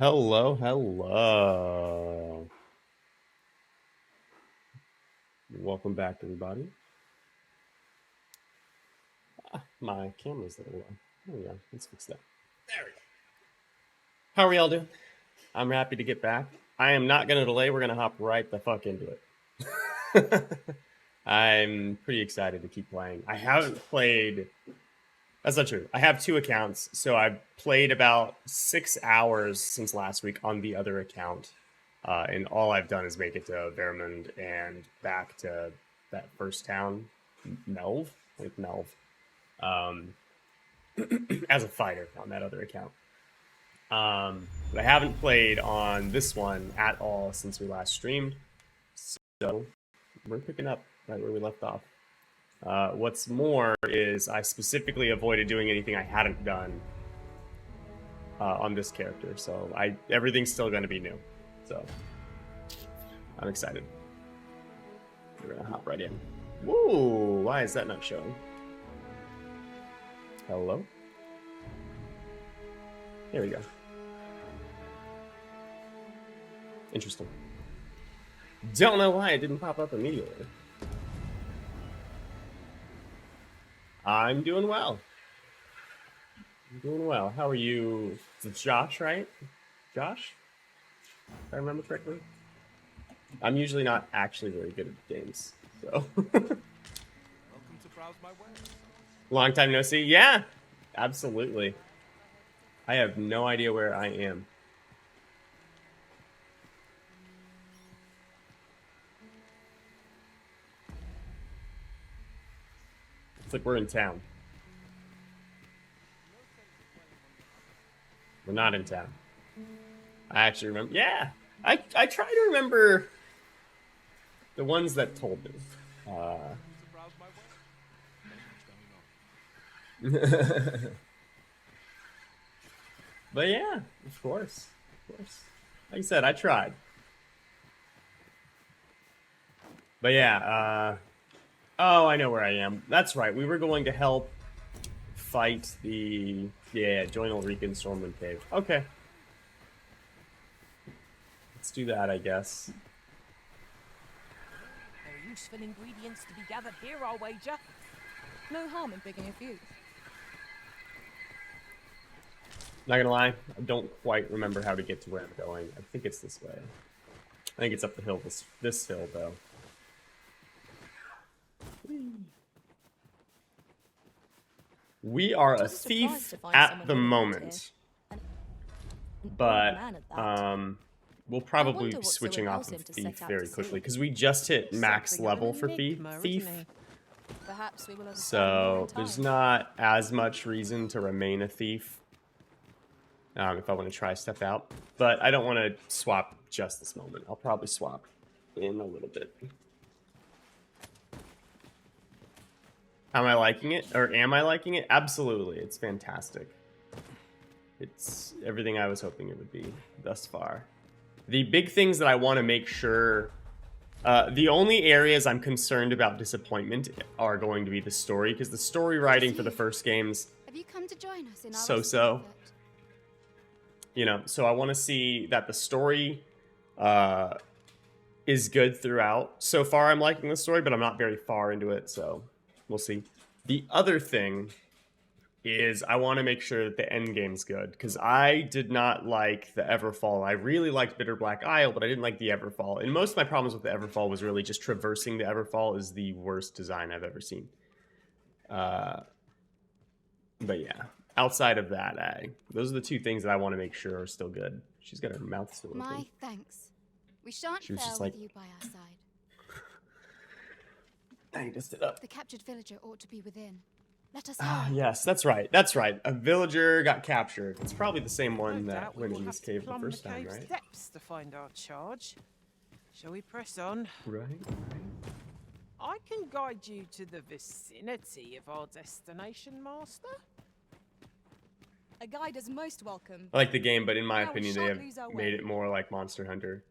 Hello, hello. Welcome back, everybody. My camera's a little low. There we go. Let's fix that. There we go. How are we all doing? I'm happy to get back. I am not going to delay. We're going to hop right the fuck into it. I'm pretty excited to keep playing. I haven't played... That's not true. I have 2 accounts, so I've played about 6 hours since last week on the other account. And all I've done is make it to Vermund and back to that first town, Melv, like Melv, as a fighter on that other account. But I haven't played on this one at all since we last streamed, so we're picking up right where we left off. What's more is I specifically avoided doing anything I hadn't done on this character, so everything's still going to be new. So I'm excited. We're gonna hop right in. Whoa! Why is that not showing? Hello? There we go. Interesting. Don't know why it didn't pop up immediately. I'm doing well. How are you? It's Josh, right? Josh? If I remember correctly. I'm usually not actually very good at games, so. Welcome to browse my wares. Long time no see. Yeah, absolutely. I have no idea where I am. It's like we're in town. We're not in town. I actually remember. Yeah, I try to remember the ones that told me. But yeah, of course. Like I said, I tried. But yeah, oh, I know where I am. That's right. We were going to help fight the... Yeah, join Ulrican Stormwind Cave. Okay. Let's do that, I guess. There are useful ingredients to be gathered here, I'll wager. No harm in picking a few. Not gonna lie, I don't quite remember how to get to where I'm going. I think it's this way. I think it's up the hill, this hill, though. We are a thief at the moment. But, we'll probably be switching off of Thief very quickly, because we just hit max level for Thief. So, there's not as much reason to remain a Thief. If I want to try stuff out. But I don't want to swap just this moment. I'll probably swap in a little bit. Am I liking it? Or am I liking it? Absolutely. It's fantastic. It's everything I was hoping it would be thus far. The big things that I want to make sure... the only areas I'm concerned about disappointment are going to be the story, because the story writing for the first games... Have you come to join us in our so-so. You know, so I want to see that the story is good throughout. So far, I'm liking the story, but I'm not very far into it, so we'll see. The other thing is I want to make sure that the end game's good, because I did not like the Everfall. I really liked Bitter Black Isle, but I didn't like the Everfall. And most of my problems with the Everfall was really just traversing the Everfall is the worst design I've ever seen. But yeah. Outside of that, those are the 2 things that I want to make sure are still good. She's got her mouth still open. My thanks. We shan't fail with you by our side. Dang, just it up. The captured villager ought to be within. Let us yes, that's right. That's right. A villager got captured. It's probably the same one that went in this cave the first time, right? Steps to find our charge. Shall we press on? Right. I can guide you to the vicinity of our destination, Master. A guide is most welcome. I like the game, but in my opinion, they have made it more like Monster Hunter.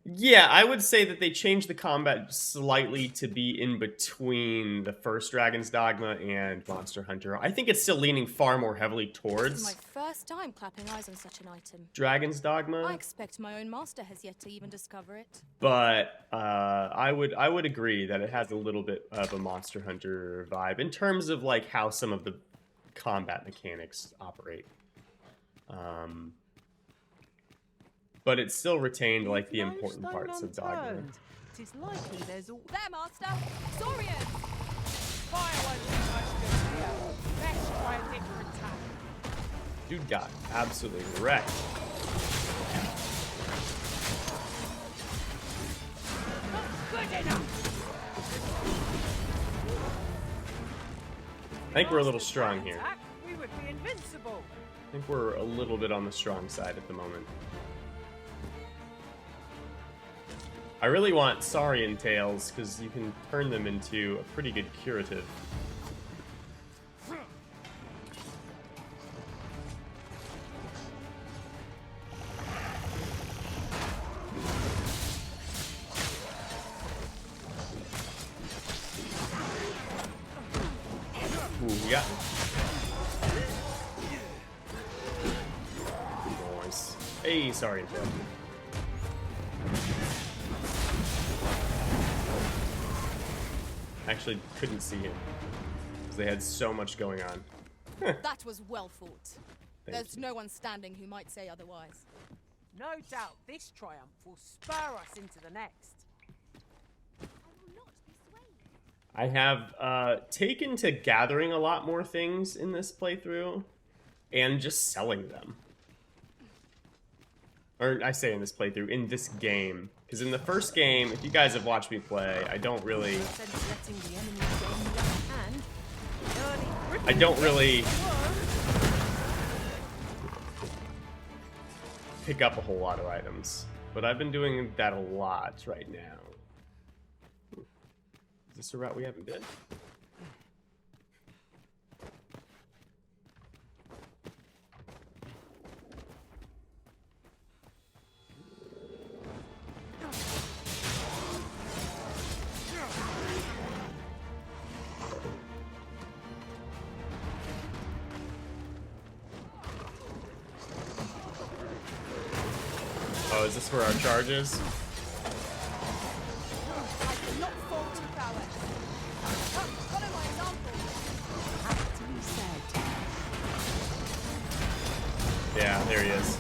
Yeah, I would say that they changed the combat slightly to be in between the first Dragon's Dogma and Monster Hunter. I think it's still leaning far more heavily This is my towards first time clapping eyes on such an item. Dragon's I Dogma, expect my own master has yet to even discover it. but I would agree that it has a little bit of a Monster Hunter vibe in terms of like how some of the combat mechanics operate. But it still retained like the Leave no important stone parts of Dogma. unturned. 'Tis likely there's all There, master! Saurian! fire won't be much good here. Let's try a different tack. Dude got absolutely wrecked. Not good enough. I think we're a little strong here. Attack, we would be invincible. I think we're a little bit on the strong side at the moment. I really want Saurian tails because you can turn them into a pretty good curative. Ooh, yeah. Nice. Hey, Saurian tail. Actually couldn't see him because they had so much going on. That was well fought. Thank There's you. no one standing who might say otherwise. No doubt this triumph will spur us into the next. I will not be swayed. I have taken to gathering a lot more things in this playthrough and just selling them. Or I say in this playthrough, in this game. Because in the first game, if you guys have watched me play, I don't really... Sense letting the enemy gain the upper hand. Early I don't really pick up a whole lot of items. But I've been doing that a lot right now. Is this a route we haven't been? Oh, is this where our charge is? I cannot fall to prowess. Come, follow my example. aptly said. Yeah, there he is.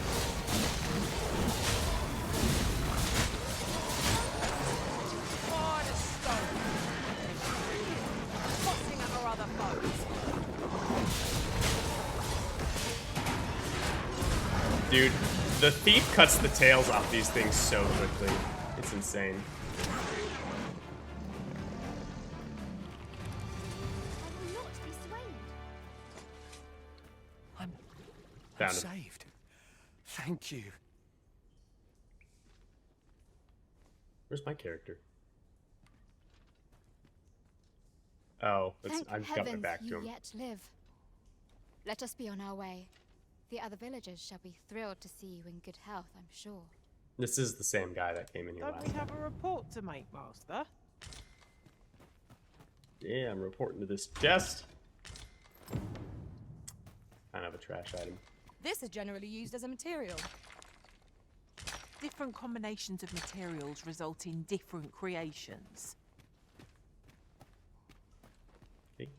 Fire the stone. Tossing at our other foes. Dude, the thief cuts the tails off these things so quickly. It's insane. I will not be swayed. I'm Found him. saved. Thank you. Where's my character? Oh, Thank I've got my heavens back to you him. yet live. Let us be on our way. The other villagers shall be thrilled to see you in good health, I'm sure. This is the same guy that came in here Don't last we time. have a report to make, Master? Yeah, I'm reporting to this chest. Kind of a trash item. This is generally used as a material. Different combinations of materials result in different creations. Okay.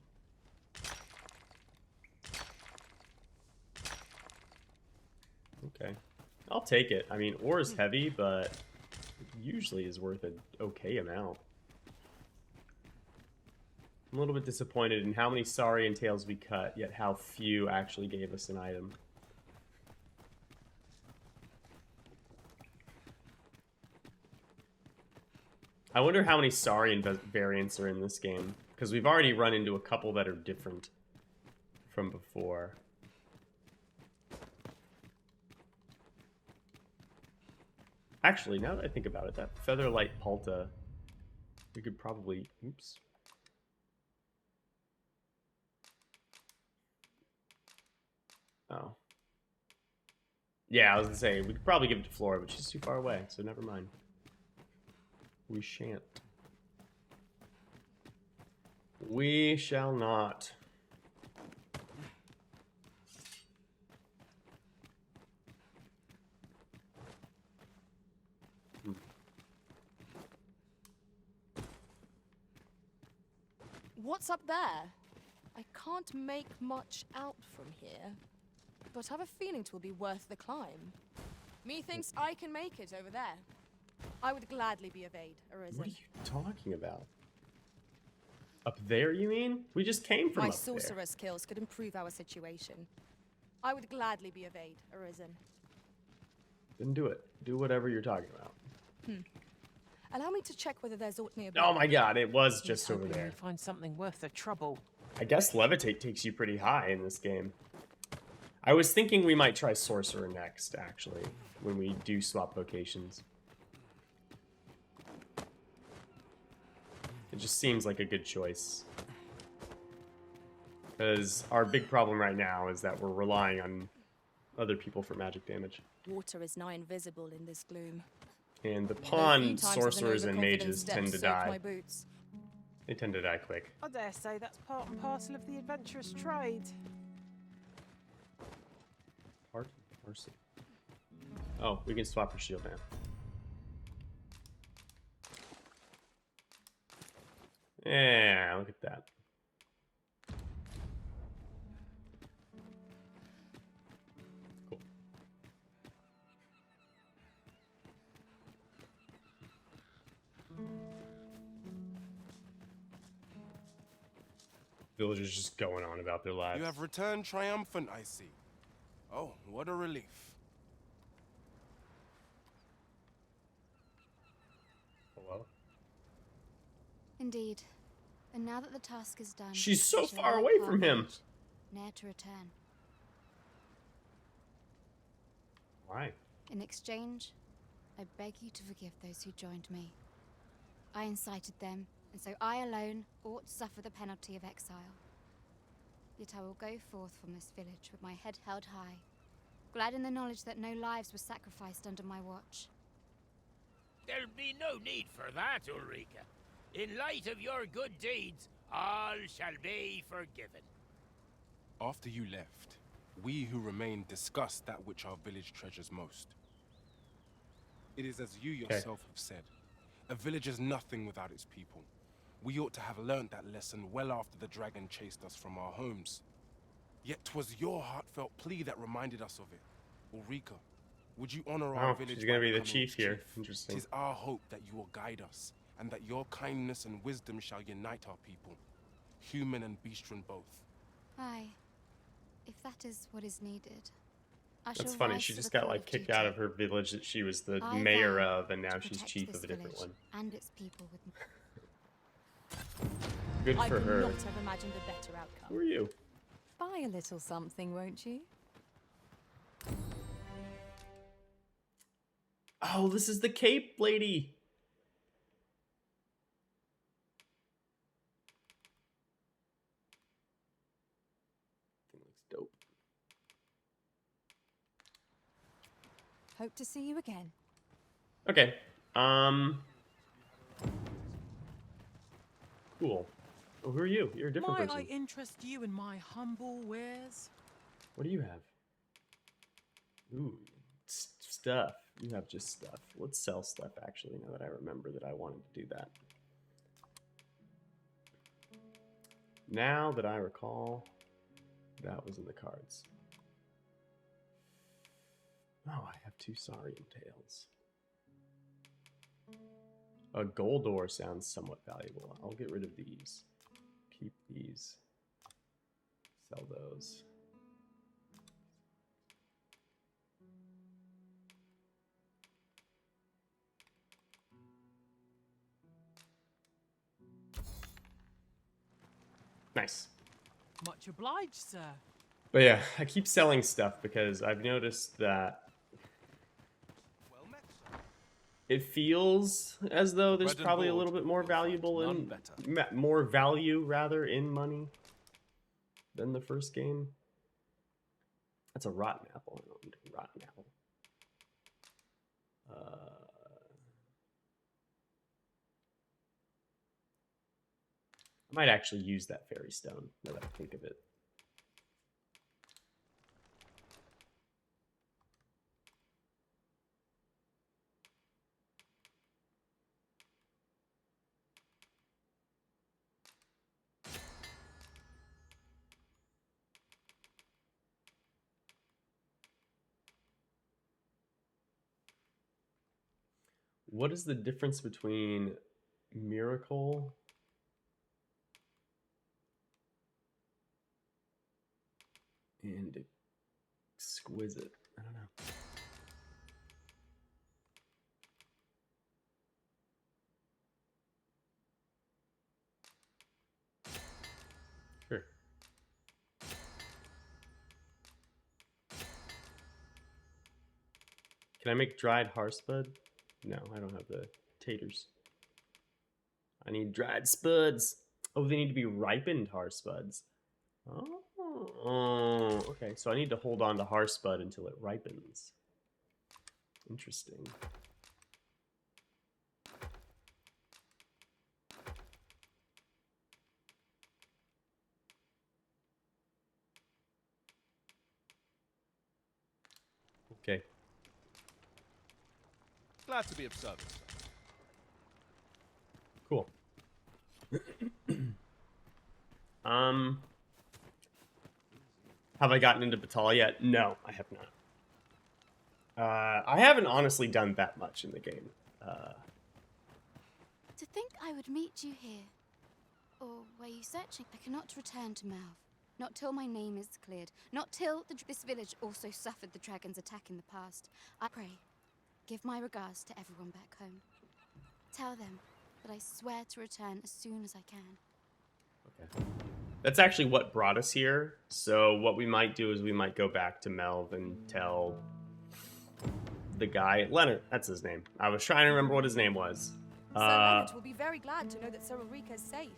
Okay. I'll take it. I mean, ore is heavy, but it usually is worth an okay amount. I'm a little bit disappointed in how many Saurian tails we cut, yet how few actually gave us an item. I wonder how many Saurian variants are in this game, because we've already run into a couple that are different from before. Actually, now that I think about it, that Featherlight Palta, we could probably... Oops. Oh. Yeah, I was gonna say, we could probably give it to Flora, but she's too far away, so never mind. We shan't. We shall not. What's up there? I can't make much out from here, but I have a feeling 'twill be worth the climb. Methinks I can make it over there. I would gladly be of aid, Arisen. What are you talking about? Up there, you mean? We just came from My up there. sorcerer skills could improve our situation. I would gladly be of aid, Arisen. Then do it. Do whatever you're talking about. Allow me to check whether there's aught nearby. Oh my god, it was He's just over hoping there. we find something worth the trouble. I guess Levitate takes you pretty high in this game. I was thinking we might try Sorcerer next, actually, when we do swap locations. It just seems like a good choice. Because our big problem right now is that we're relying on other people for magic damage. Water is nigh invisible in this gloom. And the Though few pawn times has an sorcerers and overconfident mages step tend to soaked die. my boots. They tend to die quick. I dare say that's part and parcel of the adventurous trade. Part and parcel. Oh, we can swap her shield now. Yeah, look at that. Cool. Villagers just going on about their lives. You have returned triumphant, I see. Oh, what a relief. Hello? Indeed. And now that the task is done, She's so I shall far leave away from him. Carthage, ne'er to return. Why? In exchange, I beg you to forgive those who joined me. I incited them, and so I alone ought to suffer the penalty of exile. Yet I will go forth from this village with my head held high, glad in the knowledge that no lives were sacrificed under my watch. There'll be no need for that, Ulrika. In light of your good deeds, all shall be forgiven. After you left, we who remained discussed that which our village treasures most. It is as you yourself have said, a village is nothing without its people. We ought to have learnt that lesson well after the dragon chased us from our homes. Yet 'twas your heartfelt plea that reminded us of it. Ulrika, would you honor our Oh, village? she's gonna by be the becoming chief its here. chief? Interesting. 'Tis our hope that you will guide us, and that your kindness and wisdom shall unite our people, human and bestial both. Aye, if that is what is needed. I That's shall funny. rise She to just the got call like of kicked duty. out of her village that she was the I mayor vow of, and now to she's protect chief this of a different village one. and its people with Good I for could her. not have imagined a better outcome. Who are you? Buy a little something, won't you? Oh, this is the cape lady. Thing looks dope. Hope to see you again. Okay. Cool. Oh, who are you? You're a different Might person. I interest you in my humble wares? What do you have? Ooh, stuff. You have just stuff. Let's sell stuff, actually, now that I remember that I wanted to do that. Now that I recall, that was in the cards. Oh, I have 2 Saurian tails. A gold ore sounds somewhat valuable. I'll get rid of these. Keep these. Sell those. Nice. Much obliged, sir. But yeah, I keep selling stuff because I've noticed that Well met, sir. it feels as though there's Bread and probably a board little bit more will find valuable none in better. more value rather in money than the first game. That's a rotten apple. I don't need a rotten apple. I might actually use that fairy stone, now that I think of it. What is the difference between miracle and exquisite? I don't know. Sure. Can I make dried harspud? No, I don't have the taters. I need dried spuds. Oh, they need to be ripened harspuds. Oh, okay. So I need to hold on to harspud until it ripens. Interesting. Okay. Glad to be of service. Cool. Have I gotten into Batal yet? No, I have not. I haven't honestly done that much in the game. To think I would meet you here. Or were you searching? I cannot return to Malv. Not till my name is cleared. Not till this village also suffered the dragon's attack in the past. I pray, give my regards to everyone back home. Tell them that I swear to return as soon as I can. Okay. That's actually what brought us here. So what we might do is we might go back to Melv and tell the guy, Leonard, that's his name. I was trying to remember what his name was. Sir Leonard will be very glad to know that Sir Ulrika is safe.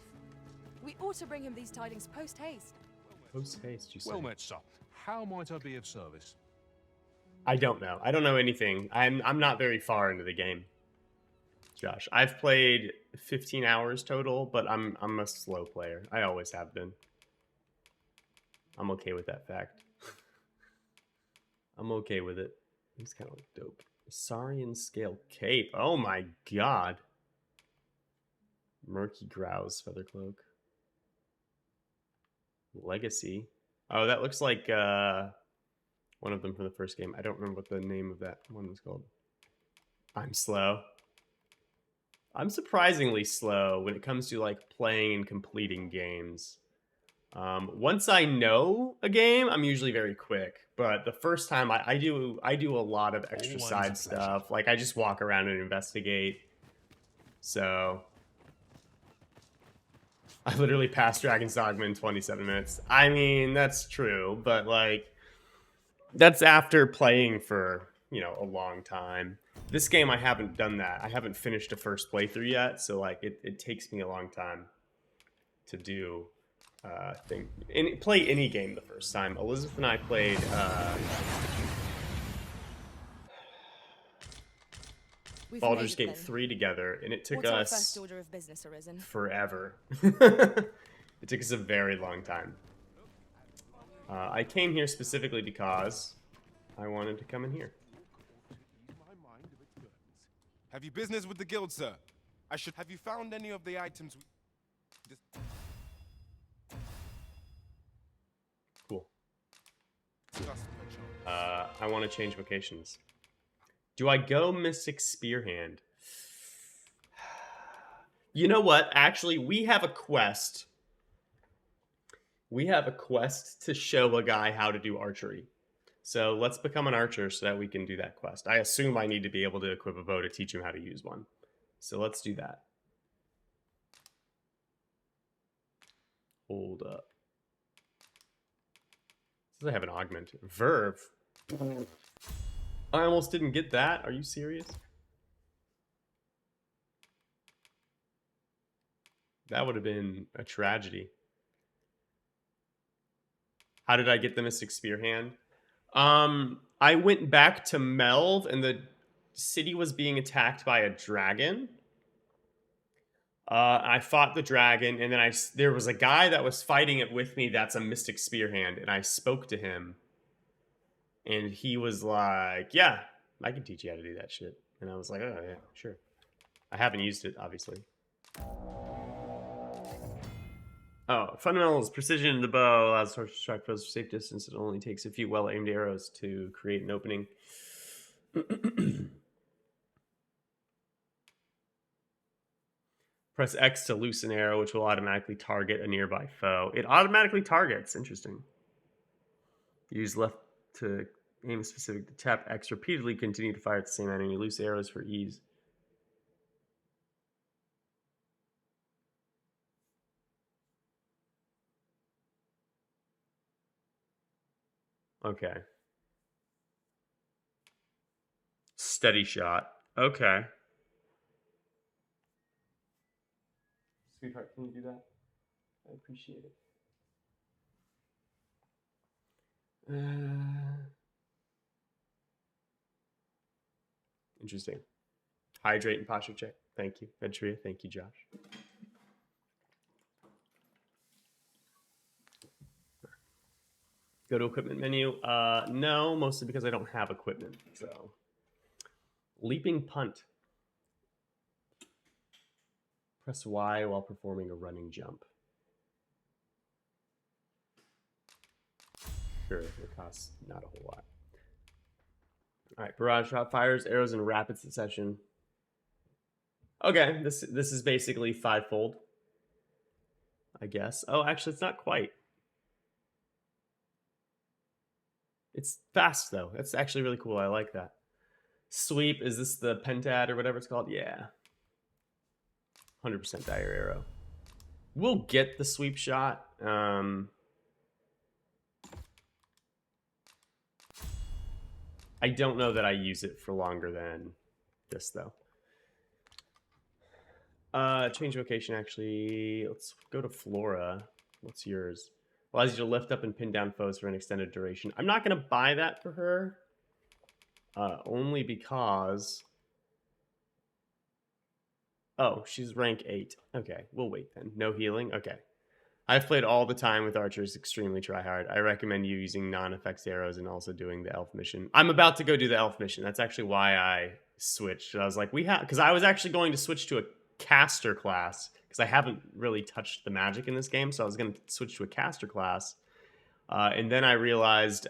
We ought to bring him these tidings post-haste. Post-haste, you say? Well met, sir. How might I be of service? I don't know. I don't know anything. I'm not very far into the game, Josh. I've played 15 hours total, but I'm a slow player. I always have been. I'm okay with that fact. I'm okay with it. It's kind of like dope. Saurian scale cape. Oh my god. Murky grouse feather cloak. Legacy. Oh, that looks like one of them from the first game. I don't remember what the name of that one was called. I'm slow. I'm surprisingly slow when it comes to like playing and completing games. Once I know a game, I'm usually very quick. But the first time I do a lot of extra Always side a stuff. Like I just walk around and investigate. So I literally passed Dragon's Dogma in 27 minutes. I mean, that's true, but like that's after playing for, you know, a long time. This game I haven't done that. I haven't finished a first playthrough yet, so like it takes me a long time to do play any game the first time. Elizabeth and I played We've Baldur's made it Gate then. 3 together, and it took What's our us first order of business arisen? forever. It took us a very long time. I came here specifically because I wanted to come in here. Have you business with the guild, sir? Have you found any of the items Cool. discussed, perchance? I want to change vocations. Do I go Mystic Spearhand? You know what? Actually, we have a quest. We have a quest to show a guy how to do archery. So let's become an archer so that we can do that quest. I assume I need to be able to equip a bow to teach him how to use one. So let's do that. Hold up. Does I have an augment? Verve. I almost didn't get that. Are you serious? That would have been a tragedy. How did I get the Mystic Spearhand? I went back to Melv and the city was being attacked by a dragon. I fought the dragon, and then there was a guy that was fighting it with me that's a mystic spear hand, and I spoke to him, and he was like, yeah, I can teach you how to do that shit. And I was like, oh, yeah, sure. I haven't used it, obviously. Oh, fundamentals, precision in the bow allows the horse to strike foes for safe distance. It only takes a few well-aimed arrows to create an opening. Press X to loose an arrow, which will automatically target a nearby foe. It automatically targets. Interesting. Use left to aim specific to tap X repeatedly. Continue to fire at the same enemy. Loose arrows for ease. Okay. Steady shot. Okay. Sweetheart, can you do that? I appreciate it. Interesting. Hydrate and posture check. Thank you. Ventria, thank you, Josh. Go to equipment menu. No, mostly because I don't have equipment. So, leaping punt. Press Y while performing a running jump. Sure, it costs not a whole lot. All right, barrage shot fires arrows in rapid succession. Okay, this is basically fivefold, I guess. Oh, actually, it's not quite. It's fast though. That's actually really cool. I like that. Sweep, is this the pentad or whatever it's called? Yeah. 100% dire arrow. We'll get the sweep shot. I don't know that I use it for longer than this though. Change location actually. Let's go to Flora. What's yours? Allows you to lift up and pin down foes for an extended duration. I'm not going to buy that for her. Only because... Oh, she's rank 8. Okay, we'll wait then. No healing? Okay. I've played all the time with archers, extremely try hard. I recommend you using non-effects arrows and also doing the elf mission. I'm about to go do the elf mission. That's actually why I switched. I was like, because I was actually going to switch to a caster class, because I haven't really touched the magic in this game, so I was going to switch to a caster class. And then I realized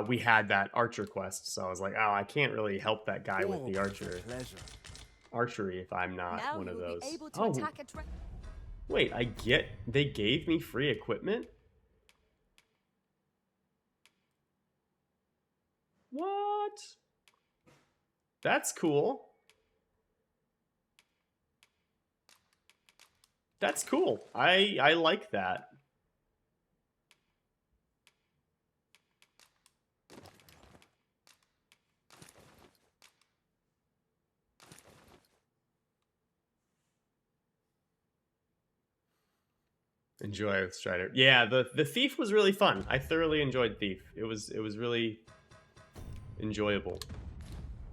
we had that archer quest, so I was like, oh, I can't really help that guy with the archery if I'm not now one of you'll those. Be able to attack a Wait, they gave me free equipment? What? That's cool. That's cool. I like that. Enjoy with Strider. Yeah, the Thief was really fun. I thoroughly enjoyed Thief. It was really enjoyable.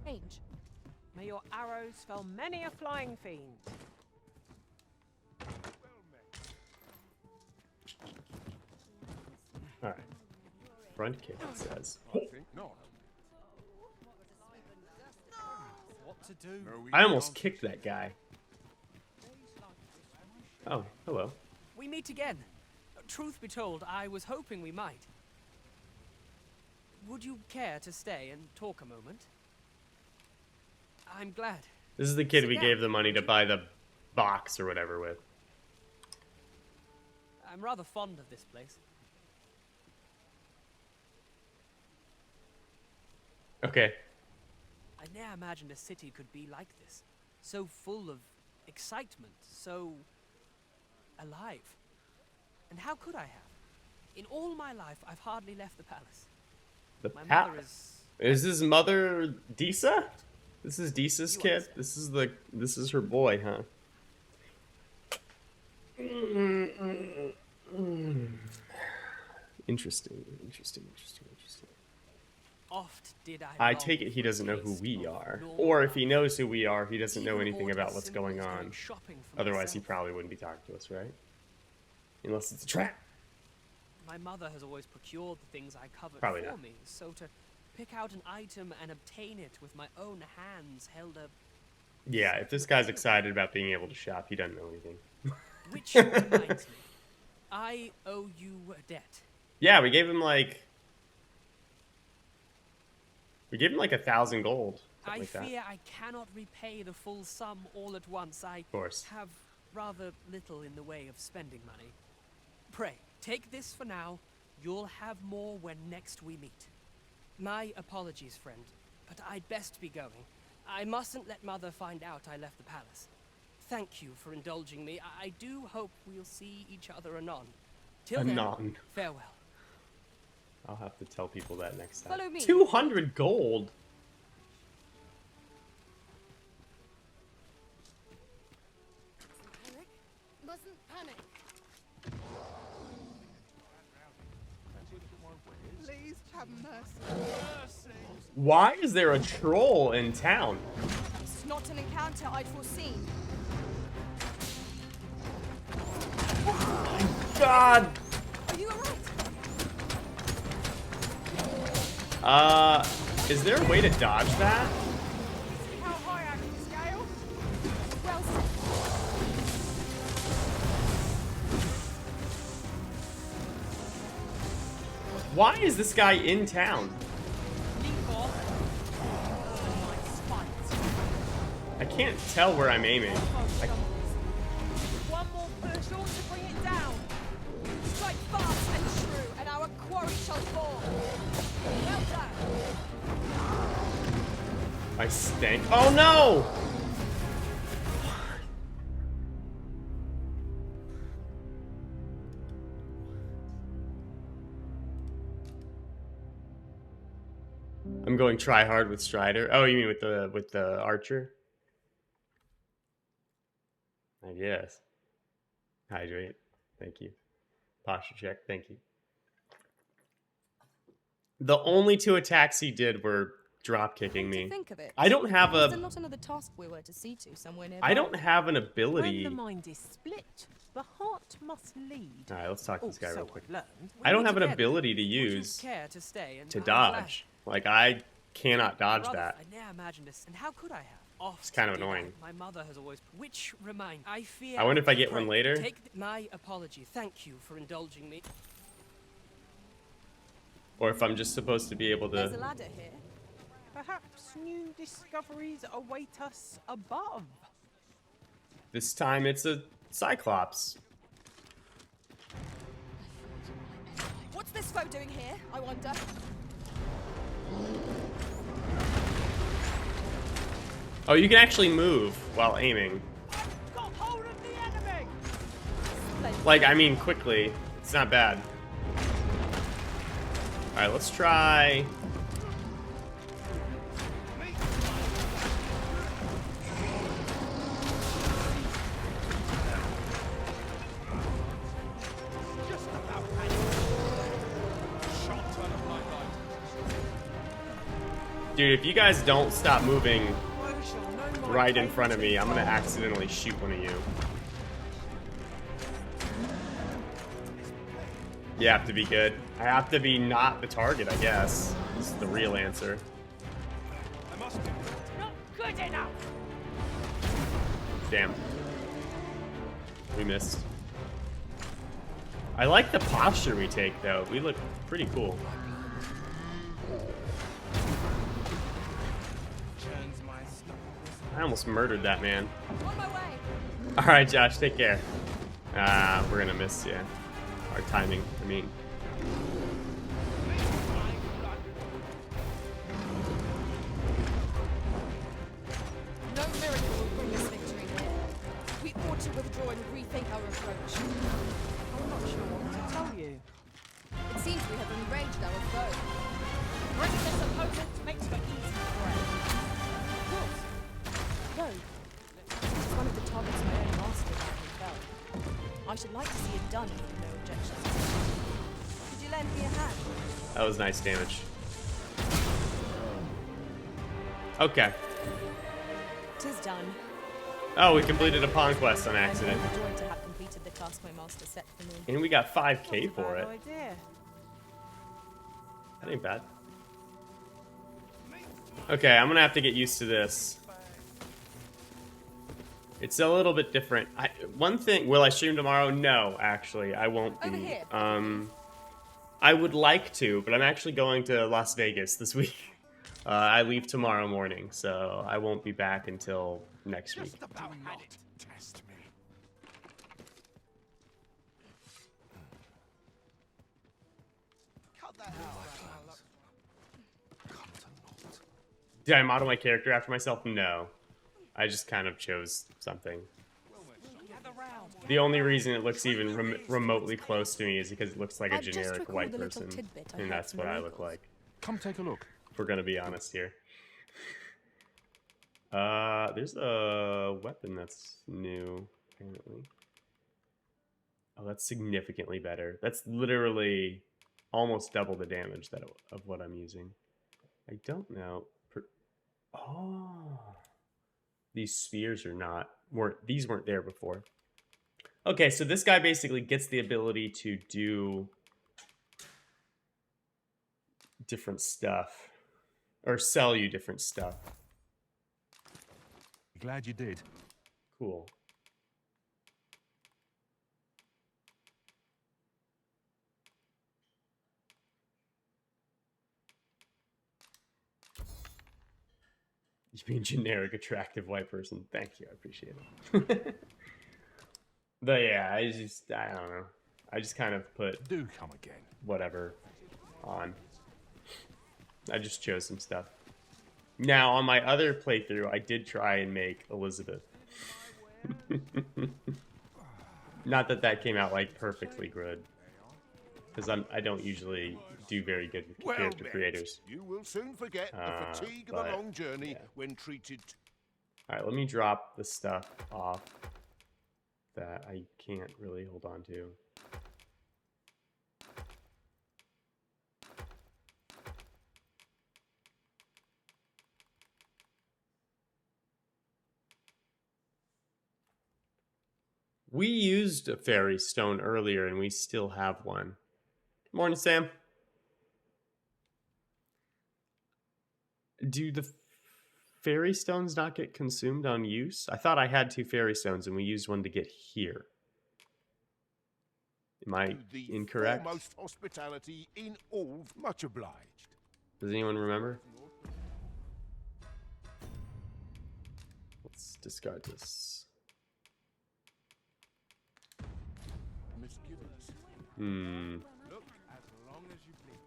Mage, may your arrows fell many a flying fiend. All right. Front kick, it says. I think not. What to do? I almost kicked that guy. Oh, hello. We meet again. Truth be told, I was hoping we might. Would you care to stay and talk a moment? I'm glad. This is the kid Sit we down. gave the money to buy the box or whatever with. I'm rather fond of this place. Okay. I ne'er imagined a city could be like this. So full of excitement, so alive. And how could I have? In all my life, I've hardly left the palace. The My palace. mother Is his mother Disa? This is Disa's You kid. understand. This is her boy, huh? Interesting. oft did I I long take it he for a doesn't know who taste we of are. normal Or if he life. knows who we are, he doesn't know Even anything bought about as what's simple going as on. going shopping for Otherwise, he myself. probably wouldn't be talking to us, right? Unless it's a trap. My mother has always procured the things I covered Probably for not. me, so to pick out an item and obtain it with my own hands held a... Yeah, if this guy's excited about being able to shop, he doesn't know anything. Which reminds me, I owe you a debt. Yeah, we gave him like... We gave him like 1,000 gold. I Like that. fear I cannot repay the full sum all at once. I course. have rather little in the way of spending money. Pray, take this for now. You'll have more when next we meet. My apologies, friend, but I'd best be going. I mustn't let Mother find out I left the palace. Thank you for indulging me. I do hope we'll see each other anon. Till then, Anon. farewell. I'll have to tell people that next time. Follow me. 200 gold? Panic? Mustn't panic. Please have mercy. Why is there a troll in town? This is not an encounter I'd foreseen. God! Are you alright? Is there a way to dodge that? See how high I can scale? Well said. Why is this guy in town? Leap off. My spite. I can't tell where I'm aiming. One more push ought to bring it down. Strike fast and true, and our quarry shall fall. Well done. I stank. Oh no! I'm going try hard with Strider. Oh, you mean with the archer? I guess. Hydrate. Thank you. Posture check. Thank you. The only 2 attacks he did were drop kicking Come to me. think of it, I don't have is there a not another task we were to see to somewhere nearby? I don't have an When ability. the mind is split, the heart must lead. All right, let's talk to this guy Also, real quick. I've learned. I don't We're have an together. ability to Would you use care to stay and to I'm glad. dodge. Like I cannot dodge Brother, that. I ne'er imagined this, and how could I have? Oft It's kind of did I. annoying. My mother has always. Which remind. I fear. I wonder if I get one Pray, later. Take my apology. Thank you for indulging me. Or if I'm just supposed to be able There's a to. ladder here. Perhaps new discoveries await us above. This time it's a Cyclops. What's this foe doing here, I wonder? Oh, you can actually move while aiming. Got hold of the enemy! Splendid. Like, I mean, quickly. It's not bad. Alright, let's try. Just about had it. Shot out of my light. Dude, if you guys don't stop moving I shall know my right in fate front of me, I'm gonna tomorrow. accidentally shoot one of you. You have to be good. I have to be not the target, I guess. This is the real answer. I must be. Not good enough! Damn. We missed. I like the posture we take, though. We look pretty cool. Churns my stomach. I almost murdered that man. On my way. Alright, Josh, take care. We're gonna miss, yeah. Our timing, I mean. No miracle will bring us victory here. We ought to withdraw and rethink our approach. I'm not sure what to tell you. It seems we have enraged our foe. Bringing this opponent makes for easy prey. Of course. No. It is one of the targets my own master badly fell. I should like to see it done if no objections. Could you lend me a hand? That was nice damage. Okay. 'Tis done. Oh, we completed a pawn quest on accident. I'm overjoyed to have completed the task my master set for me. And we got 5k Not a for bad it. idea. That ain't bad. Okay, I'm gonna have to get used to this. It's a little bit different. One thing, will I stream tomorrow? No, actually, I won't Over be. here. I would like to, but I'm actually going to Las Vegas this week. I leave tomorrow morning, so I won't be back until next week. Just about had it. Test me. Cut that out. Did I model my character after myself? No. I just kind of chose something. Gather round. The only reason it looks even remotely close to me is because it looks like a I've just generic recalled white a little person. tidbit I And heard that's from what the I look locals. like, Come take a look. if we're gonna be honest here. There's a weapon that's new, apparently. Oh, that's significantly better. That's literally almost double the damage of what I'm using. I don't know. Oh, these spheres are these weren't there before. Okay, so this guy basically gets the ability to do different stuff, or sell you different stuff. Glad you did. Cool. You being generic, attractive white person. Thank you, I appreciate it. But yeah, I don't know. I just kind of put Do come again. whatever on. I just chose some stuff. Now, on my other playthrough, I did try and make Elizabeth. Not that that came out like perfectly good, because I don't usually do very good with character met. creators. You will soon forget the fatigue of a but, long journey yeah. when treated. All right, let me drop the stuff off that I can't really hold on to. We used a fairy stone earlier, and we still have one. Morning, Sam. Do the fairy stones not get consumed on use? I thought I had 2 fairy stones, and we used one to get here. Am I The incorrect? foremost hospitality in all. Much obliged. Does anyone remember? Let's discard this. Misgivings. Look, as long as you bleed.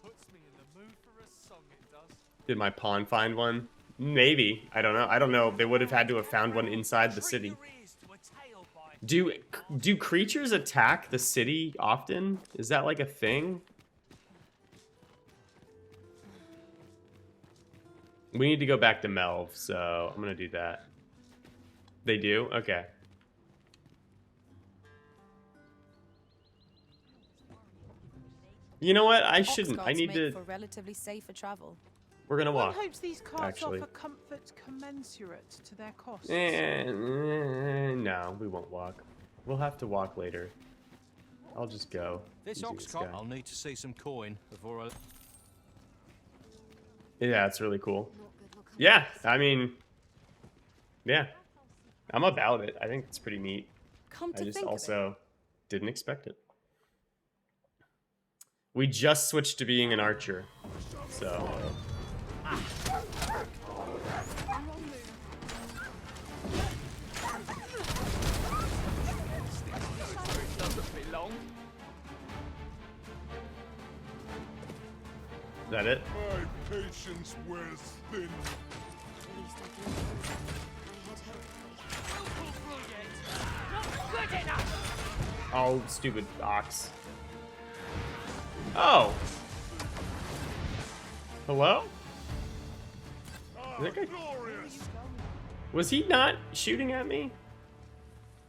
Puts me in the mood for a song, it does. Did my pawn find one? Maybe. I don't know. I don't know. They would have had to have found one inside the city. Do creatures attack the city often? Is that like a thing? We need to go back to Melv, so I'm gonna do that. They do? Okay. You know what? I shouldn't. I Ox need carts to. make for relatively safer travel. We're gonna One walk. hopes these carts actually. offer comfort commensurate to their costs. No, we won't walk. We'll have to walk later. I'll just go. This using ox this cart, guy. I'll need to see some coin before I... Yeah, it's really cool. Not good luck on Yeah, this. I mean, yeah, I'm about it. I think it's pretty neat. Come I to just think also didn't expect it. We just switched to being an archer, so. Doesn't belong. Is that it? My patience wears thin. At least I can I had hope. Oh, stupid ox. Oh. Hello? That guy- Glorious. Was he not shooting at me?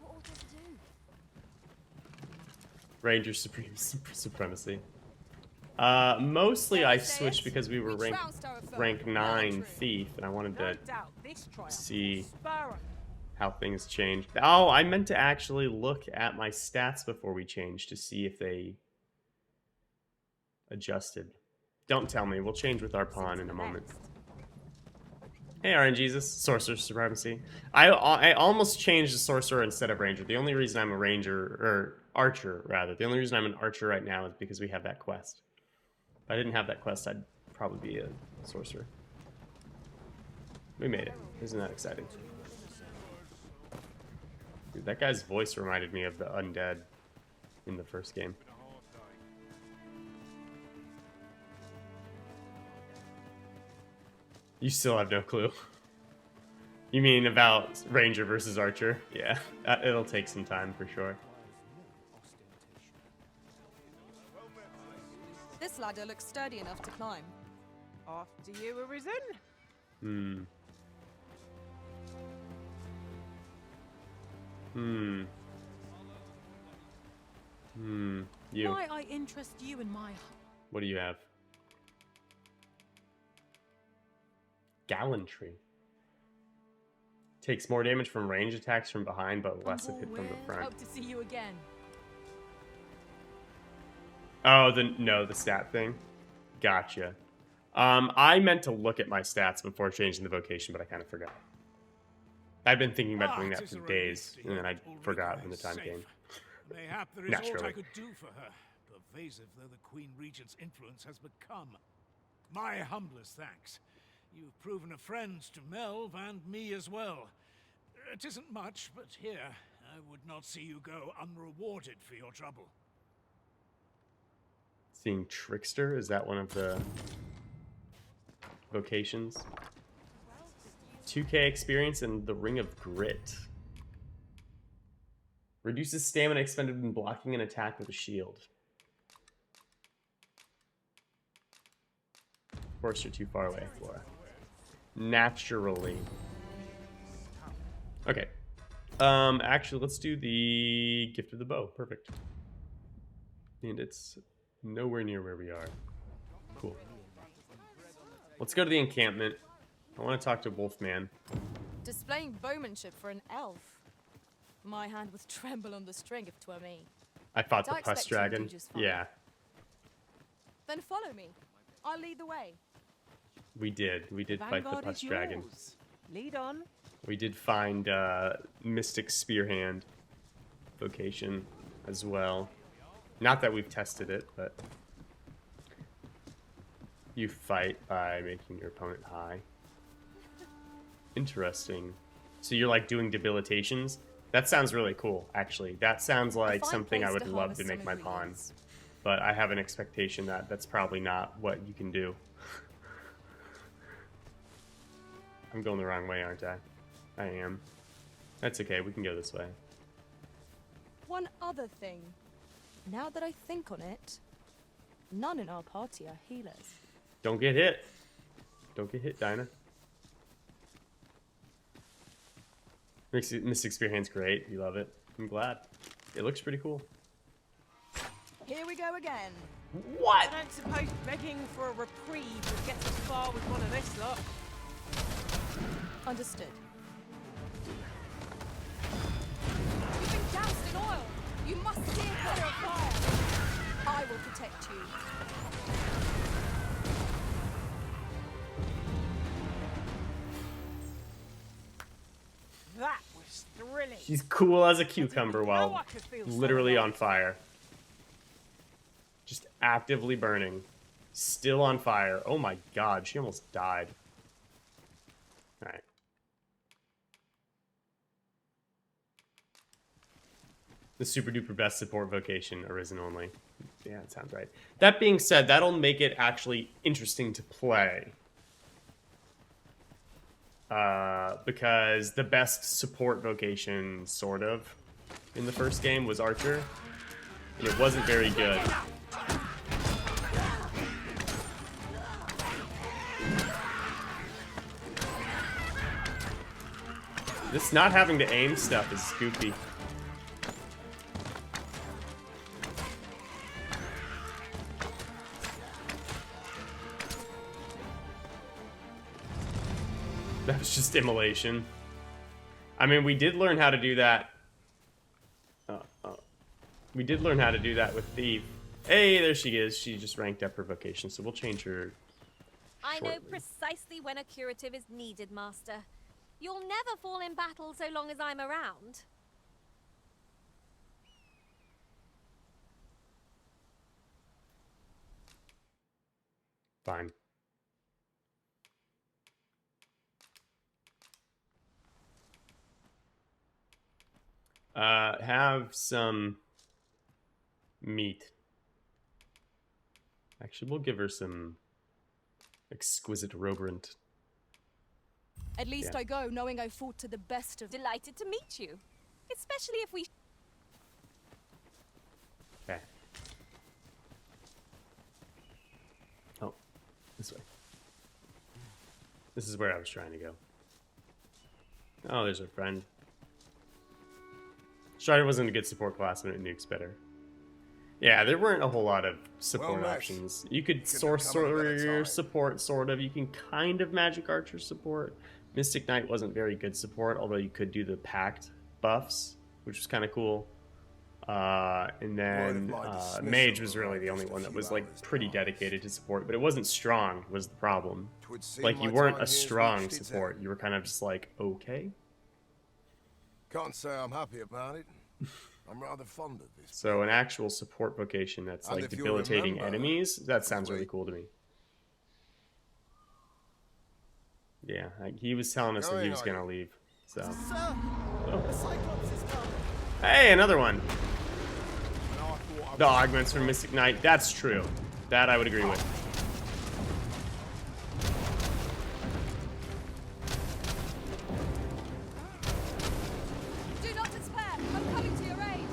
What ought I to do? Ranger supremacy. Mostly I switched because we were rank 9 thief, and I wanted No to doubt this triumph see will spur on how things changed. Oh, I meant to actually look at my stats before we changed to see if they adjusted. Don't tell me. We'll change with our pawn in a moment. Hey, RNGesus. Sorcerer Supremacy. I almost changed to Sorcerer instead of Ranger. The only reason I'm a Ranger, or Archer, rather. The only reason I'm an Archer right now is because we have that quest. If I didn't have that quest, I'd probably be a Sorcerer. We made it. Isn't that exciting? Dude, that guy's voice reminded me of the undead in the first game. You still have no clue. You mean about Ranger versus Archer? Yeah, it'll take some time for sure. This ladder looks sturdy enough to climb. after you arisen. You. Might I interest you in my... What do you have? Gallantry. Takes more damage from range attacks from behind, but less of hit from the front. Hope to see you again. Oh, the stat thing. Gotcha. I meant to look at my stats before changing the vocation, but I kind of forgot. I've been thinking about doing that for days, and then I forgot when the time came. Mayhap there is aught I could do for her, pervasive though the Queen Regent's influence has become. My humblest thanks. You've proven a friend to Melv and me as well. It isn't much, but here, I would not see you go unrewarded for your trouble. Seeing Trickster, is that one of the vocations? 2k experience and the Ring of Grit. Reduces stamina expended when blocking an attack with a shield. Of course, you're too far away, Flora. Naturally. Okay. Actually, let's do the Gift of the Bow. Perfect. And it's nowhere near where we are. Cool. Let's go to the encampment. I want to talk to Wolfman. Displaying bowmanship for an elf. My hand would tremble on the string if 'twere me. I fought the I Pus expect you'll do Dragon. just fine. Yeah, Then follow me. I'll lead the way. we did. We did fight the Vanguard Pus is Dragon. yours. Lead on. We did find Mystic Spearhand vocation as well. Not that we've tested it, but you fight by making your opponent high. Interesting. So you're like doing debilitations? That sounds really cool, actually. That sounds like something I would love to make my pawn. But I have an expectation that that's probably not what you can do. I'm going the wrong way, aren't I? I am. That's okay, we can go this way. One other thing. Now that I think on it, none in our party are healers. Don't get hit. Don't get hit, Dinah. Mystic Spearhand's great. You love it. I'm glad. It looks pretty cool. Here we go again. I don't suppose begging for a reprieve would get us far with one of this lot. Understood. You've been doused in oil. You must steer clear of fire. I will protect you. That was thrilling. He's cool as a cucumber know while I could feel so literally on alive. fire. Just actively burning. Still on fire. Oh my god, she almost died. Alright. The super duper best support vocation, Arisen only. Yeah, that sounds right. That being said, that'll make it actually interesting to play. Because the best support vocation, sort of, in the first game was Archer. And it wasn't very good. This not having to aim stuff is goofy. That was just immolation. I mean, we did learn how to do that. We did learn how to do that with Thief. Hey, there she is. She just ranked up her vocation, so we'll change her I shortly. know precisely when a curative is needed, Master. You'll never fall in battle so long as I'm around. Fine. Have some meat. Actually, we'll give her some exquisite robrant. At least Yeah. I go knowing I fought to the best of. Delighted to meet you. Especially if we... Okay. Oh, this way. This is where I was trying to go. Oh, there's our friend. Strider wasn't a good support class, but it nukes better. Yeah, there weren't a whole lot of support Well, options. You could have source come at a better your time. support, sort of. You can kind of Magic Archer support. Mystic Knight wasn't very good support, although you could do the Pact buffs, which was kind of cool. And then Mage was really the only one that was like pretty dedicated to support, but it wasn't strong was the problem. Like you weren't a strong support. You were kind of just like, okay. Can't say I'm happy about it. I'm rather fond of this. So an actual support vocation that's And like if you debilitating remember, enemies, that sounds really cool to me. Yeah, like he was telling us that he was gonna leave. So. Hey, another one. The augments from Mystic Knight. That's true. That I would agree with. Do not despair. I'm coming to your aid.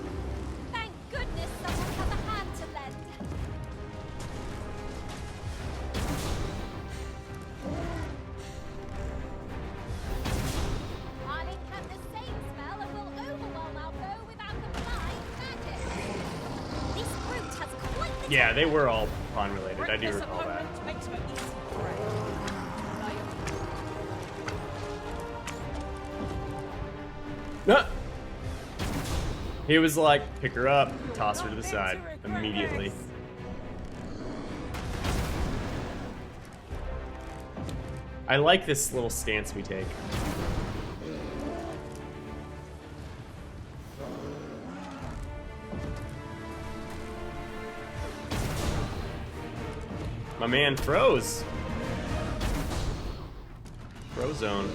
Thank goodness someone has a hand to lend. I'll encamp the same spell and will overwhelm our foe without applying magic. This brute has quite the Yeah, they were all pawn related. I do Reckless recall that. opponent makes for easy prey. Ah! He was like, pick her up, toss her to the side immediately. I like this little stance we take. My man froze. Frozone.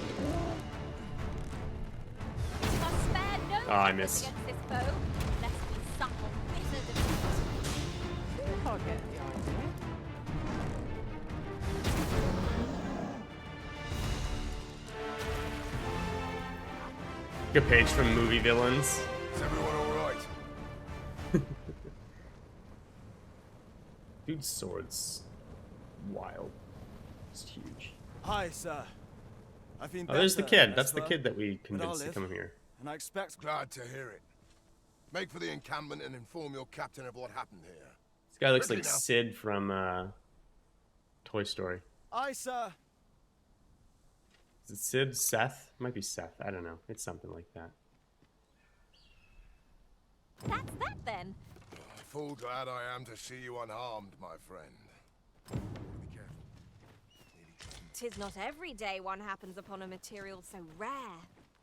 Must spare no Oh, I efforts missed. against this foe, lest we suffer bitter defeat. I'll get the idea. Good page from movie villains. Is everyone all right? Dude's sword's wild. It's huge. Hi, sir. I've been Oh, there's the better, kid. I That's the swear, kid that we but I'll convinced to live, come here. And I expect. Glad to hear it. Make for the encampment and inform your captain of what happened here. This guy looks Quickly like now. Sid from Toy Story. Aye, sir. Is it Sid? Seth? Might be Seth. I don't know. It's something like that. That's that then. Full glad I am to see you unharmed, my friend. Be careful. 'Tis not every day one happens upon a material so rare.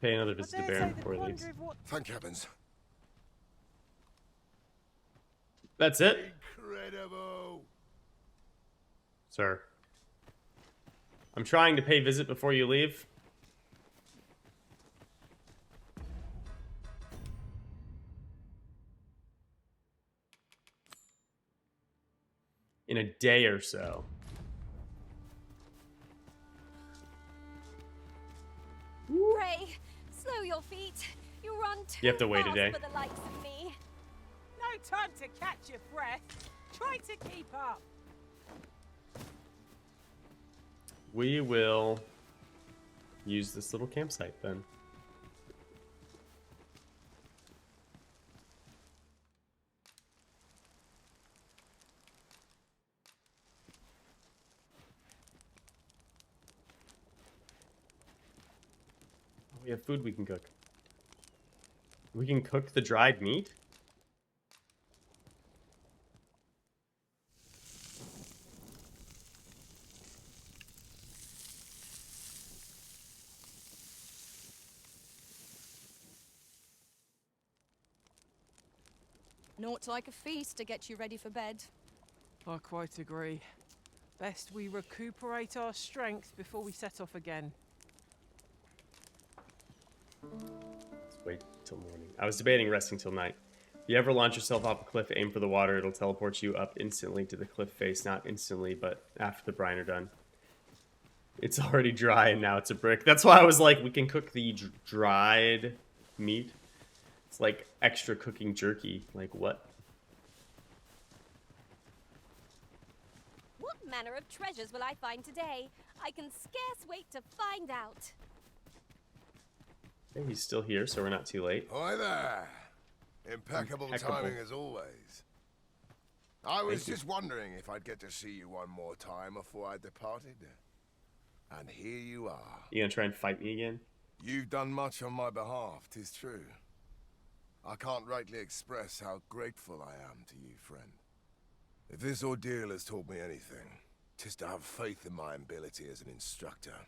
Pay another visit to I dare Baron say the before he leaves. quandary of what Thank heavens. That's it, Incredible. sir. I'm trying to pay visit before you leave. In a day or so. Pray, slow your feet. You run too You have to wait a fast day. for the likes of me. no time to catch your breath. Try to keep up. We will use this little campsite then. We have food we can cook. We can cook the dried meat? Naught like a feast to get you ready for bed. I quite agree. Best we recuperate our strength before we set off again. Let's wait till morning. I was debating resting till night. If you ever launch yourself off a cliff, aim for the water. It'll teleport you up instantly to the cliff face. Not instantly, but after the brine are done. It's already dry and now it's a brick. That's why I was like, we can cook the dried meat. It's like extra cooking jerky. Like what? What manner of treasures will I find today? I can scarce wait to find out. Okay, he's still here, so we're not too late. Hi there. Impeccable timing as always. I was just wondering if I'd get to see you one more time before I departed. And here you are. You gonna try and fight me again? You've done much on my behalf, 'tis true. I can't rightly express how grateful I am to you, friend. If this ordeal has taught me anything, 'tis to have faith in my ability as an instructor.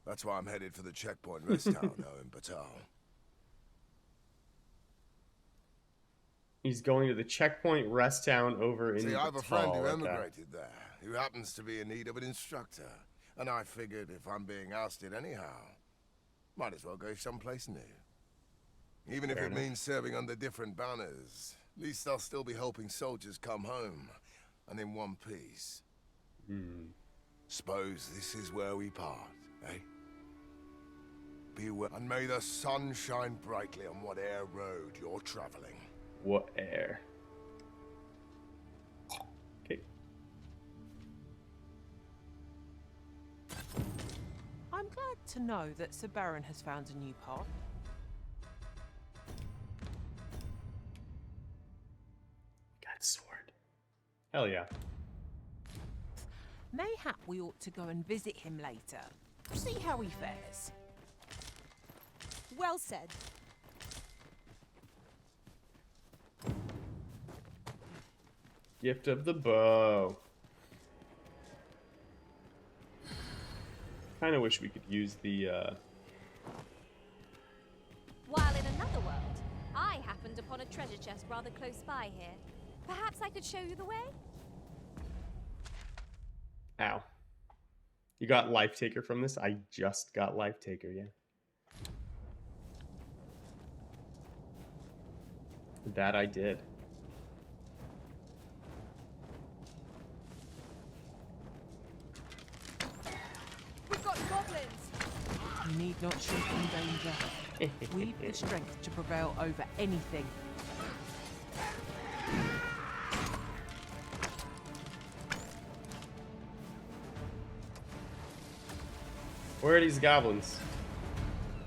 That's why I'm headed for the checkpoint rest town now in Batal. He's going to the checkpoint rest town over in See, I have a friend who Batal, emigrated there, who happens to be in need of an instructor. And I figured if I'm being ousted anyhow, might as well go someplace new. Even if it means serving under different banners, at least I'll still be helping soldiers come home, and in one piece. Suppose this is where we part, eh? Be well, and may the sun shine brightly on whate'er road you're traveling. What air? Okay. I'm glad to know that Sir Baron has found a new path. God, sword. Hell yeah. Mayhap we ought to go and visit him later. See how he fares. Well said. Gift of the bow. Kind of wish we could use the, While in another world, I happened upon a treasure chest rather close by here. Perhaps I could show you the way? Ow. You got Life Taker from this? I just got Life Taker, yeah. That I did. We've got goblins! You need not shrink from danger. We've the strength to prevail over anything. Where are these goblins?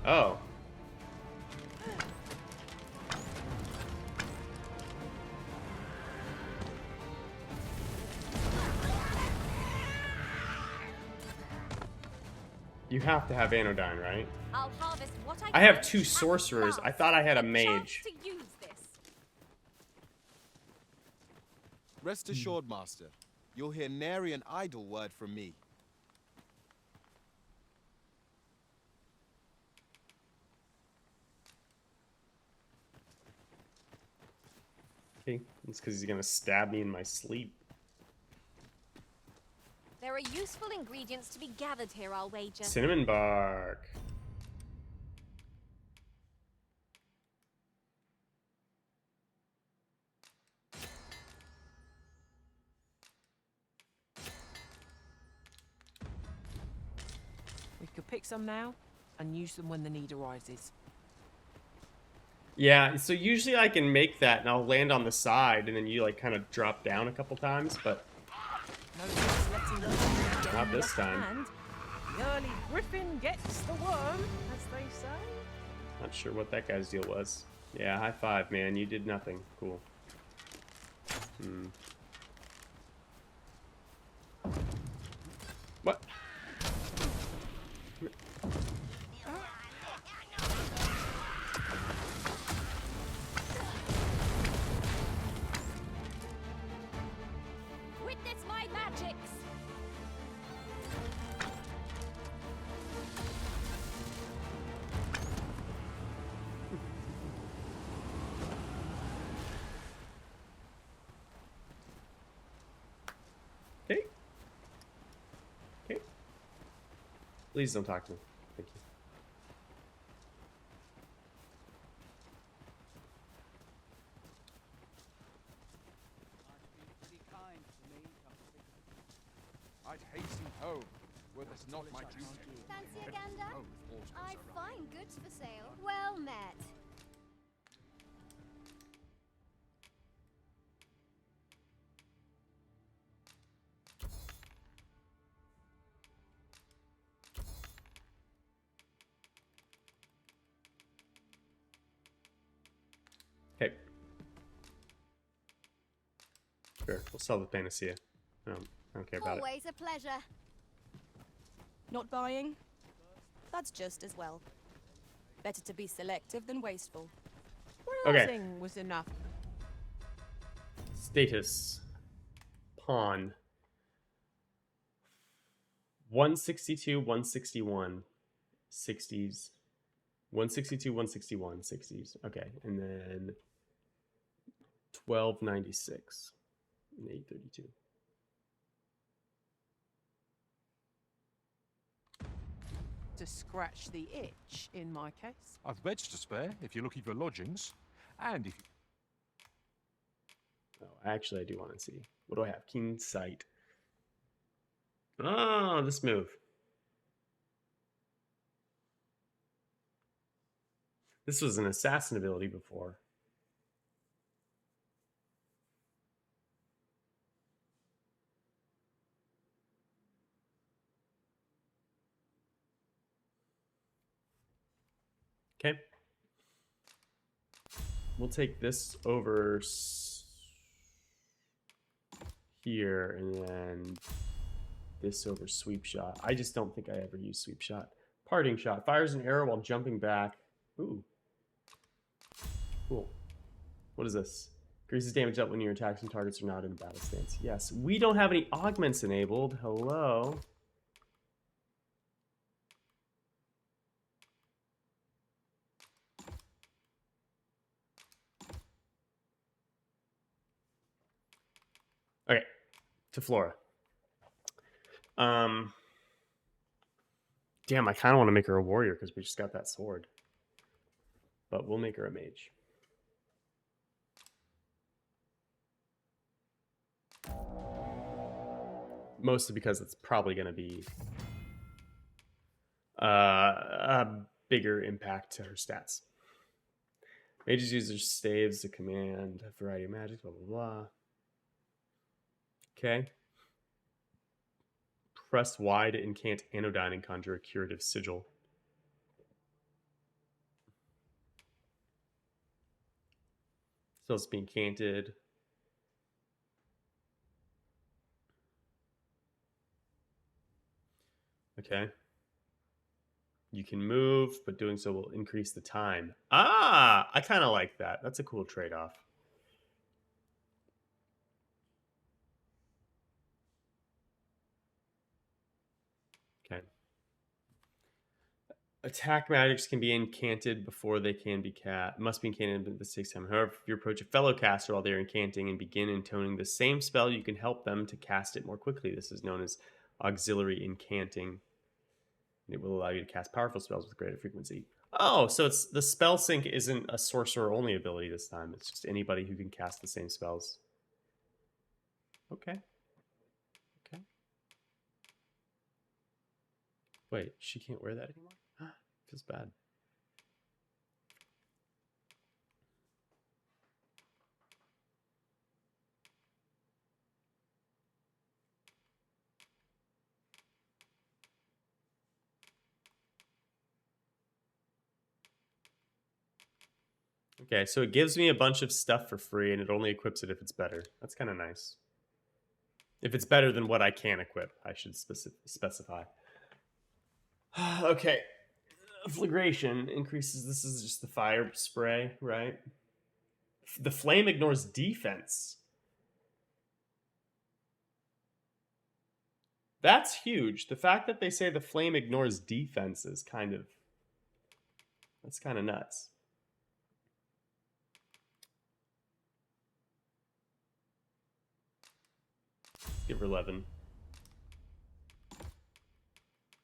Oh. You have to have anodyne, right? I'll harvest what I have 2 sorcerers. I thought I had a mage. to use this. Rest assured, Master. You'll hear nary an idle word from me. Okay, it's because he's gonna stab me in my sleep. There are useful ingredients to be gathered here, I'll wager. Cinnamon bark. We could pick some now and use them when the need arises. Yeah, so usually I can make that and I'll land on the side and then you like kind of drop down a couple times, but not this time. And the early griffin gets the worm, as they say. Not sure what that guy's deal was. Yeah, high five, man. You did nothing. Cool. What? Please don't talk to me. Thank you. I'd hasten home, were this not my duty. Fancy a gander? I've fine goods for sale. Well met. Okay. Sure, we'll sell the Panacea. I don't care about it. Always a pleasure. Not buying? That's just as well. Better to be selective than wasteful. Browsing was enough. Status. Pawn. 162, 161. 60s. 162, 161, 60s. Okay, and then 1296 and 832. To scratch the itch, in my case. I've beds to spare if you're looking for lodgings. And if Oh, actually, I do want to see. What do I have? Keen Sight. Oh, this move. This was an assassin ability before. Okay. We'll take this over here and then this over Sweep Shot. I just don't think I ever use Sweep Shot. Parting Shot. Fires an arrow while jumping back. Ooh. Cool. What is this? Increases damage up when your attacks and targets are not in battle stance. Yes. We don't have any augments enabled. Hello. Okay. To Flora. Damn, I kind of want to make her a warrior because we just got that sword. But we'll make her a mage. Mostly because it's probably going to be a bigger impact to her stats. Mages use their staves to command a variety of magic, blah, blah, blah. Okay. Press Y to incant Anodyne and conjure a curative sigil. So it's being canted. Okay. You can move, but doing so will increase the time. Ah, I kind of like that. That's a cool trade-off. Okay. Attack magics can be incanted before they can be cast. Must be incanted, but this takes time. However, if you approach a fellow caster while they're incanting and begin intoning the same spell, you can help them to cast it more quickly. This is known as auxiliary incanting. It will allow you to cast powerful spells with greater frequency. Oh, so it's the spell sync isn't a sorcerer only ability this time. It's just anybody who can cast the same spells. Okay. Okay. Wait, she can't wear that anymore? Feels bad. Okay, so it gives me a bunch of stuff for free, and it only equips it if it's better. That's kind of nice. If it's better than what I can equip, I should specify. Okay. Flagration increases. This is just the fire spray, right? The flame ignores defense. That's huge. The fact that they say the flame ignores defense is kind of... That's kind of nuts. Give her 11.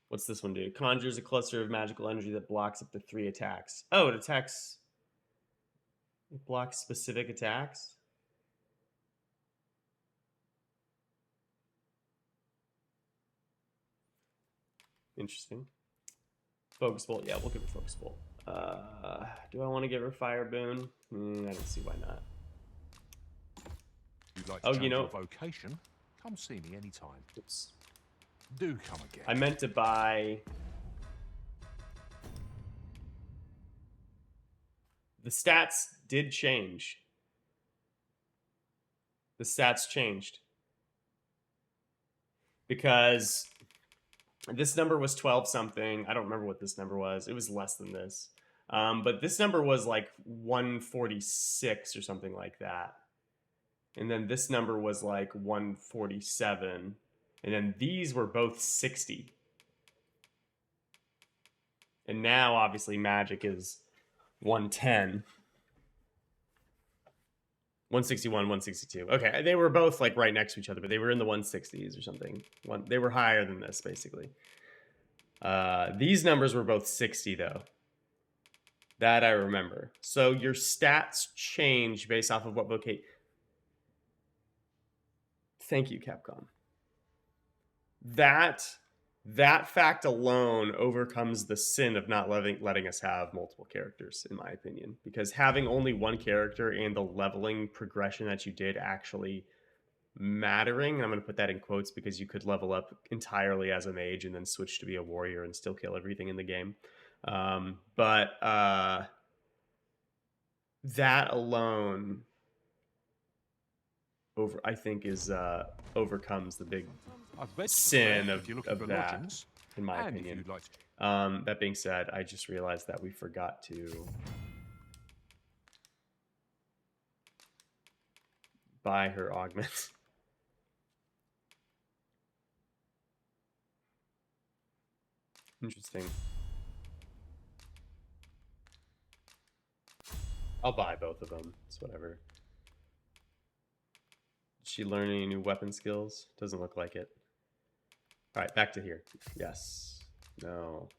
What's this one do? Conjures a cluster of magical energy that blocks up to 3 attacks. Oh, it attacks... It blocks specific attacks? Interesting. Focus bolt. Yeah, we'll give her focus bolt. Do I want to give her fire boon? I don't see why not. You'd like to change your vocation? Come see me anytime. Oops. Do come again. I meant to buy... The stats did change. The stats changed. Because this number was 12 something. I don't remember what this number was. It was less than this. But this number was like 146 or something like that. And then this number was like 147. And then these were both 60. And now, obviously, magic is 110. 161, 162. Okay, they were both like right next to each other, but they were in the 160s or something. They were higher than this, basically. These numbers were both 60, though. That I remember. So your stats change based off of what vocation... Thank you, Capcom. That fact alone overcomes the sin of not letting us have multiple characters, in my opinion. Because having only one character and the leveling progression that you did actually mattering, and I'm going to put that in quotes because you could level up entirely as a mage and then switch to be a warrior and still kill everything in the game. But that alone... I think is overcomes the big sin of that, in my opinion. That being said, I just realized that we forgot to buy her augment. Interesting. I'll buy both of them. It's whatever. She learn any new weapon skills? Doesn't look like it. All right, back to here. Yes. No.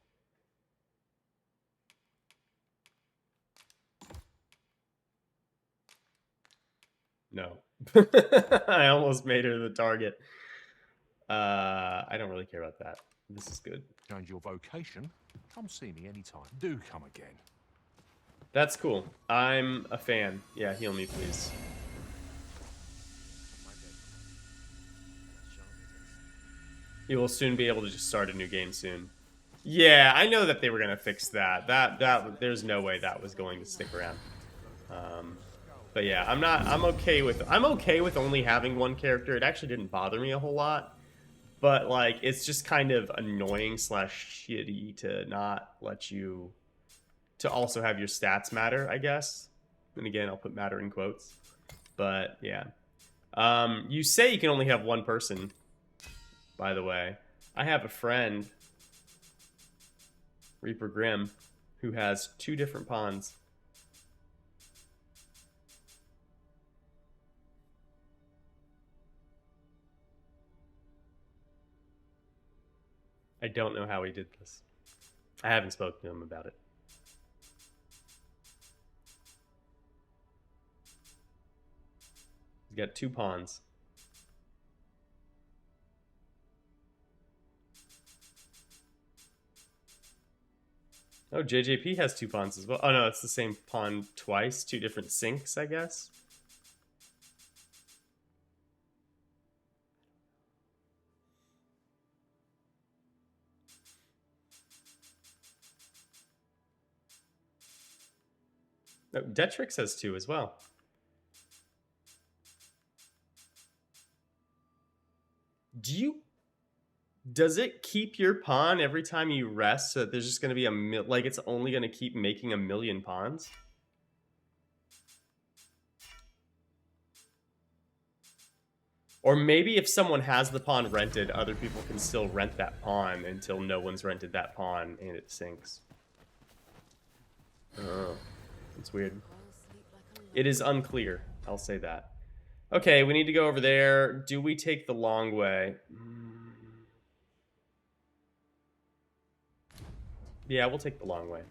No. I almost made her the target. I don't really care about that. This is good. Change your vocation? Come see me anytime. Do come again. That's cool. I'm a fan. Yeah, heal me, please. You will soon be able to just start a new game soon. Yeah, I know that they were gonna fix that. That there's no way that was going to stick around. But yeah, I'm okay with only having one character. It actually didn't bother me a whole lot. But like it's just kind of annoying / shitty to not let you to also have your stats matter, I guess. And again, I'll put matter in quotes. But yeah. You say you can only have one person. By the way, I have a friend, Reaper Grimm, who has 2 different pawns. I don't know how he did this. I haven't spoken to him about it. He's got 2 pawns. Oh, JJP has 2 pawns as well. Oh no, it's the same pawn twice. 2 different sinks, I guess. Oh, Detrix has 2 as well. Does it keep your pawn every time you rest so that there's just going to be like it's only going to keep making 1,000,000 pawns? Or maybe if someone has the pawn rented, other people can still rent that pawn until no one's rented that pawn and it sinks. Oh, it's weird. It is unclear, I'll say that. Okay, we need to go over there. Do we take the long way? Yeah, we'll take the long way.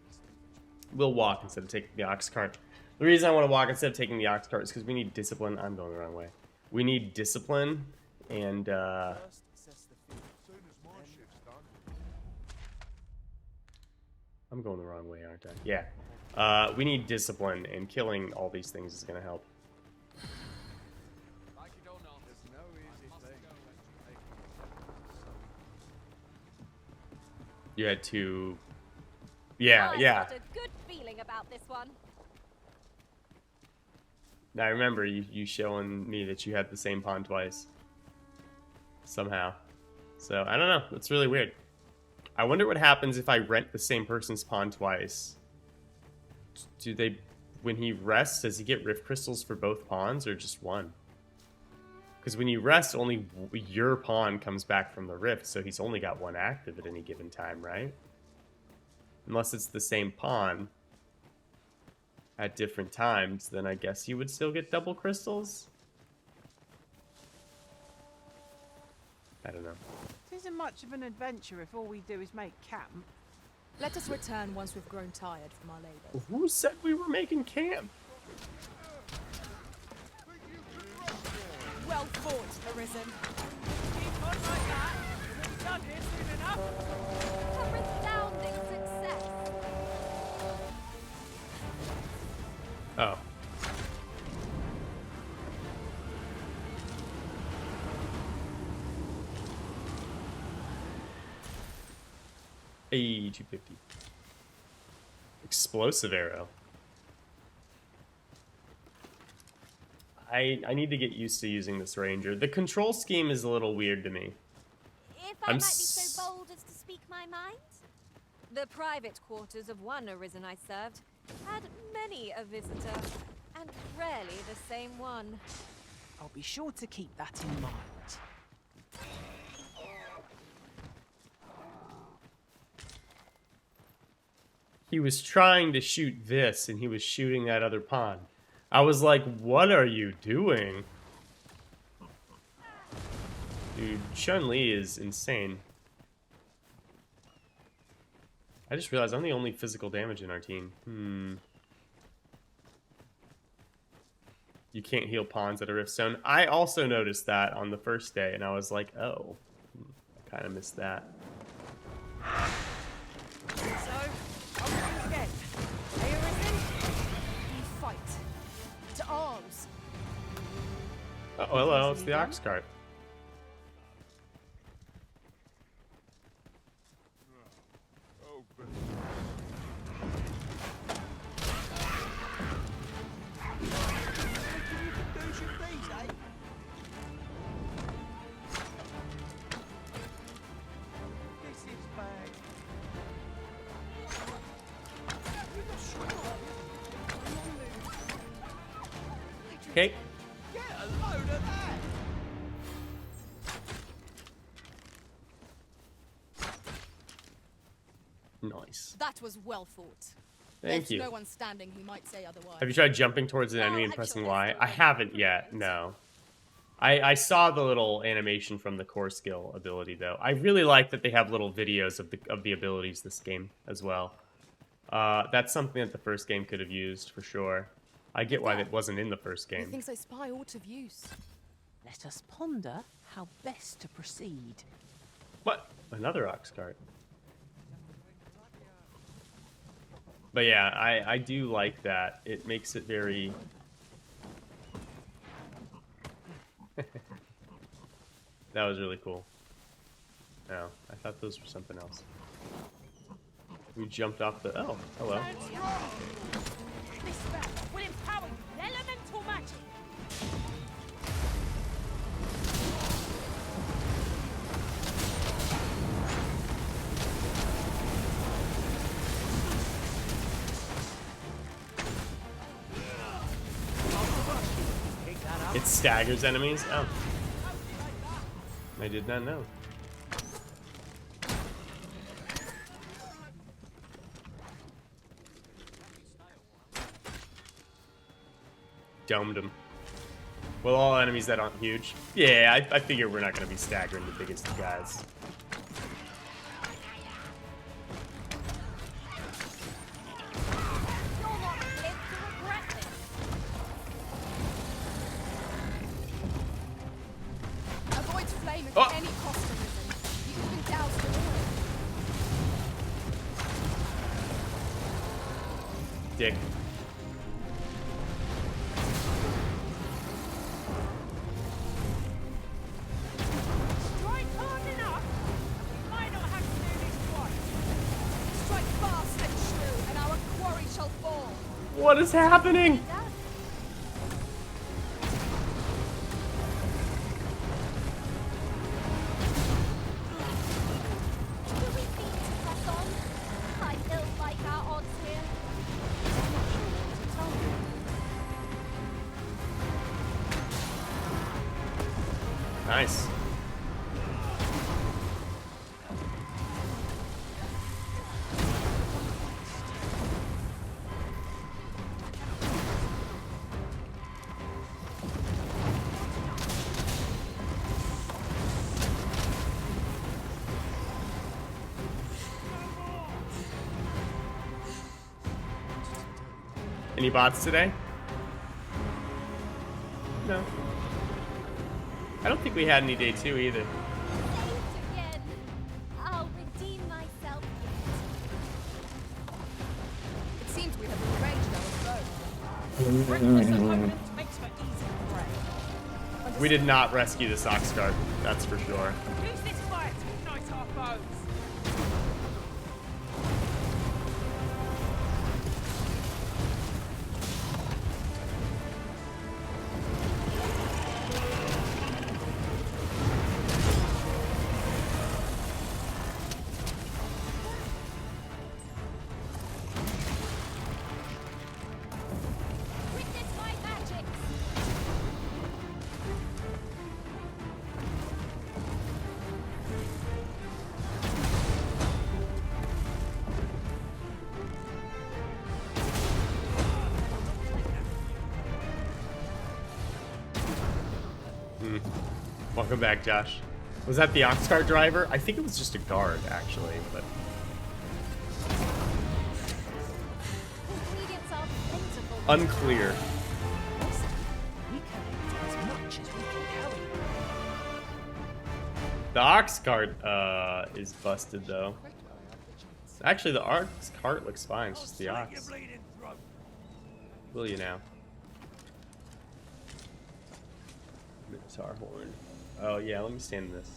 We'll walk instead of taking the ox cart. The reason I want to walk instead of taking the ox cart is because we need discipline. I'm going the wrong way. We need discipline and I'm going the wrong way, aren't I? Yeah. We need discipline, and killing all these things is going to help. You had to... Yeah, I've yeah. got a good feeling about this one. I remember you showing me that you had the same pawn twice. Somehow. So, I don't know. That's really weird. I wonder what happens if I rent the same person's pawn twice. Do they... When he rests, does he get rift crystals for both pawns or just one? Because when you rest, only your pawn comes back from the rift, so he's only got one active at any given time, right? Unless it's the same pawn at different times, then I guess you would still get double crystals? I don't know. It isn't much of an adventure if all we do is make camp. Let us return once we've grown tired from our labor. Who said we were making camp? Well fought, Arisen. Keep on like that. We'll be done here soon enough. A resounding success. Oh. A 250. Explosive arrow. I need to get used to using this ranger. The control scheme is a little weird to me. If I might be so bold as to speak my mind, the private quarters of one Arisen I served had many a visitor, and rarely the same one. I'll be sure to keep that in mind. He was trying to shoot this, and he was shooting that other pawn. I was like, what are you doing? Dude, Chun-Li is insane. I just realized I'm the only physical damage in our team. You can't heal pawns at a rift zone. I also noticed that on the first day, and I was like, oh. I kind of missed that. Again. Are you Arisen? We fight. To arms. Oh, hello, it's the ox cart. Okay. Get a load of that! Nice. That was well fought. Thank you. There's no one standing who might say otherwise. Have you tried jumping towards an enemy and pressing Y? I haven't yet, no. I saw the little animation from the core skill ability, though. I really like that they have little videos of the abilities this game as well. That's something that the first game could have used, for sure. I get why that wasn't in the first game. Methinks I spy aught of use. Let us ponder how best to proceed. What? Another ox cart. But yeah, I do like that. It makes it very... That was really cool. No, I thought those were something else. We jumped off the... Oh, hello. This spell will empower you with elemental magic. It staggers enemies? Oh. I did not know. Domed him. Well, all enemies that aren't huge. Yeah, I figure we're not going to be staggering the biggest guys. Dick. Strike hard enough. We might not have to do this twice. Strike fast and true, and our quarry shall fall. What is happening? Do we need to press on? I don't like our odds here. Nice. Any bots today? No. I don't think we had any day 2 either. Saved again. I'll redeem myself It seems we have arranged our foe. Reckless opponent makes for easy prey. We did not rescue this ox cart, that's for sure. Use this fire to ignite our foes. Witness my magic. Welcome back, Josh. Was that the ox cart driver? I think it was just a guard, actually, but Ingredients are plentiful. unclear. We collect as much as we can carry. The ox cart is busted though. Actually, the ox cart looks fine. It's just the ox. Will you now? Minotaur horn. Oh yeah, let me stand in this.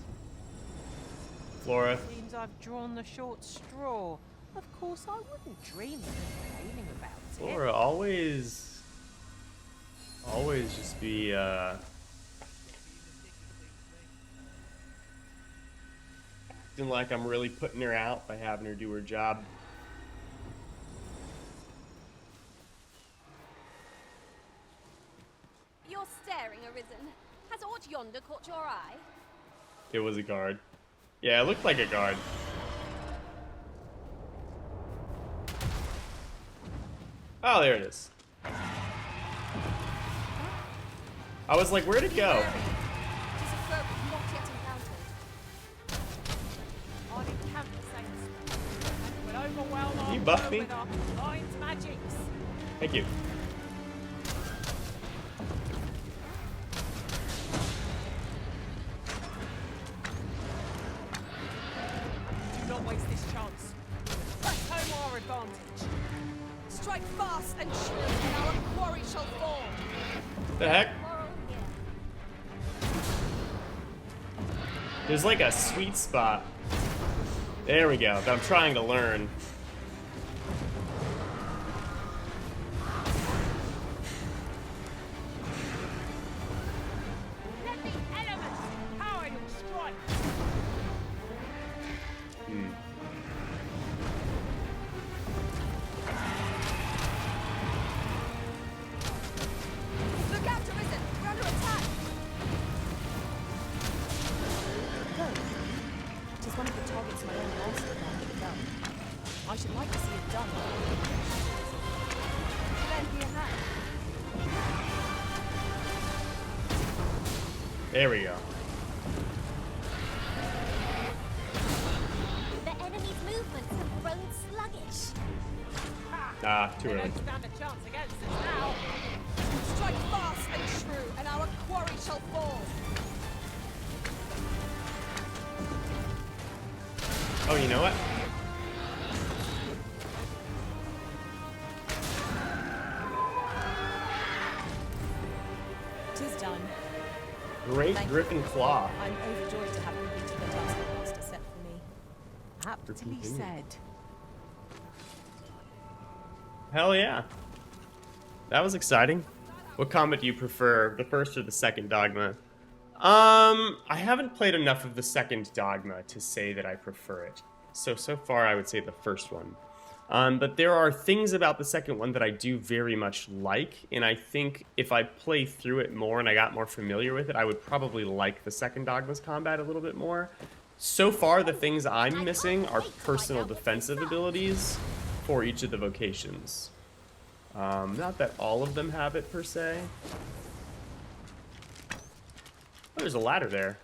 Flora. Seems I've drawn the short straw. Of course, I wouldn't dream of complaining about it. Flora, always just be acting like I'm really putting her out by having her do her job. You're staring, Arisen. Has aught yonder caught your eye? It was a guard. Yeah, it looked like a guard. Oh, there it is. I was like, where'd it go? It is a foe not yet encountered. I'd encounter the same stuff. We'll overwhelm our You buff foe me? with our blind magics. Thank you. Do not waste this chance. Press home our advantage. Strike fast and true, and our quarry shall fall. The heck? Moral here. There's like a sweet spot. There we go. That I'm trying to learn. Let the elements power your strike. Look out, Arisen! We're under attack! It is one of the targets my own master found it done. I should like to see it done. Lend me a hand. There we go. The enemy's movements have grown sluggish. Ah, too They early. don't stand a chance against us now. Strike fast and true, and our quarry shall fall. Oh, you know what? It is done. Great Thank Griffin you. Claw. I'm overjoyed to have completed the task the master set for me. Aptly Continue. said. Hell yeah. That was exciting. What combat do you prefer, the first or the second Dogma? I haven't played enough of the second Dogma to say that I prefer it. So far I would say the first one. But there are things about the second one that I do very much like, and I think if I play through it more and I got more familiar with it, I would probably like the second Dogma's combat a little bit more. So far, the things I'm missing are personal defensive abilities for each of the vocations. Not that all of them have it per se. Oh, there's a ladder there.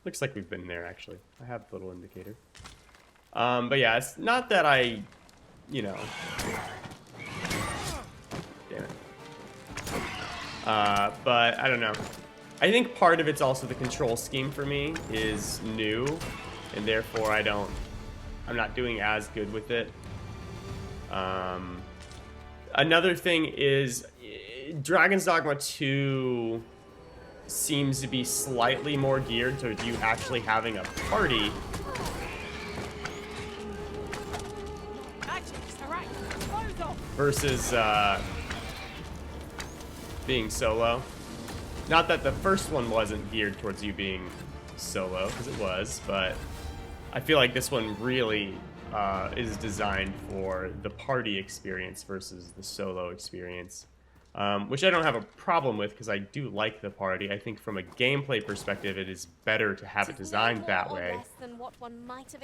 Looks like we've been there, actually. I have the little indicator. But yeah, it's not that I, you know... Damn it. But I don't know. I think part of it's also the control scheme for me is new, and therefore I'm not doing as good with it. Another thing is Dragon's Dogma 2 seems to be slightly more geared towards you actually having a party. Versus being solo. Not that the first one wasn't geared towards you being solo, because it was, but I feel like this one really is designed for the party experience versus the solo experience. Which I don't have a problem with, because I do like the party. I think from a gameplay perspective, it is better to have it designed that way.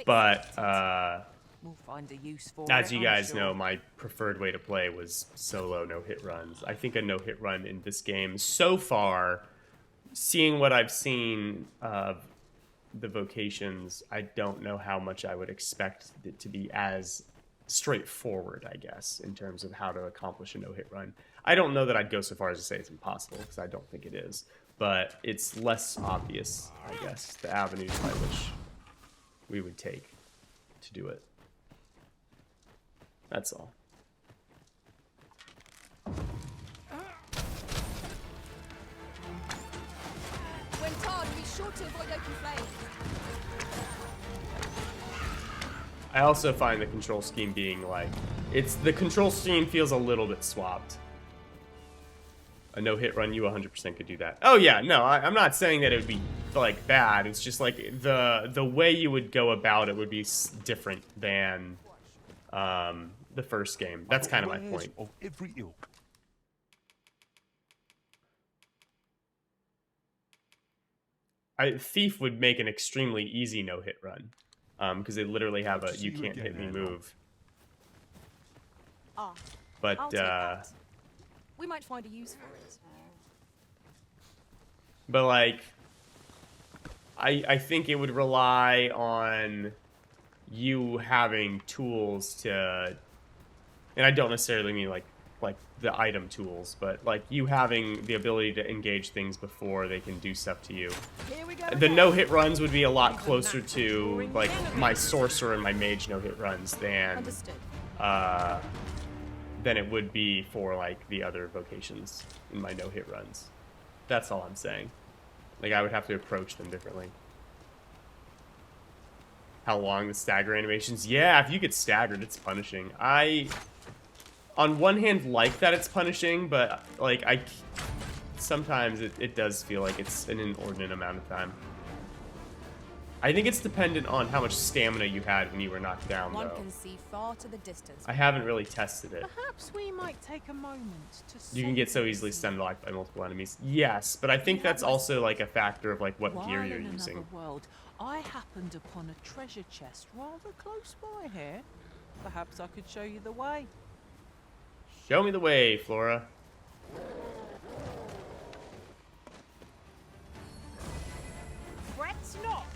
But We'll find a use for as it, you I'm guys sure. know, my preferred way to play was solo no-hit runs. I think a no-hit run in this game, so far, seeing what I've seen of the vocations, I don't know how much I would expect it to be as straightforward, I guess, in terms of how to accomplish a no-hit run. I don't know that I'd go so far as to say it's impossible, because I don't think it is. But it's less obvious, I guess, the avenues by which we would take to do it. That's all. When tarred, be sure to avoid open flames. I also find the control scheme being like, the control scheme feels a little bit swapped. A no-hit run, you 100% could do that. Oh yeah, no, I'm not saying that it would be like bad. It's just like the way you would go about it would be different than the first game. That's kind of my point. Of every ilk. Thief would make an extremely easy no-hit run, because they literally have a "you can't hit me" move. I'll But take that. We might find a use for it. but like, I think it would rely on you having tools to, and I don't necessarily mean like the item tools, but like you having the ability to engage things before they can do stuff to you. Here we go The again. no-hit runs would be a lot closer to like my sorcerer and my mage no-hit runs than Understood. than it would be for like the other vocations in my no-hit runs. That's all I'm saying. Like I would have to approach them differently. How long the stagger animations? Yeah, if you get staggered, it's punishing. I, on one hand, like that it's punishing, but like sometimes it does feel like it's an inordinate amount of time. I think it's dependent on how much stamina you had when you were knocked down, One though. can see far to the distance. I haven't really tested it. Perhaps we might take a moment to You can get so easily stunned locked by multiple enemies. Yes, but I think that's also like a factor of like what gear While you're in using. another world, I happened upon a treasure chest rather close by here. Perhaps I could show you the way. Show me the way, Flora. Fret not.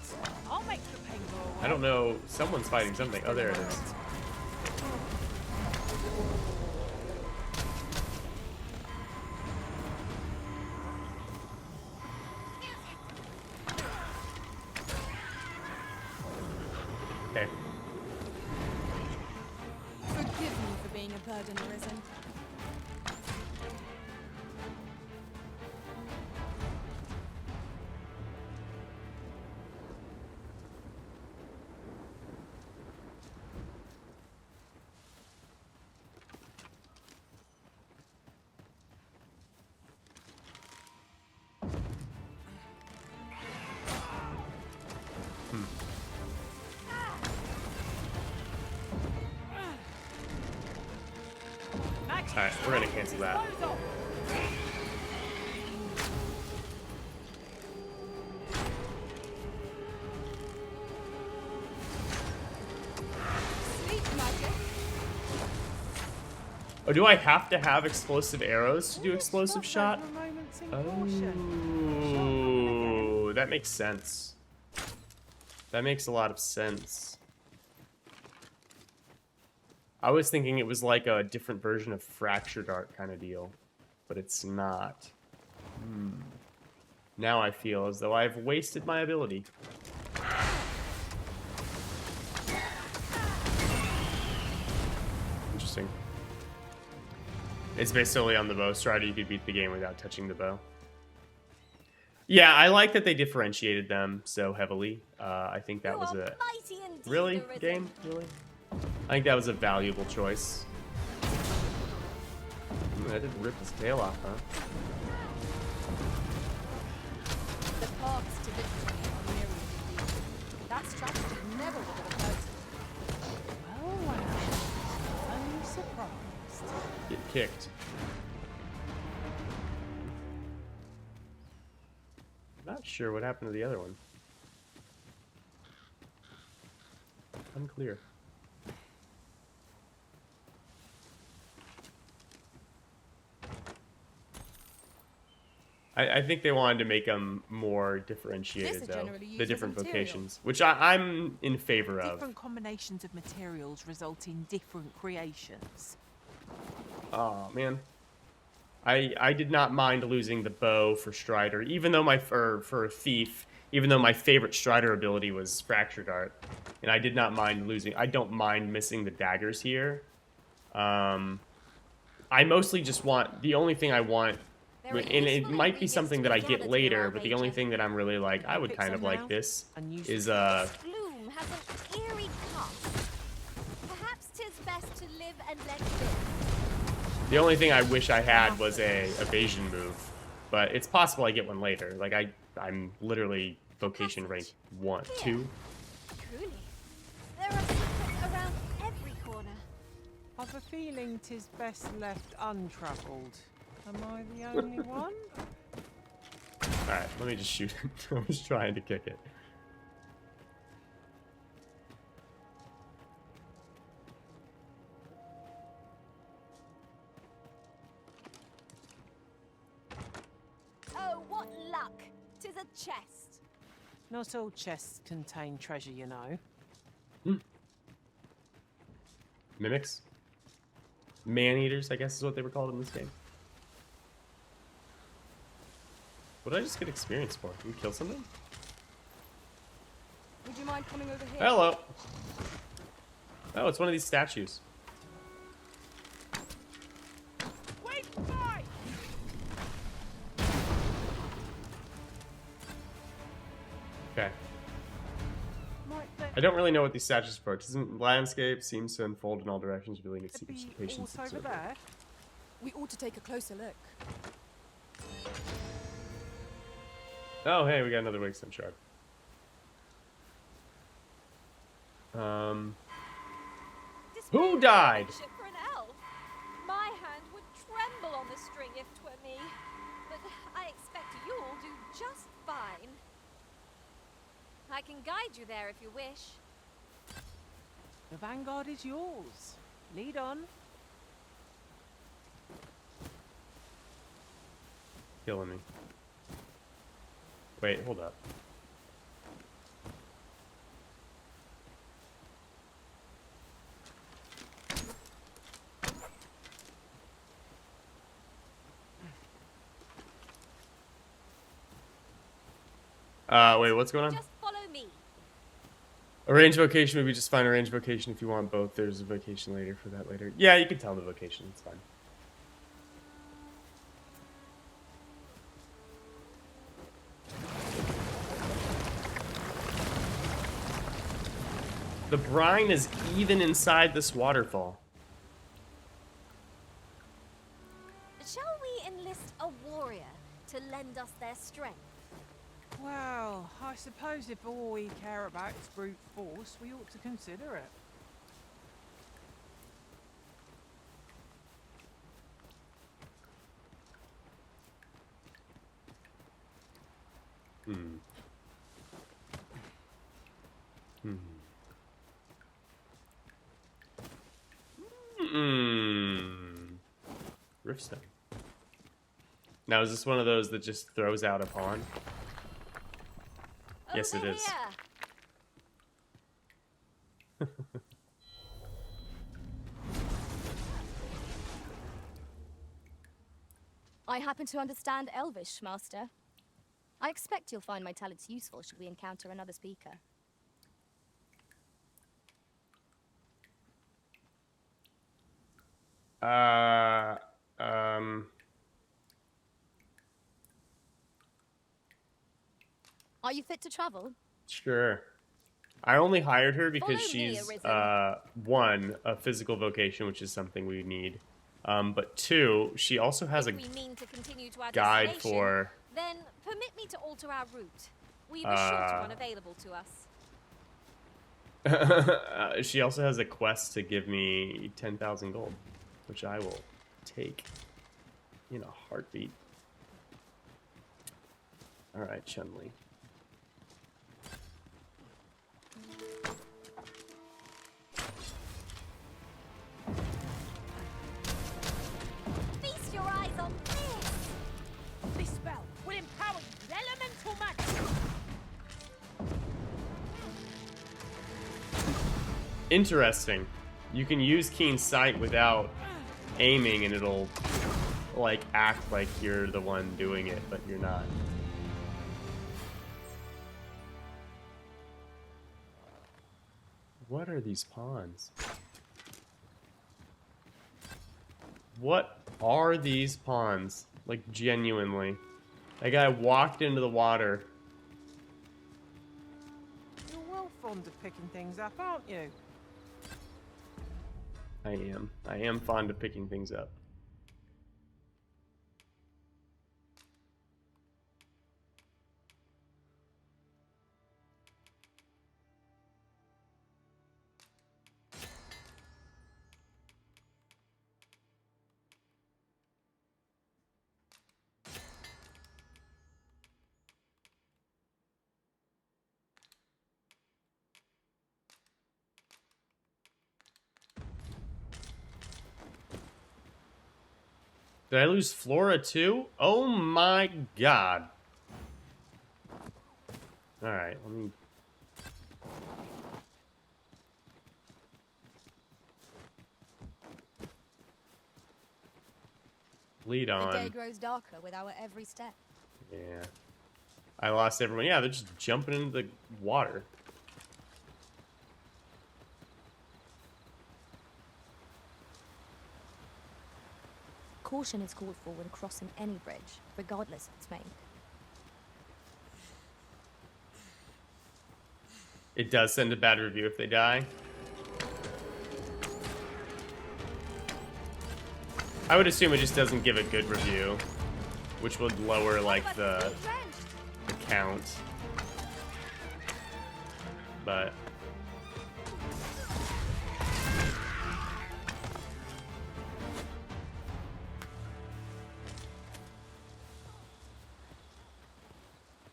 I'll make the pain go away. I don't know. Someone's fighting something. Oh, there it is. Okay. Forgive me for being a burden, Arisen. Alright, we're gonna cancel that. Oh, do I have to have explosive arrows to do explosive shot? Oh, that makes sense. That makes a lot of sense. I was thinking it was like a different version of Fractured Art kind of deal, but it's not. Now I feel as though I've wasted my ability. Interesting. It's based solely on the bow. Strider, you could beat the game without touching the bow. Yeah, I like that they differentiated them so heavily. I think that was a... Really? Game? Really? I think that was a valuable choice. Ooh, that didn't rip his tail off, huh? The paths to victory are myriad indeed. That strategy never would have occurred to me. Well, I'm surprised. Get kicked. Not sure what happened to the other one. Unclear. I think they wanted to make them more differentiated, though. The different vocations, which I'm in favor of. Different combinations of materials result in different creations. Oh, man. I did not mind losing the bow for Strider, even though for Thief, even though my favorite Strider ability was Fractured Art. And I did not mind losing. I don't mind missing the daggers here. I mostly just want... The only thing I want... And it might be something that I get later, but the only thing that I'm really like, I would kind of like this, is, Gloom has an eerie cast. Perhaps 'tis best to live and let live. the only thing I wish I had was a evasion move. But it's possible I get one later. Like, I'm literally vocation rank 1, 2. Truly. There are secrets around every corner. I've a feeling 'tis best left untroubled. Am I the only one? Alright, let me just shoot it. I was trying to kick it. Oh, what luck! 'Tis a chest. Not all chests contain treasure, you know. Mimics? Man-eaters, I guess is what they were called in this game. What did I just get experience for? Did we kill something? Would you mind coming over here? Hello! Oh, it's one of these statues. Wait, fight! Okay. I don't really know what these statues are for. Doesn't landscape seems to unfold in all directions, revealing its secrets to patience. Over there? We ought to take a closer look. Oh, hey, we got another Wigston shard. Who died? For an elf. My hand would tremble on the string if 'twere me. But I expect you'll do just fine. I can guide you there if you wish. The vanguard is yours. Lead on. Killing me. Wait, hold up. Wait, what's going on? Just follow me. Arrange vocation, maybe just find a range vocation if you want both. There's a vocation later for that later. Yeah, you can tell the vocation, it's fine. The brine is even inside this waterfall. Shall we enlist a warrior to lend us their strength? Well, I suppose if all we care about is brute force, we ought to consider it. Riftstone. Now, is this one of those that just throws out a pawn? Yes, it is. I happen to understand Elvish, Master. I expect you'll find my talents useful should we encounter another speaker. Are you fit to travel? Sure. I only hired her because Follow me, she's Arisen. one, a physical vocation, which is something we need. But two, she also has a If we mean to continue to our guide destination, for then permit me to alter our route. We've a shorter one available to us. she also has a quest to give me 10,000 gold, which I will take in a heartbeat. All right, Chun-Li. Feast your eyes on this! This spell will empower you with elemental magic. Interesting. You can use Keen Sight without aiming, and it'll like act like you're the one doing it, but you're not. What are these pawns? What are these pawns? Like, genuinely. That guy walked into the water. You're well fond of picking things up, aren't you? I am. I am fond of picking things up. Did I lose Flora too? Oh my god. Alright, let me... lead on. The day grows darker with our every step. Yeah. I lost everyone. Yeah, they're just jumping into the water. Caution is called for when crossing any bridge, regardless of its make. It does send a bad review if they die. I would assume it just doesn't give a good review, which would lower like the count. But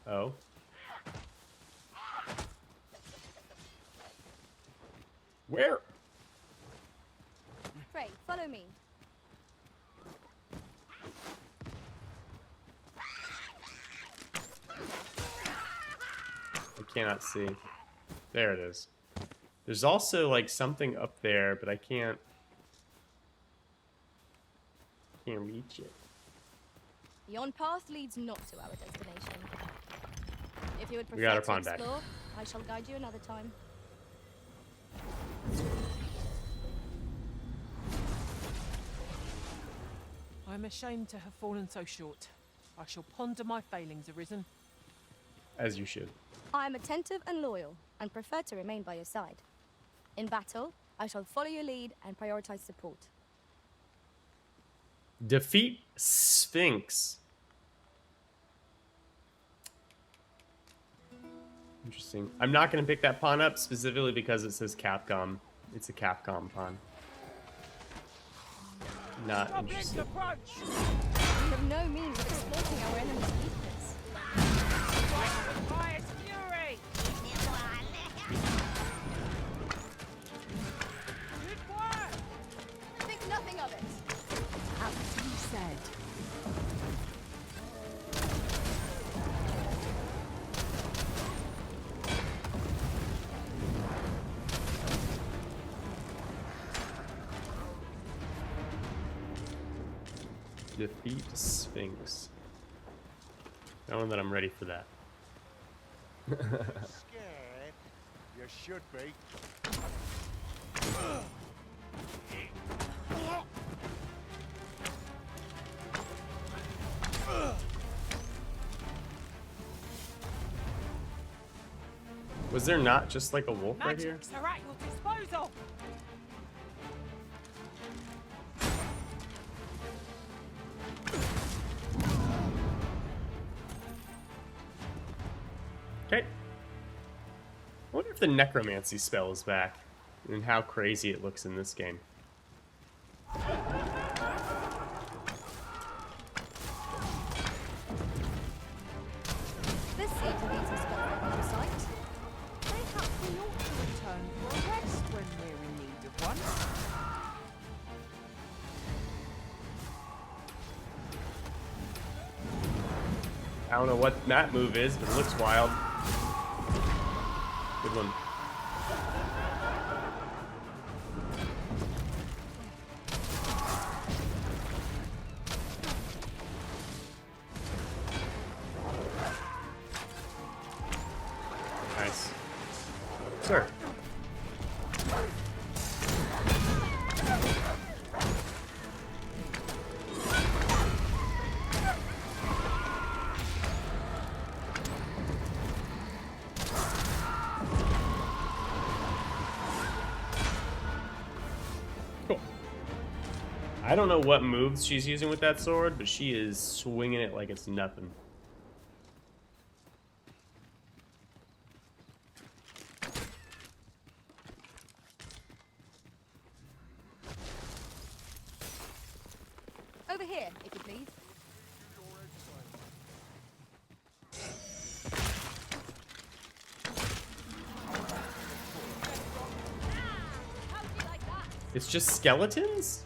oh. Where? Pray, follow me. I cannot see. There it is. There's also like something up there, but I can't reach it. Yon path leads not to our destination. If you would We got prefer our to pawn back. explore, I shall guide you another time. I'm ashamed to have fallen so short. I shall ponder my failings, Arisen. As you should. I am attentive and loyal, and prefer to remain by your side. In battle, I shall follow your lead and prioritize support. Defeat Sphinx. Interesting. I'm not going to pick that pawn up specifically because it says Capcom. It's a Capcom pawn. Not interested. We have no means of exploiting our enemy's weakness. Defeat Sphinx. Knowing that I'm ready for that. Scared? You should be. Was there not just like a wolf right here? Magics are at your disposal. Okay. I wonder if the necromancy spell is back and how crazy it looks in this game. This seems to be some spot on site. Perhaps we ought to return for a rest when we're in need of one. I don't know what that move is, but it looks wild. Good one. Nice. Sir. Cool. I don't know what moves she's using with that sword, but she is swinging it like it's nothing. Over here, if you please. It's just skeletons?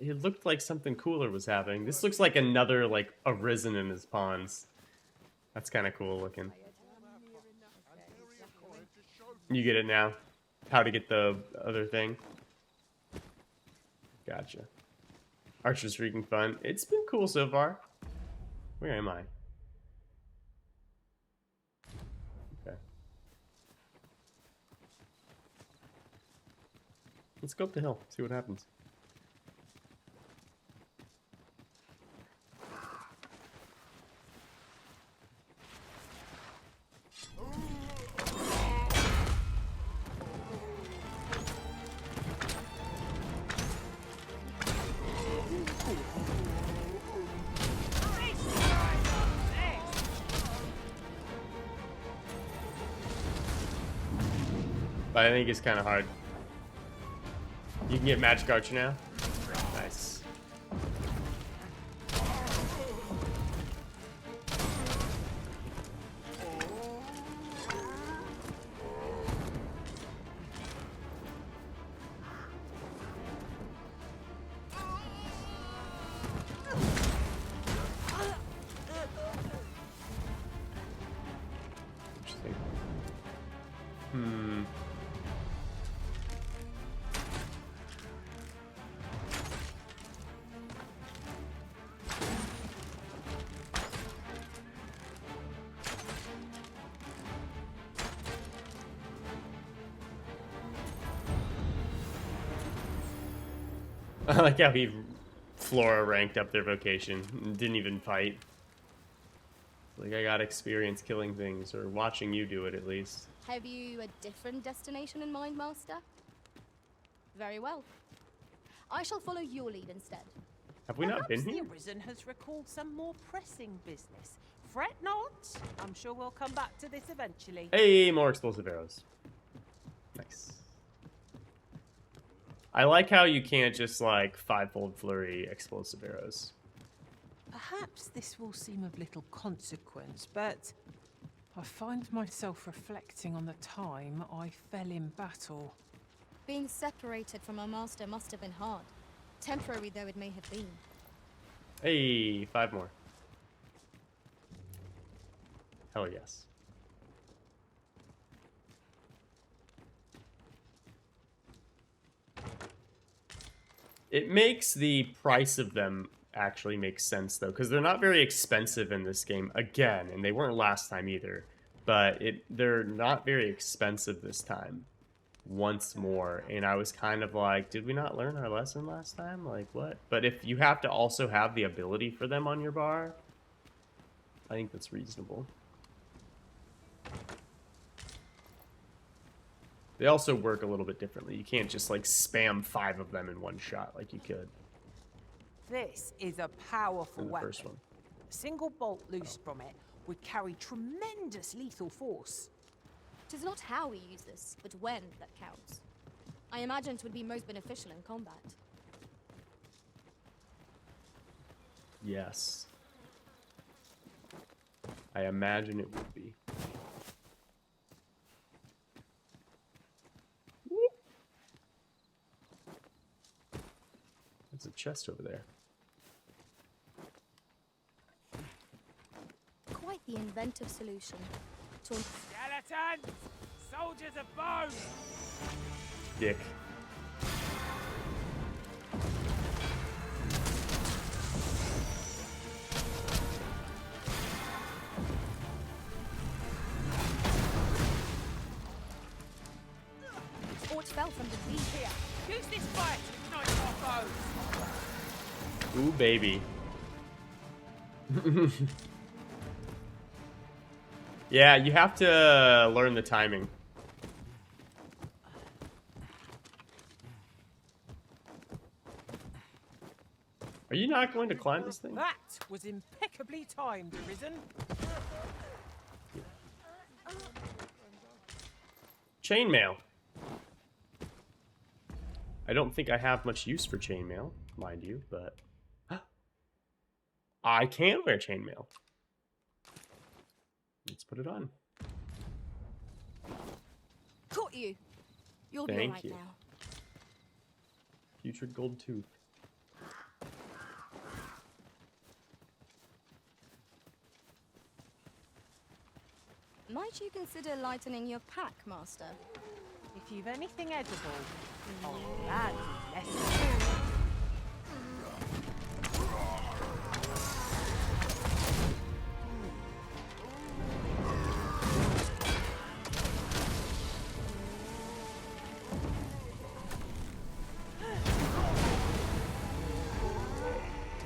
It looked like something cooler was happening. This looks like another, like, Arisen in his pawns. That's kind of cool looking. You get it now? How to get the other thing? Gotcha. Archer's freaking fun. It's been cool so far. Where am I? Okay. Let's go up the hill, see what happens. But I think it's kind of hard. You can get Magic Archer now. Nice. Interesting. I like how Flora ranked up their vocation and didn't even fight. Like, I got experience killing things, or watching you do it at least. Have you a different destination in mind, Master? Very well. I shall follow your lead instead. Have we not been Perhaps here? the Arisen has recalled some more pressing business. Fret not. I'm sure we'll come back to this eventually. Hey, more explosive arrows. Nice. I like how you can't just, like, fivefold flurry explosive arrows. Perhaps this will seem of little consequence, but I find myself reflecting on the time I fell in battle. Being separated from our master must have been hard, temporary though it may have been. Hey, 5 more. Hell yes. It makes the price of them actually make sense, though, because they're not very expensive in this game, again, and they weren't last time either, but they're not very expensive this time, once more, and I was kind of like, did we not learn our lesson last time? Like, what? But if you have to also have the ability for them on your bar, I think that's reasonable. They also work a little bit differently. You can't just, like, spam 5 of them in one shot like you could. This is a powerful In the weapon. first one. A single bolt loose from it would carry tremendous lethal force. It is not how we use this, but when that counts. I imagine it would be most beneficial in combat. Yes. I imagine it would be. Whoop. There's a chest over there. Quite the inventive solution to... Skeletons! Soldiers of bone! Dick. Or it fell from the lead here. Use this fire to ignite our foes! Ooh, baby. Yeah, you have to learn the timing. Are you not going to climb this thing? That was impeccably timed, Arisen. Chainmail. I don't think I have much use for chainmail, mind you, but I can wear chainmail. Let's put it on. Caught you. You'll be Thank alright you. now. Putrid gold tooth. Might you consider lightening your pack, Master? If you've anything edible, I'll gladly let it.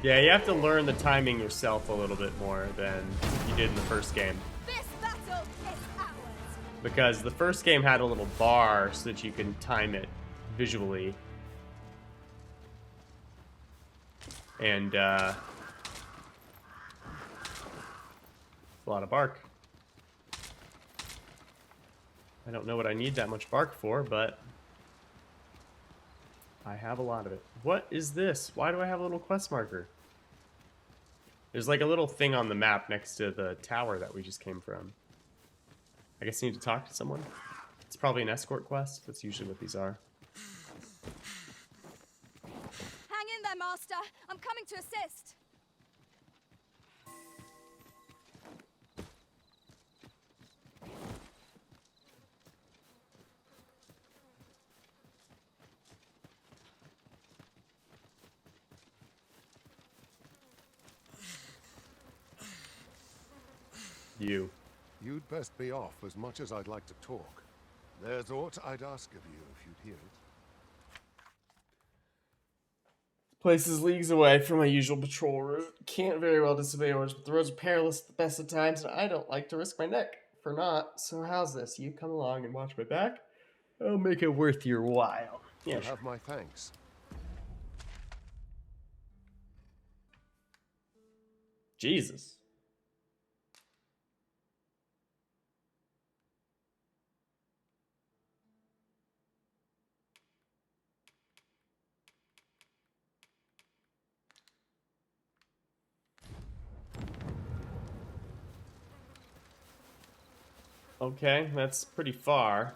Yeah, you have to learn the timing yourself a little bit more than you did in the first game. This battle is ours. Because the first game had a little bar so that you can time it visually. And, a lot of bark. I don't know what I need that much bark for, but I have a lot of it. What is this? Why do I have a little quest marker? There's like a little thing on the map next to the tower that we just came from. I guess I need to talk to someone. It's probably an escort quest. That's usually what these are. Hang in there, Master. I'm coming to assist. You. You'd best be off as much as I'd like to talk. There's aught I'd ask of you if you'd hear it. Place is leagues away from my usual patrol route. Can't very well disobey orders, but the roads are perilous at the best of times, and I don't like to risk my neck for naught. So how's this? You come along and watch my back? I'll make it worth your while. Yeah, You have my thanks. Jesus. Okay, that's pretty far.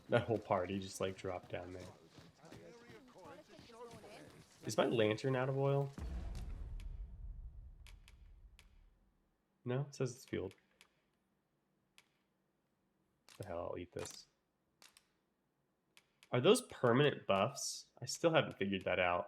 That whole party just like dropped down there. Is my lantern out of oil? No, it says it's fueled. The hell, I'll eat this. Are those permanent buffs? I still haven't figured that out.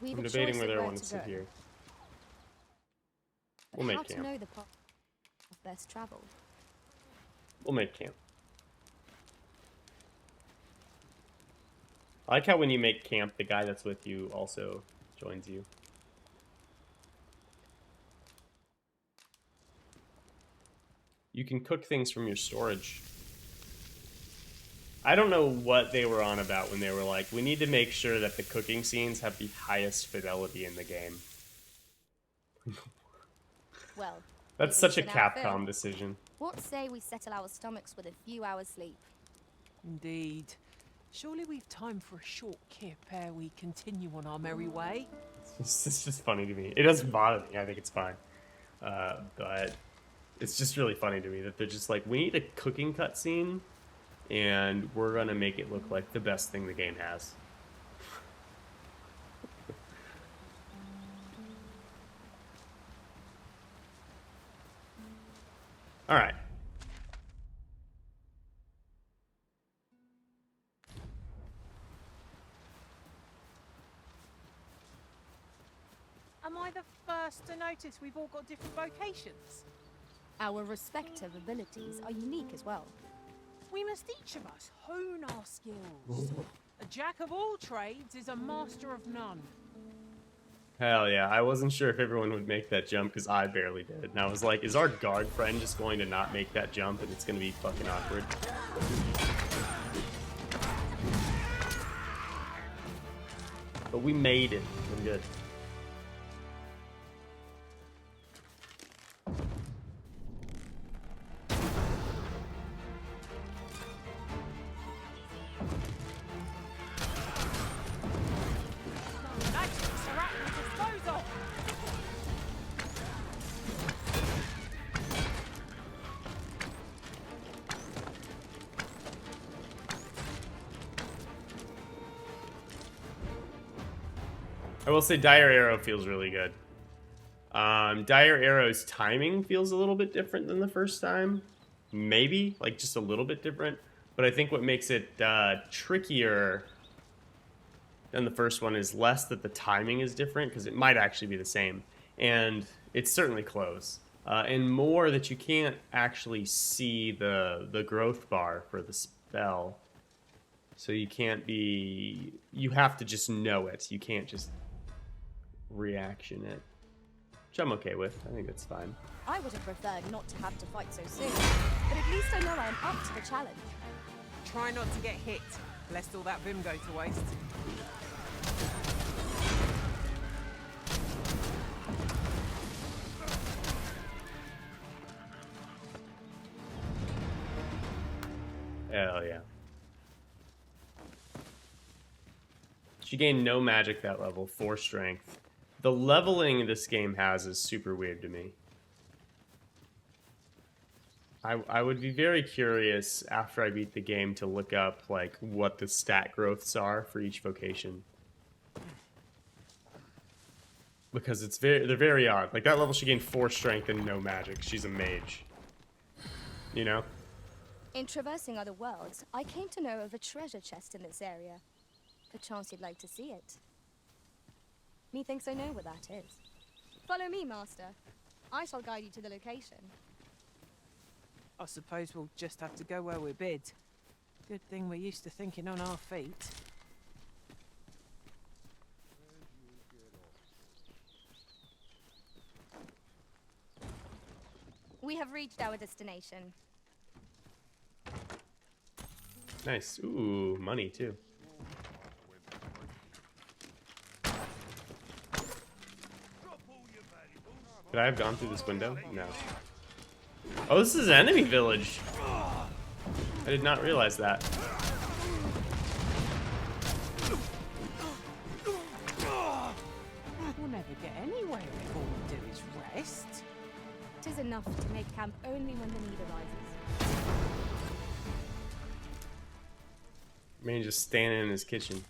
We've I'm a debating choice whether of I where want to to sit go. here. But We'll how make to camp. know the path best traveled? We'll make camp. I like how when you make camp, the guy that's with you also joins you. You can cook things from your storage. I don't know what they were on about when they were like, we need to make sure that the cooking scenes have the highest fidelity in the game. Well, That's you such a think an outfit? Capcom decision. What say we settle our stomachs with a few hours sleep? Indeed. Surely we've time for a short kip ere we continue on our merry way. It's just funny to me. It doesn't bother me. I think it's fine. But it's just really funny to me that they're just like, we need a cooking cutscene, and we're gonna make it look like the best thing the game has. All right. Am I the first to notice we've all got different vocations? Our respective abilities are unique as well. We must each of us hone our skills. A jack of all trades is a master of none. Hell yeah. I wasn't sure if everyone would make that jump because I barely did. And I was like, is our guard friend just going to not make that jump and it's going to be fucking awkward? But we made it. We're good. I will say Dire Arrow feels really good. Dire Arrow's timing feels a little bit different than the first time. Maybe, like just a little bit different. But I think what makes it trickier than the first one is less that the timing is different, because it might actually be the same. And it's certainly close. And more that you can't actually see the growth bar for the spell. So you can't be... You have to just know it. You can't just reaction it. Which I'm okay with. I think that's fine. I would have preferred not to have to fight so soon, but at least I know I am up to the challenge. Try not to get hit, lest all that vim go to waste. Hell yeah. She gained no magic that level, 4 strength. The leveling this game has is super weird to me. I would be very curious after I beat the game to look up like what the stat growths are for each vocation. Because they're very odd. Like that level she gained 4 strength and no magic. She's a mage. You know? In traversing other worlds, I came to know of a treasure chest in this area. Perchance you'd like to see it. Methinks I know where that is. Follow me, Master. I shall guide you to the location. I suppose we'll just have to go where we're bid. Good thing we're used to thinking on our feet. We have reached our destination. Nice. Ooh, money too. Could I have gone through this window? No. Oh, this is an enemy village. I did not realize that. We'll never get anywhere if all we do is rest. 'Tis enough to make camp only when the need arises. Man, just standing in his kitchen.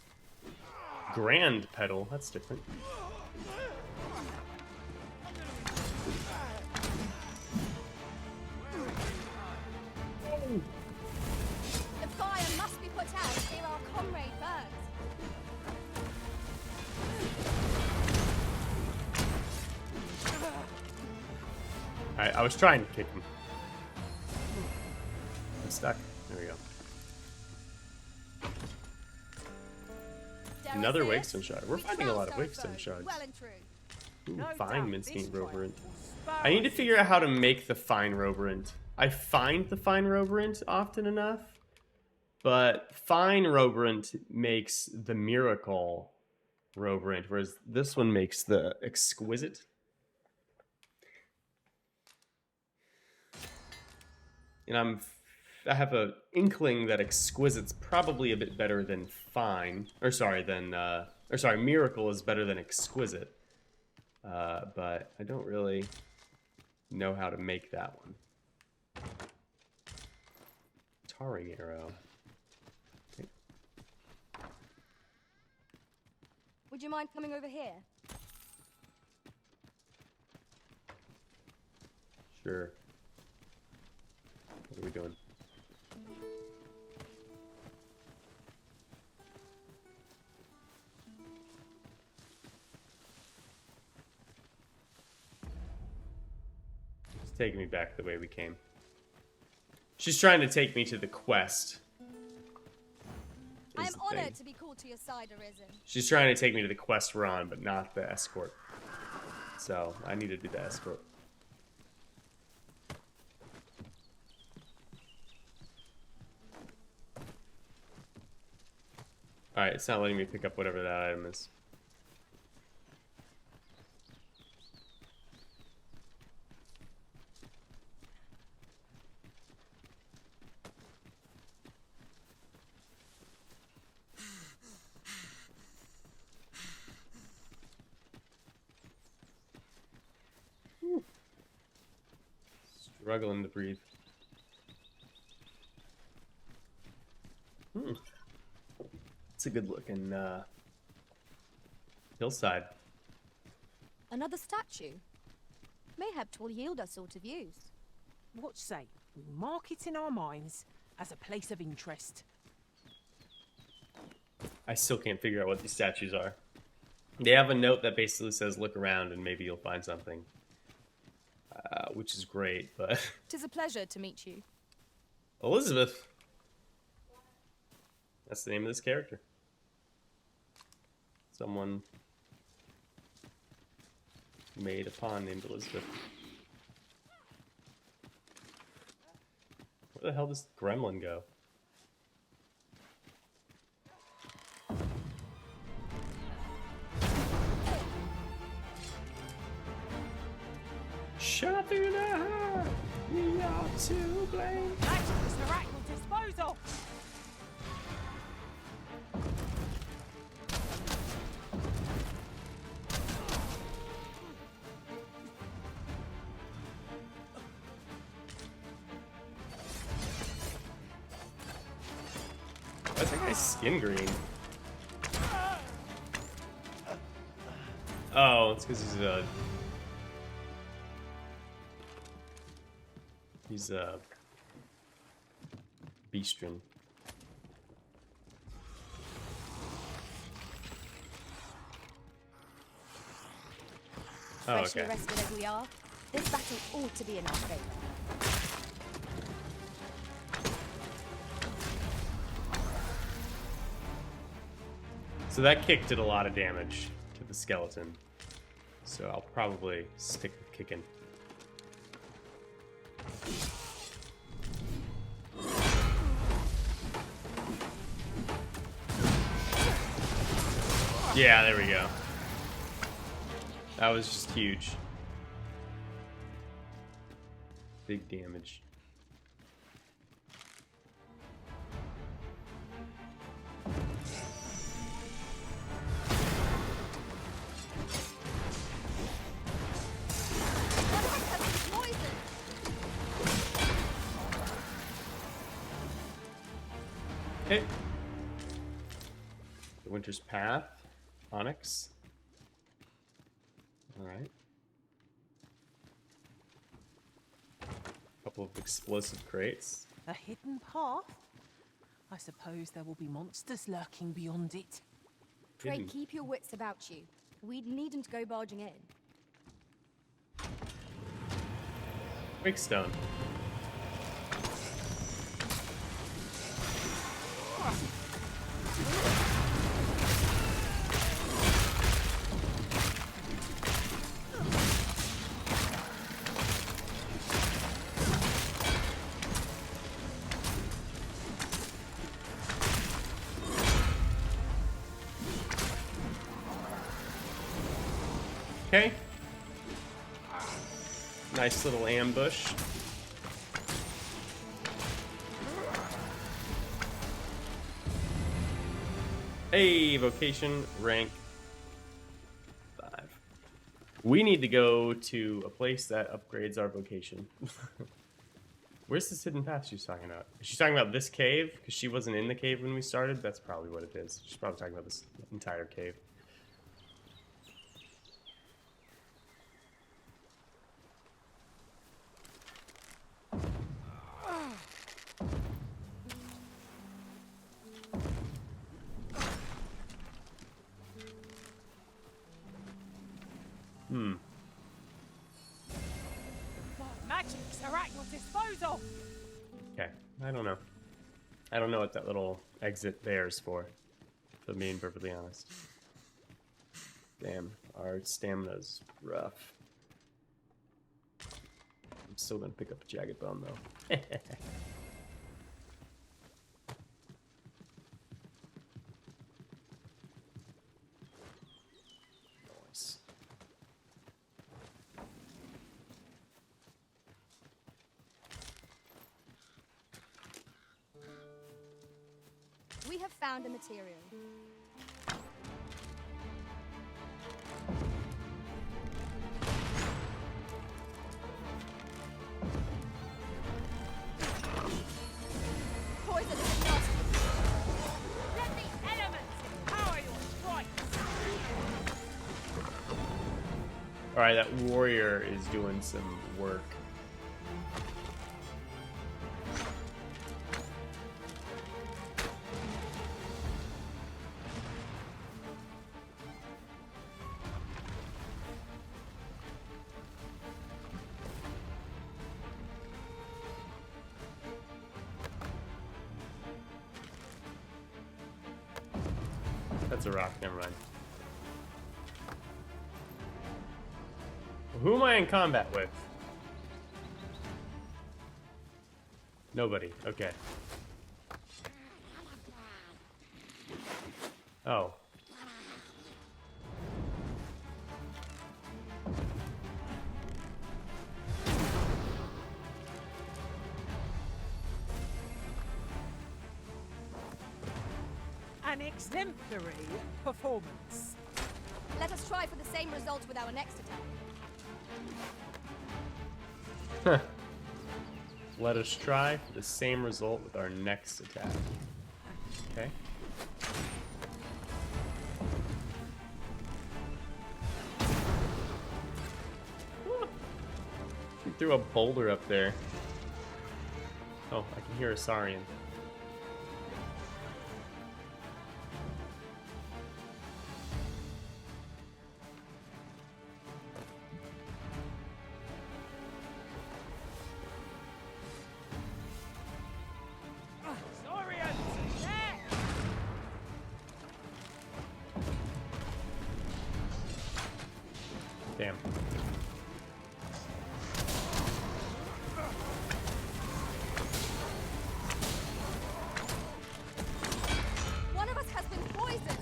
Grand pedal. That's different. The fire must be put out ere our comrade burns. Alright, I was trying to kick him. I'm stuck. There we go. Another Wakestone shard. We're finding a lot of Wakestone shards. Well and true. Ooh, fine mincemeat roberant. I need to figure out how to make the fine roberant. I find the fine roberant often enough, but fine roberant makes the miracle roberant, whereas this one makes the exquisite. And I have a inkling that exquisite's probably a bit better than fine, or sorry, miracle is better than exquisite. But I don't really know how to make that one. Tarring arrow. Okay. Would you mind coming over here? Sure. What are we doing? It's taking me back the way we came. She's trying to take me to the quest. I am honored to be called to your side, Arisen. She's trying to take me to the quest we're on, but not the escort. So, I need to do the escort. Alright, it's not letting me pick up whatever that item is. Struggling to breathe. It's a good looking hillside. Another statue. Mayhap 'twill yield us sort of use. What say? We mark it in our minds as a place of interest. I still can't figure out what these statues are. They have a note that basically says look around and maybe you'll find something. Which is great, but... 'Tis a pleasure to meet you. Elizabeth! That's the name of this character. Someone made a pawn named Elizabeth. Where the hell does Gremlin go? Shot through the heart, we are to blame. Magic's miraculous disposal! Why is that guy's skin green? Oh, it's because he's a Beastrin. Oh, Freshly okay. rested as we are, this battle ought to be in our favor. So that kick did a lot of damage to the skeleton. So I'll probably stick with kicking. Yeah, there we go. That was just huge. Big damage. Okay. The Winter's Path. Onyx. Alright. Couple of explosive crates. A hidden path? I suppose there will be monsters lurking beyond it. Pray Hidden. keep your wits about you. We needn't go barging in. Breakstone. Okay. Nice little ambush. Hey, vocation, rank 5. We need to go to a place that upgrades our vocation. Where's this hidden path she's talking about? Is she talking about this cave? Because she wasn't in the cave when we started? That's probably what it is. She's probably talking about this entire cave. What magics are at your disposal? Okay, I don't know. I don't know what that little exit there is for, if I'm being perfectly honest. Damn, our stamina's rough. I'm still gonna pick up a jagged bone though. Nice. We have found a material. Poison is not. Let the elements empower your strikes. Alright, that warrior is doing some work. That's a rock, never mind. Who am I in combat with? Nobody, okay. Oh. An exemplary performance. Let us try for the same result with our next attack. Let us try for the same result with our next attack. Okay. She threw a boulder up there. Oh, I can hear a Saurian. Damn. One of us has been poisoned.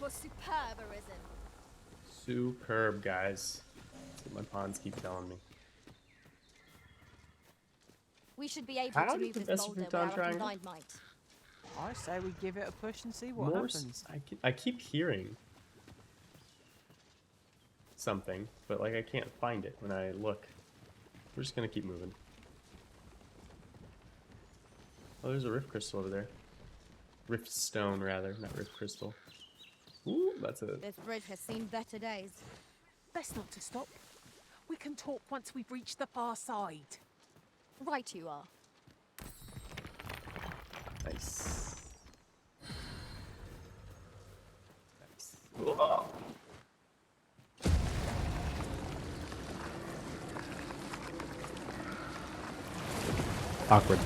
was superb, Arisen. Superb, guys. That's what my pawns keep telling me. We should be able How to did move the this best boulder of with Bhutan our triangle? combined might. I say we give it a push and see what More happens. I keep hearing something, but like I can't find it when I look. We're just gonna keep moving. Oh, there's a rift crystal over there. Rift stone, rather, not rift crystal. Ooh, that's a... This bridge has seen better days. Best not to stop. We can talk once we've reached the far side. Right you are. Nice. Nice. Whoa. Awkward.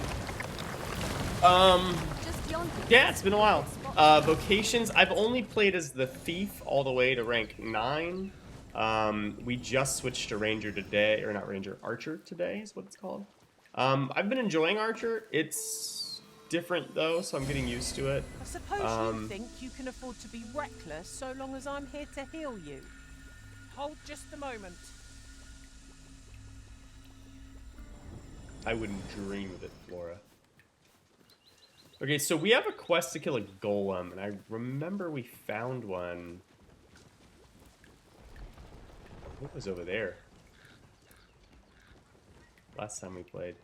Yeah, it's been a while. Vocations, I've only played as the thief all the way to rank 9. We just switched to ranger today, or not ranger, archer today is what it's called. I've been enjoying archer. It's different though, so I'm getting used to it. I suppose you think you can afford to be reckless so long as I'm here to heal you. Hold just a moment. I wouldn't dream of it, Flora. Okay, so we have a quest to kill a golem, and I remember we found one. What was over there? Last time we played.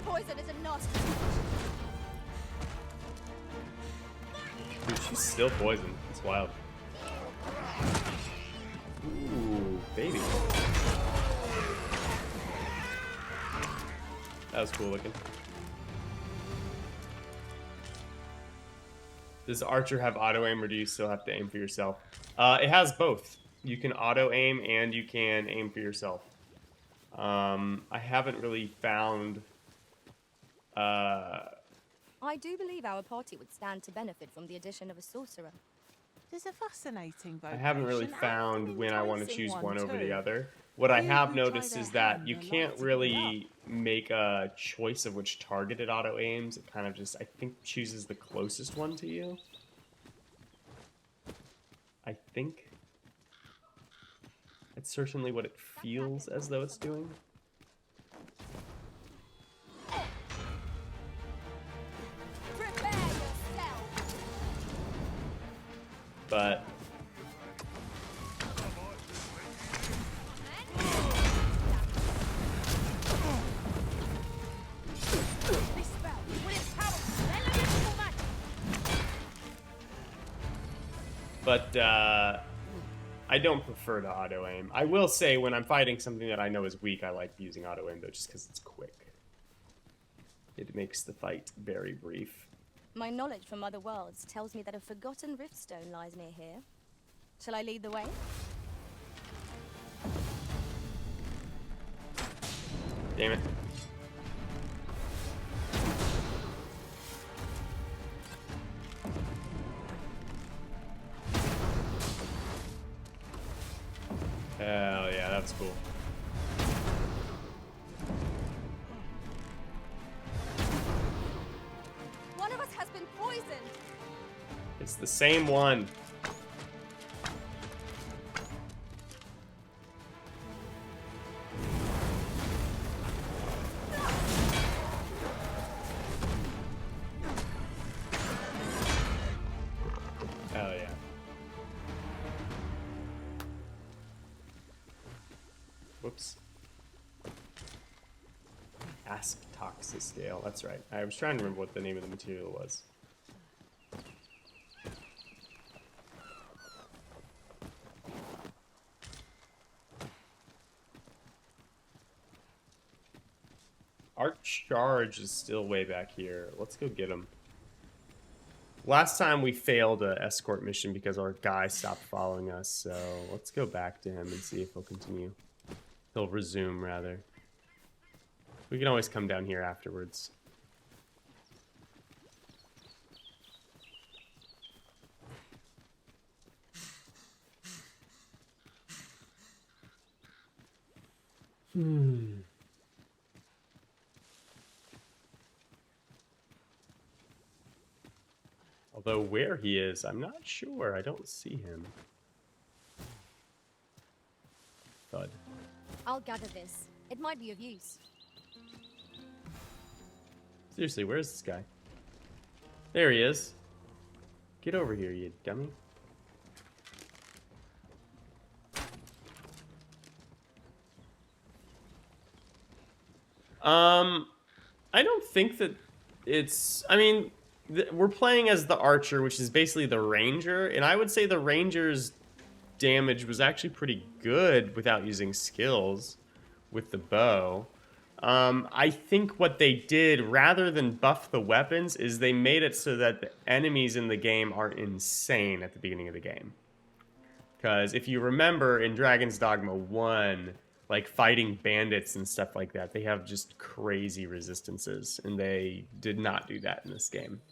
Poison is a nasty. Dude, she's still poisoned. It's wild. Ooh, baby. That was cool looking. Does Archer have auto aim, or do you still have to aim for yourself? It has both. You can auto aim and you can aim for yourself. I haven't really found. I do believe our party would stand to benefit from the addition of a sorcerer. There's a fascinating vocation. I haven't really found when I want to choose one over the other. What I Few have who try noticed their is that hand you are can't like to really make a choice of which target it auto aims. It kind of just, I think, chooses the closest one to you. I think. That's certainly what it feels as though it's doing. Prepare yourself. But This spell will empower elemental magic. I don't prefer to auto aim. I will say when I'm fighting something that I know is weak, I like using auto aim though, just because it's quick. It makes the fight very brief. My knowledge from other worlds tells me that a forgotten riftstone lies near here. Shall I lead the way? Damn it. Hell yeah, that's cool. One of us has been poisoned. It's the same one. Hell yeah. Whoops. Asp toxic scale. That's right. I was trying to remember what the name of the material was. Our charge is still way back here. Let's go get him. Last time we failed an escort mission because our guy stopped following us, so let's go back to him and see if he'll continue. He'll resume, rather. We can always come down here afterwards. Although where he is, I'm not sure. I don't see him. Thud. I'll gather this. It might be of use. Seriously, where's this guy? There he is. Get over here, you dummy. I don't think that it's... I mean, we're playing as the archer, which is basically the ranger, and I would say the ranger's damage was actually pretty good without using skills with the bow. I think what they did, rather than buff the weapons, is they made it so that the enemies in the game are insane at the beginning of the game. Because if you remember in Dragon's Dogma 1, like fighting bandits and stuff like that, they have just crazy resistances, and they did not do that in this game.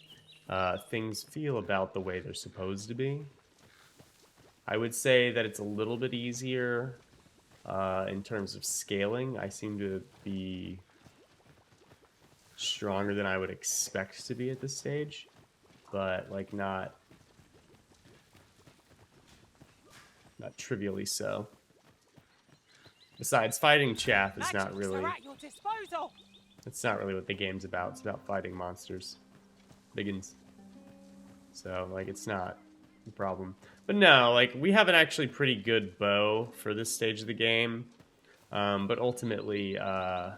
Things feel about the way they're supposed to be. I would say that it's a little bit easier in terms of scaling. I seem to be stronger than I would expect to be at this stage, but like not trivially so. Besides, fighting chaff is not really... It's not really what the game's about. It's about fighting monsters. Biggins. So, like, it's not a problem. But no, like, we have an actually pretty good bow for this stage of the game. But ultimately, I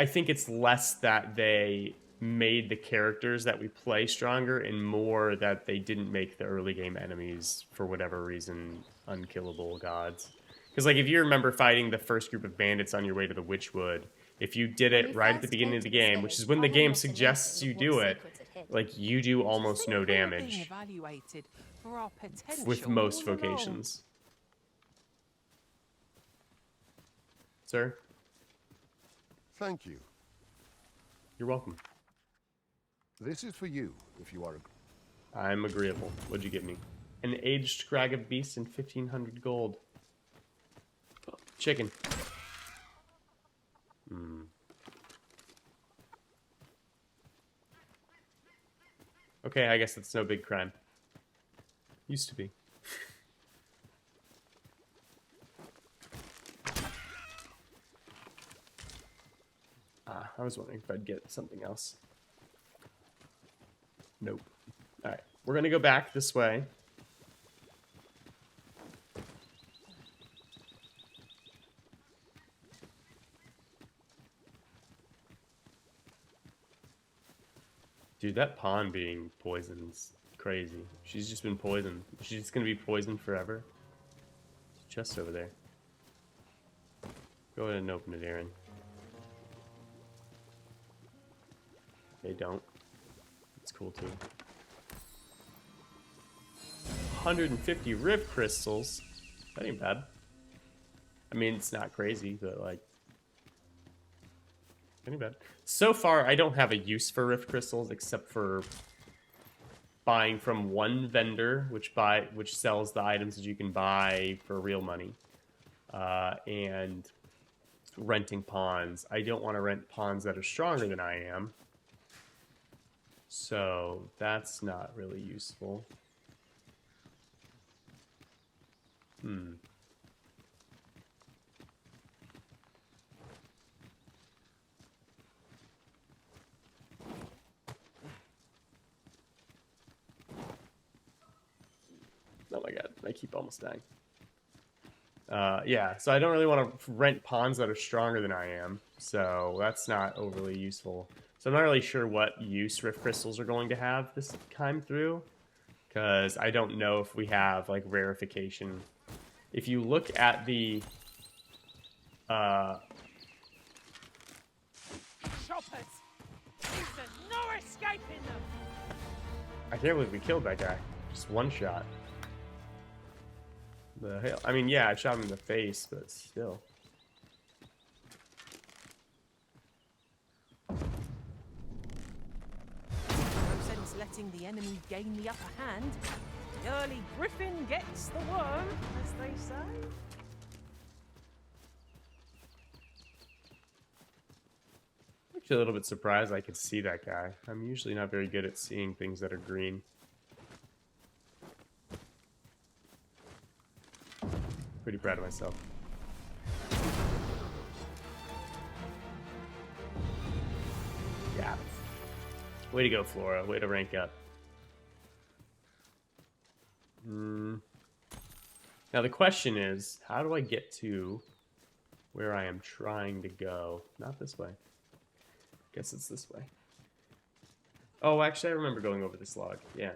think it's less that they made the characters that we play stronger and more that they didn't make the early game enemies, for whatever reason, unkillable gods. Because, like, if you remember fighting the first group of bandits on your way to the Witchwood, if you did it right at the beginning of the game, which is when the game suggests you do it, like, you do almost no damage with most vocations. Sir? Thank you. You're welcome. This is for you, if you are... I'm agreeable. What'd you give me? An aged scrag of beast and 1,500 gold. Chicken. Okay, I guess that's no big crime. Used to be. I was wondering if I'd get something else. Nope. Alright, we're gonna go back this way. Dude, that pawn being poisoned's crazy. She's just been poisoned. She's just gonna be poisoned forever. There's a chest over there. Go ahead and open it, Aaron. They don't. It's cool too. 150 rift crystals. That ain't bad. I mean, it's not crazy, but like, any bad. So far, I don't have a use for rift crystals except for buying from one vendor, which sells the items that you can buy for real money, and renting pawns. I don't want to rent pawns that are stronger than I am, so that's not really useful. Oh my god, I keep almost dying. Yeah, so I don't really want to rent pawns that are stronger than I am, so that's not overly useful. So I'm not really sure what use rift crystals are going to have this time through, because I don't know if we have, like, rarefication. If you look at the... Choppers! There's no escaping them! I can't believe we killed that guy. Just one shot. The hell? I mean, yeah, I shot him in the face, but still. No sense letting the enemy gain the upper hand. The early griffin gets the worm, as they say. Actually, a little bit surprised I could see that guy. I'm usually not very good at seeing things that are green. Pretty proud of myself. Yeah. Way to go, Flora. Way to rank up. Now the question is, how do I get to where I am trying to go? Not this way. Guess it's this way. Oh, actually, I remember going over this log. Yeah.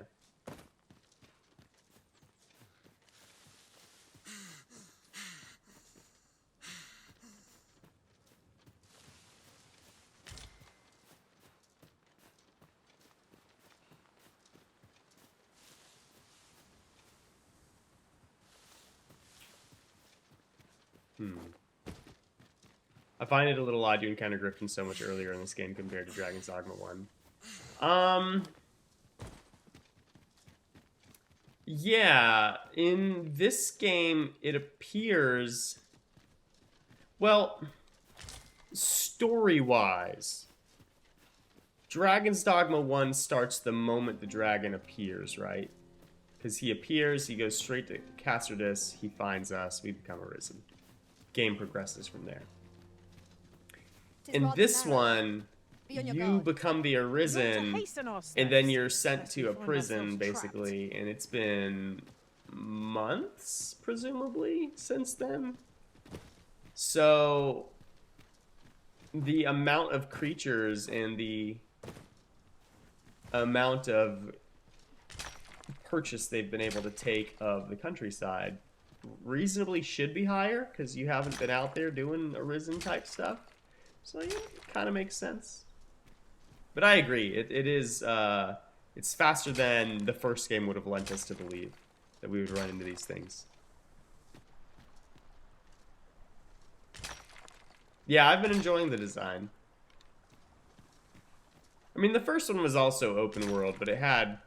I find it a little odd you encounter Griffin so much earlier in this game compared to Dragon's Dogma 1. Yeah, in this game, it appears... Well, story-wise, Dragon's Dogma 1 starts the moment the dragon appears, right? Because he appears, he goes straight to Castrodis, he finds us, we become Arisen. Game progresses from there. In this one, you become the Arisen, and then you're sent to a prison, basically, and it's been months, presumably, since then. So, the amount of creatures and the amount of purchase they've been able to take of the countryside reasonably should be higher, because you haven't been out there doing Arisen type stuff. So yeah, it kind of makes sense. But I agree, it is it's faster than the first game would have lent us to believe that we would run into these things. Yeah, I've been enjoying the design. I mean, the first one was also open world, but it had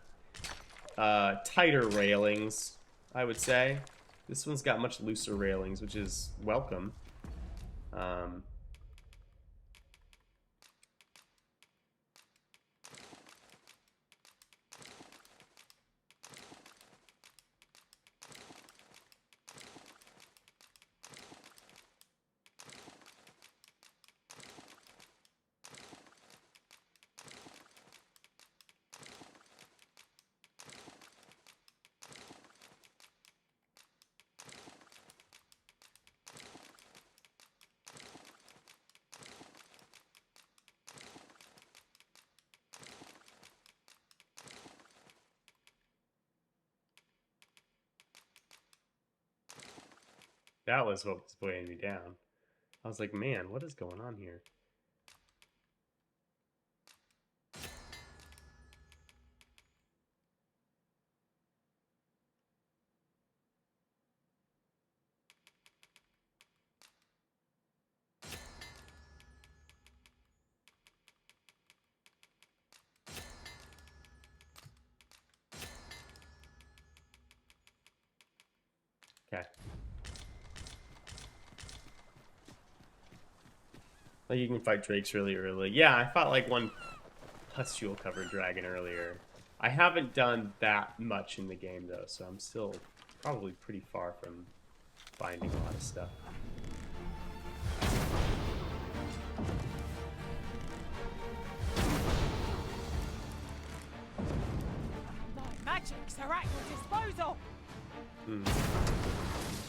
tighter railings, I would say. This one's got much looser railings, which is welcome. That was what was weighing me down. I was like, man, what is going on here? Okay. Like you can fight drakes really early. Yeah, I fought like one pustule covered dragon earlier. I haven't done that much in the game though, so I'm still probably pretty far from finding a lot of stuff. My magics are at your disposal.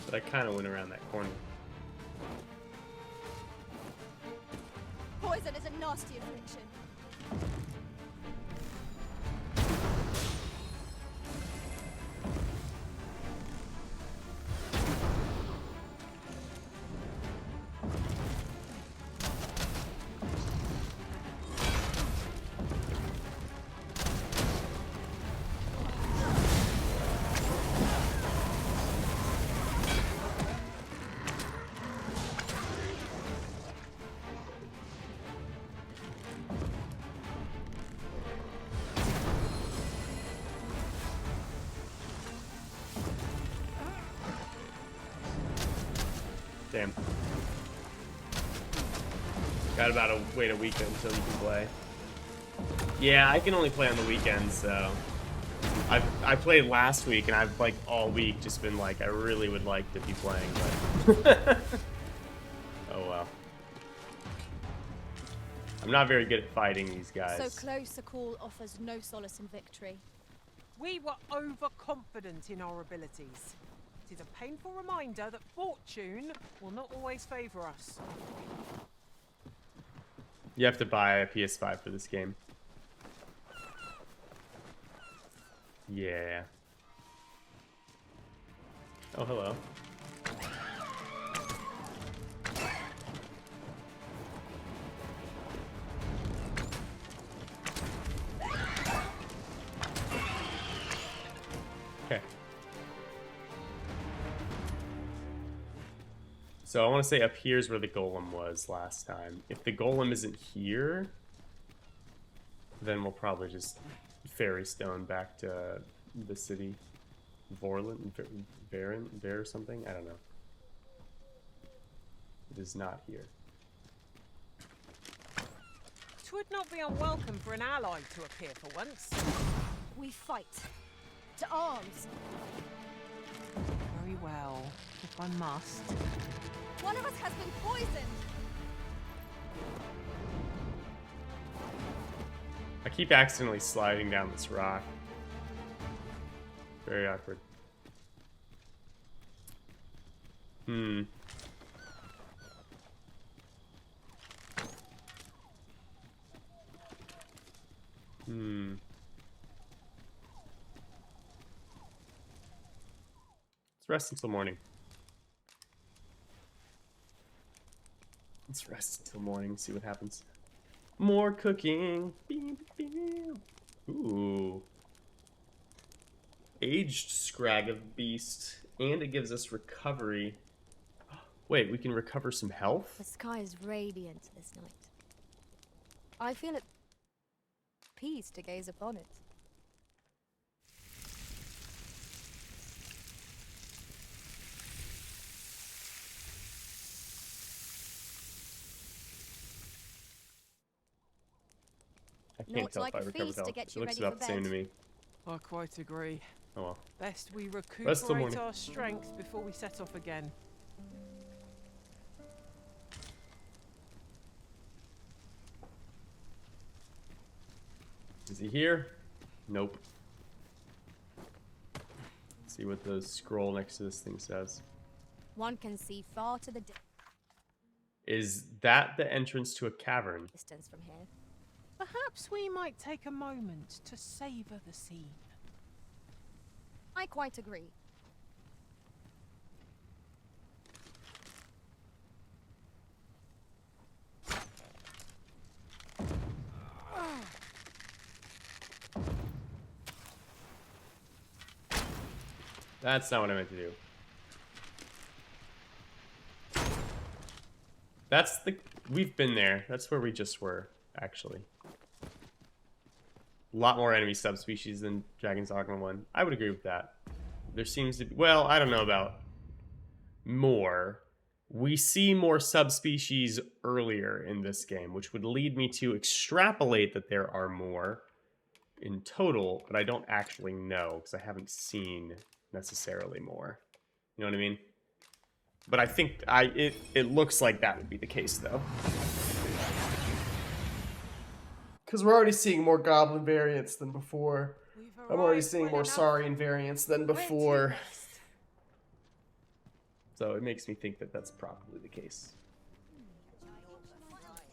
But I kind of went around that corner. Poison is a nasty affliction. Damn. Got about a wait a week until you can play. Yeah, I can only play on the weekends, so I played last week and I've like all week just been like I really would like to be playing, but oh well. I'm not very good at fighting these guys. So close a call offers no solace in victory. We were overconfident in our abilities. It is a painful reminder that fortune will not always favour us. You have to buy a PS5 for this game. Yeah. Oh, hello. Okay. So I want to say up here's where the golem was last time. If the golem isn't here, then we'll probably just ferry stone back to the city. Vorlin? Ver or something? I don't know. It is not here. It would not be unwelcome for an ally to appear for once. We fight. To arms. Very well, if I must. One of us has been poisoned. I keep accidentally sliding down this rock. Very awkward. Hmm. Let's rest until morning. Let's rest until morning, see what happens. More cooking. Ooh. Aged Scrag of Beast. And it gives us recovery. Wait, we can recover some health? The sky is radiant this night. I feel at peace to gaze upon it. I can't tell if I recovered health. It looks about the same to me. I quite agree. Oh well. Best we Rest till recuperate morning. our strength before we set off again. Is he here? Nope. Let's see what the scroll next to this thing says. One can see far to the Is that the entrance to a cavern? distance from here. Perhaps we might take a moment to savour the scene. I quite agree. That's not what I meant to do. That's the... We've been there. That's where we just were, actually. A lot more enemy subspecies than Dragon's Dogma 1. I would agree with that. There seems to be... Well, I don't know about more. We see more subspecies earlier in this game, which would lead me to extrapolate that there are more in total, but I don't actually know, because I haven't seen necessarily more. You know what I mean? But I think it looks like that would be the case, though. Because we're already seeing more goblin variants than before. I'm already seeing more saurian variants than before. So it makes me think that that's probably the case.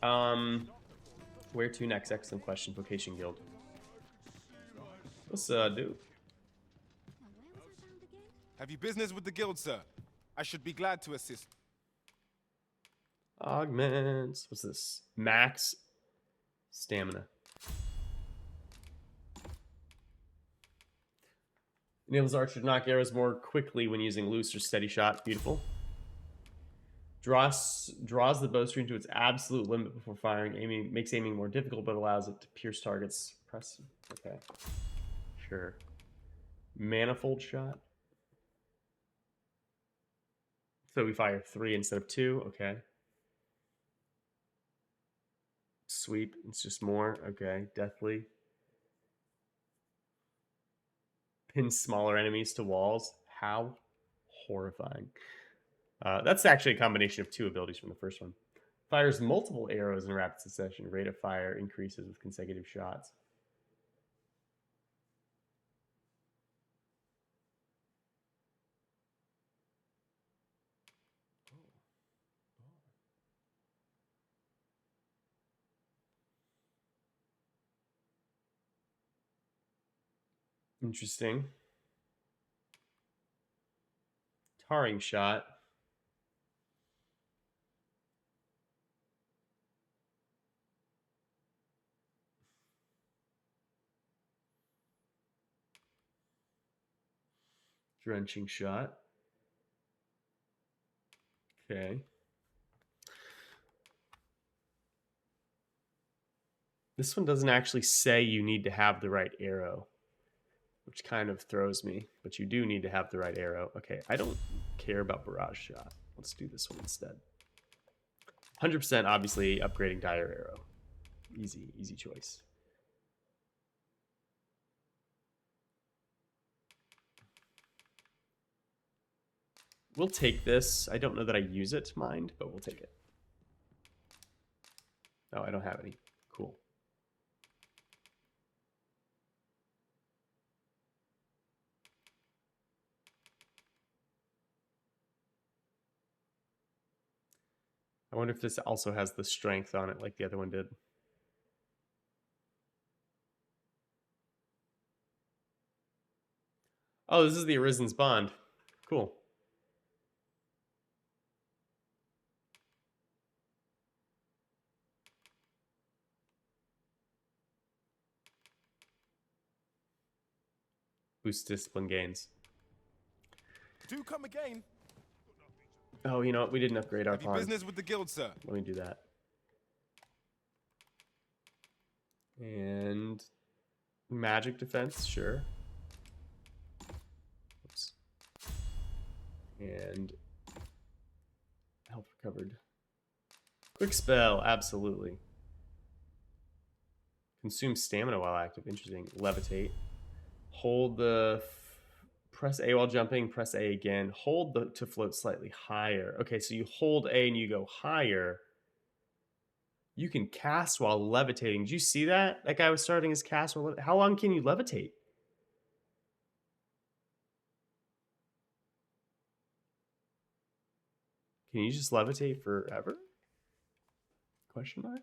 Where to next? Excellent question. Vocation Guild. What's do? Have you business with the guild, sir? I should be glad to assist. Augments. What's this? Max stamina. Enables archer to knock arrows more quickly when using loose or steady shot. Beautiful. Draws the bowstring to its absolute limit before firing. Aiming makes aiming more difficult, but allows it to pierce targets. Press. Okay. Sure. Manifold shot. So we fire 3 instead of 2. Okay. sweep. It's just more. Okay, deathly. Pin smaller enemies to walls. How horrifying. That's actually a combination of 2 abilities from the first one. Fires multiple arrows in rapid succession. Rate of fire increases with consecutive shots. Interesting. Tarring shot. Drenching shot. Okay. This one doesn't actually say you need to have the right arrow, which kind of throws me, but you do need to have the right arrow. Okay, I don't care about barrage shot. Let's do this one instead. 100% obviously upgrading dire arrow. Easy choice. We'll take this. I don't know that I use it, mind, but we'll take it. Oh, I don't have any. Cool. I wonder if this also has the strength on it like the other one did. Oh, this is the Arisen's Bond. Cool. Boost discipline gains. Do come again. Oh, you know what? We didn't upgrade our Have you pawn. business with the guild, sir? Let me do that. And magic defense, sure. Oops. And health recovered. Quick spell, absolutely. Consume stamina while active. Interesting. Levitate. Hold the... Press A while jumping. Press A again. Hold the to float slightly higher. Okay, so you hold A and you go higher. You can cast while levitating. Did you see that? That guy was starting his cast while how long can you levitate? Can you just levitate forever? Question mark?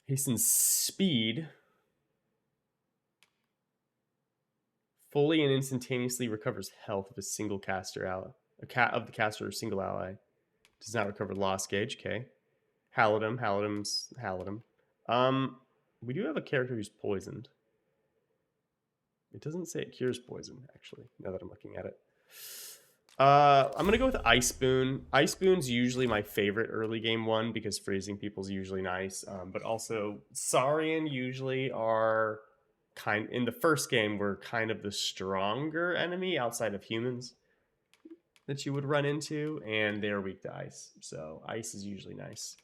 Hastens speed. Fully and instantaneously recovers health of a single caster ally. Of the caster or single ally. Does not recover lost gauge. Okay. Halidum. We do have a character who's poisoned. It doesn't say it cures poison, actually, now that I'm looking at it. I'm going to go with Ice Boon. Ice Boon's usually my favorite early game one because freezing people's usually nice. But also, Saurian usually are in the first game were kind of the stronger enemy outside of humans that you would run into, and they're weak to ice. So ice is usually nice.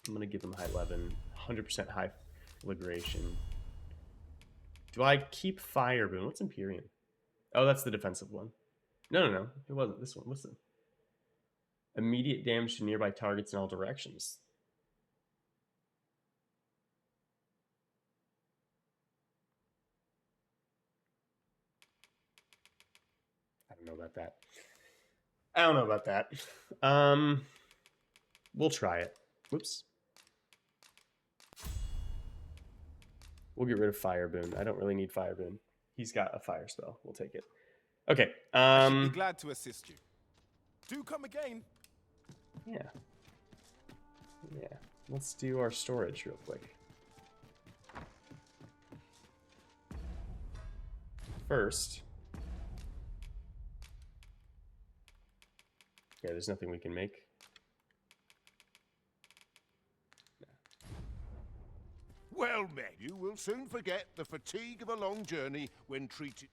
I'm going to give them high 11, 100% high liberation. Do I keep Fire Boon? What's Empyrean? Oh, that's the defensive one. No. It wasn't this one. What's it? Immediate damage to nearby targets in all directions. I don't know about that. We'll try it. Whoops. We'll get rid of Fire Boon. I don't really need Fire Boon. He's got a fire spell. We'll take it. Okay. I should be glad to assist you. Do come again. Yeah. Let's do our storage real quick. First. Yeah, there's nothing we can make. Well met. You will soon forget the fatigue of a long journey when treated...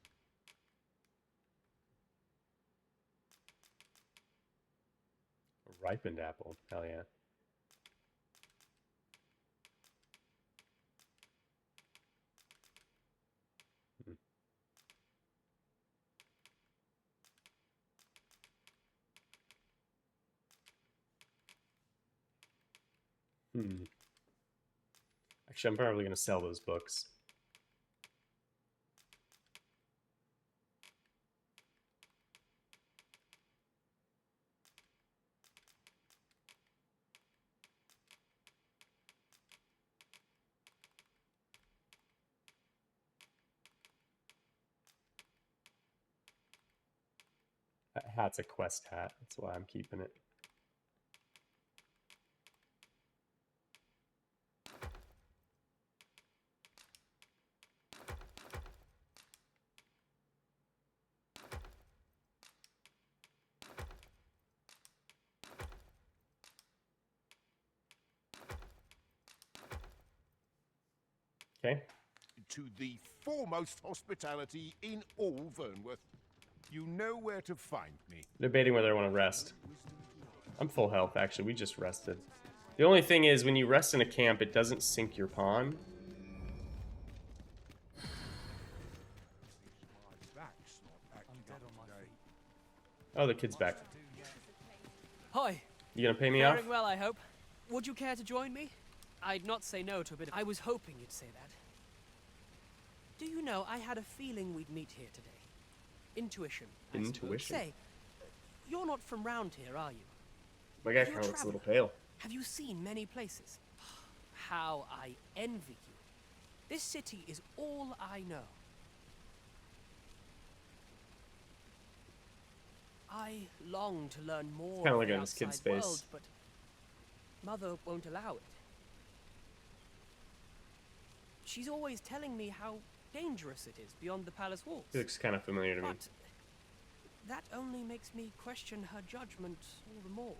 Ripened apple. Hell yeah. Actually, I'm probably going to sell those books. That hat's a quest hat. That's why I'm keeping it. Okay. To the foremost hospitality in all Vernworth. You know where to find me. Debating whether I want to rest. I'm full health, actually. We just rested. The only thing is, when you rest in a camp, it doesn't sync your pawn. Oh, the kid's back. Hi. You gonna pay me off? Faring well, I hope. Would you care to join me? I'd not say no to a bit of... I was hoping you'd say that. Do you know, I had a feeling we'd meet here today. Intuition. Intuition? Say, you're not from round here, are you? My guy kind of looks a little pale. Have you seen many places? How I envy you. This city is all I know. I long to learn more Kind of of like the on his kid's outside face. world, but Mother won't allow it. She's always telling me how dangerous it is beyond the palace walls. He looks kind of familiar to me. But that only makes me question her judgment all the more.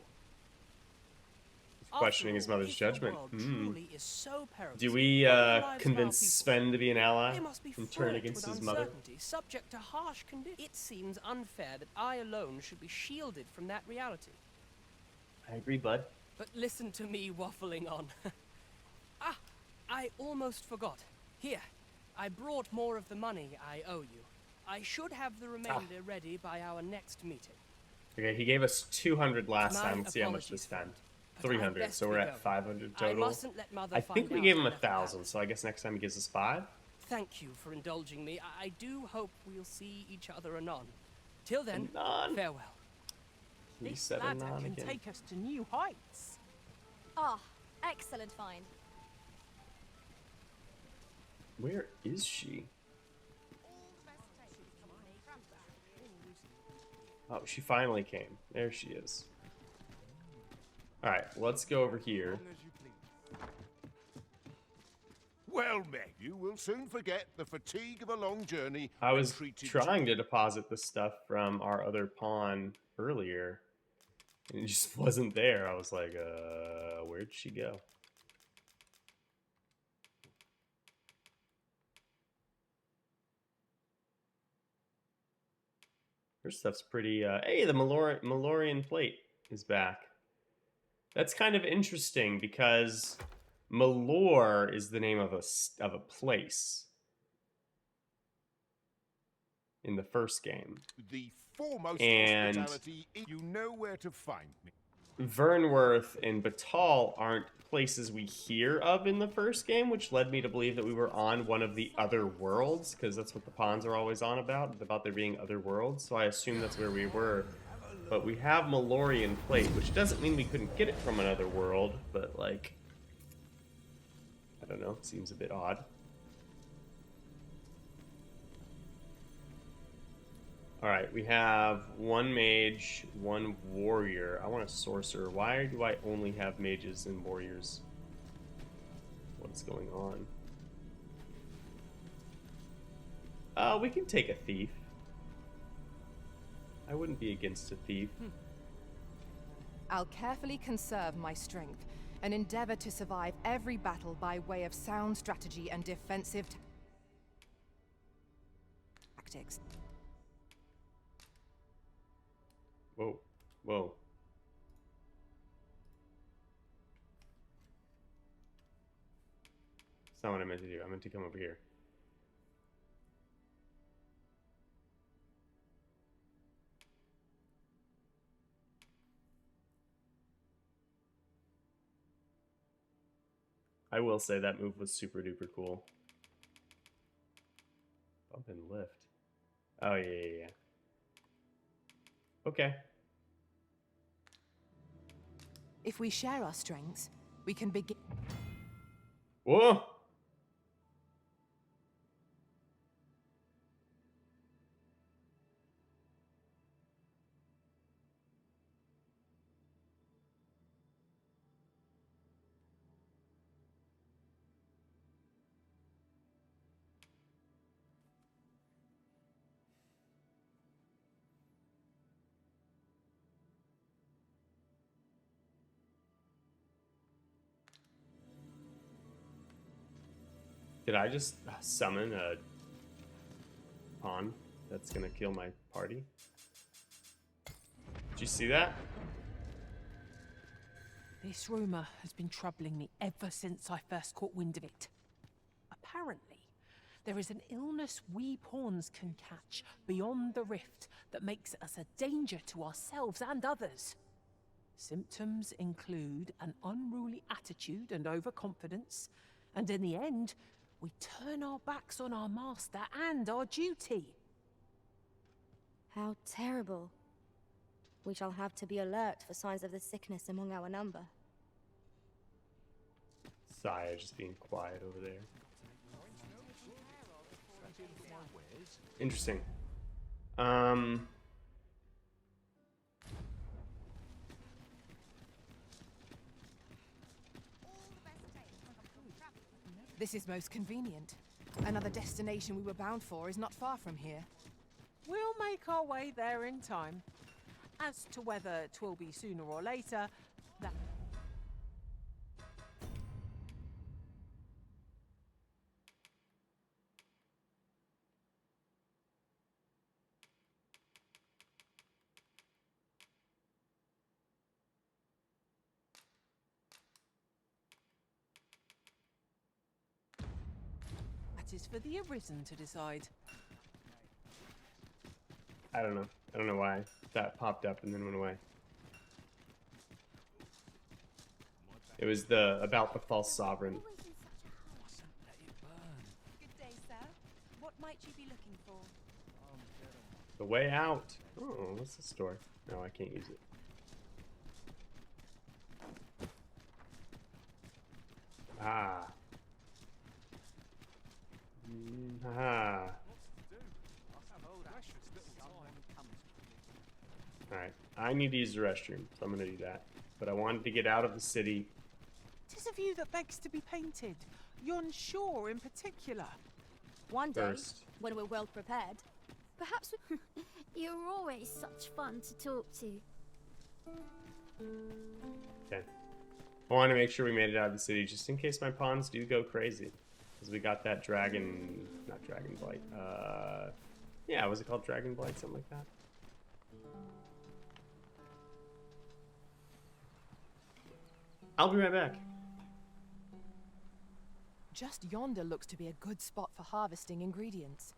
He's questioning his mother's judgment. Truly is so perilous, Do we lives convince Sven to be an ally they must be and turn fraught against with his mother? uncertainty, subject to harsh conditions. It seems unfair that I alone should be shielded from that reality. I agree, bud. But listen to me waffling on. Ah, I almost forgot. Here, I brought more of the money I owe you. I should have the remainder ready by our next meeting. Okay, he gave us 200 last My time. Let's see how much this time. 300, best so we're be at going. 500 I total. mustn't let Mother I think find we out gave him I left the 1,000, so I guess next time he gives us 5. Thank you for indulging me. I do hope we'll see each other anon. Till then, Anon. farewell. He This said ladder anon can again. take us to new heights. Ah, excellent find. Where is she? Oh, she finally came. There she is. Alright, let's go over here. Well, Meg, you will soon forget the fatigue of a long journey. I was and treated trying to deposit the stuff from our other pawn earlier, and it just wasn't there. I was like, where'd she go? Her stuff's pretty, hey, the Malorian plate is back. That's kind of interesting because Malor is the name of a place in the first game. The foremost And hospitality, you know where to find me. Vernworth and Batal aren't places we hear of in the first game, which led me to believe that we were on one of the other worlds, because that's what the pawns are always on about there being other worlds, so I assume that's where we were. But we have Malorian plate, which doesn't mean we couldn't get it from another world, but like, I don't know, seems a bit odd. Alright, we have one mage, one warrior. I want a sorcerer. Why do I only have mages and warriors? What's going on? We can take a thief. I wouldn't be against a thief. I'll carefully conserve my strength and endeavor to survive every battle by way of sound strategy and defensive tactics. Whoa, whoa. That's not what I meant to do. I meant to come over here. I will say that move was super duper cool. Bump and lift. Oh, yeah. Okay. If we share our strengths, we can begin. Whoa! Did I just summon a pawn that's gonna kill my party? Did you see that? This rumour has been troubling me ever since I first caught wind of it. Apparently, there is an illness we pawns can catch beyond the rift that makes us a danger to ourselves and others. Symptoms include an unruly attitude and overconfidence, and in the end, we turn our backs on our master and our duty. How terrible. We shall have to be alert for signs of the sickness among our number. Saya just being quiet over there. Interesting. This is most convenient. Another destination we were bound for is not far from here. We'll make our way there in time. As to whether 'twill be sooner or later, that... That is for the Arisen to decide. I don't know. I don't know why that popped up and then went away. It was about the false sovereign. Good day, sir. What might you be looking for? The way out. Oh, what's this door? No, I can't use it. Ah. Ah. Alright, I need to use the restroom, so I'm gonna do that. But I wanted to get out of the city. 'Tis a view that begs to be painted. Yon shore in particular. One day, First. when we're well prepared, perhaps we... You're always such fun to talk to. Okay. I want to make sure we made it out of the city, just in case my pawns do go crazy. Because we got that dragon... Not dragon blight. Yeah, was it called dragon blight? Something like that. I'll be right back. Just yonder looks to be a good spot for harvesting ingredients.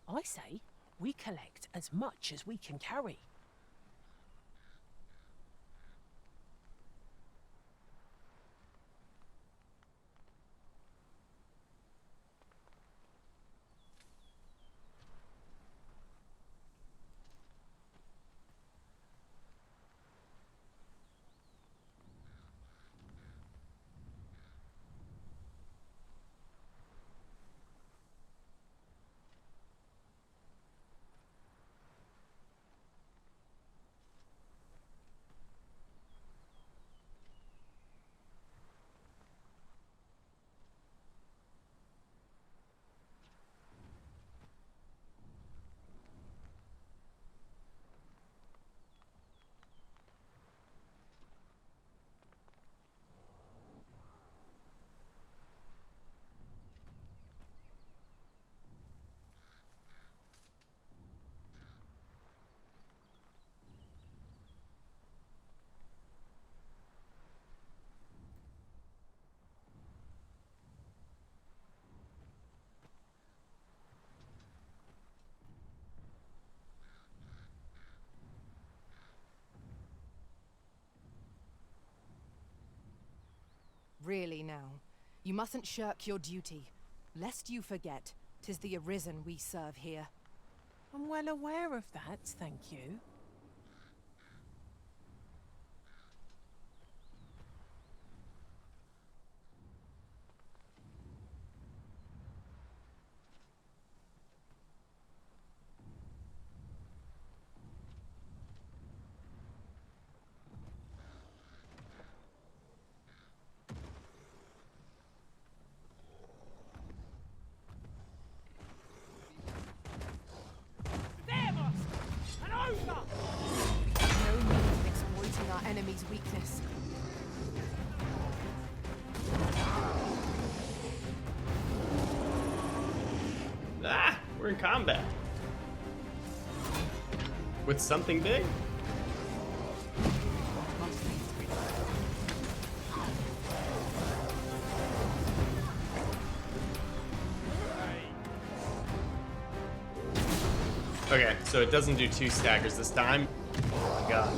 I say, we collect as much as we can carry. really now. You mustn't shirk your duty. Lest you forget, 'tis the Arisen we serve here. I'm well aware of that, thank you. No need of exploiting our enemy's weakness. Ah, we're in combat. With something big? Okay, so it doesn't do 2 staggers this time. Oh my god.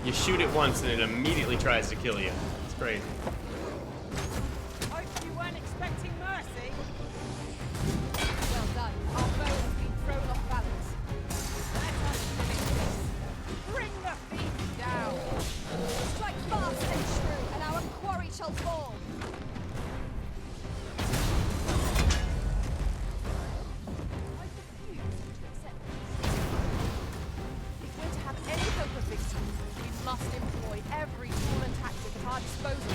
You shoot it once and it immediately tries to kill you. It's crazy. Hope you weren't expecting mercy. Well done. Our bow has been thrown off balance. Let us finish this. Bring the thief Down. Strike fast and true, and our quarry shall fall. If we're to have any hope of victory, we must employ every tool and tactic at our disposal.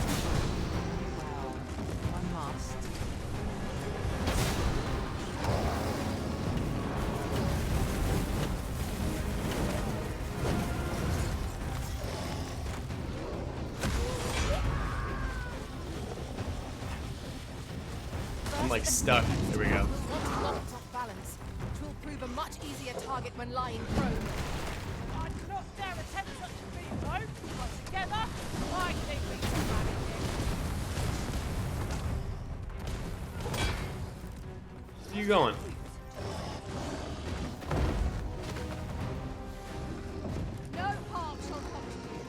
Well, one must. I'm like stuck. There we go. Once knocked off balance, it will prove a much easier target when lying prone. I'd not dare attempt such a feat, though. But together, I think we can manage it. Where you going? No harm shall come to you.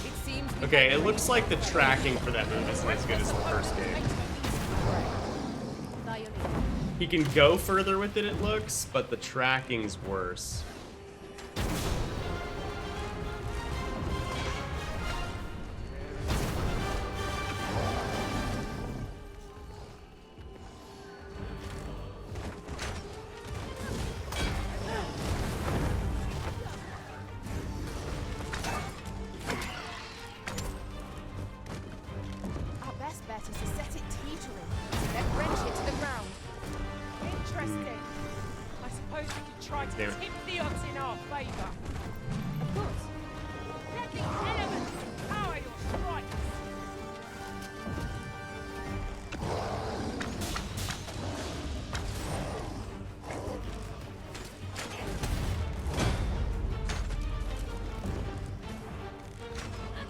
It seems we Okay, it looks like the tracking for that move isn't as good as the first game. He can go further with it, it looks, but the tracking's worse. Our best bet is to set it teetering, then wrench it to the ground. Interesting. I suppose we could try to Damn it. tip the odds in our favour. Of course. Deadly elements power your strikes.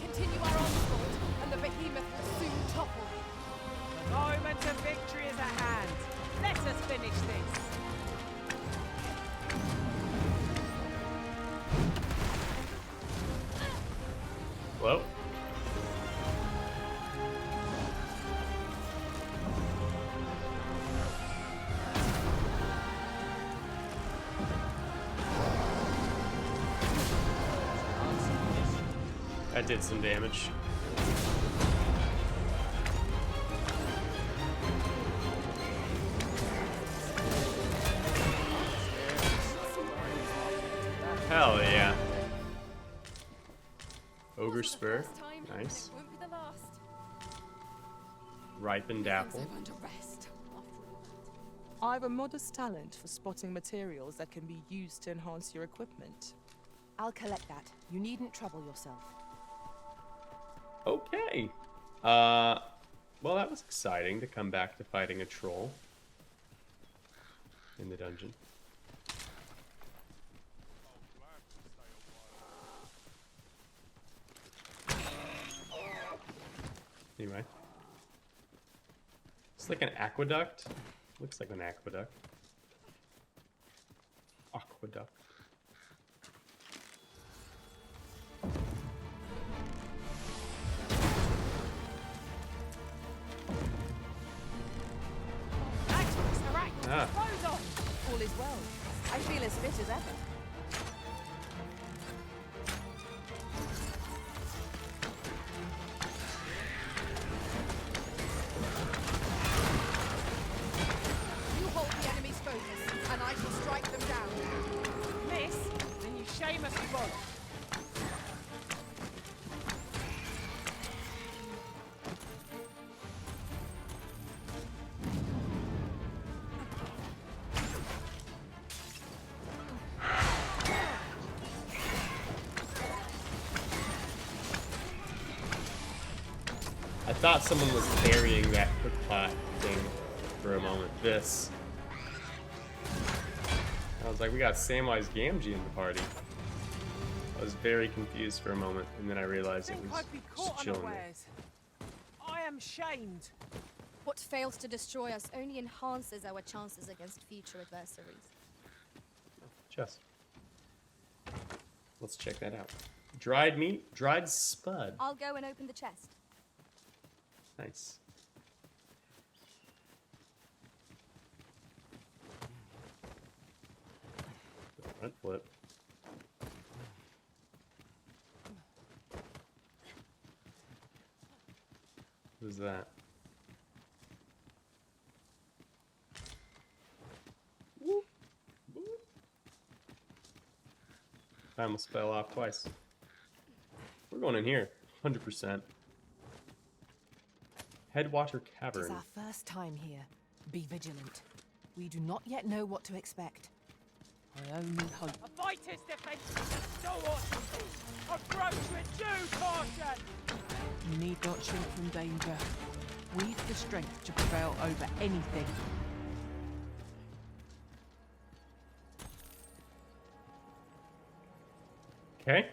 Continue our onslaught, and the behemoth will soon topple. The moment of victory is at hand. Let us finish this. Well, that did some damage. Hell yeah. Ogre Spur. Nice. Won't be the last. Ripened apple. Under rest. I've a modest talent for spotting materials that can be used to enhance your equipment. I'll collect that. You needn't trouble yourself. Okay. Well, that was exciting to come back to fighting a troll in the dungeon. Anyway. It's like an aqueduct. Looks like an aqueduct. Aqueduct. Ah. All is well. I feel as fit as ever. You hold the enemy's focus, and I shall strike them down. Miss, then you shamelessly both. I thought someone was carrying that quick pot thing for a moment. This. I was like, we got Samwise Gamgee in the party. I was very confused for a moment, and then I realized it was just chilling there. I am shamed. What fails to destroy us only enhances our chances against future adversaries. Chest. Let's check that out. Dried meat, dried spud. I'll go and open the chest. Nice. Front flip. What is that? Whoop. Whoop. I almost fell off twice. We're going in here, 100%. Headwater Cavern. It's our first time here. Be vigilant. We do not yet know what to expect. I only hope. A fight is defensive. Stalwart. Approach with due caution. You need not shrink from danger. We've the strength to prevail over anything. Okay.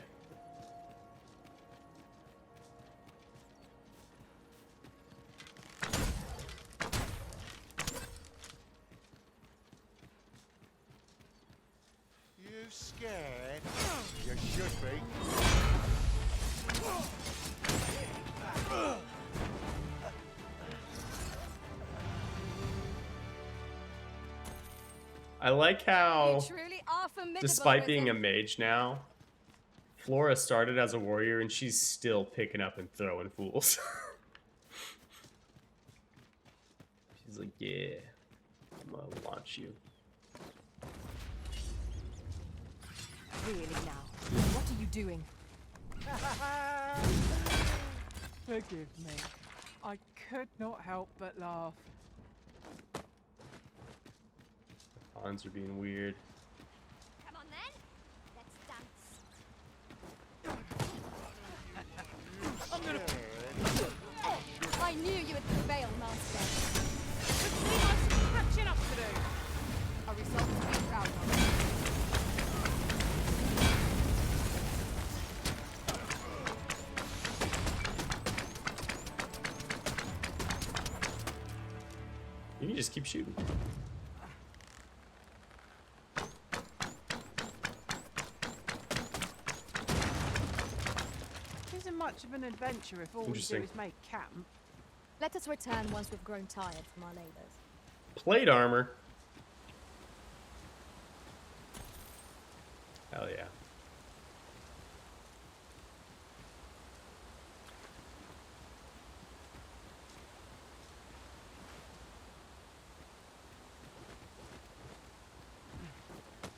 You scared? You should be. I like how, You truly are formidable, despite being a Risen. mage now, Flora started as a warrior and she's still picking up and throwing fools. She's like, yeah, I'm gonna launch you. Really now? What are you doing? Forgive me. I could not help but laugh. Pawns are being weird. Come on then. Let's dance. I'm gonna. I knew you would prevail, Master. Between us, catching up to do. A result speaks out. You can just keep shooting. Isn't much of an adventure if all we do Interesting. is make camp. Let us return once we've grown tired from our labors. Plate armor. Hell yeah.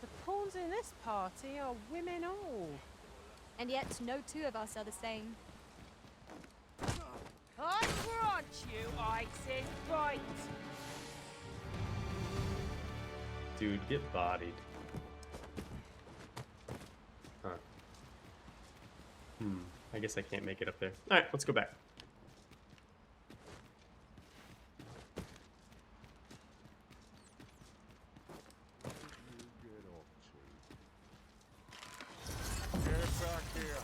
The pawns in this party are women all. And yet, no two of us are the same. Confront you, Isis Bright! Dude, get bodied. Huh. I guess I can't make it up there. Alright, let's go back. Get back here.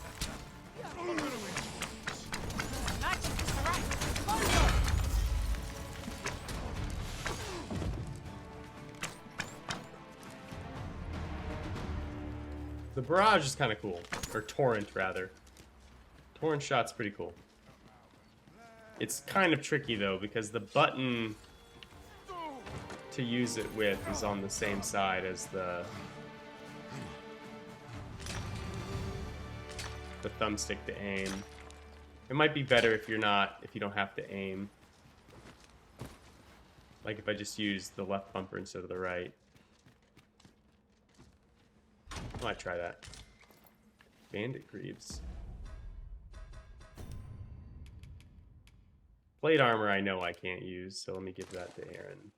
Magic is harassing. barrage is kind of cool. Or torrent, rather. Torrent shot's pretty cool. It's kind of tricky, though, because the button to use it with is on the same side as the thumbstick to aim. It might be better if you don't have to aim. Like if I just use the left bumper instead of the right. I might try that. Bandit Greaves. Plate armor I know I can't use, so let me give that to Aaron.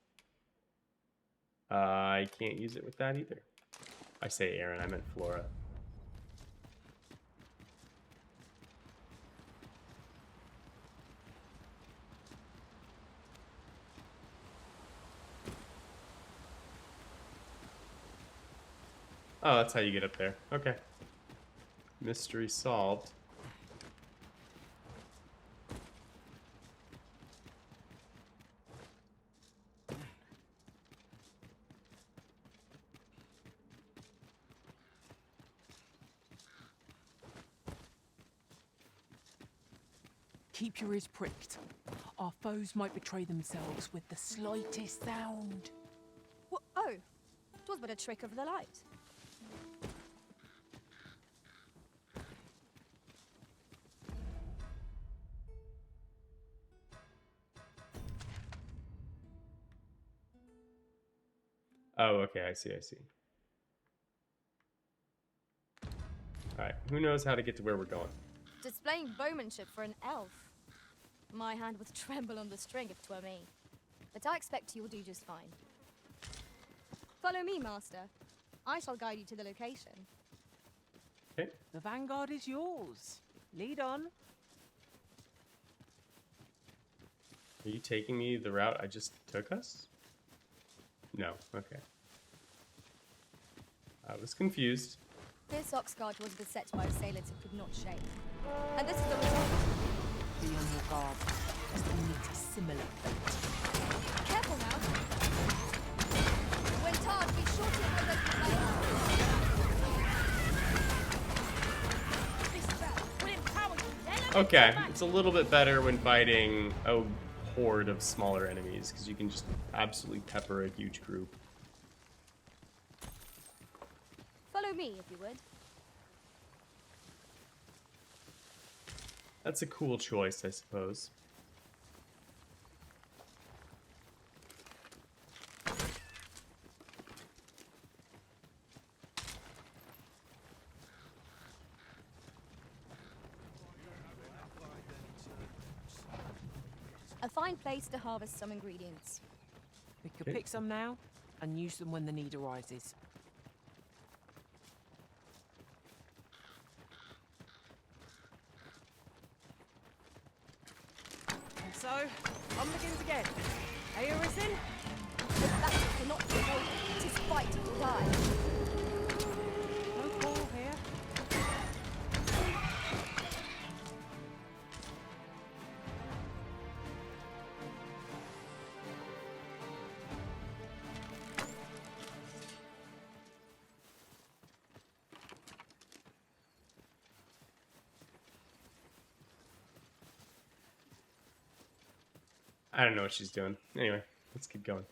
I can't use it with that either. I say Aaron, I meant Flora. Oh, that's how you get up there. Okay. Mystery solved. Keep your ears pricked. Our foes might betray themselves with the slightest sound. Oh, it was but a trick of the light. Oh, okay, I see. Alright, who knows how to get to where we're going? Displaying bowmanship for an elf. My hand would tremble on the string if 'twere me. But I expect you'll do just fine. Follow me, Master. I shall guide you to the location. Okay. The vanguard is yours. Lead on. Are you taking me the route I just took us? No, okay. I was confused. This Oxguard was beset by assailants it could not shake. And this is the result. Be on your guard, as we meet a similar fate. Careful now. When tarred, be sure to avoid those who Okay, it's a little bit better when fighting a horde of smaller enemies, because you can just absolutely pepper a huge group. Follow me, if you would. That's a cool choice, I suppose. A fine place to harvest some ingredients. We could pick some now and use them when the need arises. And so, on begins again. Are you risen? The battle cannot be avoided. 'Tis fight or die. No call here. I don't know what she's doing. Anyway, let's keep going.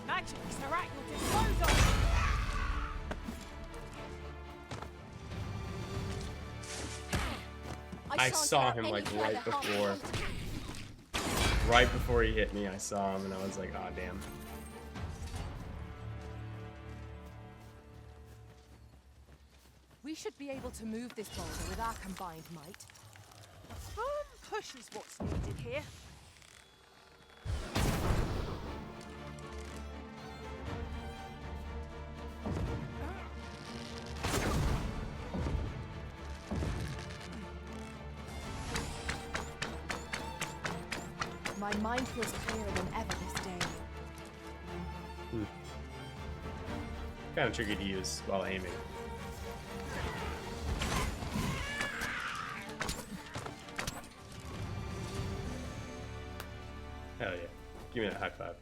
Magic is her at your disposal. I saw him like right before he hit me. I saw him and I was like, "Ah, damn." We should be able to move this boulder with our combined might. A firm push is what's needed here. My mind feels clearer than ever this day. Kind of tricky to use while aiming. Give me that high five.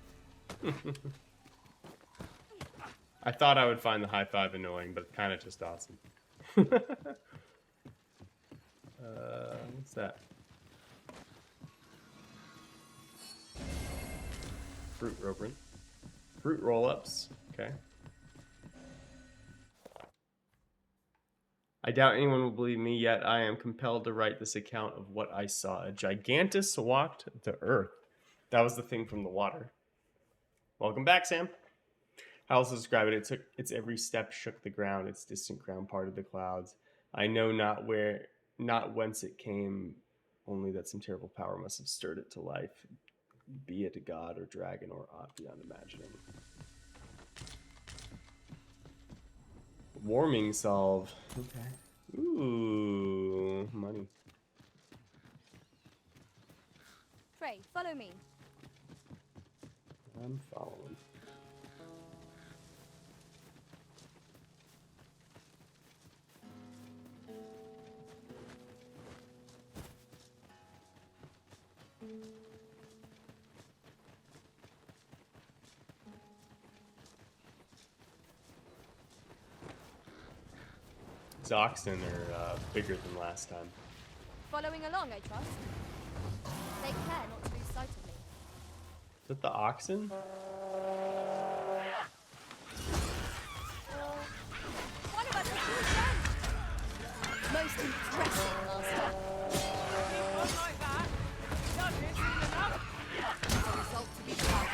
I thought I would find the high five annoying, but it's kind of just awesome. What's that? Fruit roll-ups. Fruit roll-ups. Okay. I doubt anyone will believe me, yet I am compelled to write this account of what I saw. A gigantus walked the earth. That was the thing from the water. Welcome back, Sam. How else to describe it? Its every step shook the ground. Its distant ground parted the clouds. I know not whence it came, only that some terrible power must have stirred it to life, be it a god or dragon or aught beyond imagining. Warming solve. Okay. Ooh, money. Pray, follow me. I'm following. These oxen are bigger than last time. Following along, I trust. Take care not to lose sight of me. Is that the oxen? One of us is too friends. Most impressive, Master. Not like that. Does it soon enough? A result to be proud of.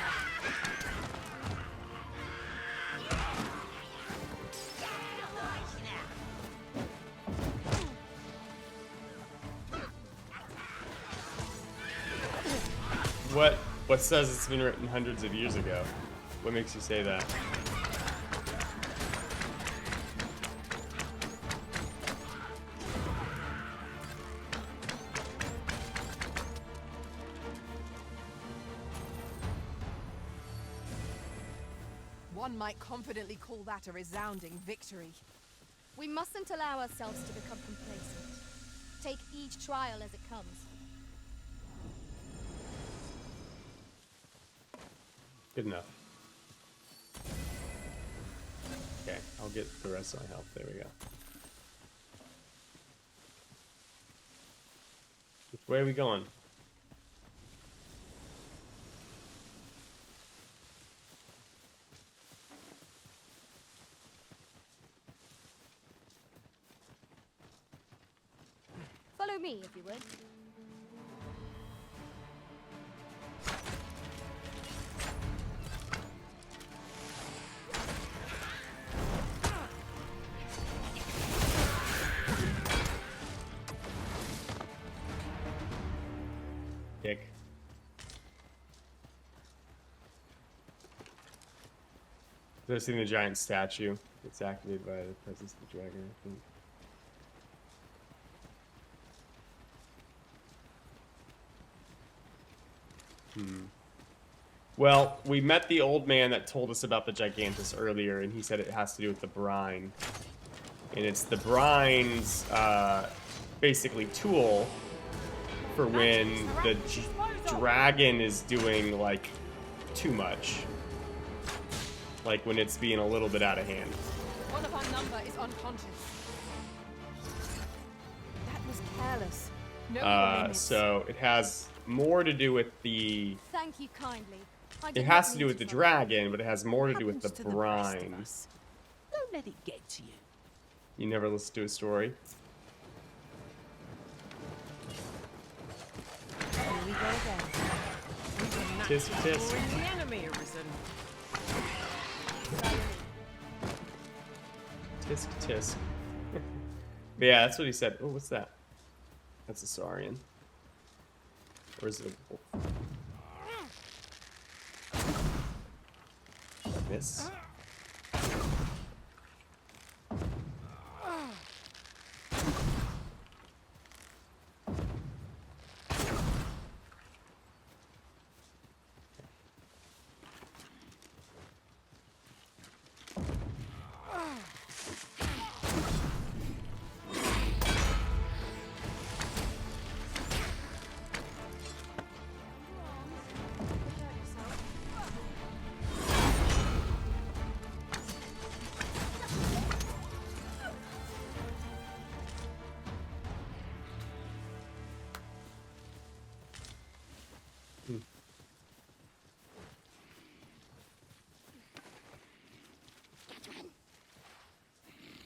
What says it's been written hundreds of years ago? What makes you say that? One might confidently call that a resounding victory. We mustn't allow ourselves to become complacent. Take each trial as it comes. Good enough. Okay, I'll get the rest of my health. There we go. Which way are we going? Follow me, if you would. Dick. I've seen the giant statue. It's activated by the presence of the dragon, I think. Well, we met the old man that told us about the gigantus earlier, and he said it has to do with the brine. And it's the brine's basically tool for when the dragon is doing like too much, like when it's being a little bit out of hand. One of our number is unconscious. That was careless. No so it has more to do with the. Thank you kindly. It has to do with the dragon, but it has more to do with the brine. Don't let it get to you. You never listen to a story. Here we go again. Tisk tisk. The enemy arisen. Tisk tisk. But yeah, that's what he said. Oh, what's that? That's a Saurian. Or is it a wolf? Miss.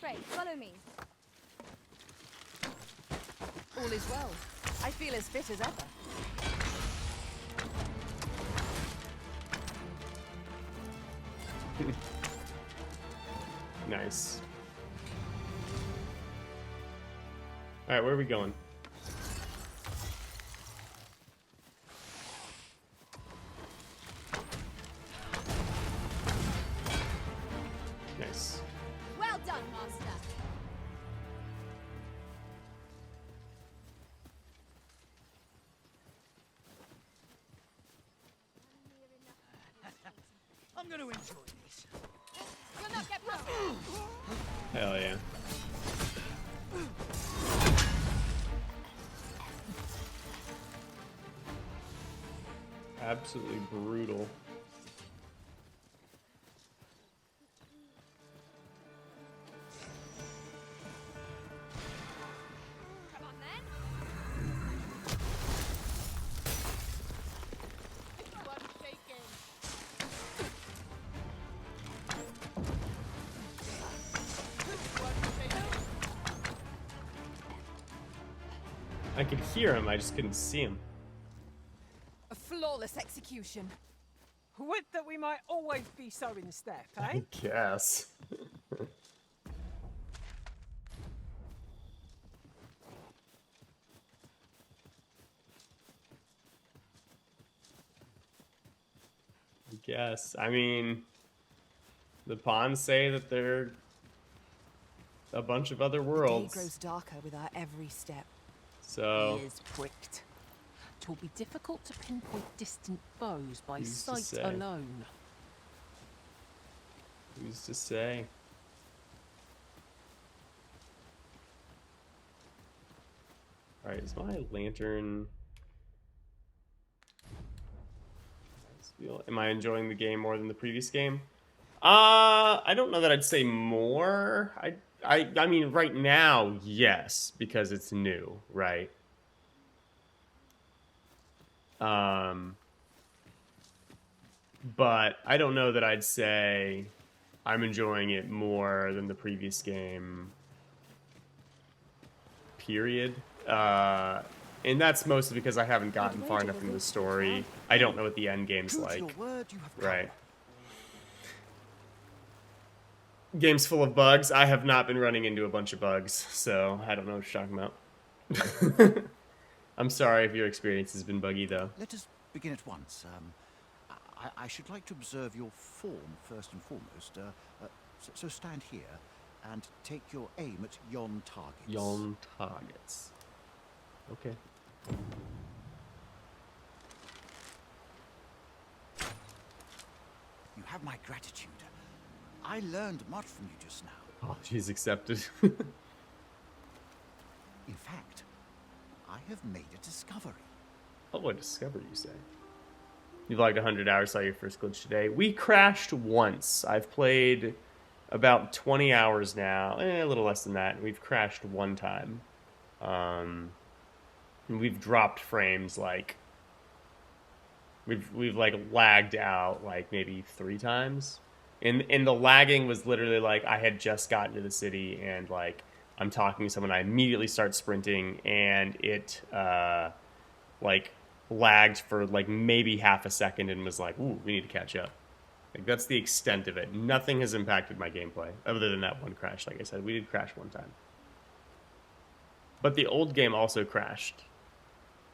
afraid. Follow me. All is well. I feel as fit as ever. Nice. All right, where are we going? Nice. Well done, Master. I'm going to enjoy this. You'll not get past Hell yeah. Absolutely brutal. Come on, then. One shaking. I could hear him, I just couldn't see him. A flawless execution. Would that we might always be so in step, eh? I guess. I guess. I mean, the pawns say that they're a bunch of other The day worlds. grows darker with our every step. So Ears pricked. 'Twill be difficult to pinpoint distant foes by Who's to sight say? alone. Who's to say? Alright, is my lantern... Am I enjoying the game more than the previous game? I don't know that I'd say more. I mean, right now, yes, because it's new, right? But I don't know that I'd say I'm enjoying it more than the previous game. Period. And that's mostly because I haven't gotten far enough in the story. I don't know what the end game's like. Right. Game's full of bugs. I have not been running into a bunch of bugs, so I don't know what you're talking about. I'm sorry if your experience has been buggy, though. Let us begin at once. I should like to observe your form first and foremost. So stand here and take your aim at yon targets. Yon targets. Okay. You have my gratitude. I learned much from you just now. Oh, she's accepted. In fact, I have made a discovery. Oh, what discovery, you say? You've logged 100 hours, saw your first glitch today. We crashed once. I've played about 20 hours now. A little less than that. We've crashed one time. We've dropped frames like... We've like lagged out like maybe 3 times. And the lagging was literally like I had just gotten to the city and like I'm talking to someone, I immediately start sprinting and it like lagged for like maybe half a second and was like, ooh, we need to catch up. Like that's the extent of it. Nothing has impacted my gameplay other than that one crash. Like I said, we did crash one time. But the old game also crashed,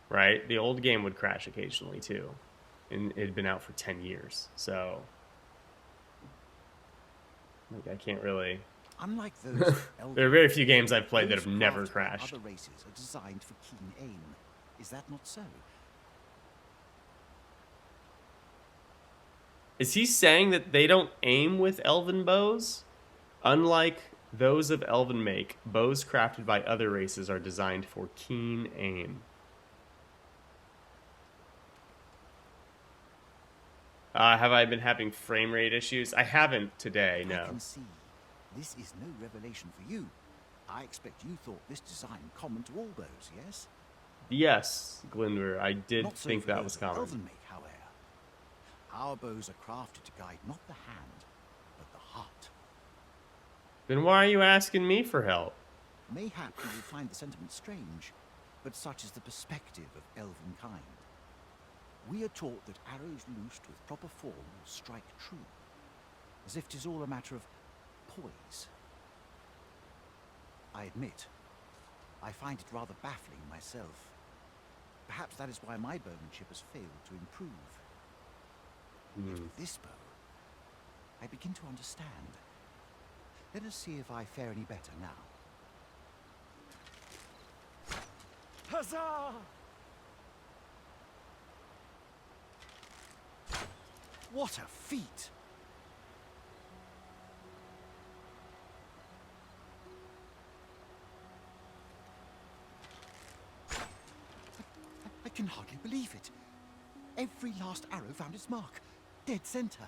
right? The old game would crash occasionally too. And it had been out for 10 years. So like I can't really... Unlike those there are very few games I've played that have never crafted by crashed. Other races are designed for keen aim. Is that not so? Is he saying that they don't aim with elven bows? Unlike those of elven make, bows crafted by other races are designed for keen aim. Have I been having frame rate issues? I haven't today, no. I can see. This is no revelation for you. I expect you thought this design common to all bows, yes? Yes, Glinwer, I did Not so think for that those was of common. elven make, however. Our bows are crafted to guide not the hand, but the heart. Then why are you asking me for help? Mayhap you will find the sentiment strange, but such is the perspective of elven kind. We are taught that arrows loosed with proper form will strike true, as if 'tis all a matter of poise. I admit, I find it rather baffling myself. Perhaps that is why my bowmanship has failed to improve. Yet with this bow, I begin to understand. Let us see if I fare any better now. Huzzah! What a feat! I can hardly believe it. Every last arrow found its mark. Dead center.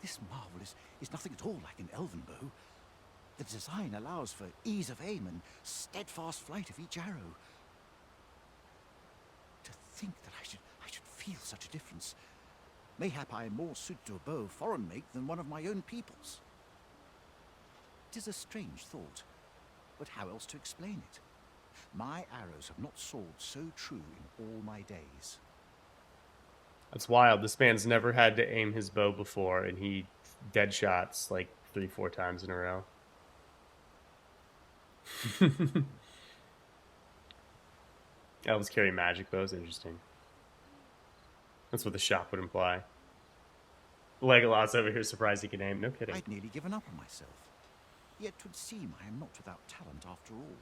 This marvel is nothing at all like an elven bow. The design allows for ease of aim and steadfast flight of each arrow. To think that I should feel such a difference. Mayhap I am more suited to a bow of foreign make than one of my own people's. It is a strange thought, but how else to explain it? My arrows have not soared so true in all my days. That's wild. This man's never had to aim his bow before, and he dead shots like 3-4 times in a row. Elves carry magic bows. Interesting. That's what the shop would imply. Legolas over here surprised he can aim. No kidding. I'd nearly given up on myself. Yet 'twould seem I am not without talent after all.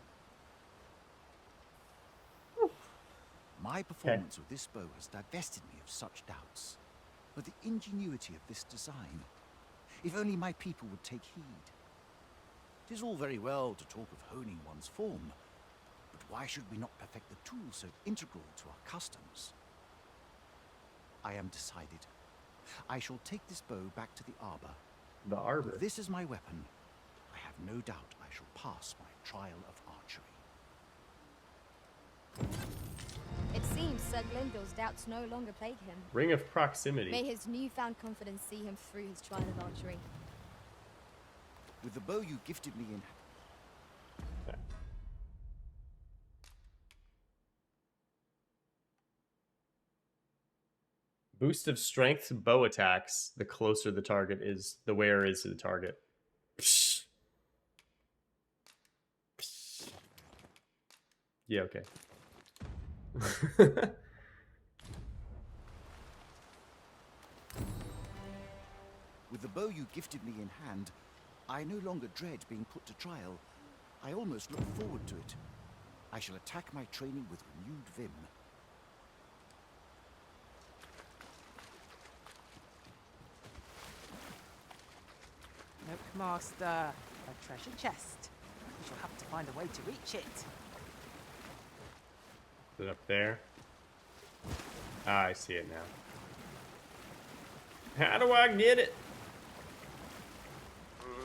My performance with this bow has divested me of such doubts. But the ingenuity of this design, if only my people would take heed. It is all very well to talk of honing one's form, but why should we not perfect the tool so integral to our customs? I am decided. I shall take this bow back to the arbor. The arbor? With this as my weapon, I have no doubt I shall pass my trial of archery. It seems Sir Glyndor's doubts no longer plague him. Ring of proximity. May his newfound confidence see him through his trial of archery. With the bow you gifted me in... Okay. Boost of strength to bow attacks. The closer the target is, the wearer is to the target. Psh. Psh. Yeah, okay. With the bow you gifted me in hand, I no longer dread being put to trial. I almost look forward to it. I shall attack my training with renewed vim. Look, Master, a treasure chest. We shall have to find a way to reach it. Is it up there? Ah, I see it now. How do I get it?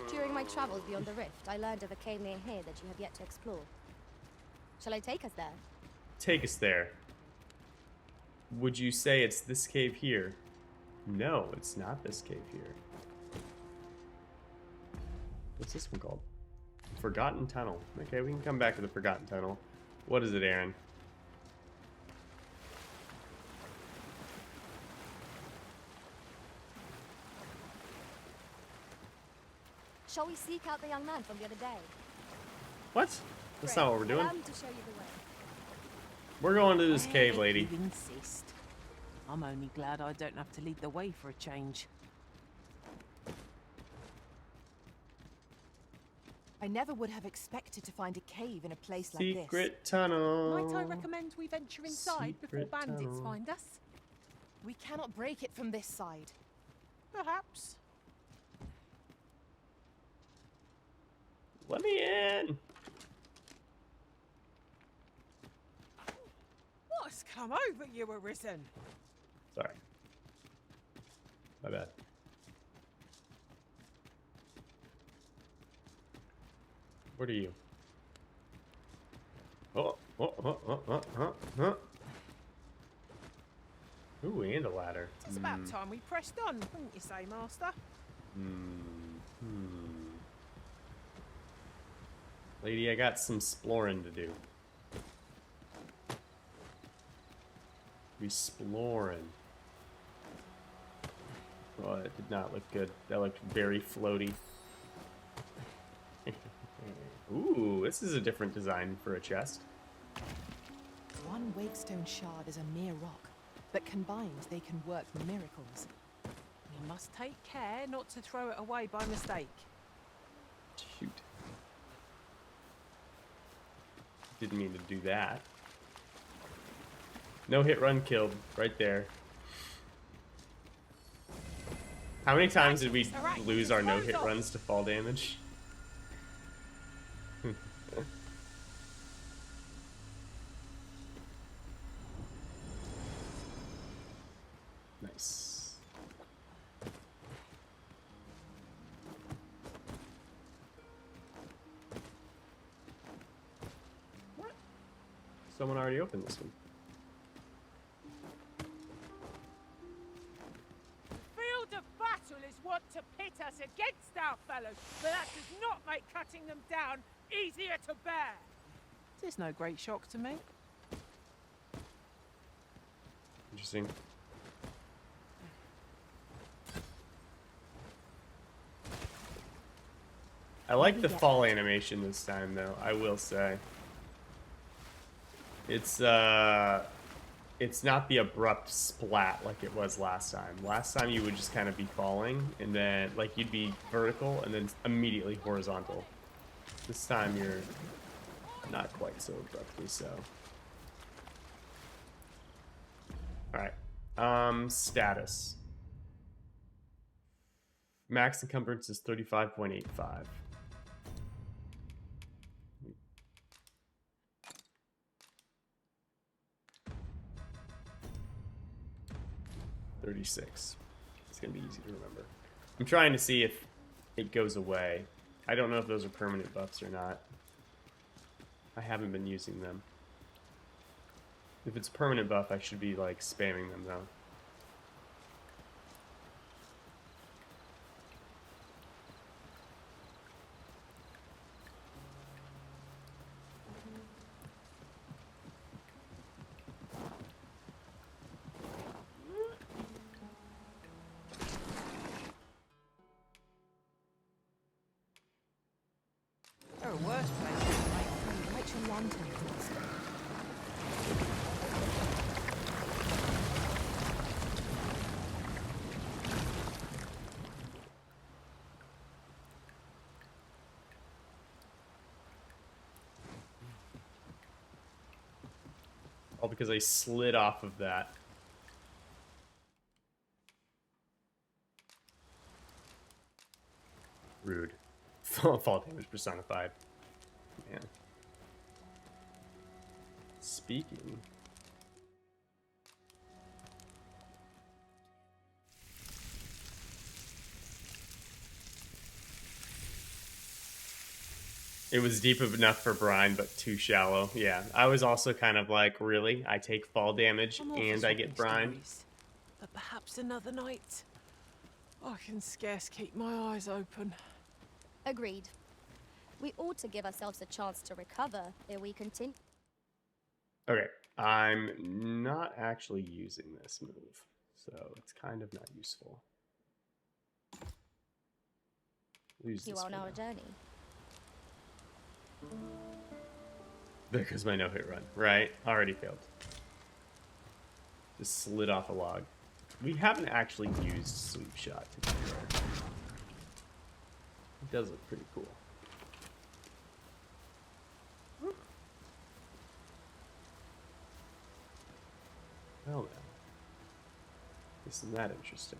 During my travels beyond the rift, I learned of a cave near here that you have yet to explore. Shall I take us there? Take us there. Would you say it's this cave here? No, it's not this cave here. What's this one called? Forgotten Tunnel. Okay, we can come back to the Forgotten Tunnel. What is it, Aaron? Shall we seek out the young man from the other day? What? That's not what we're doing. Allow me to show you the way. We're going to this cave, lady. If you insist. I'm only glad I don't have to lead the way for a change. I never would have expected to find a cave in a place like this. Secret tunnel. Might I recommend we venture inside before Secret bandits tunnel. find us? We cannot break it from this side. Perhaps. Let me in. What's come over you, Arisen? Sorry. My bad. What are you? Oh. Ooh, and a ladder. It's about time we pressed on, wouldn't you say, Master? Lady, I got some exploring to do. Exploring. Oh, it did not look good. That looked very floaty. Ooh, this is a different design for a chest. One wavestone shard is a mere rock, but combined they can work miracles. We must take care not to throw it away by mistake. Shoot. Didn't mean to do that. No hit run killed right there. How many times did we lose our no hit runs to fall damage? Nice. What? Someone already opened this one. Field of battle is what to pit us against our fellows, but that does not make cutting them down easier to bear. There's no great shock to me. Interesting. I like the fall animation this time, though, I will say. It's not the abrupt splat like it was last time. Last time you would just kind of be falling, and then, like, you'd be vertical, and then immediately horizontal. This time you're not quite so abruptly so. Alright. Status. Max encumbrance is 35.85. $36. It's gonna be easy to remember. I'm trying to see if it goes away. I don't know if those are permanent buffs or not. I haven't been using them. If it's a permanent buff, I should be like spamming them though. There are worse places. Light your lantern, please. All because I slid off of that. Rude. Fall damage personified. Man. Speaking. It was deep enough for Brian, but too shallow. Yeah, I was also kind of like, really? I take fall damage and I get Brian? But perhaps another night. I can scarce keep my eyes open. Agreed. We ought to give ourselves a chance to recover ere we continue. Okay, I'm not actually using this move, so it's kind of not useful. Use You this are on for our now. journey. There goes my no-hit run. Right, already failed. Just slid off a log. We haven't actually used Sweep Shot, to be fair. It does look pretty cool. Well then. Isn't that interesting?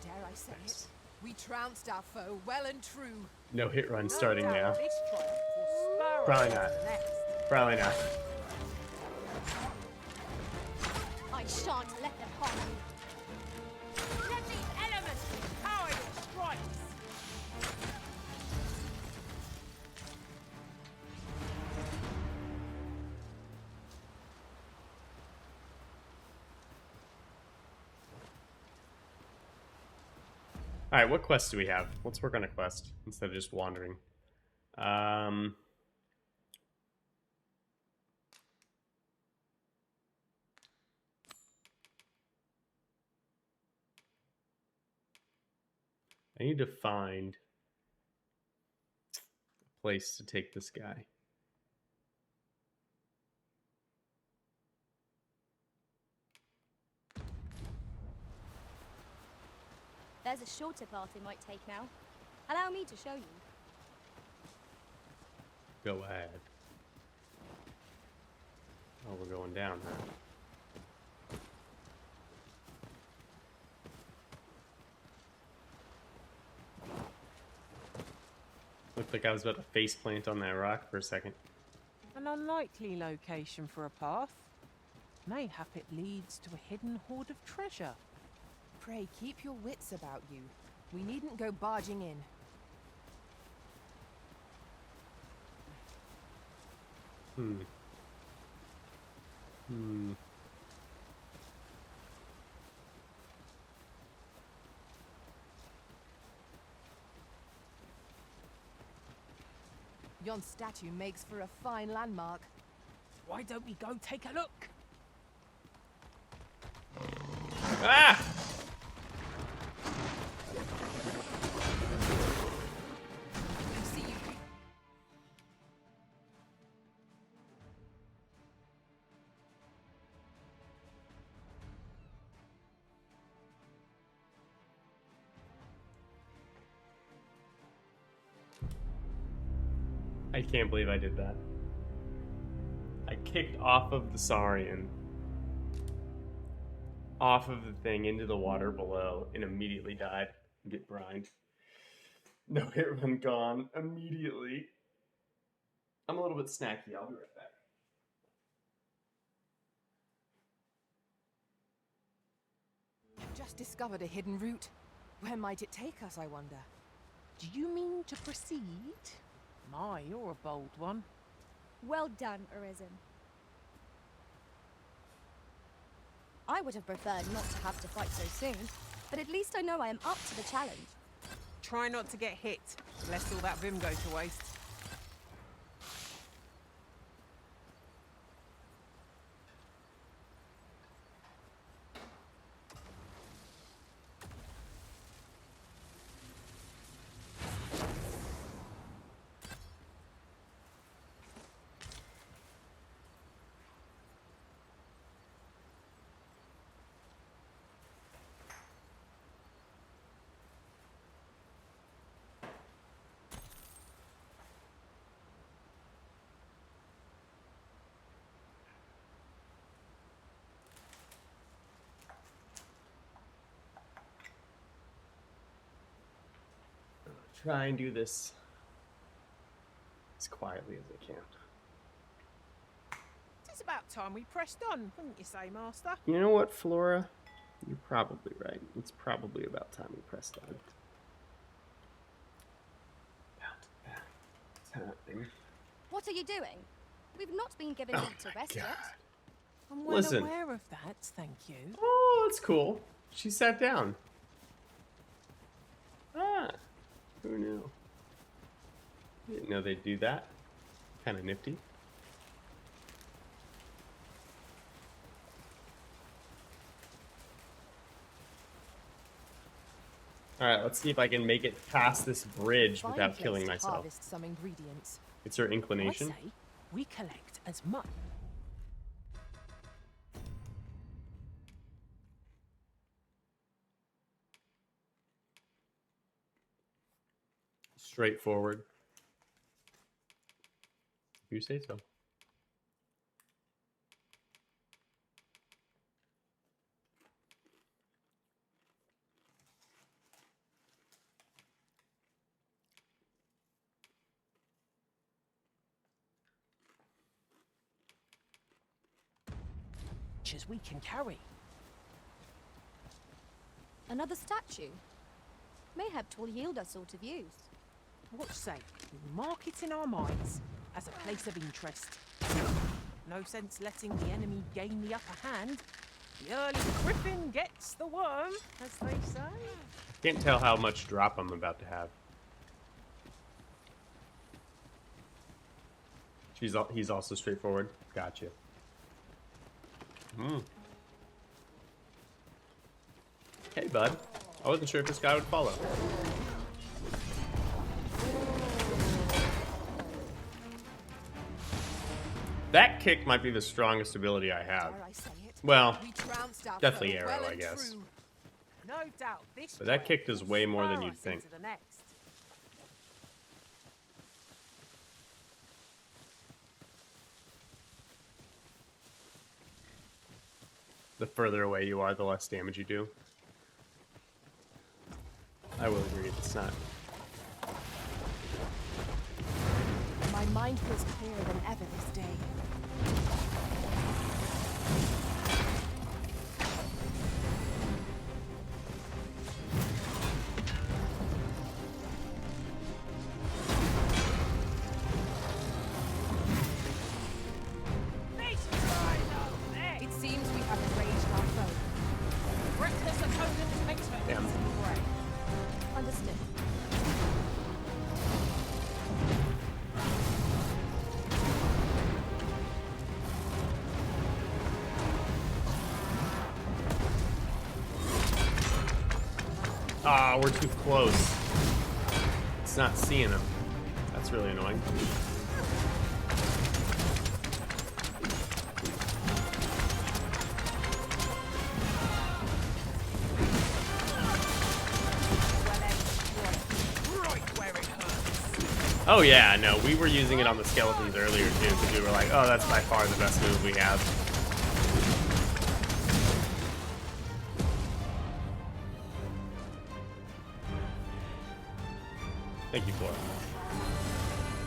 Dare I say it? We trounced our foe well and true. No hit run starting now. This triumph will spur Probably us not. on to the next. Probably not. I shan't let them harm you. Let these elements power your strikes. All right, what quest do we have? Let's work on a quest instead of just wandering. I need to find a place to take this guy. There's a shorter path we might take now. Allow me to show you. Go ahead. Oh, we're going down now. Looked like I was about to face plant on that rock for a second. An unlikely location for a path. Mayhap it leads to a hidden hoard of treasure. Pray keep your wits about you. We needn't go barging in. Yon statue makes for a fine landmark. Why don't we go take a look? Ah! I see you. I can't believe I did that. I kicked off of the Saurian, off of the thing into the water below, and immediately died. Get brined. No hit run gone immediately. I'm a little bit snacky. I'll be right back. I've just discovered a hidden route. Where might it take us, I wonder? Do you mean to proceed? My, you're a bold one. Well done, Arisen. I would have preferred not to have to fight so soon, but at least I know I am up to the challenge. Try not to get hit, lest all that vim go to waste. Try and do this as quietly as I can. It's about time we pressed on, wouldn't you say, Master? You know what, Flora? You're probably right. It's probably about time we pressed on. Time. What are you doing? We've not been given leave to rest yet. I'm well Listen. aware of that, thank you. Oh, that's cool. She sat down. Ah, who knew? Didn't know they'd do that. Kind of nifty. Alright, let's see if I can make it past this bridge Fine without place killing to myself. harvest some ingredients. It's her inclination. I say we collect as much. Straightforward. If you say so. creatures we can carry. Another statue? Mayhap 'twill yield us all to views. What say? We mark it in our minds as a place of interest. No sense letting the enemy gain the upper hand. The early griffin gets the worm, as they say. Can't tell how much drop I'm about to have. He's also straightforward. Gotcha. Hey, bud. I wasn't sure if this guy would follow. That kick might be the strongest ability I have. Well, definitely arrow, I guess. No doubt this But that kick does way more than you'd think. The further away you are, the less damage you do. I will agree, it's not. My mind feels clearer than ever this day. It seems we have enraged our foe. Reckless opponent makes for Damn. instant prey. Understood. Ah, we're too close. It's not seeing him. That's really annoying. Oh yeah, no, we were using it on the skeletons earlier too, because we were like, oh, that's by far the best move we have. Thank you, Flora.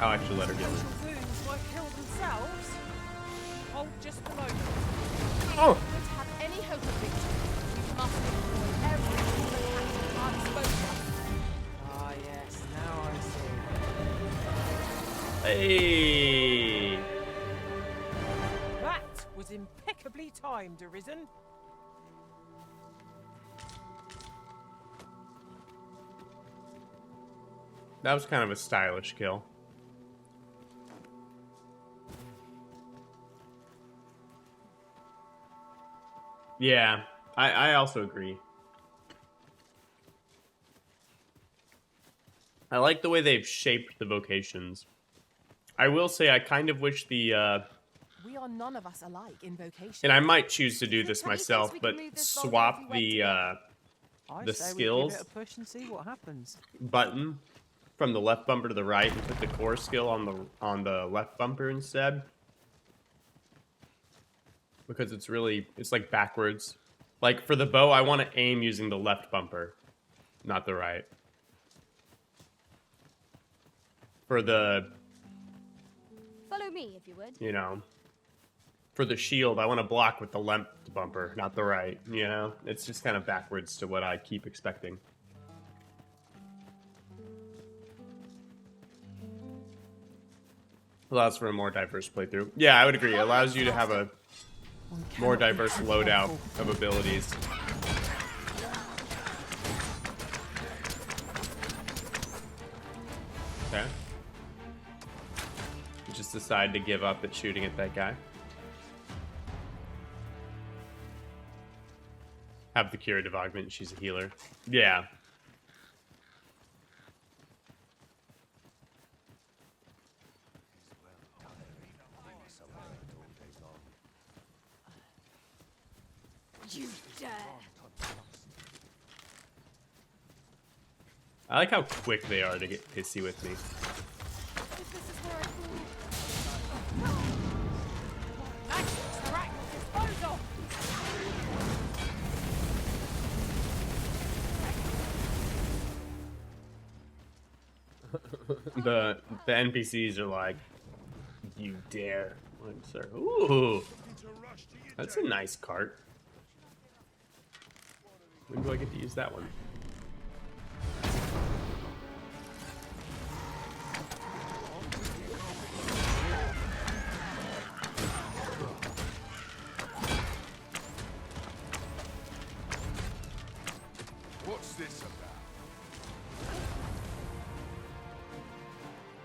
I'll actually let her get it. Wounds won't kill themselves. Hold just below them. Oh! Don't have any hope of victory. We must employ every attack at our disposal. Ah, yes, now I see. Hey! That was impeccably timed, Arisen. That was kind of a stylish kill. Yeah, I also agree. I like the way they've shaped the vocations. I will say I kind of wish the We are none of us alike in vocation. and I might choose to do this myself, but swap the skills Give it a push and see what happens. button from the left bumper to the right and put the core skill on the left bumper instead. Because it's like backwards. Like for the bow, I want to aim using the left bumper, not the right. For the, Follow me, if you would. you know, for the shield, I want to block with the left bumper, not the right. You know, it's just kind of backwards to what I keep expecting. Allows for a more diverse playthrough. Yeah, I would agree. It allows you to have a more diverse loadout of abilities. Okay. You just decide to give up at shooting at that guy. Have the curative augment. She's a healer. Yeah. You dare! I like how quick they are to get pissy with me. the NPCs are like, you dare. Like, sir. Ooh. That's a nice cart. When do I get to use that one? What's this about?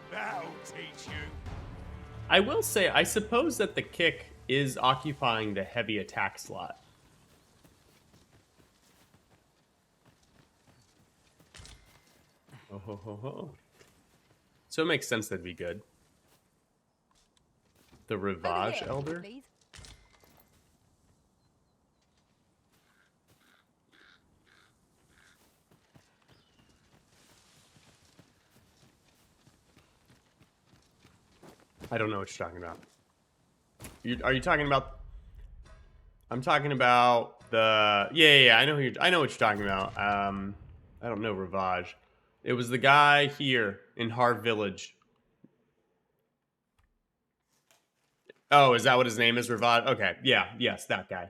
That'll teach you. I will say, I suppose that the kick is occupying the heavy attack slot. Oh ho ho ho. So it makes sense that'd be good. The Rivage Elder? Please. I don't know what you're talking about. Are you talking about? I'm talking about the. Yeah. I know what you're talking about. I don't know Rivage. It was the guy here in Harv Village. Oh, is that what his name is? Rivage? Okay. Yeah. Yes, that guy.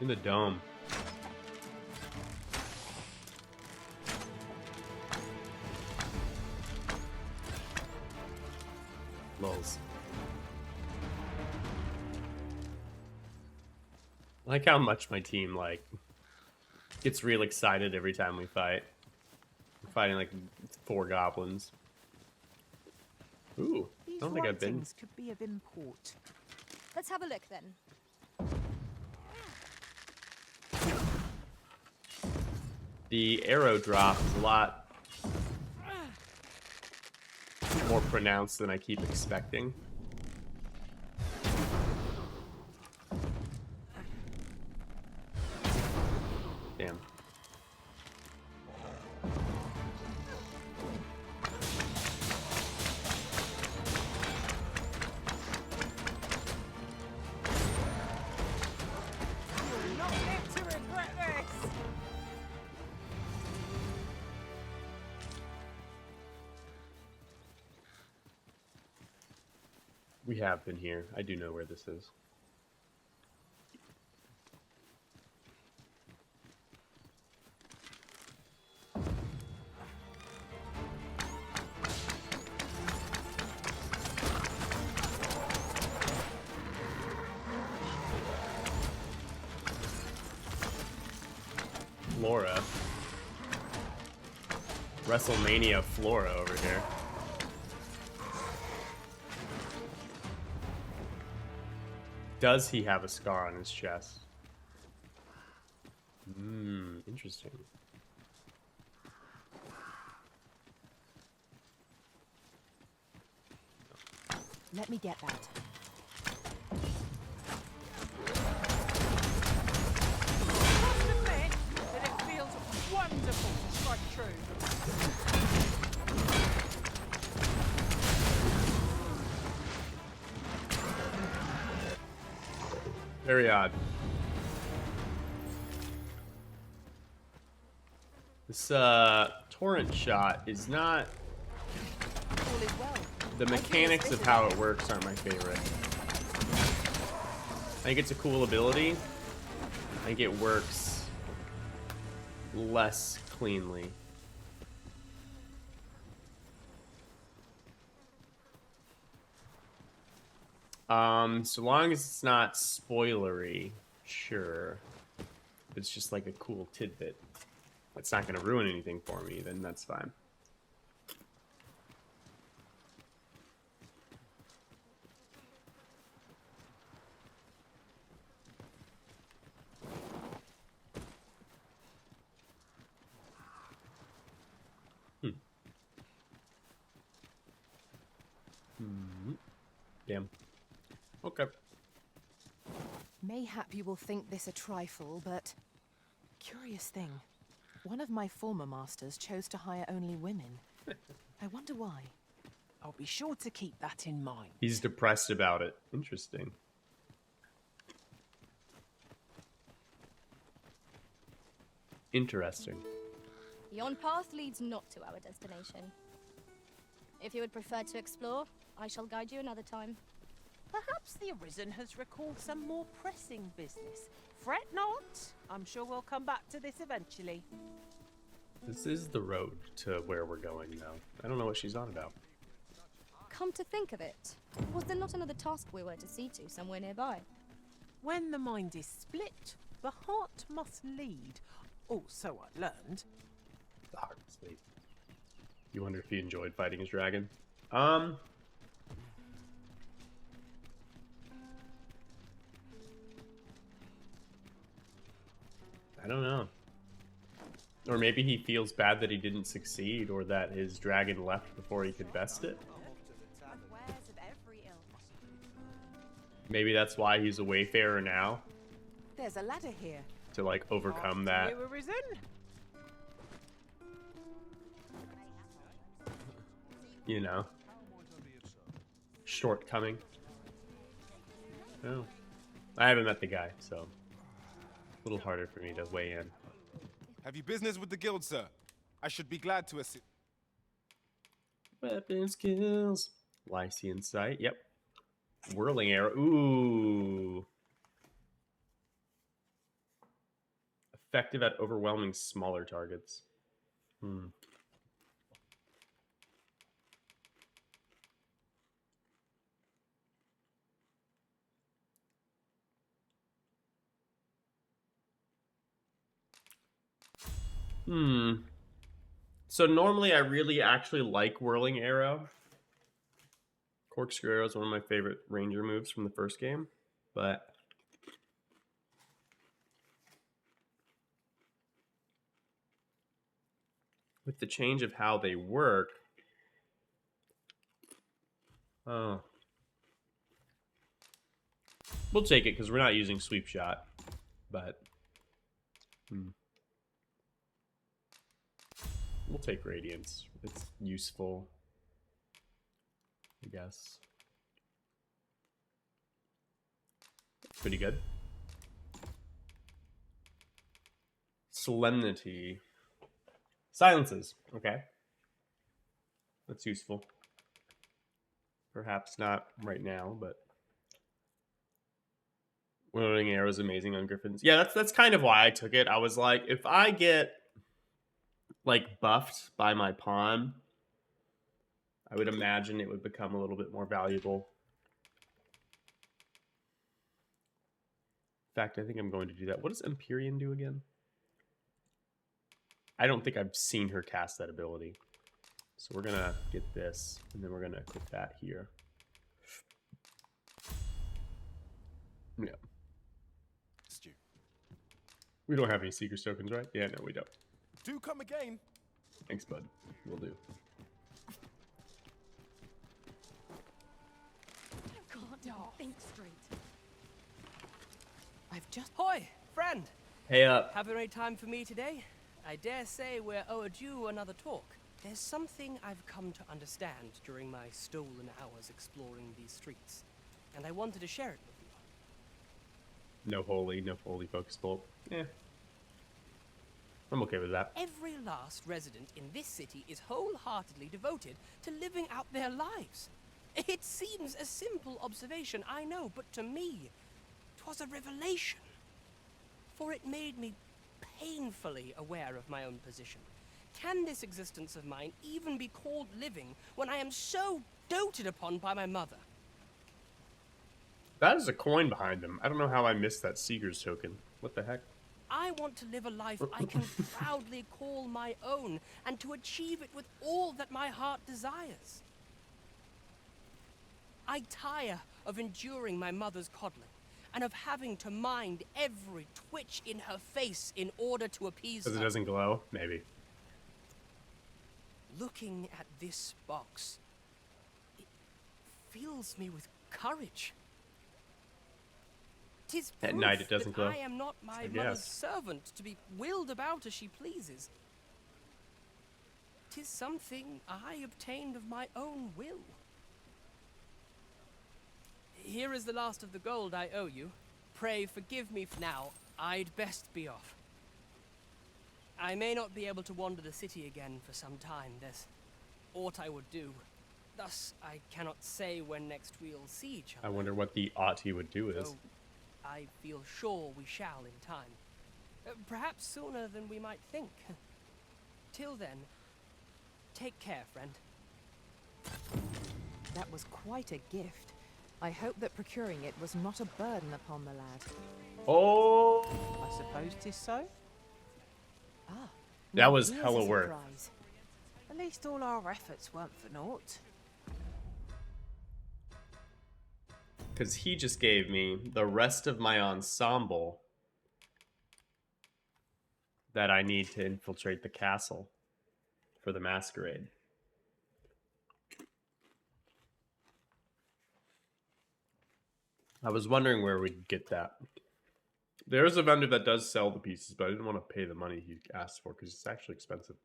In the dome. Lulz. I like how much my team gets real excited every time we fight. We're fighting like 4 goblins. Ooh, I don't think I've been. These could be of import. Let's have a look then. The arrow drop is a lot more pronounced than I keep expecting. Damn. You'll not live to regret this! We have been here. I do know where this is. Flora. WrestleMania Flora over here. Does he have a scar on his chest? Interesting. Let me get that. I must admit that it feels wonderful to strike true. Very odd. This torrent shot is not. All is well. The mechanics of how it works aren't my favorite. I think it's a cool ability. I think it works less cleanly. So long as it's not spoilery, sure. If it's just like a cool tidbit that's not going to ruin anything for me, then that's fine. Damn. Okay. Mayhap you will think this a trifle, but curious thing. One of my former masters chose to hire only women. I wonder why. I'll be sure to keep that in mind. He's depressed about it. Interesting. Interesting. Yon path leads not to our destination. If you would prefer to explore, I shall guide you another time. Perhaps the Arisen has recalled some more pressing business. Fret not. I'm sure we'll come back to this eventually. This is the road to where we're going now. I don't know what she's on about. Come to think of it, was there not another task we were to see to somewhere nearby? When the mind is split, the heart must lead. Oh, so I learned. The heart must lead. You wonder if he enjoyed fighting his dragon? I don't know. Or maybe he feels bad that he didn't succeed, or that his dragon left before he could best it. Maybe that's why he's a wayfarer now, There's a ladder here. to like overcome that. You Arisen? You know, shortcoming. Oh, I haven't met the guy, so a little harder for me to weigh in. Have you business with the guild, sir? I should be glad to assist. Weapon skills. Lycian sight. Yep. Whirling arrow. Ooh. Effective at overwhelming smaller targets. So normally I really actually like Whirling Arrow. Corkscrew Arrow is one of my favorite ranger moves from the first game, but with the change of how they work, we'll take it because we're not using Sweep Shot, but we'll take Radiance. It's useful, I guess. Pretty good. Solemnity. Silences. Okay. That's useful. Perhaps not right now, but Whirling Arrow is amazing on Griffins. Yeah, that's kind of why I took it. I was like, if I get like buffed by my pawn, I would imagine it would become a little bit more valuable. In fact, I think I'm going to do that. What does Empyrean do again? I don't think I've seen her cast that ability. So we're gonna get this, and then we're gonna equip that here. Yeah. Stu. We don't have any Seeker's tokens, right? Yeah, no, we don't. Do come again. Thanks, bud. Will do. Can't think straight. I've just... Hoy, friend! Hey up. Have any time for me today? I dare say we're overdue another talk. There's something I've come to understand during my stolen hours exploring these streets, and I wanted to share it with you. No holy focus bolt. Yeah. I'm okay with that. Every last resident in this city is wholeheartedly devoted to living out their lives. It seems a simple observation, I know, but to me, 'twas a revelation. For it made me painfully aware of my own position. Can this existence of mine even be called living when I am so doted upon by my mother? That is a coin behind him. I don't know how I missed that Seeker's token. What the heck? I want to live a life I can proudly call my own, and to achieve it with all that my heart desires. I tire of enduring my mother's coddling, and of having to mind every twitch in her face in order to appease her. Because it doesn't glow? Maybe. Looking at this box, it fills me with courage. 'Tis At proof night it doesn't that glow? I am not my I mother's guess. servant to be wheeled about as she pleases. 'Tis something I obtained of my own will. Here is the last of the gold I owe you. Pray forgive me for now. I'd best be off. I may not be able to wander the city again for some time. There's aught I would do. Thus, I cannot say when next we'll see each other. I wonder what the ought he would do is. Though I feel sure we shall in time. Perhaps sooner than we might think. Till then, take care, friend. That was quite a gift. I hope that procuring it was not a burden upon the lad. Oh! I suppose 'tis so. Ah, That now was here's hella a worth. surprise. At least all our efforts weren't for naught. Because he just gave me the rest of my ensemble that I need to infiltrate the castle for the masquerade. I was wondering where we'd get that. There is a vendor that does sell the pieces, but I didn't want to pay the money he asked for because it's actually expensive.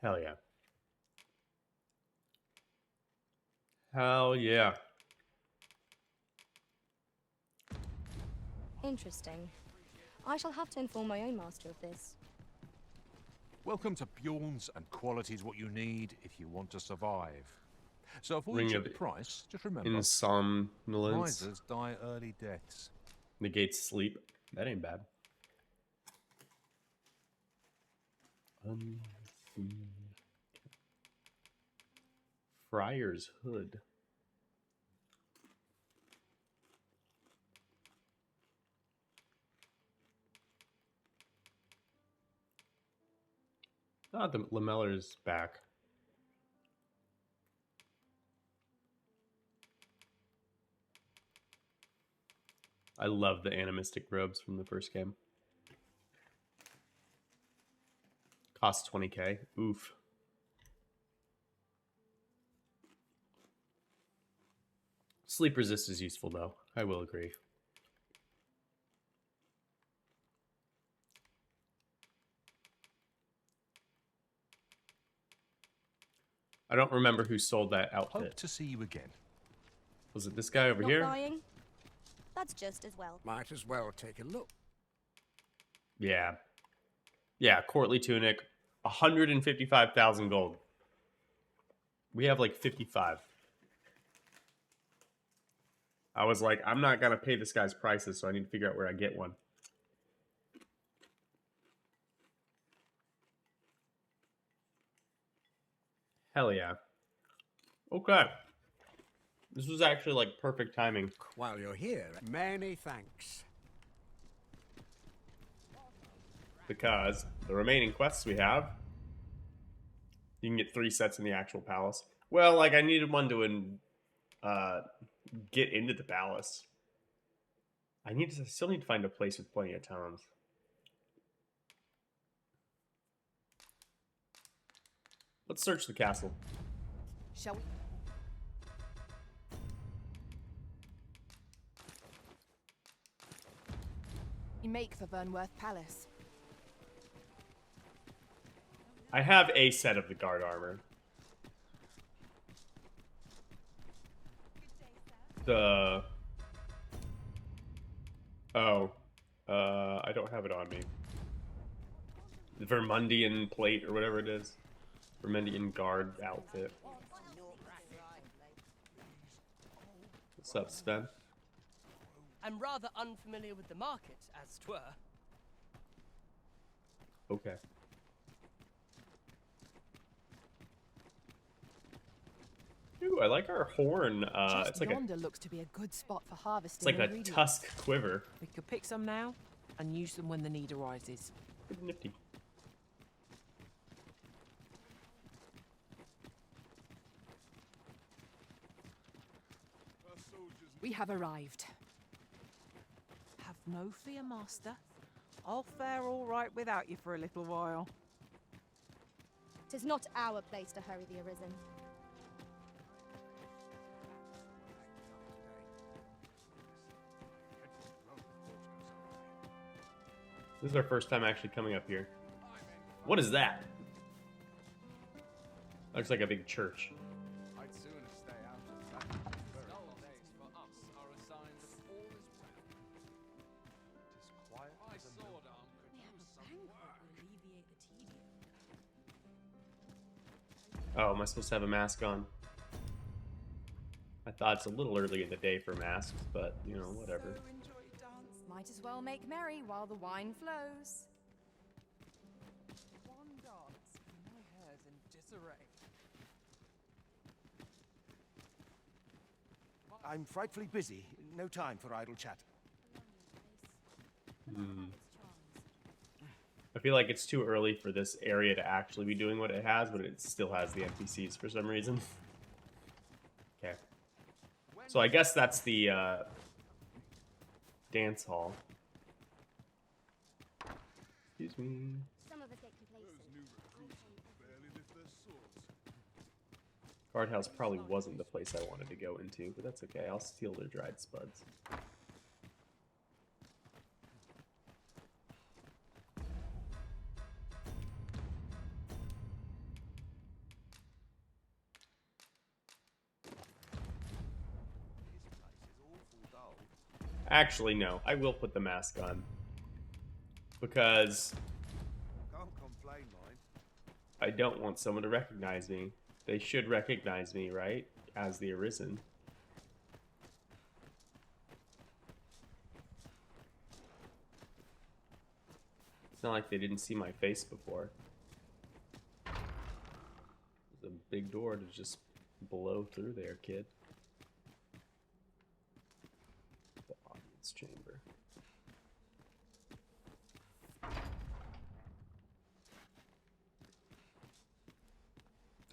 Hell yeah. Hell yeah. Interesting. I shall have to inform my own master of this. Welcome to Bjorn's, and quality's what you need if you want to survive. So if we Ring check of the price, just remember, Insomnolence. misers die early deaths. Negates sleep. That ain't bad. Friar's Hood. Ah, the lamellar's back. I love the animistic robes from the first game. Cost 20k. Oof. Sleep resist is useful though. I will agree. I don't remember who sold that outfit. Hope to see you again. Was it this guy over Not here? buying? That's just as well. Might as well take a look. Yeah. Yeah, courtly tunic. 155,000 gold. We have like 55. I was like, I'm not going to pay this guy's prices, so I need to figure out where I get one. Hell yeah. Okay. This was actually like perfect timing. While you're here, many thanks. Because the remaining quests we have, you can get 3 sets in the actual palace. Well, like I needed one to get into the palace. I still need to find a place with plenty of towns. Let's search the castle. Shall we? We make for Vernworth Palace. I have a set of the guard armor. I don't have it on me. The Vermundian plate or whatever it is. Vermundian guard outfit. What's up, Sven? I'm rather unfamiliar with the market, as 'twere. Okay. Ooh, I like our horn. It's like yonder looks to be a good spot for harvesting. It's like a ingredients. tusk quiver. We could pick some now and use them when the need arises. Pretty nifty. We have arrived. Have no fear, master. I'll fare all right without you for a little while. 'Tis not our place to hurry the Arisen. This is our first time actually coming up here. What is that? Looks like a big church. I'd sooner stay out of Oh, am I supposed to have a mask on? I thought it's a little early in the day for masks, but, you know, whatever. Might as well make merry while the wine flows. One dance, and my hair's in disarray. I'm frightfully busy. No time for idle chat. I feel like it's too early for this area to actually be doing what it has, but it still has the NPCs for some reason. Okay. So I guess that's the dance hall. Excuse me. Some of us get complacent. Guardhouse probably wasn't the place I wanted to go into, but that's okay. I'll steal their dried spuds. Actually, no. I will put the mask on. Because Can't complain, mind. I don't want someone to recognize me. They should recognize me, right? As the Arisen. It's not like they didn't see my face before. There's a big door to just blow through there, kid. The audience chamber.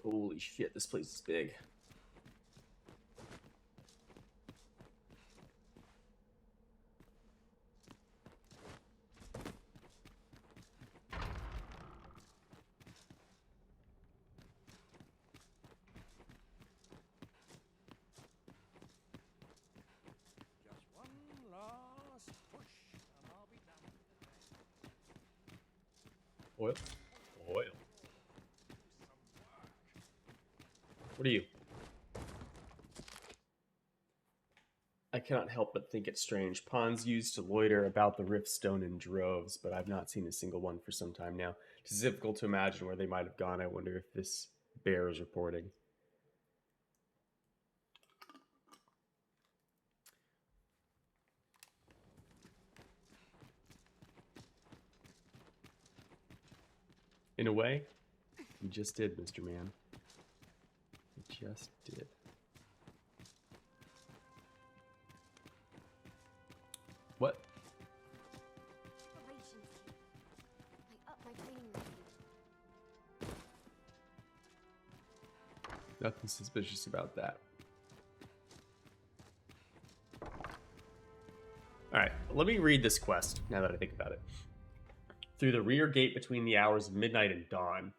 Holy shit, this place is big. Just one last push, and I'll be done for the day. Oil. Oil. What are you? I cannot help but think it strange. Pawns used to loiter about the Riftstone in droves, but I've not seen a single one for some time now. It's difficult to imagine where they might have gone. I wonder if this bears reporting. In a way, you just did, Mr. Man. You just did. What? I up my training routine. Nothing suspicious about that. Alright, let me read this quest, now that I think about it. Through the rear gate between the hours of midnight and dawn.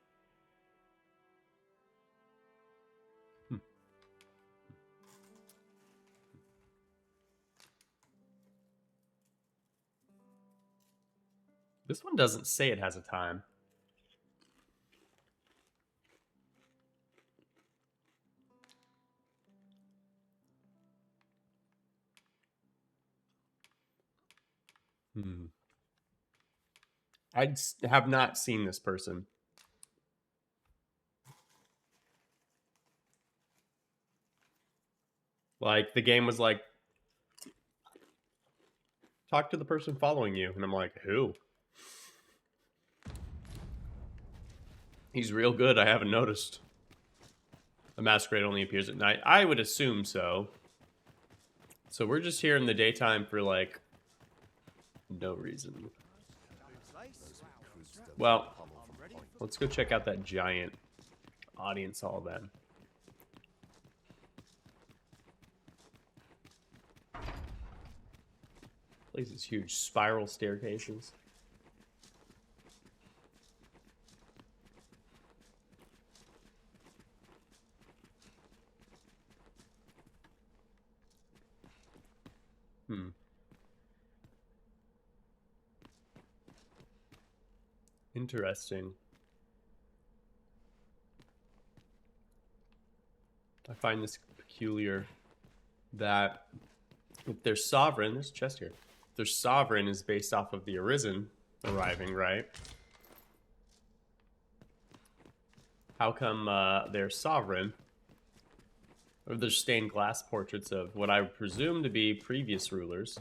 This one doesn't say it has a time. I have not seen this person. Like, the game was like, talk to the person following you. And I'm like, who? He's real good. I haven't noticed. The masquerade only appears at night. I would assume so. So we're just here in the daytime for, like, no reason. Well, let's go check out that giant audience hall then. Place is huge. Spiral staircases. Interesting. I find this peculiar that if their sovereign, there's a chest here, their sovereign is based off of the Arisen arriving, right? How come their sovereign, or their stained glass portraits of what I presume to be previous rulers,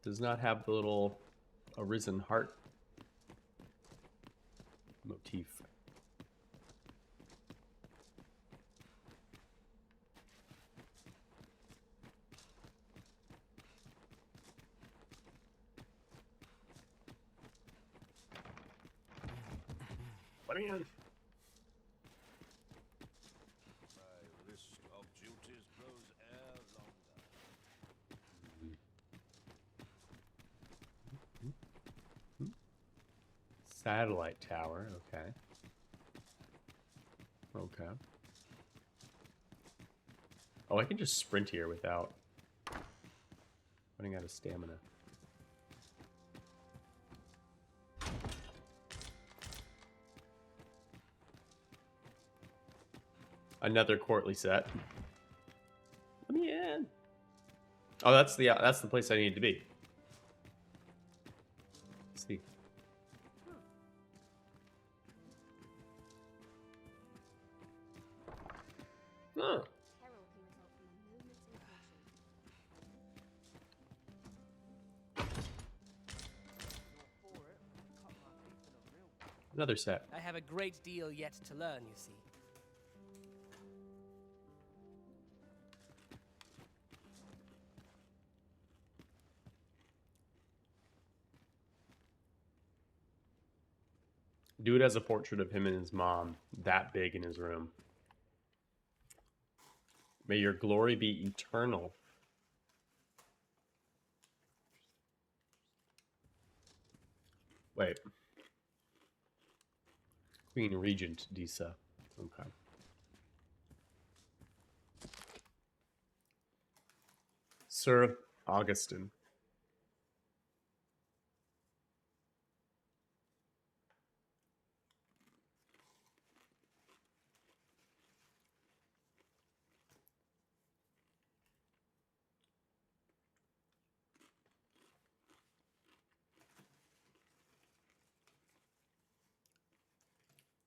does not have the little arisen heart motif? Let me in. Satellite tower, okay. Okay. Oh, I can just sprint here without running out of stamina. Another courtly set. Let me in. Oh, that's the place I need to be. Let's see. Oh. Another set. I have a great deal yet to learn, you see. Dude has a portrait of him and his mom that big in his room. May your glory be eternal. Wait. Queen Regent Disa. Okay. Sir Augustine.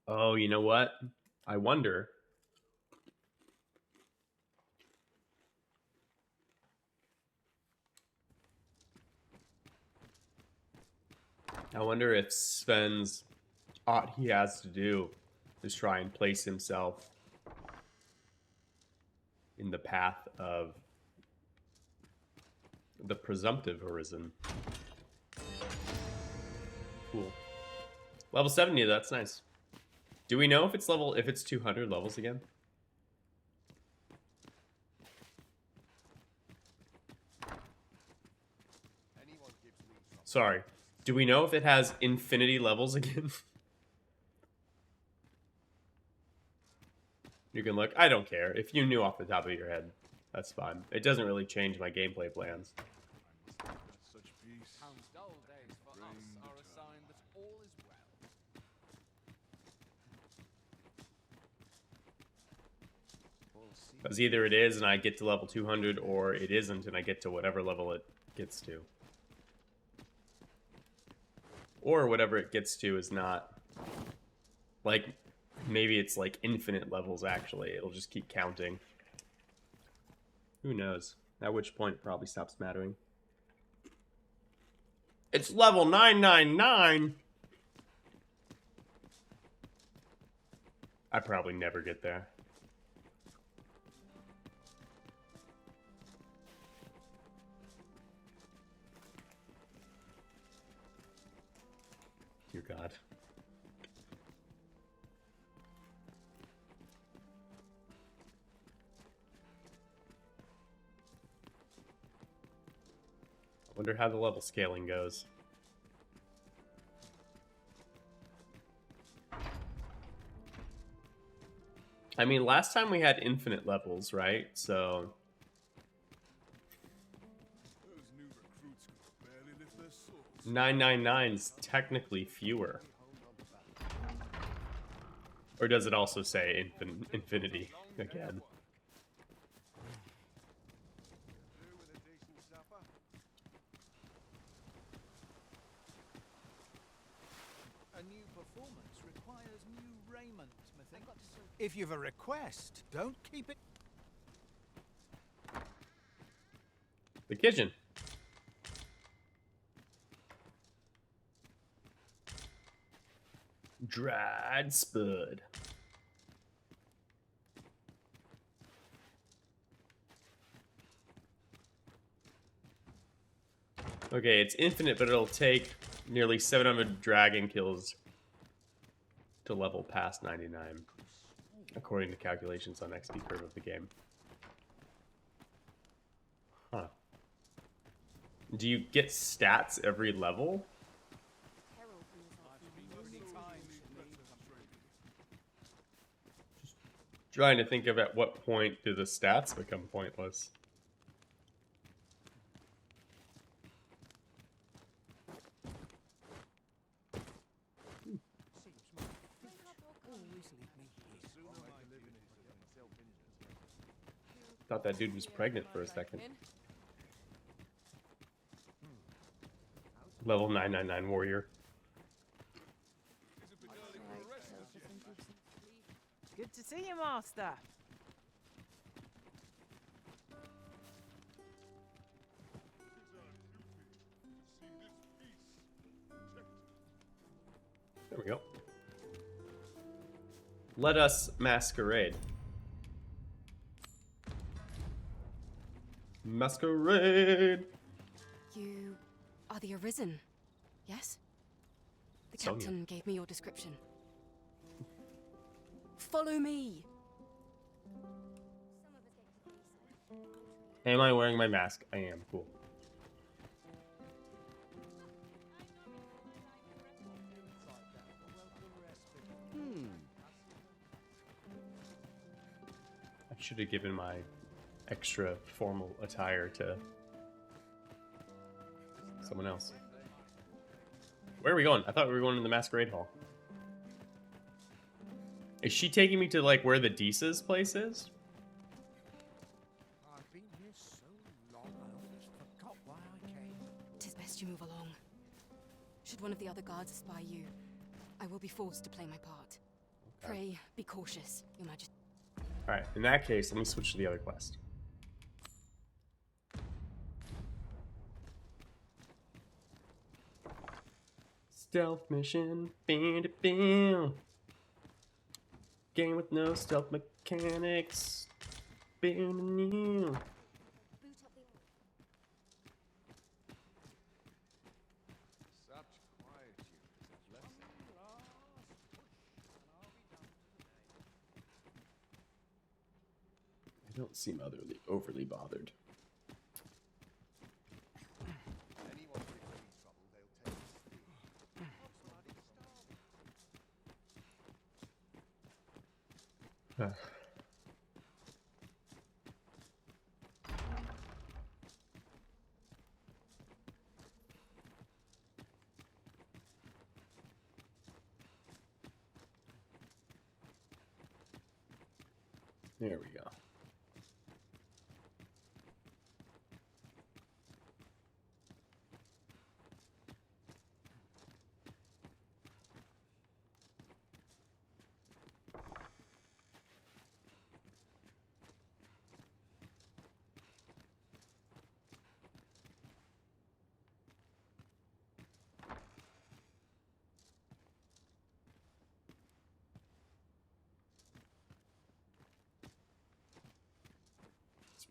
Oh, you know what? I wonder. I wonder if Sven's ought he has to do is try and place himself in the path of the presumptive Arisen. Cool. Level 70, that's nice. Do we know if it's 200 levels again? Sorry. Do we know if it has infinity levels again? You can look. I don't care. If you knew off the top of your head, that's fine. It doesn't really change my gameplay plans. Because either it is and I get to level 200, or it isn't and I get to whatever level it gets to. Or whatever it gets to is not... Like, maybe it's like infinite levels, actually. It'll just keep counting. Who knows? At which point it probably stops mattering. It's level 999! I probably never get there. Dear God. I wonder how the level scaling goes. I mean, last time we had infinite levels, right? So... 999's technically fewer. Or does it also say infinity again? A new performance requires new raiment, methinks. If you've a request, don't keep it. The kitchen. Dried spud. Okay, it's infinite, but it'll take nearly 700 dragon kills to level past 99, according to calculations on XP curve of the game. Huh. Do you get stats every level? Just trying to think of at what point do the stats become pointless. Thought that dude was pregnant for a second. Level 999 warrior. Good to see you, Master. There we go. Let us masquerade. Masquerade! You are the Arisen, yes? The Sonia. captain gave me your description. Follow me! Am I wearing my mask? I am. Cool. I should have given my extra formal attire to someone else. Where are we going? I thought we were going to the masquerade hall. Is she taking me to like where the Deesa's place is? I've been here so long, I almost forgot why I came. 'Tis best you move along. Should one of the other guards espy you, I will be forced to play my part. Pray, be cautious, Your Majesty. Alright, in that case, let me switch to the other quest. Stealth mission. Bam. Game with no stealth mechanics. Bam. I don't seem overly bothered. There we go.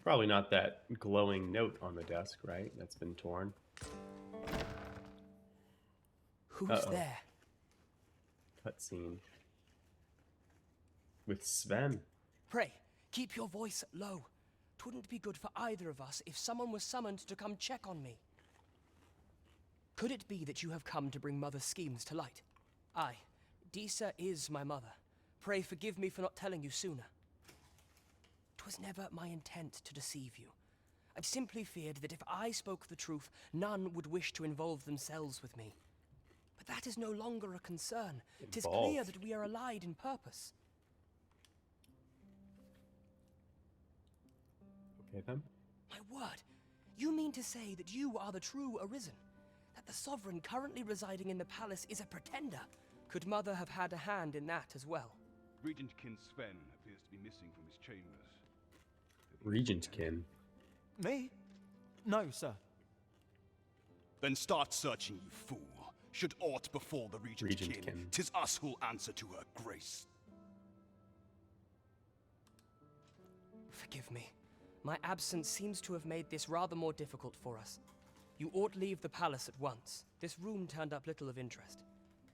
Probably not that glowing note on the desk, right? That's been torn. Who's there? Cutscene. With Sven. Pray, keep your voice low. 'Twouldn't be good for either of us if someone was summoned to come check on me. Could it be that you have come to bring Mother's schemes to light? Aye, Deesa is my mother. Pray forgive me for not telling you sooner. 'Twas never my intent to deceive you. I've simply feared that if I spoke the truth, none would wish to involve themselves with me. But that is no longer a concern. 'Tis clear that we are allied in purpose. Okay then. My word, you mean to say that you are the true Arisen? That the sovereign currently residing in the palace is a pretender? Could Mother have had a hand in that as well? Regentkin Sven appears to be missing from his chambers. Regentkin? Me? No, sir. Then start searching, you fool. Should aught befall the Regentkin, 'tis us who'll answer to her grace. Forgive me. My absence seems to have made this rather more difficult for us. You ought leave the palace at once. This room turned up little of interest.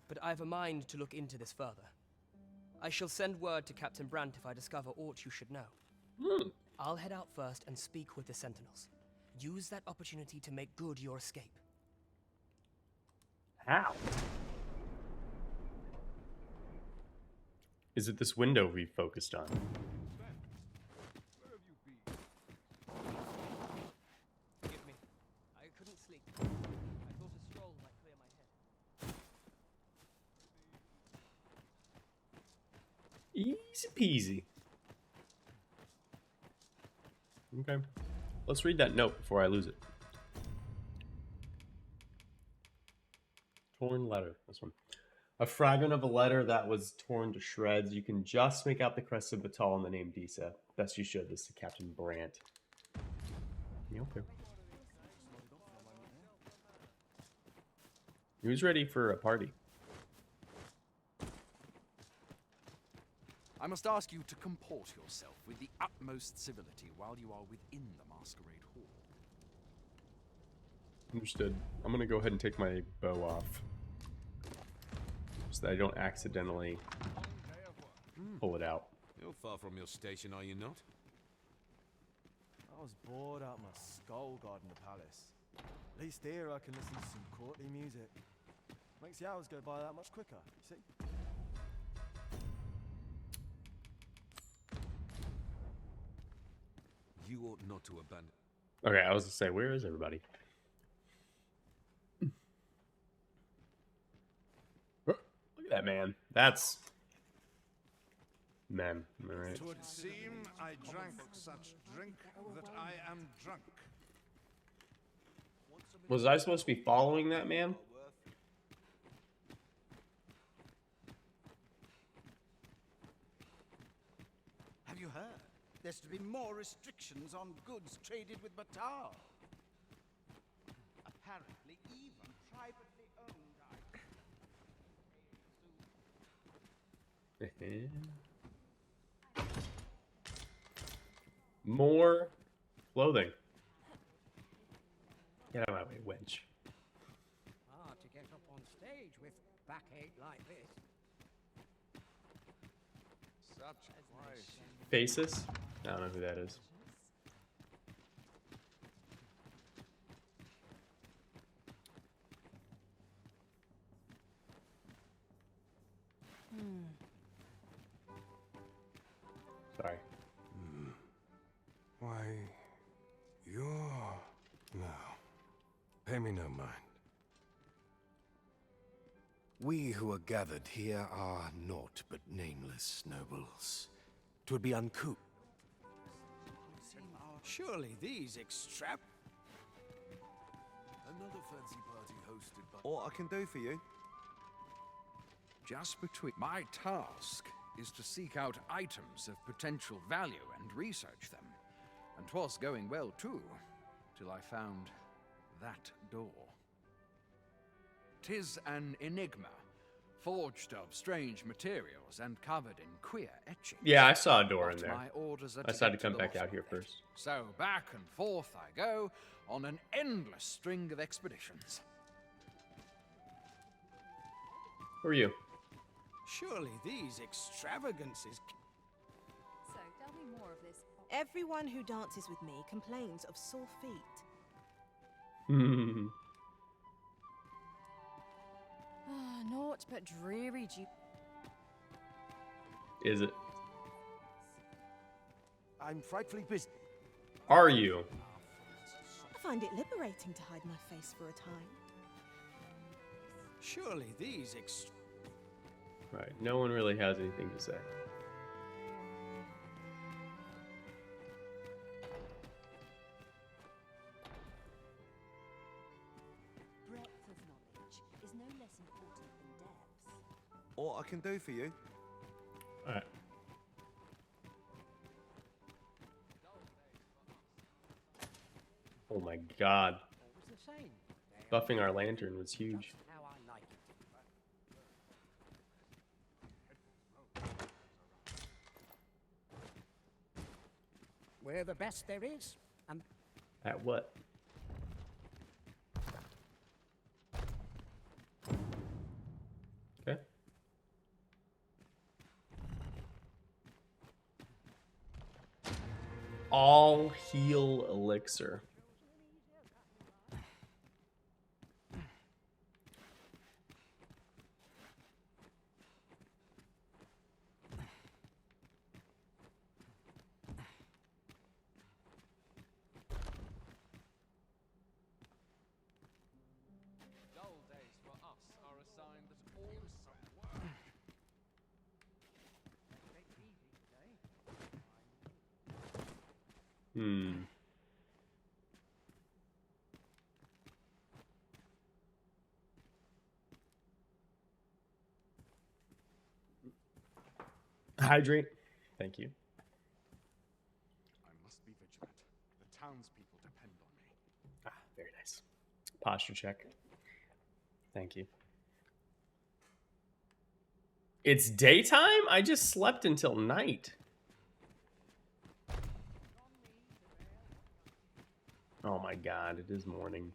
But I've a mind to look into this further. I shall send word to Captain Brandt if I discover aught you should know. I'll head out first and speak with the Sentinels. Use that opportunity to make good your escape. How? Is it this window we focused on? Forgive me. I couldn't sleep. I thought a stroll might clear my head. Easy peasy. Okay. Let's read that note before I lose it. Torn letter. This one. A fragment of a letter that was torn to shreds. You can just make out the crest of Batal and the name Disa. Best you should. This is Captain Brandt. Yeah, okay. Who's ready for a party? I must ask you to comport yourself with the utmost civility while you are within the masquerade hall. Understood. I'm gonna go ahead and take my bow off, so that I don't accidentally pull it out. You're far from your station, are you not? I was bored out my skull guarding the palace. At least here I can listen to some courtly music. Makes the hours go by that much quicker, you see? You ought not to abandon. Okay, I was gonna say, where is everybody? Look at that man. That's man. All right. Twould seem I drank such drink that I am drunk. Was I supposed to be following that man? Have you heard? There's to be more restrictions on goods traded with Batar. Apparently, even privately owned More clothing. Get out of my way, wench. Ah, to get up on stage with backache like this. Such quiet. Faces? I don't know who that is. Sorry. Why, you're... No. Pay me no mind. We who are gathered here are naught but nameless nobles. 'Twould be uncouth. Surely these Another fancy party hosted by... What I can do for you? Just between... My task is to seek out items of potential value and research them. And 'twas going well, too, till I found that door. 'Tis an enigma, forged of strange materials and covered in queer etchings. Yeah, I saw a door in But there. my orders are I decided to get come the back bottom out here of it. first. So back and forth I go on an endless string of expeditions. Who are you? Surely these extravagances... So, tell me more of this. Everyone who dances with me complains of sore feet. Ah, naught but dreary Is it? I'm frightfully busy. Are you? I find it liberating to hide my face for a time. Surely these Right. No one really has anything to say. Breadth of knowledge is no less important than depth. What I can do for you? All right. Oh my god. Buffing our lantern was huge. We're the best there is, and At what? Okay. All heal elixir. dull days for us are a sign that all some work. Hmm. Hydrate. Thank you. I must be vigilant. The townspeople depend on me. Ah, very nice. Posture check. Thank you. It's daytime? I just slept until night. Oh my god, it is morning.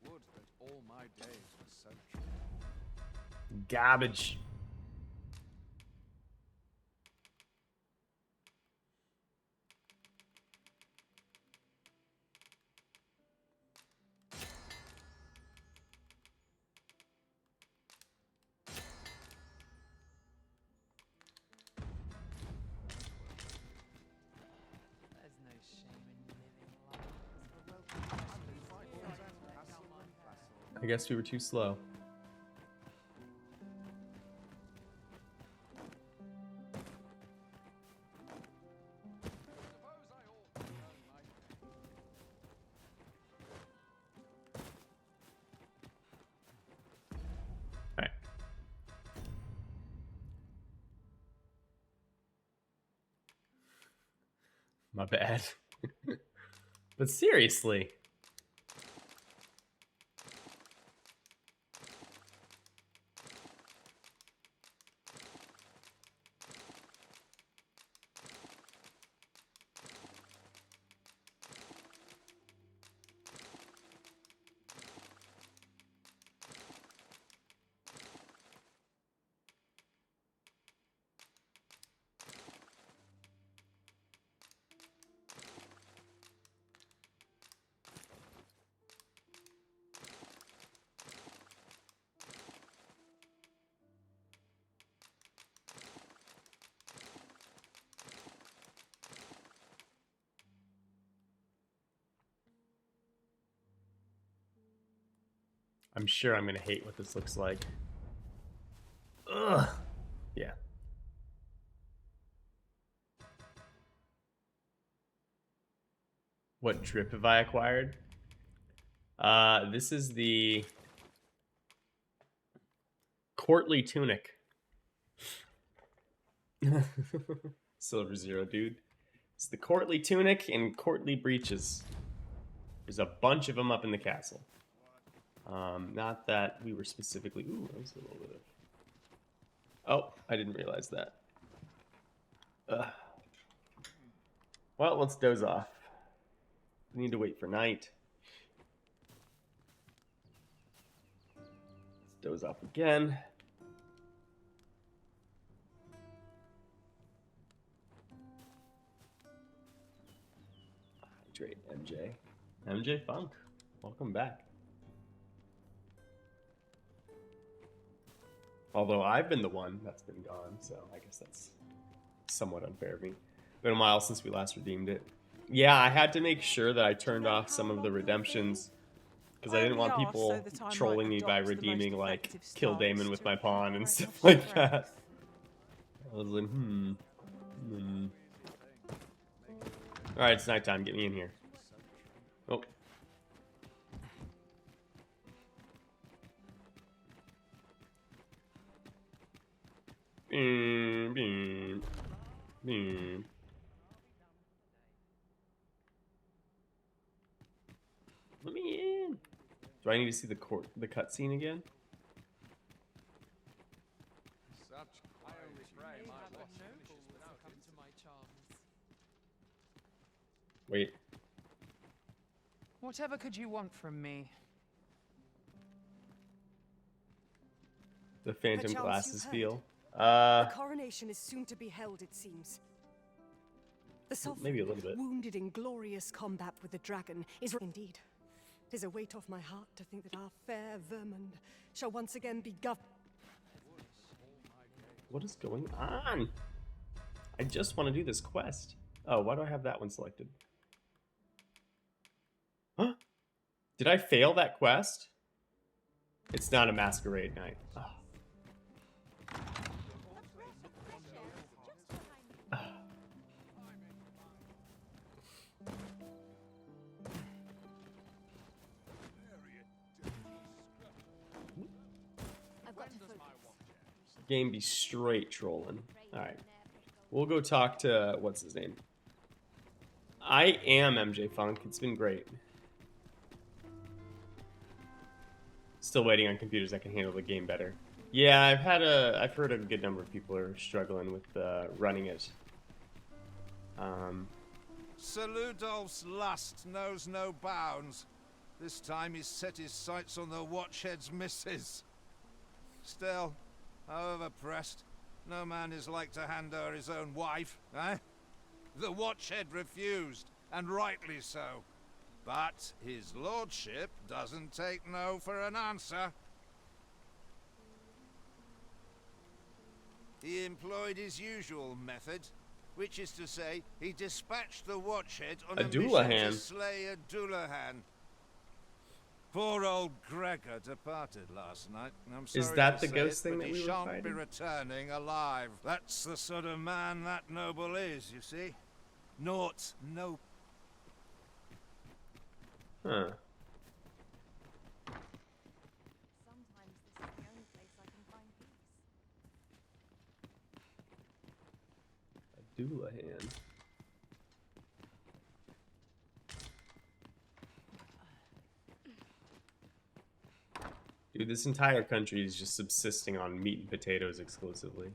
Would that all my days were so true. Garbage. There's no shame in living life. I guess we were too slow. Alright. My bad. But seriously. I'm sure I'm gonna hate what this looks like. Ugh. Yeah. What drip have I acquired? This is the courtly tunic. Silver Zero, dude. It's the courtly tunic and courtly breeches. There's a bunch of them up in the castle. Not that we were specifically... Ooh, that was a little bit of... Oh, I didn't realize that. Ugh. Well, let's doze off. We need to wait for night. Let's doze off again. Hydrate, MJ. MJ Funk, welcome back. Although I've been the one that's been gone, so I guess that's somewhat unfair of me. Been a while since we last redeemed it. Yeah, I had to make sure that I turned off some of the redemptions because I didn't want people trolling me by redeeming like kill Damon with my pawn and stuff like that. I was like, Alright, it's nighttime. Get me in here. Oh. Hmm. Let me in. Do I need to see the cutscene again? Wait. Whatever could you want from me? The phantom Perchance glasses you've feel. The coronation is soon to be held, it seems. The Sovereign, Maybe a little bit. wounded in glorious combat with the dragon, is indeed. 'Tis a weight off my heart to think that our fair Vermund shall once again be governed. What is going on? I just want to do this quest. Oh, why do I have that one selected? Huh? Did I fail that quest? It's not a masquerade night. Oh. Game be straight trolling. Alright. We'll go talk to, what's his name? I am MJ Funk. It's been great. Still waiting on computers that can handle the game better. Yeah, I've heard a good number of people are struggling with running it. Sir Ludolf's lust knows no bounds. This time he's set his sights on the Watchhead's missus. Still, however pressed, no man is like to hand her his own wife, eh? The Watchhead refused, and rightly so. But his lordship doesn't take no for an answer. He employed his usual method, which is to say, he dispatched the Watchhead on a mission to slay a Doulahan. Poor old Gregor departed last night. I'm sorry is that to the say ghost it, thing but that he we were shan't fighting? be returning alive. That's the sort of man that noble is, you see. Naught, no. Huh. Sometimes this is the only place I can find peace. A Doulahan. Dude, this entire country is just subsisting on meat and potatoes exclusively.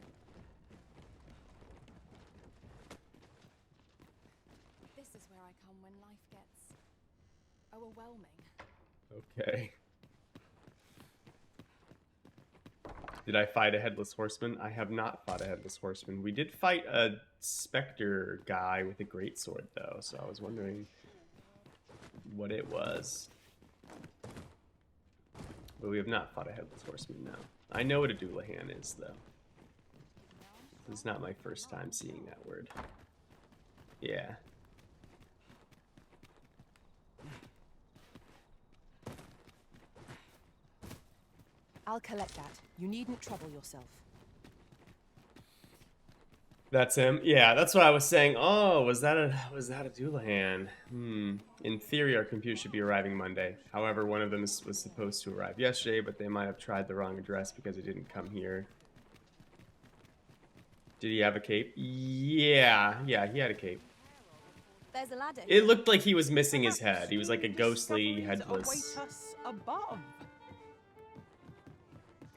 This is where I come when life gets overwhelming. Okay. Did I fight a headless horseman? I have not fought a headless horseman. We did fight a specter guy with a greatsword, though, so I was wondering what it was. But we have not fought a headless horseman now. I know what a Doulahan is, though. This is not my first time seeing that word. Yeah. I'll collect that. You needn't trouble yourself. That's him. Yeah, that's what I was saying. Oh, was that a Doulahan? In theory, our computer should be arriving Monday. However, one of them was supposed to arrive yesterday, but they might have tried the wrong address because it didn't come here. Did he have a cape? Yeah, he had a cape. There's a ladder. It looked like he was missing his head. He was like a ghostly, headless, Await us above.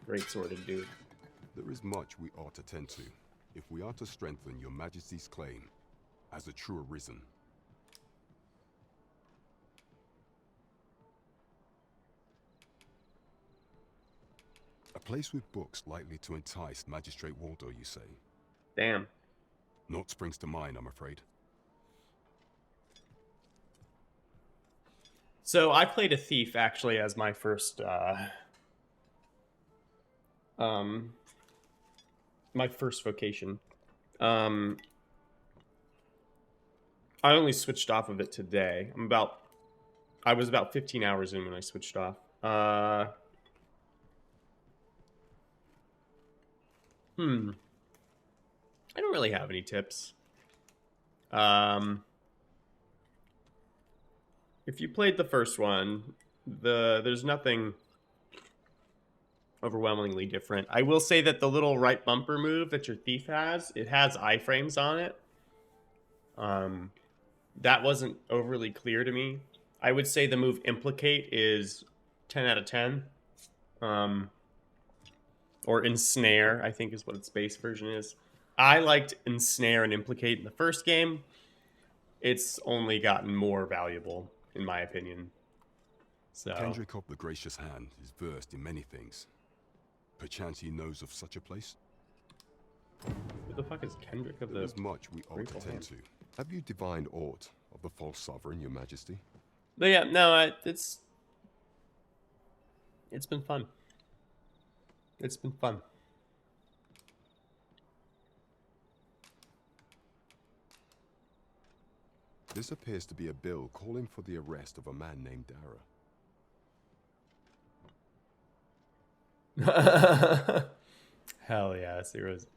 great-sworded dude. There is much we ought to tend to, if we are to strengthen your Majesty's claim as a true Arisen. A place with books likely to entice Magistrate Waldo, you say? Damn. Naught springs to mind, I'm afraid. So I played a thief actually as my first my first vocation. I only switched off of it today. I was about 15 hours in when I switched off. I don't really have any tips. If you played the first one, there's nothing overwhelmingly different. I will say that the little right bumper move that your thief has, it has iframes on it. That wasn't overly clear to me. I would say the move Implicate is 10 out of 10. Or Ensnare, I think is what its base version is. I liked Ensnare and Implicate in the first game. It's only gotten more valuable, in my opinion. So Kendrick of the Gracious Hand is versed in many things. Perchance he knows of such a place? Who the fuck is Kendrick of the... There's much we ought to tend to. Have you divined aught of the false sovereign, your majesty? But yeah, no, it's been fun. It's been fun. This appears to be a bill calling for the arrest of a man named Dara. Hell yeah,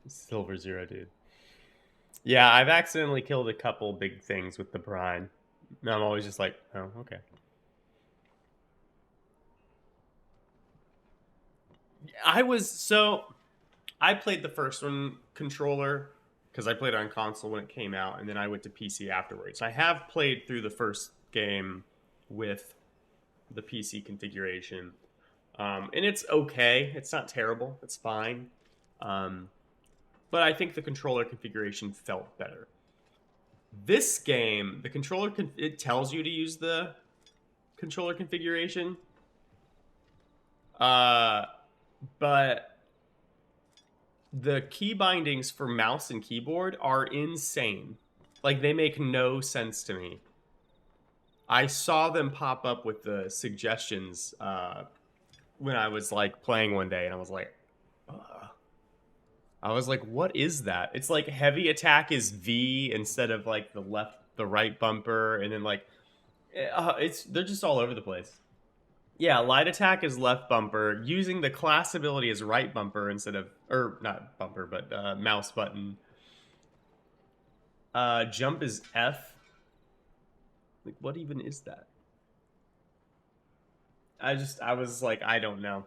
Silver Zero, dude. Yeah, I've accidentally killed a couple big things with the brine. And I'm always just like, oh, okay. I played the first one controller because I played it on console when it came out, and then I went to PC afterwards. I have played through the first game with the PC configuration, and it's okay. It's not terrible. It's fine. But I think the controller configuration felt better. This game, the controller, it tells you to use the controller configuration. But the key bindings for mouse and keyboard are insane. Like, they make no sense to me. I saw them pop up with the suggestions when I was like playing one day, and I was like, what is that? It's like heavy attack is V instead of like the right bumper, and then like they're just all over the place. Yeah, light attack is left bumper. Using the class ability as right bumper instead of, or not bumper, but mouse button. Jump is F. Like, what even is that? I was like, I don't know.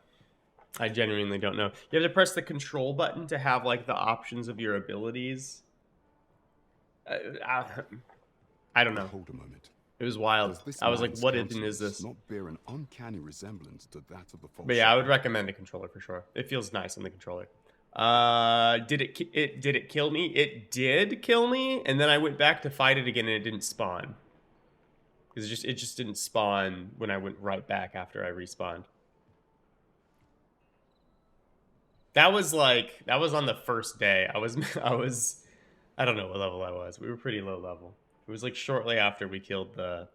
I genuinely don't know. You have to press the control button to have like the options of your abilities. I don't know. Hold a moment. It was wild. I was like, what even is this? Not bear an uncanny resemblance to that of the false. But yeah, I would recommend the controller for sure. It feels nice on the controller. Did it kill me? It did kill me, and then I went back to fight it again, and it didn't spawn. Because it just didn't spawn when I went right back after I respawned. That was on the first day. I don't know what level I was. We were pretty low level. It was like shortly after we killed the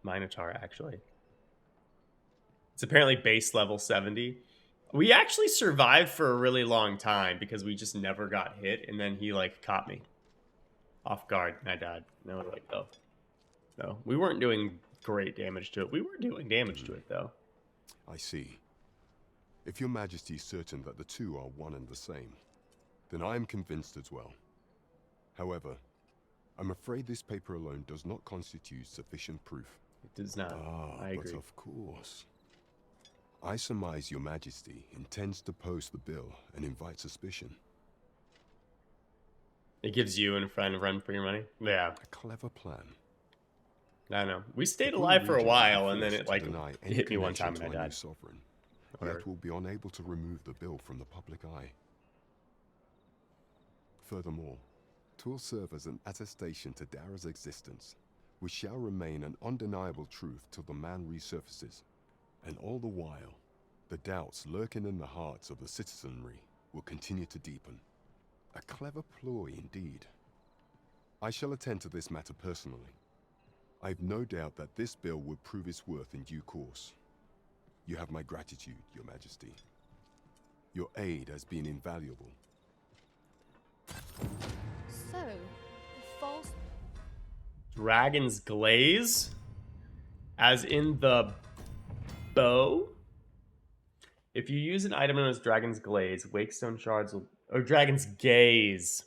Minotaur, actually. It's apparently base level 70. We actually survived for a really long time because we just never got hit, and then he like caught me off guard and I died. And I was like, oh. No, we weren't doing great damage to it. We were doing damage to it though. I see. If your majesty is certain that the two are one and the same, then I am convinced as well. However, I'm afraid this paper alone does not constitute sufficient proof. It does not. I agree. But of course. I surmise your majesty intends to post the bill and invite suspicion. It gives you and a friend a run for your money? Yeah. A clever plan. I know. We stayed alive for a while, and then it like hit me one time and I died. Sovereign, yet will be unable to remove the bill from the public eye. Furthermore, 'twill serve as an attestation to Dara's existence, which shall remain an undeniable truth till the man resurfaces. And all the while, the doubts lurking in the hearts of the citizenry will continue to deepen. A clever ploy indeed. I shall attend to this matter personally. I've no doubt that this bill will prove its worth in due course. You have my gratitude, your majesty. Your aid has been invaluable. So, the false... Dragon's Glaze? As in the bow? If you use an item known as Dragon's Glaze, Wakestone Shards will... Or Dragon's Gaze.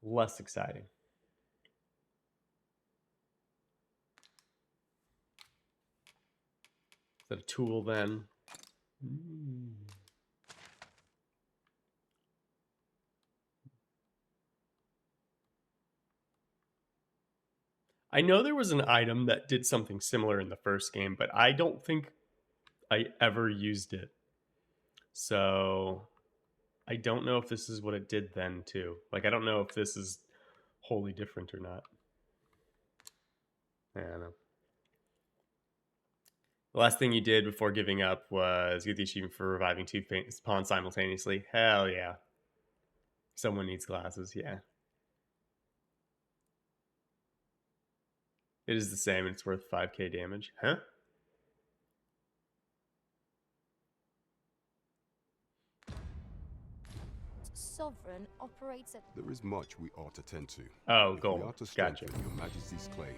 Less exciting. that a tool then? Mm. I know there was an item that did something similar in the first game, but I don't think I ever used it. So I don't know if this is what it did then too. Like, I don't know if this is wholly different or not. I don't know. The last thing you did before giving up was get the achievement for reviving 2 pawns simultaneously. Hell yeah. Someone needs glasses, yeah. It is the same, and it's worth 5k damage. Huh? Sovereign operates at... There is much we ought to tend to. Oh, if gold. We are to Gotcha. strengthen Your Majesty's claim.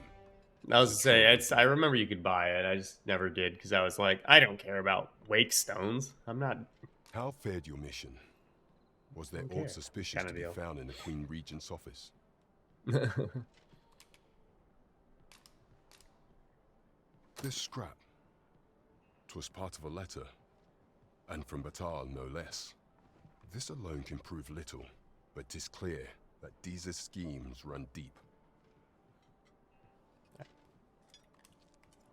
I was to say, I remember you could buy it. I just never did because I was like, I don't care about wake stones. I'm not. How fared your mission? Was there aught suspicious to be found in the Queen Regent's office? This scrap. 'Twas part of a letter, and from Batal no less. This alone can prove little, but 'tis clear that Deeza's schemes run deep.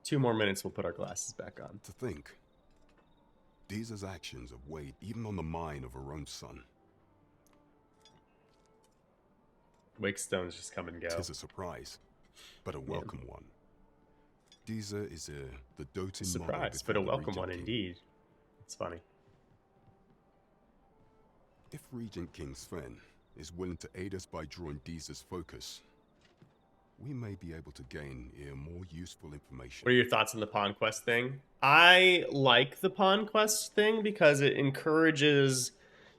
2 more minutes, we'll put our glasses back on. To think, Deeza's actions have weighed even on the mind of her own son. Wake stones just come and go. 'Tis a surprise, but a welcome one. Deeza is the doting surprise, but a welcome one indeed. It's funny. If Regent King Sven is willing to aid us by drawing Deeza's focus, we may be able to gain more useful information. What are your thoughts on the pawn quest thing? I like the pawn quest thing because it encourages,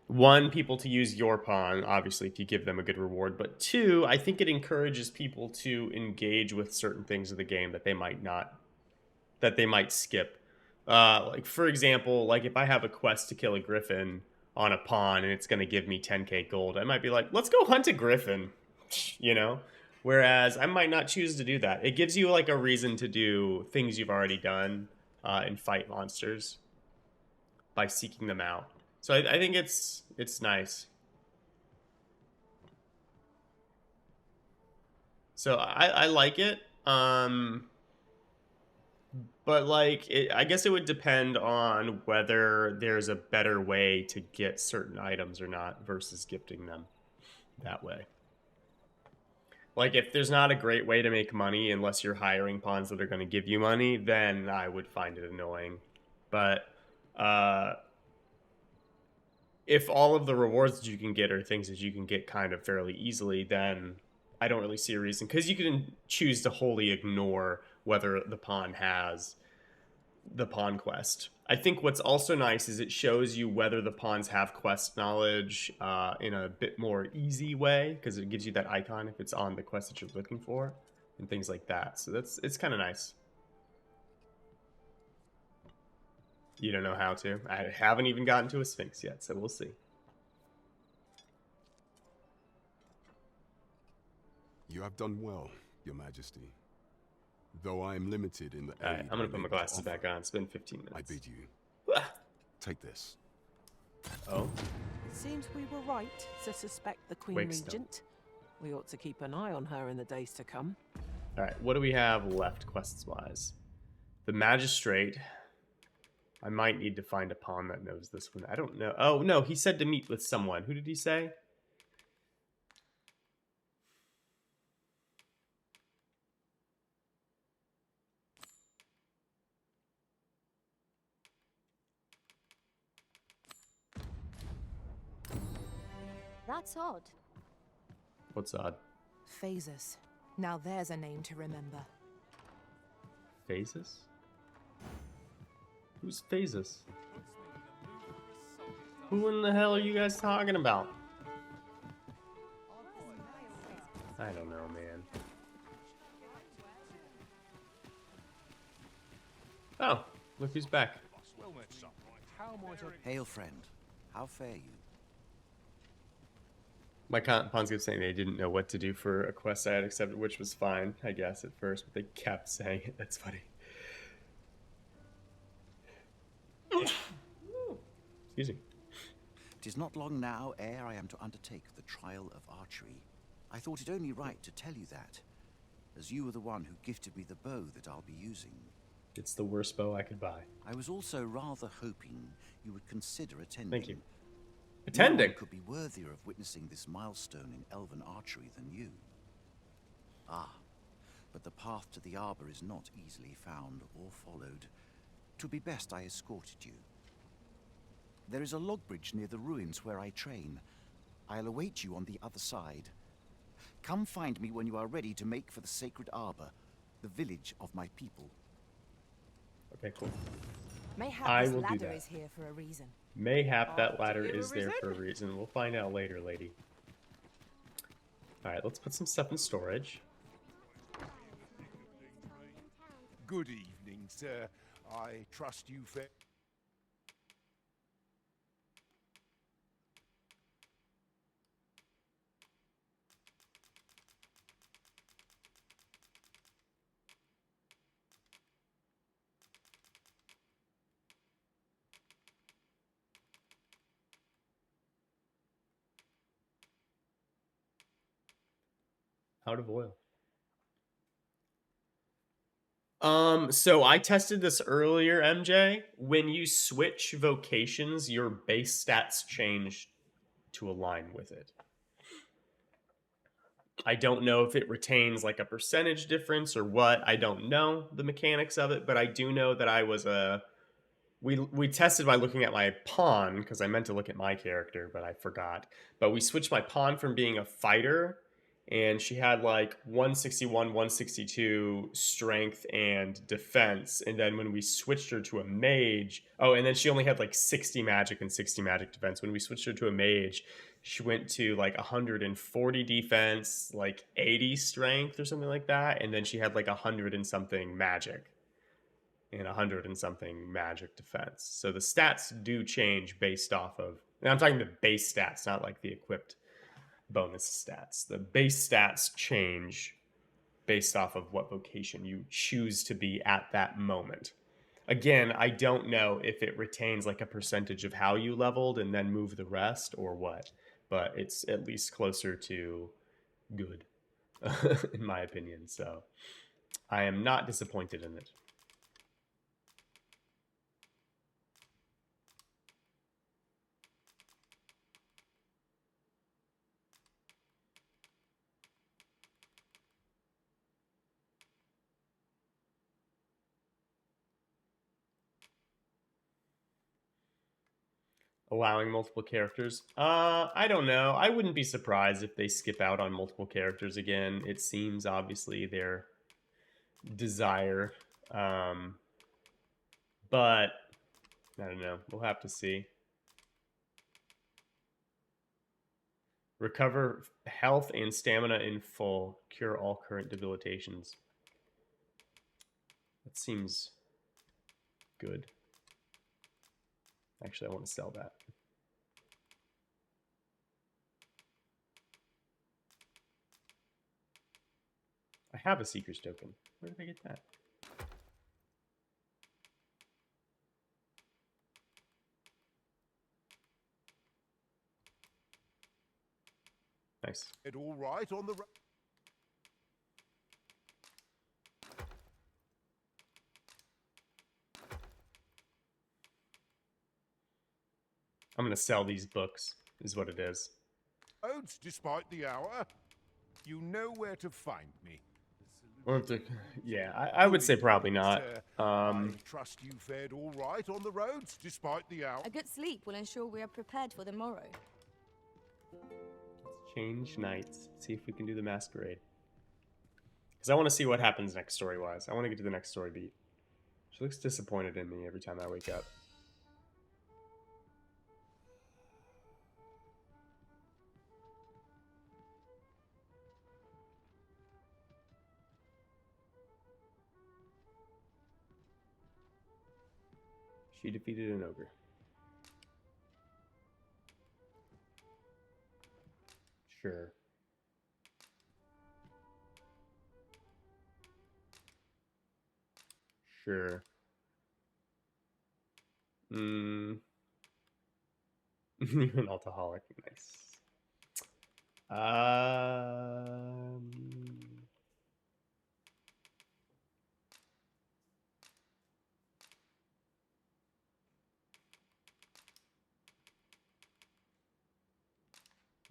1, people to use your pawn, obviously, if you give them a good reward. But 2, I think it encourages people to engage with certain things of the game that they might not, that they might skip. Like, for example, like if I have a quest to kill a griffin on a pawn and it's going to give me 10k gold, I might be like, let's go hunt a griffin, you know? Whereas I might not choose to do that. It gives you like a reason to do things you've already done and fight monsters by seeking them out. So I think it's nice. So I like it. But like, I guess it would depend on whether there's a better way to get certain items or not versus gifting them that way. Like, if there's not a great way to make money unless you're hiring pawns that are going to give you money, then I would find it annoying. But if all of the rewards that you can get are things that you can get kind of fairly easily, then I don't really see a reason. Because you can choose to wholly ignore whether the pawn has the pawn quest. I think what's also nice is it shows you whether the pawns have quest knowledge in a bit more easy way, because it gives you that icon if it's on the quest that you're looking for and things like that. So it's kind of nice. You don't know how to. I haven't even gotten to a Sphinx yet, so we'll see. You have done well, Your Majesty. Though I am limited in the aid. Alright, I'm gonna put my glasses back on. It's been 15 minutes. I bid you. Take this. Oh. It seems we were right to suspect the Queen Wakestone. Regent. We ought to keep an eye on her in the days to come. Alright, what do we have left quests-wise? The Magistrate. I might need to find a pawn that knows this one. I don't know. Oh, no, he said to meet with someone. Who did he say? That's odd. What's odd? Phases. Now there's a name to remember. Phases? Who's Phases? Who in the hell are you guys talking about? I don't know, man. Oh, look who's back. Hail, friend. How fare you? My pawns kept saying they didn't know what to do for a quest I had accepted, which was fine, I guess, at first, but they kept saying it. That's funny. Excuse me. 'Tis not long now ere I am to undertake the trial of archery. I thought it only right to tell you that, as you were the one who gifted me the bow that I'll be using. It's the worst bow I could buy. I was also rather hoping you would consider attending. Thank you. No Attending? one could be worthier of witnessing this milestone in elven archery than you. Ah, but the path to the arbor is not easily found or followed. 'Twould be best I escorted you. There is a log bridge near the ruins where I train. I'll await you on the other side. Come find me when you are ready to make for the sacred arbor, the village of my people. Okay, cool. Mayhap I this will do ladder that. is here for a reason. Mayhap that Do ladder you is there for a reason? reason. We'll find out later, lady. Alright, let's put some stuff in storage. Good evening, sir. I trust you fair. Out of oil. So I tested this earlier, MJ. When you switch vocations, your base stats change to align with it. I don't know if it retains like a percentage difference or what. I don't know the mechanics of it, but I do know that I was a we tested by looking at my pawn because I meant to look at my character, but I forgot. But we switched my pawn from being a fighter, and she had like 161, 162 strength and defense. And then when we switched her to a mage, oh, and then she only had like 60 magic and 60 magic defense. When we switched her to a mage, she went to like 140 defense, like 80 strength or something like that. And then she had like 100 and something magic and 100 and something magic defense. So the stats do change based off of, and I'm talking the base stats, not like the equipped bonus stats. The base stats change based off of what vocation you choose to be at that moment. Again, I don't know if it retains like a percentage of how you leveled and then move the rest or what, but it's at least closer to good, in my opinion. So I am not disappointed in it. Allowing multiple characters? I don't know. I wouldn't be surprised if they skip out on multiple characters again. It seems obviously their desire. But I don't know. We'll have to see. Recover health and stamina in full. Cure all current debilitations. That seems good. Actually, I want to sell that. I have a Seeker's token. Where did I get that? Nice. It all right on the... I'm going to sell these books, is what it is. roads despite the hour. You know where to find me. Or if yeah, I would say probably not. I trust you fared all right on the roads despite the hour. A good sleep will ensure we are prepared for the morrow. Let's change nights. See if we can do the masquerade. Because I want to see what happens next story-wise. I want to get to the next story beat. She looks disappointed in me every time I wake up. She defeated an ogre. Sure. Sure. You're an alcoholic. Nice.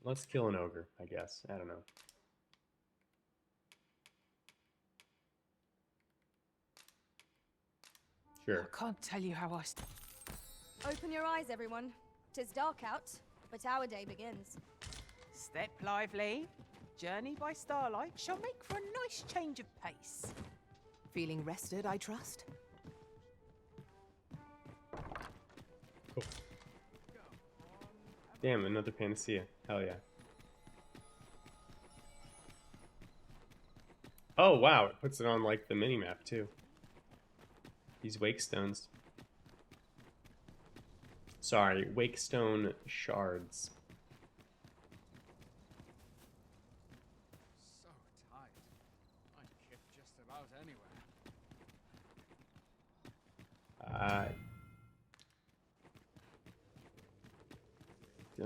Let's kill an ogre, I guess. I don't know. Sure. I can't tell you how I... Open your eyes, everyone. 'Tis dark out, but our day begins. Step lively. Journey by starlight shall make for a nice change of pace. Feeling rested, I trust? Cool. Damn, another panacea. Hell yeah. Oh wow, it puts it on like the mini map too. These wake stones. Sorry, wake stone shards. So tight. I'd kip just about anywhere. I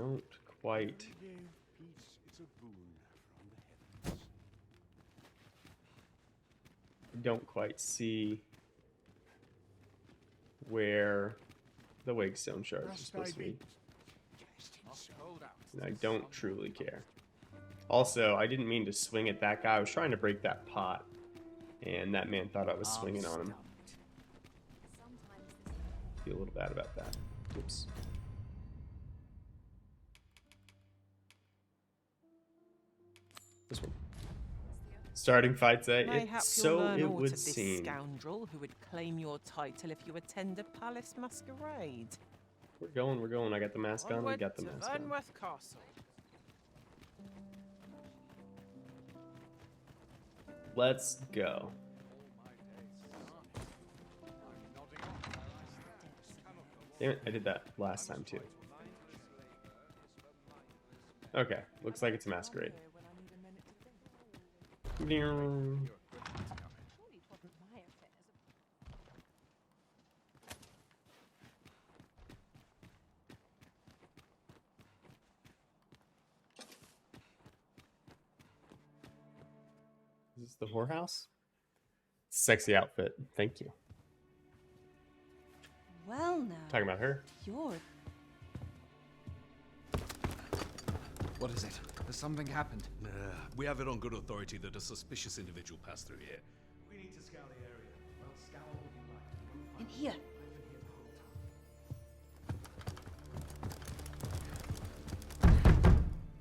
don't quite see where the wake stone shards are supposed to be. And I don't truly care. Also, I didn't mean to swing at that guy. I was trying to break that pot, and that man thought I was swinging on him. Feel a little bad about that. Oops. This one. Starting fights, so it would seem. Scoundrel who would claim your title if you attend a palace masquerade. We're going. I got the mask on. We got the mask on. Vernworth Castle. Let's go. Damn it, I did that last time too. Okay, looks like it's a masquerade. Is this the whorehouse? Sexy outfit. Thank you. Well, now. Talking about her. You're... What is it? Has something happened? We have it on good authority that a suspicious individual passed through here. We need to scour the area. Well, scour what you like. In here.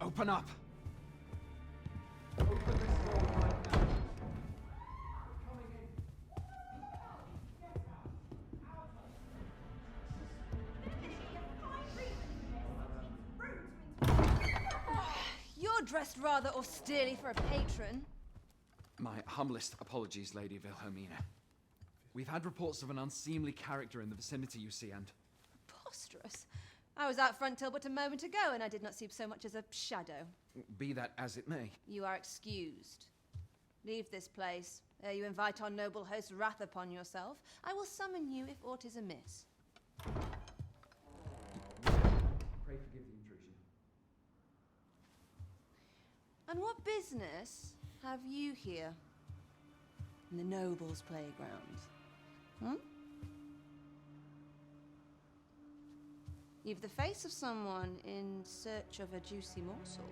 Open up! You're dressed rather austerely for a patron. My humblest apologies, Lady Wilhelmina. We've had reports of an unseemly character in the vicinity, you see, and... Preposterous. I was out front till but a moment ago, and I did not see so much as a shadow. Be that as it may. You are excused. Leave this place, ere you invite our noble host's wrath upon yourself. I will summon you if aught is amiss. Pray forgive the intrusion. And what business have you here? In the nobles' playgrounds? Hmm? You've the face of someone in search of a juicy morsel.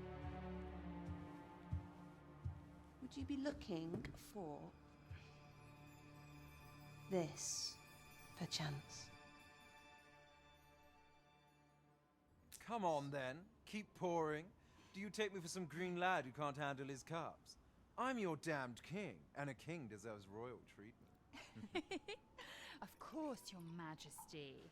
Would you be looking for this, perchance? Come on, then. Keep pouring. Do you take me for some green lad who can't handle his cups? I'm your damned king, and a king deserves royal treatment. Of course, Your Majesty.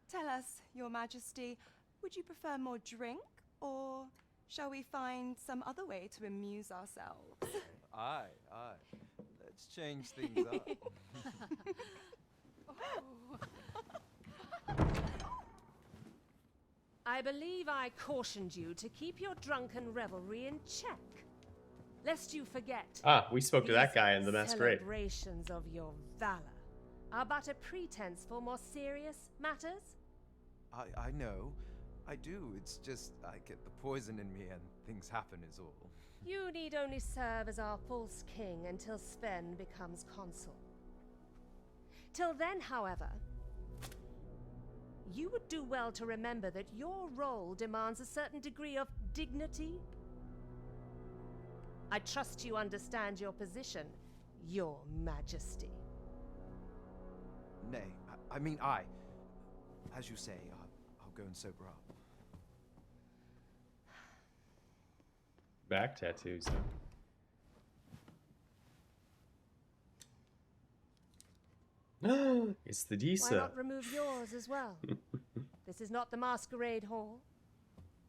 Tell us, Your Majesty, would you prefer more drink, or shall we find some other way to amuse ourselves? Aye. Let's change things up. I believe I cautioned you to keep your drunken revelry in check, lest you forget. Ah, we spoke to that guy in the masquerade. Celebrations of your valor are but a pretense for more serious matters. I know, I do. It's just I get the poison in me and things happen is all. You need only serve as our false king until Sven becomes consul. Till then, however, you would do well to remember that your role demands a certain degree of dignity. I trust you understand your position, Your Majesty. Nay, I mean as you say, I'll go and sober up. Back tattoos, huh? It's the Disa. Why not remove yours as well? This is not the masquerade hall,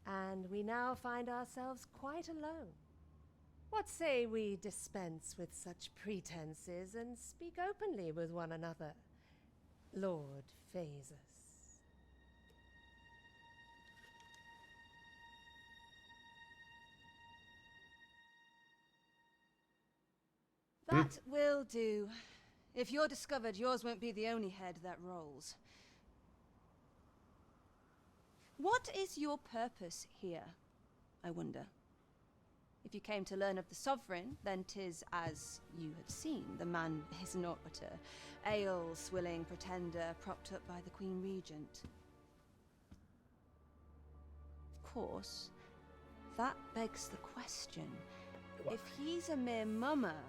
and we now find ourselves quite alone. What say we dispense with such pretenses and speak openly with one another, Lord Phaesus? That will do. If you're discovered, yours won't be the only head that rolls. What is your purpose here, I wonder? If you came to learn of the Sovereign, then 'tis as you have seen. The man is naught but a ale-swilling pretender propped up by the Queen Regent. Of course, that begs the question. If he's a mere mummer,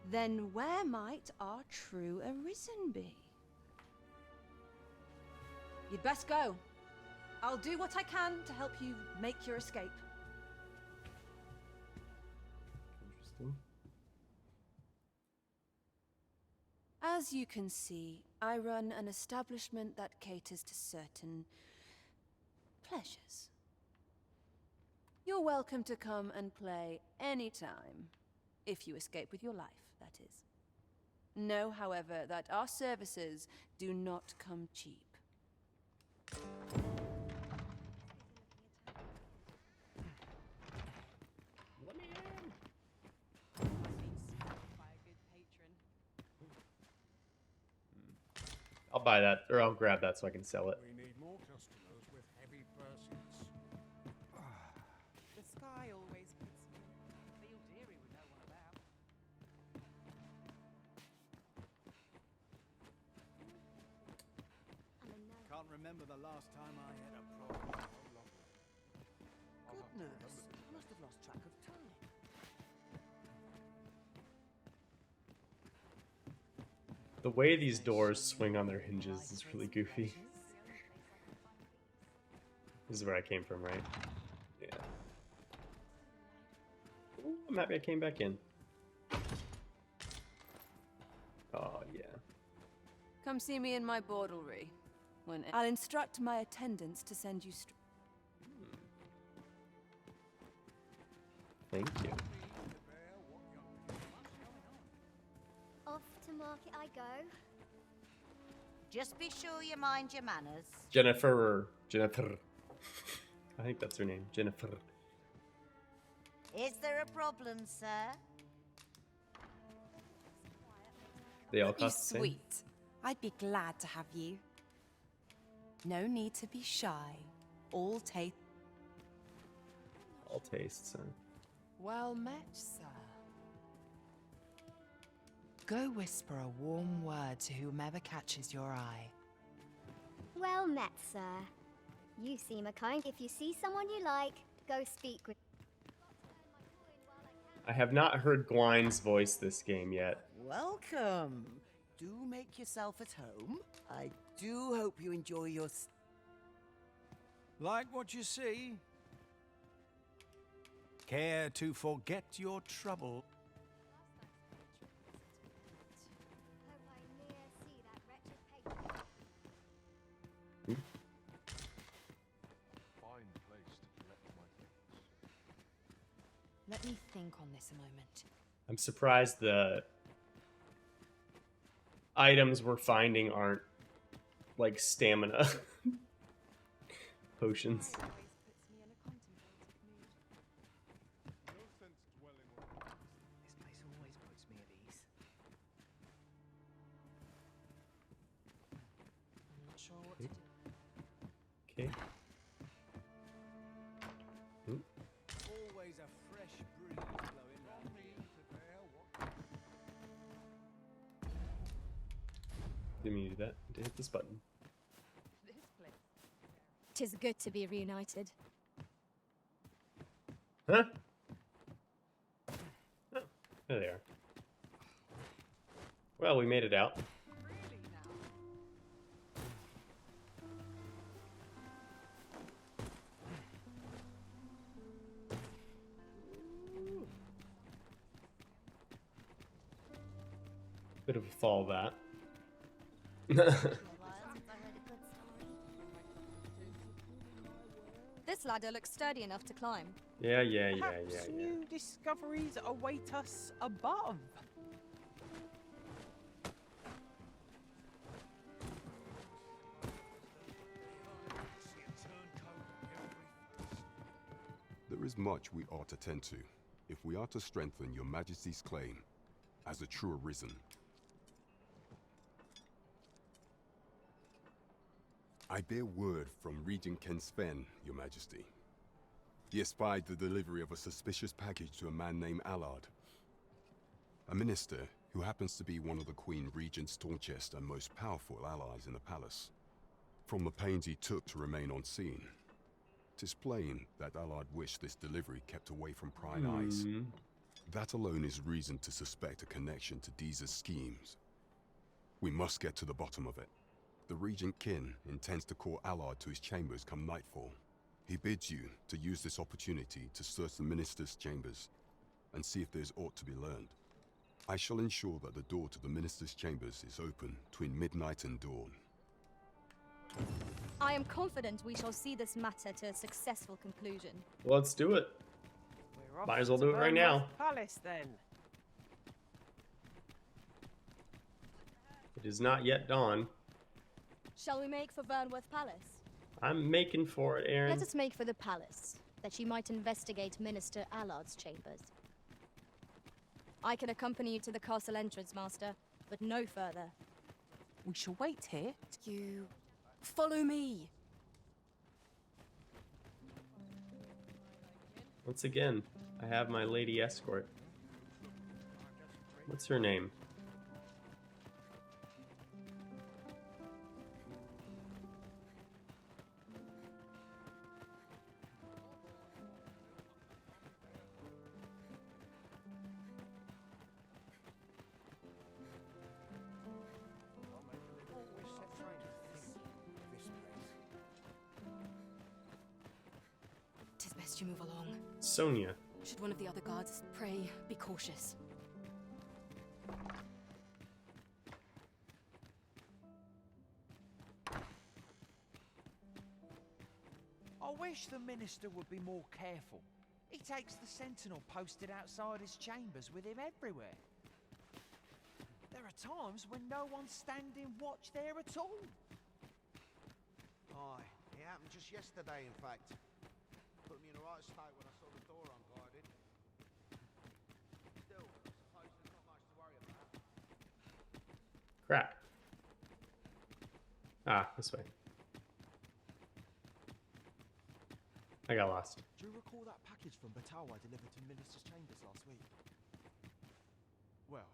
then where might our true Arisen be? You'd best go. I'll do what I can to help you make your escape. Interesting. As you can see, I run an establishment that caters to certain pleasures. You're welcome to come and play anytime, if you escape with your life, that is. Know, however, that our services do not come cheap. Let me in. I'll buy that, or I'll grab that so I can sell it. We need more customers with heavy purses. The sky always puts me. Feel deary with no one about. Can't remember the last time I had a problem. Goodness, I must have lost track of time. The way these doors swing on their hinges is really goofy. This is where I came from, right? Yeah. Ooh, I'm happy I came back in. Oh, yeah. Come see me in my bordlery. When I'll instruct my attendants to send you Thank you. Off to market I go. Just be sure you mind your manners. Jennifer. I think that's her name. Jennifer. Is there a problem, sir? They all You cost the same. sweet. I'd be glad to have you. No need to be shy. All taste. All tastes, huh? Well met, sir. Go whisper a warm word to whomever catches your eye. Well met, sir. You seem a kind. If you see someone you like, go speak with. I have not heard Gwyn's voice this game yet. Welcome. Do make yourself at home. I do hope you enjoy your... Like what you see? Care to forget your trouble? Fine place to collect my things. Let me think on this a moment. I'm surprised the items we're finding aren't like stamina potions. This place always puts me at ease. I'm not sure what to do. Okay. Didn't mean to do that. To hit this button. 'Tis good to be reunited. Huh? Oh, there they are. Well, we made it out. Bit of a fall, that. This ladder looks sturdy enough to climb. Yeah. Perhaps new discoveries await us above. There is much we ought to tend to, if we are to strengthen your Majesty's claim as a true Arisen. I bear word from Regent Ken Sven, your Majesty. He espied the delivery of a suspicious package to a man named Allard, a minister who happens to be one of the Queen Regent's staunchest and most powerful allies in the palace. From the pains he took to remain on scene, 'tis plain that Allard wished this delivery kept away from prying eyes. That alone is reason to suspect a connection to Deeza's schemes. We must get to the bottom of it. The Regent Kin intends to call Allard to his chambers come nightfall. He bids you to use this opportunity to search the minister's chambers and see if there's aught to be learned. I shall ensure that the door to the minister's chambers is open between midnight and dawn. I am confident we shall see this matter to a successful conclusion. Let's do it. We're off Might as well to do it right now. Vernworth Palace, then. It is not yet dawn. Shall we make for Vernworth Palace? I'm making for it, Aaron. Let us make for the palace, that you might investigate Minister Allard's chambers. I can accompany you to the castle entrance, Master, but no further. We shall wait here. You follow me. Once again, I have my lady escort. What's her name? Tis best you move along. Sonia. Should one of the other guards, pray, be cautious. I wish the minister would be more careful. He takes the sentinel posted outside his chambers with him everywhere. There are times when no one's standing watch there at all. Aye, it happened just yesterday, in fact. Put me in the right state when I saw the door unguarded. Still, I suppose there's not much to worry about. Crap. Ah, this way. I got lost. Do you recall that package from Batawa delivered to Minister's chambers last week? Well,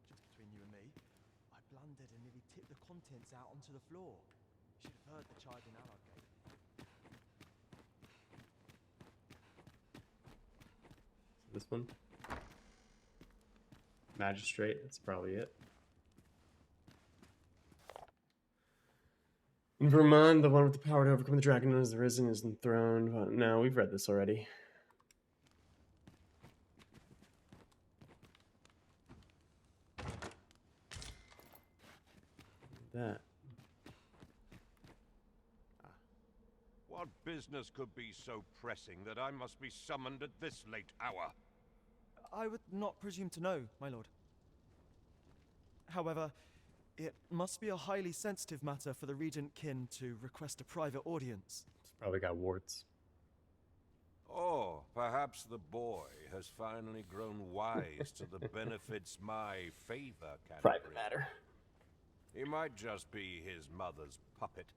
just between you and me, I blundered and nearly tipped the contents out onto the floor. You should have heard the chiding Allard gave. This one. Magistrate, that's probably it. In Vermont, the one with the power to overcome the dragon known as the Risen is enthroned. No, we've read this already. That. What business could be so pressing that I must be summoned at this late hour? I would not presume to know, my lord. However, it must be a highly sensitive matter for the Regent Kin to request a private audience. It's probably got warts. Oh, perhaps the boy has finally grown wise to the benefits my favor can Private bring. matter. He might just be his mother's puppet,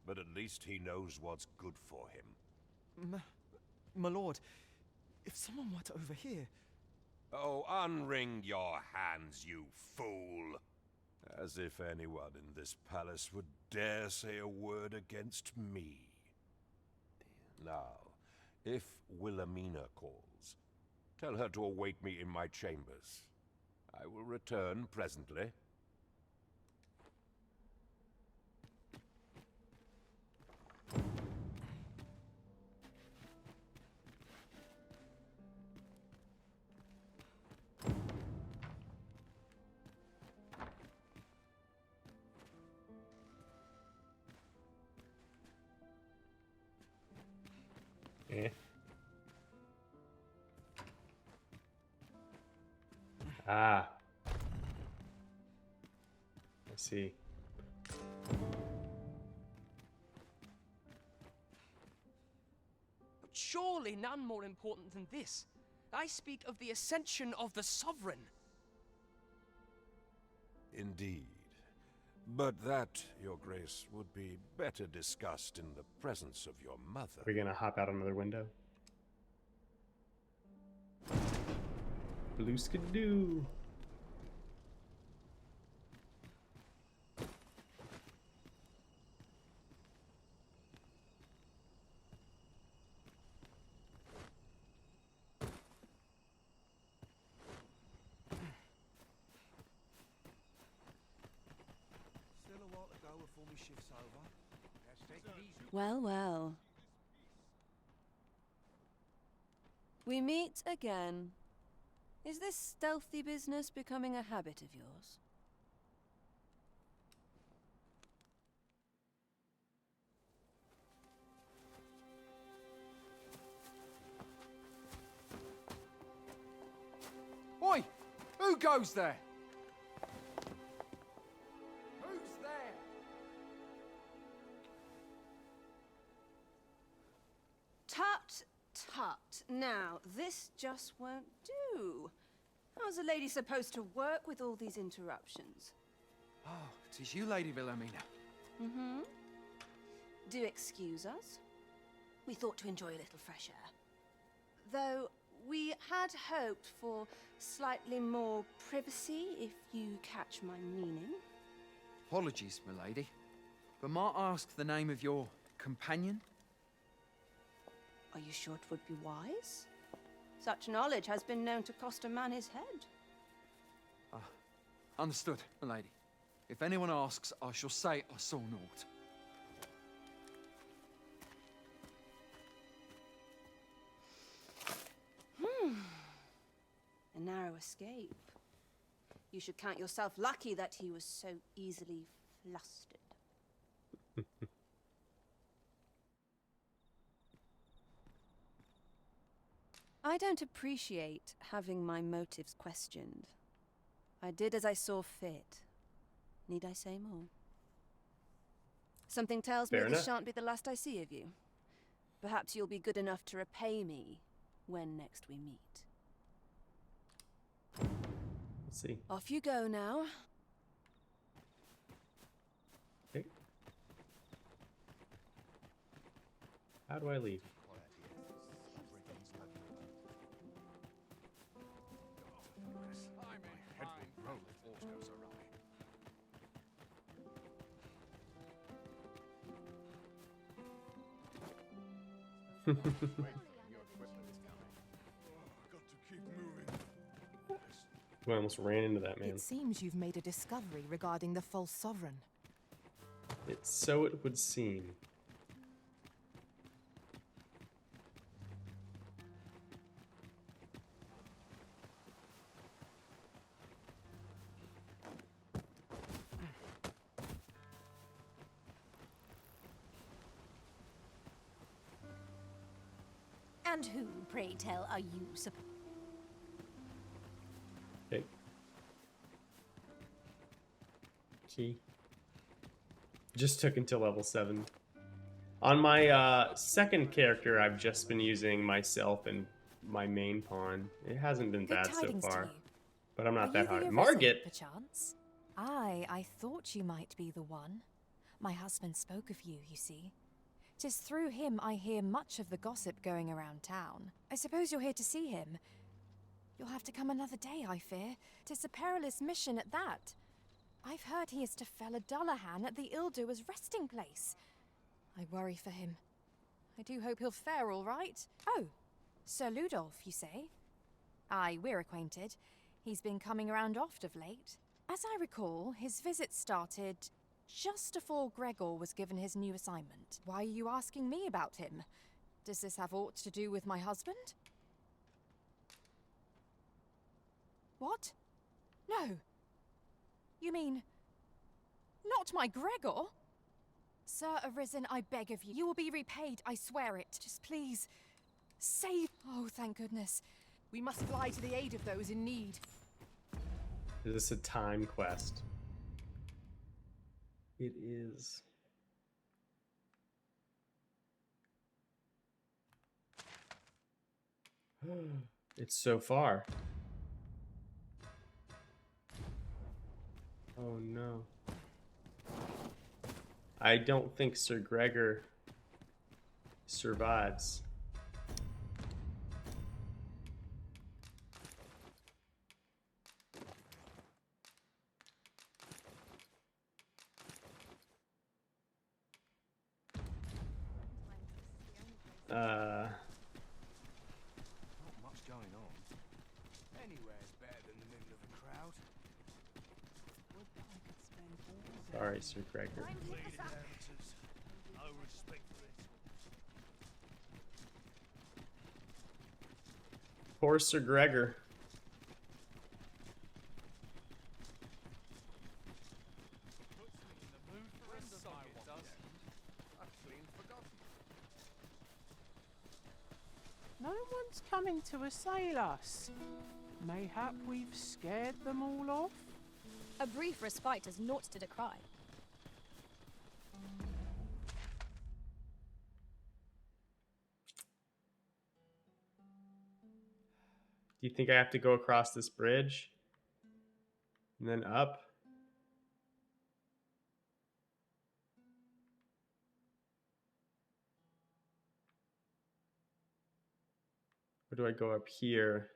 but at least he knows what's good for him. My lord, if someone were to overhear... Oh, unwring your hands, you fool! As if anyone in this palace would dare say a word against me. Now, if Wilhelmina calls, tell her to await me in my chambers. I will return presently. Eh. Ah. I see. Surely none more important than this. I speak of the ascension of the Sovereign. Indeed. But that, Your Grace, would be better discussed in the presence of your mother. We're gonna hop out another window. Blue skidoo. Still a while to go before my shift's over. Let's take it easy. Well, well. We meet again. Is this stealthy business becoming a habit of yours? Oi! Who goes there? Who's there? Tut, tut. Now, this just won't do. How's a lady supposed to work with all these interruptions? Oh, it is you, Lady Wilhelmina. Mm-hmm. Do excuse us. We thought to enjoy a little fresh air. Though we had hoped for slightly more privacy, if you catch my meaning. Apologies, milady. But might I ask the name of your companion? Are you sure it would be wise? Such knowledge has been known to cost a man his head. Understood, milady. If anyone asks, I shall say I saw naught. A narrow escape. You should count yourself lucky that he was so easily flustered. I don't appreciate having my motives questioned. I did as I saw fit. Need I say more? Something tells me Fair this enough. shan't be the last I see of you. Perhaps you'll be good enough to repay me when next we meet. Let's see. Off you go now. Okay. How do I leave? I almost ran into that man. It seems you've made a discovery regarding the false sovereign. So it would seem. And who, pray tell, are you supposed? Okay. Key. Just took until level 7. On my second character, I've just been using myself and my main pawn. It hasn't been bad so far. But I'm not that hard. Margit! Perchance? I thought you might be the one. My husband spoke of you, you see. 'Tis through him I hear much of the gossip going around town. I suppose you're here to see him. You'll have to come another day, I fear. 'Tis a perilous mission at that. I've heard he is to fell Dullahan at the Ill-Doer's resting place. I worry for him. I do hope he'll fare all right. Oh, Sir Ludolf, you say? Aye, we're acquainted. He's been coming around oft of late. As I recall, his visit started just afore Gregor was given his new assignment. Why are you asking me about him? Does this have aught to do with my husband? What? No. You mean, not my Gregor? Sir Arisen, I beg of you. You will be repaid, I swear it. Just please, save... Oh, thank goodness. We must fly to the aid of those in need. Is this a time quest? It is. It's so far. Oh no. I don't think Sir Gregor survives. Not much going on. Anywhere's better than the middle of a crowd. Sorry, Sir Gregor. No respect for it. Poor Sir Gregor. No one's coming to assail us. Mayhap we've scared them all off? A brief respite is naught to decry. Do you think I have to go across this bridge? And then up? Or do I go up here?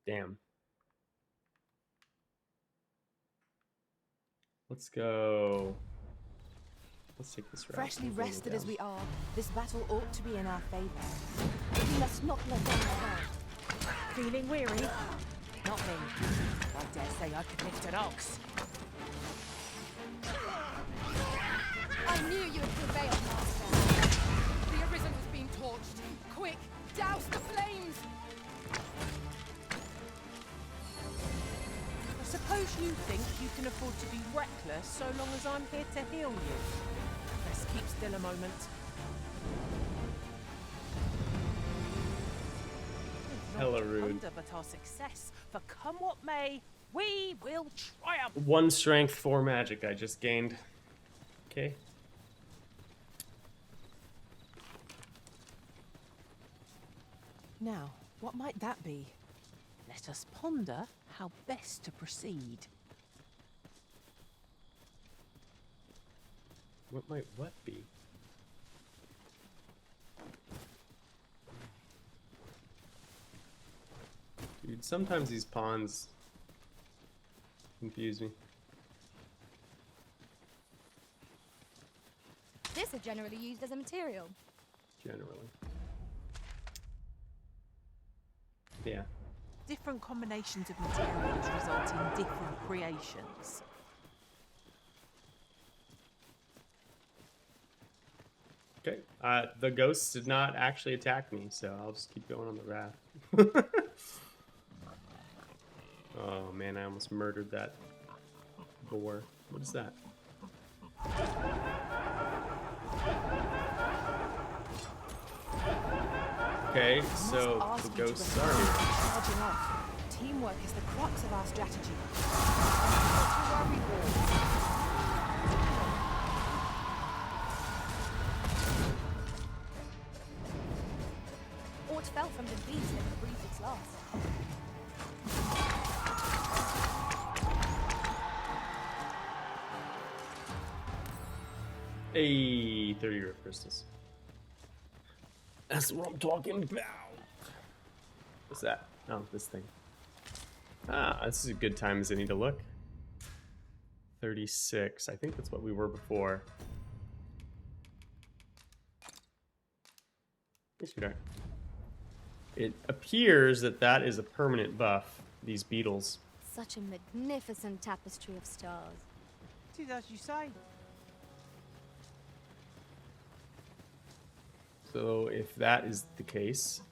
Damn. Let's go. Let's take this route. Freshly rested as we are, this battle ought to be in our favor. But we must not let them down. Feeling weary? Not me. I dare say I could lift an ox. I knew you would prevail, Master. The Arisen was being torched. Quick, douse the flames! I suppose you think you can afford to be reckless so long as I'm here to heal you. Let's keep still a moment. Hella rude. Wonder but our success, for come what may, we will triumph. 1 strength, 4 magic I just gained. Okay. Now, what might that be? Let us ponder how best to proceed. What might what be? Dude, sometimes these pawns confuse me. This is generally used as a material. Generally. Yeah. Different combinations of materials result in different creations. Okay. The ghosts did not actually attack me, so I'll just keep going on the raft. Oh man, I almost murdered that boar. What is that? Okay, so the ghosts are here. Charging off. Teamwork is the crux of our strategy. Aught fell from the beast that breathed its last. Hey, 30 root crystals. That's what I'm talking about. What's that? Oh, this thing. Ah, this is a good time as any to look. 36. I think that's what we were before. Yes, we are. It appears that that is a permanent buff, these beetles. Such a magnificent tapestry of stars. It is as you say. So if that is the case...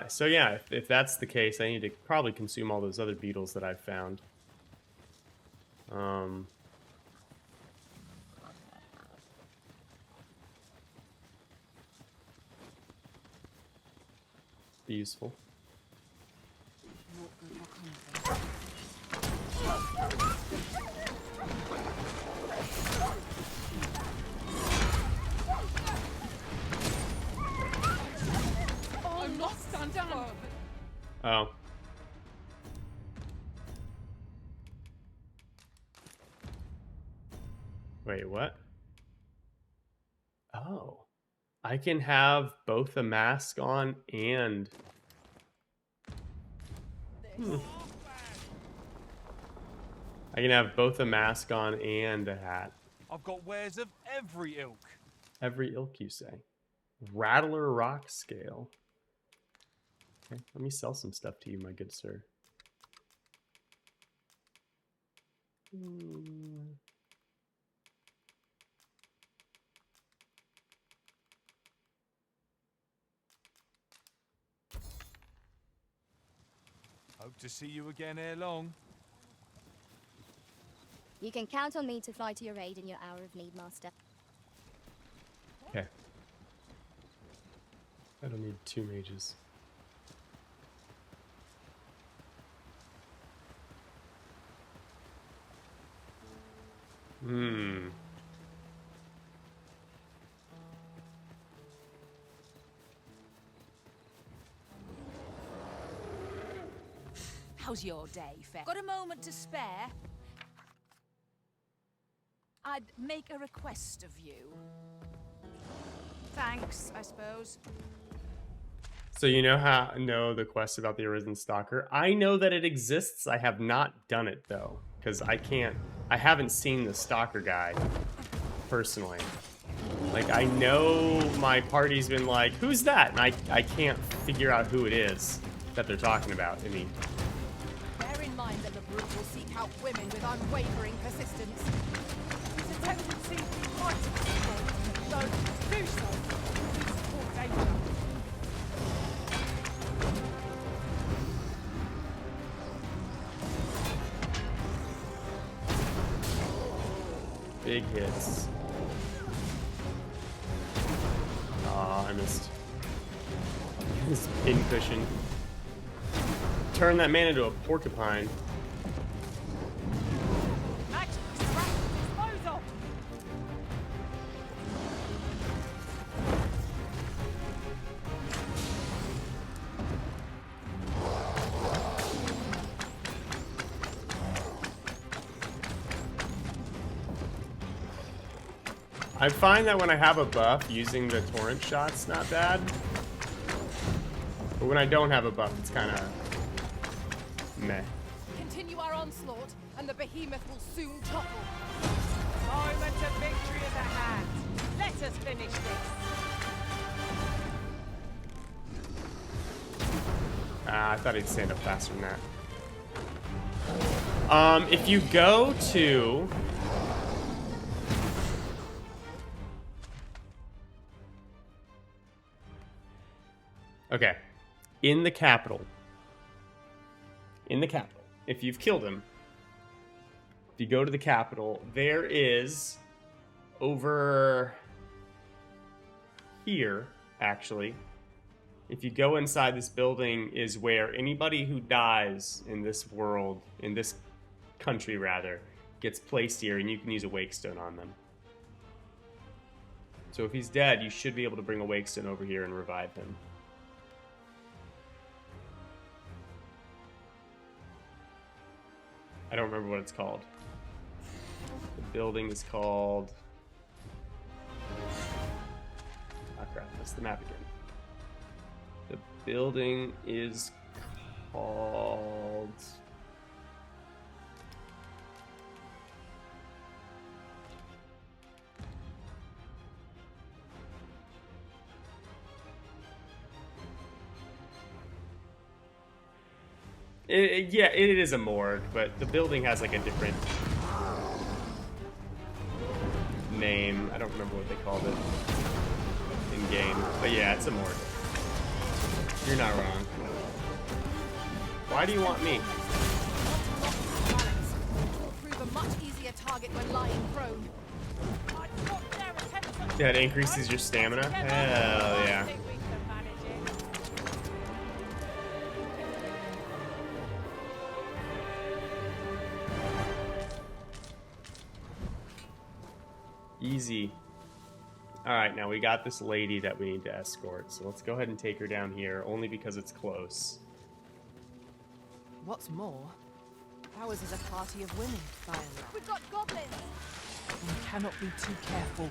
So yeah, if that's the case, I need to probably consume all those other beetles that I've found. Be useful. I'm not stand up. Oh. Wait, what? Oh. I can have both a mask on and... I can have both a mask on and a hat. I've got wares of every ilk. Every ilk, you say? Rattler rock scale. Okay, let me sell some stuff to you, my good sir. Hope to see you again ere long. You can count on me to fly to your aid in your hour of need, Master. Okay. I don't need 2 mages. How's your day, Fair? Got a moment to spare? I'd make a request of you. Thanks, I suppose. So you know the quest about the Arisen Stalker? I know that it exists. I have not done it though, because I haven't seen the Stalker guy personally. Like, I know my party's been like, who's that? And I can't figure out who it is that they're talking about. I mean, Bear in mind that the brute will seek out women with unwavering persistence. It's a tendency might explode, though to do so will support danger. big hits. Aw, I missed. This pin cushion. Turn that man into a porcupine. I find that when I have a buff, using the torrent shot's not bad. But when I don't have a buff, it's kind of meh. Continue our onslaught, and the behemoth will soon topple. Moment of victory is at hand. Let us finish this. I thought he'd stand up faster than that. If you go to... Okay. In the capital, if you've killed him, if you go to the capital, there is over here, actually, if you go inside this building, is where anybody who dies in this world, in this country rather, gets placed here, and you can use a wake stone on them. So if he's dead, you should be able to bring a wake stone over here and revive him. I don't remember what it's called. The building is called... Oh crap, that's the map again. The building is called... yeah, it is a morgue, but the building has like a different name. I don't remember what they called it in game, but yeah, it's a morgue. You're not wrong. Why do you want me? Prove a much easier target when lying prone. That increases your stamina? Hell yeah. Easy. Alright, now we got this lady that we need to escort, so let's go ahead and take her down here, only because it's close. What's more, ours is a party of women, by and large. We've got goblins! We cannot be too careful.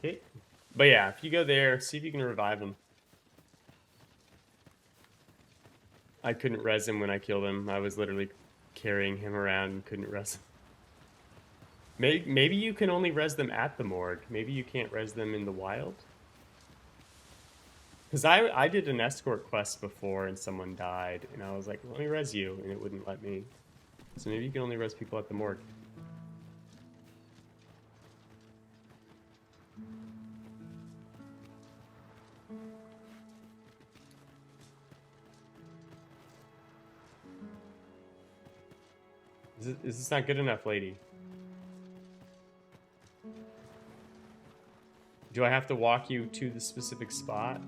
Okay. But yeah, if you go there, see if you can revive him. I couldn't res him when I killed him. I was literally carrying him around and couldn't res him. Maybe you can only res them at the morgue. Maybe you can't res them in the wild. Because I did an escort quest before and someone died. And I was like, let me res you. And it wouldn't let me. So maybe you can only res people at the morgue. Is this not good enough, lady? Do I have to walk you to the specific spot?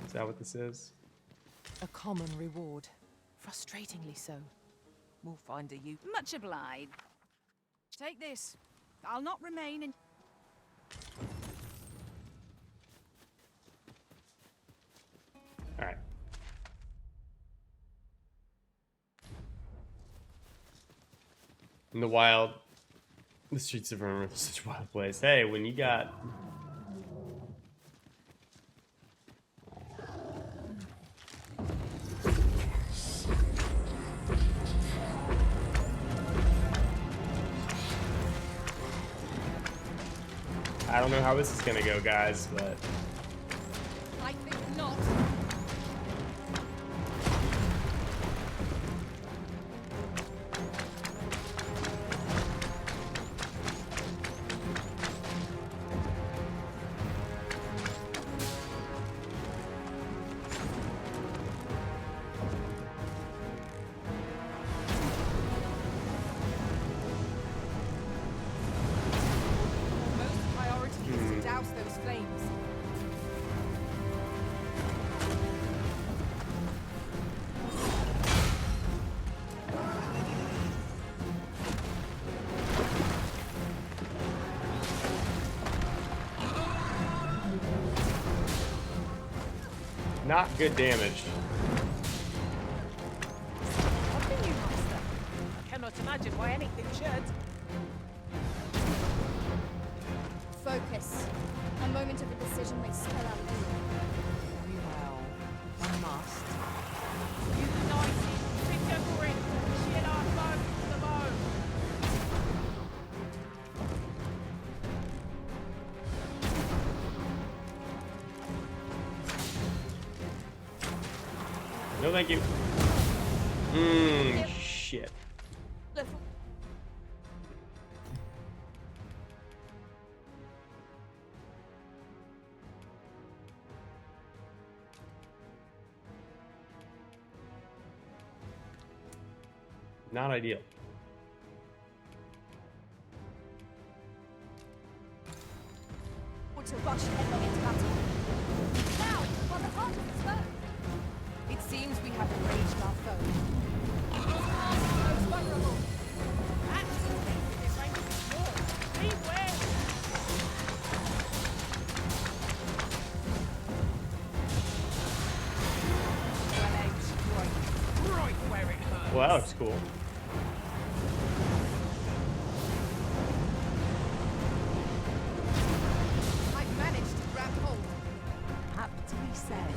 Is that what this is? A common reward. Frustratingly so. We'll find a use. Much obliged. Take this. I'll not remain in... Alright. In the wild, the streets of Vermouth are such a wild place. Hey, when you got... I don't know how this is gonna go, guys, but... I think not. Douse those flames. Not good damage. Helping you, Master. I cannot imagine why anything should. Focus. A moment of indecision may spell out doom. Very well. One must. United, victory, shield our foes to the bone. No, thank you. Shit. Not ideal. Or to rush headlong into battle. Now, while the heart of the foe. It seems we have enraged our foe. Most vulnerable. Well, that looks cool. I've managed to grab hold. Aptly said.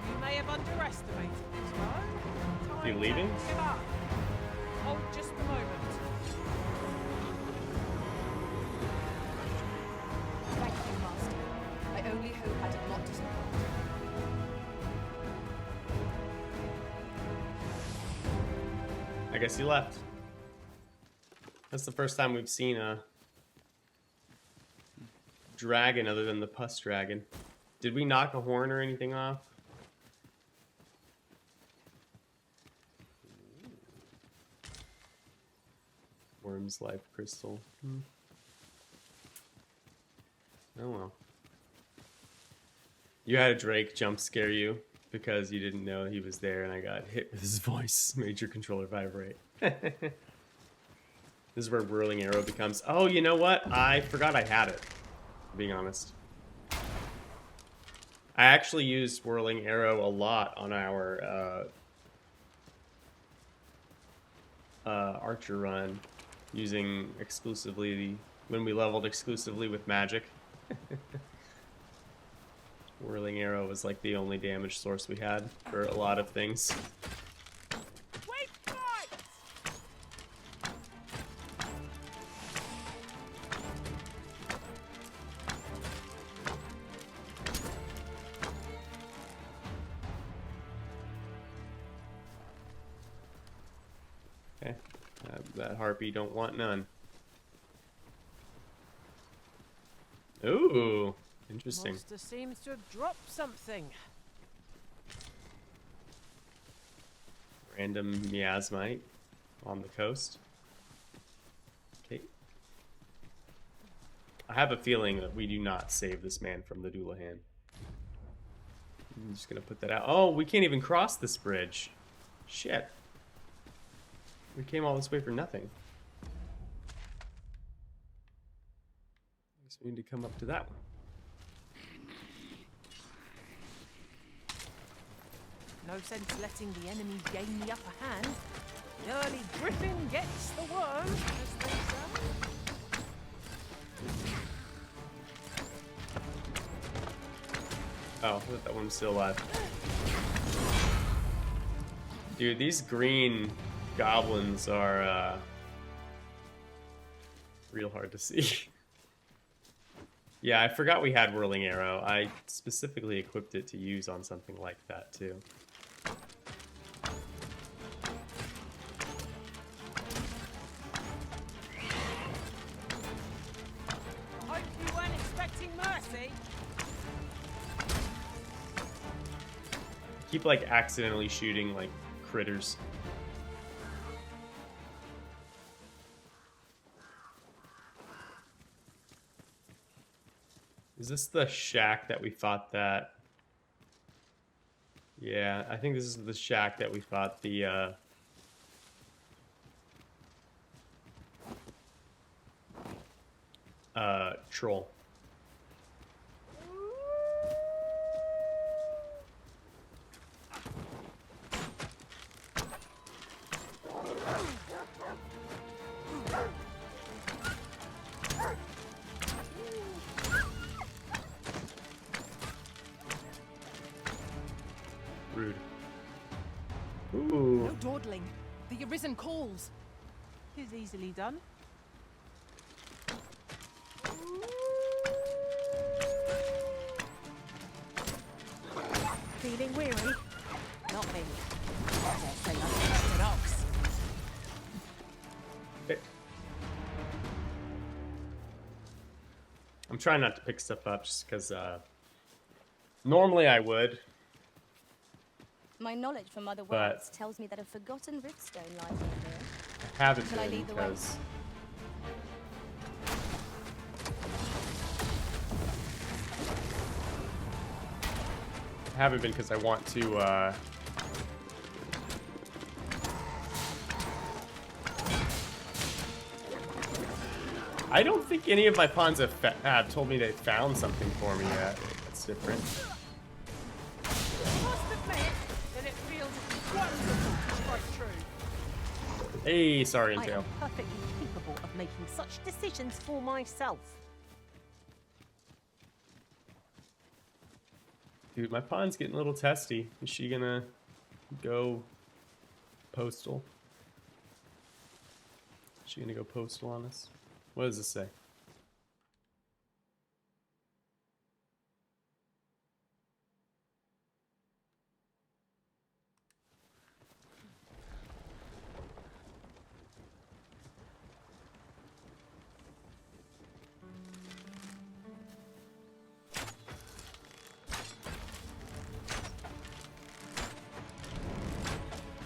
You may have underestimated this, though. You leaving? Give up. Hold just a moment. Thank you, Master. I only hope I did not disappoint. I guess he left. That's the first time we've seen a dragon other than the pus dragon. Did we knock a horn or anything off? Worm's life crystal. Oh well. You had a Drake jump scare you because you didn't know he was there and I got hit with his voice. Made your controller vibrate. This is where Whirling Arrow becomes... Oh, you know what? I forgot I had it, being honest. I actually used Whirling Arrow a lot on our Archer run, using exclusively when we leveled exclusively with magic. Whirling Arrow was like the only damage source we had for a lot of things. Okay, that harpy don't want none. Ooh, interesting. Monster seems to have dropped something. Random miasmite on the coast. Okay. I have a feeling that we do not save this man from the Doulahan. I'm just gonna put that out. Oh, we can't even cross this bridge. Shit. We came all this way for nothing. Guess we need to come up to that one. No sense letting the enemy gain the upper hand. The early griffin gets the worm, as they say. Oh, I thought that one was still alive. Dude, these green goblins are real hard to see. Yeah, I forgot we had Whirling Arrow. I specifically equipped it to use on something like that too. Hope you weren't expecting mercy. Keep like accidentally shooting like critters. Is this the shack that we fought that? Yeah, I think this is the shack that we fought the troll. Rude. Ooh. No dawdling. The Arisen calls. Is easily done. Feeling weary? Not me. I dare say I messed it I'm trying not to pick stuff up just because normally I would. My knowledge from other But- worlds tells me that a forgotten riftstone lies in here. I haven't Shall I been lead the way? because I want to I don't think any of my pawns have told me they found something for me yet. That's different. Must admit that it feels wonderful to strike true. Hey, sorry, I Entail. am perfectly capable of making such decisions for myself. Dude, my pawn's getting a little testy. Is she gonna go postal? Is she gonna go postal on us? What does this say?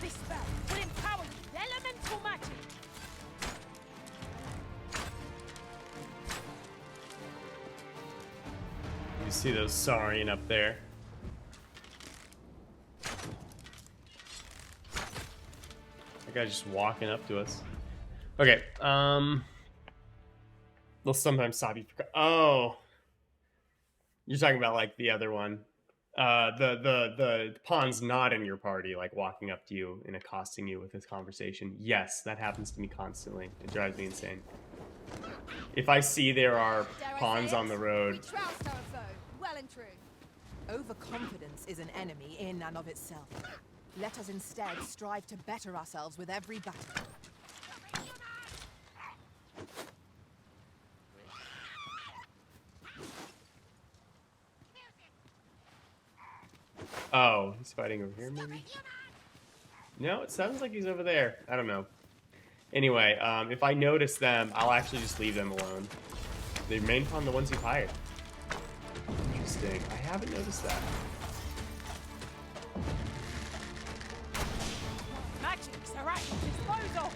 This spell will empower you with elemental magic. You see those Saurian up there? That guy's just walking up to us. Okay, they'll sometimes stop you. Oh, you're talking about like the other one. The pawn's not in your party, like walking up to you and accosting you with his conversation. Yes, that happens to me constantly. It drives me insane. If I see there are Dare I pawns say on it? the We road, troused our foe, well and true. Overconfidence is an enemy in and of itself. Let us instead strive to better ourselves with every battle. oh, he's fighting over here, maybe? No, it sounds like he's over there. I don't know. Anyway, if I notice them, I'll actually just leave them alone. The main pawn, the ones you've hired. Interesting. I haven't noticed that. Magics are at your disposal.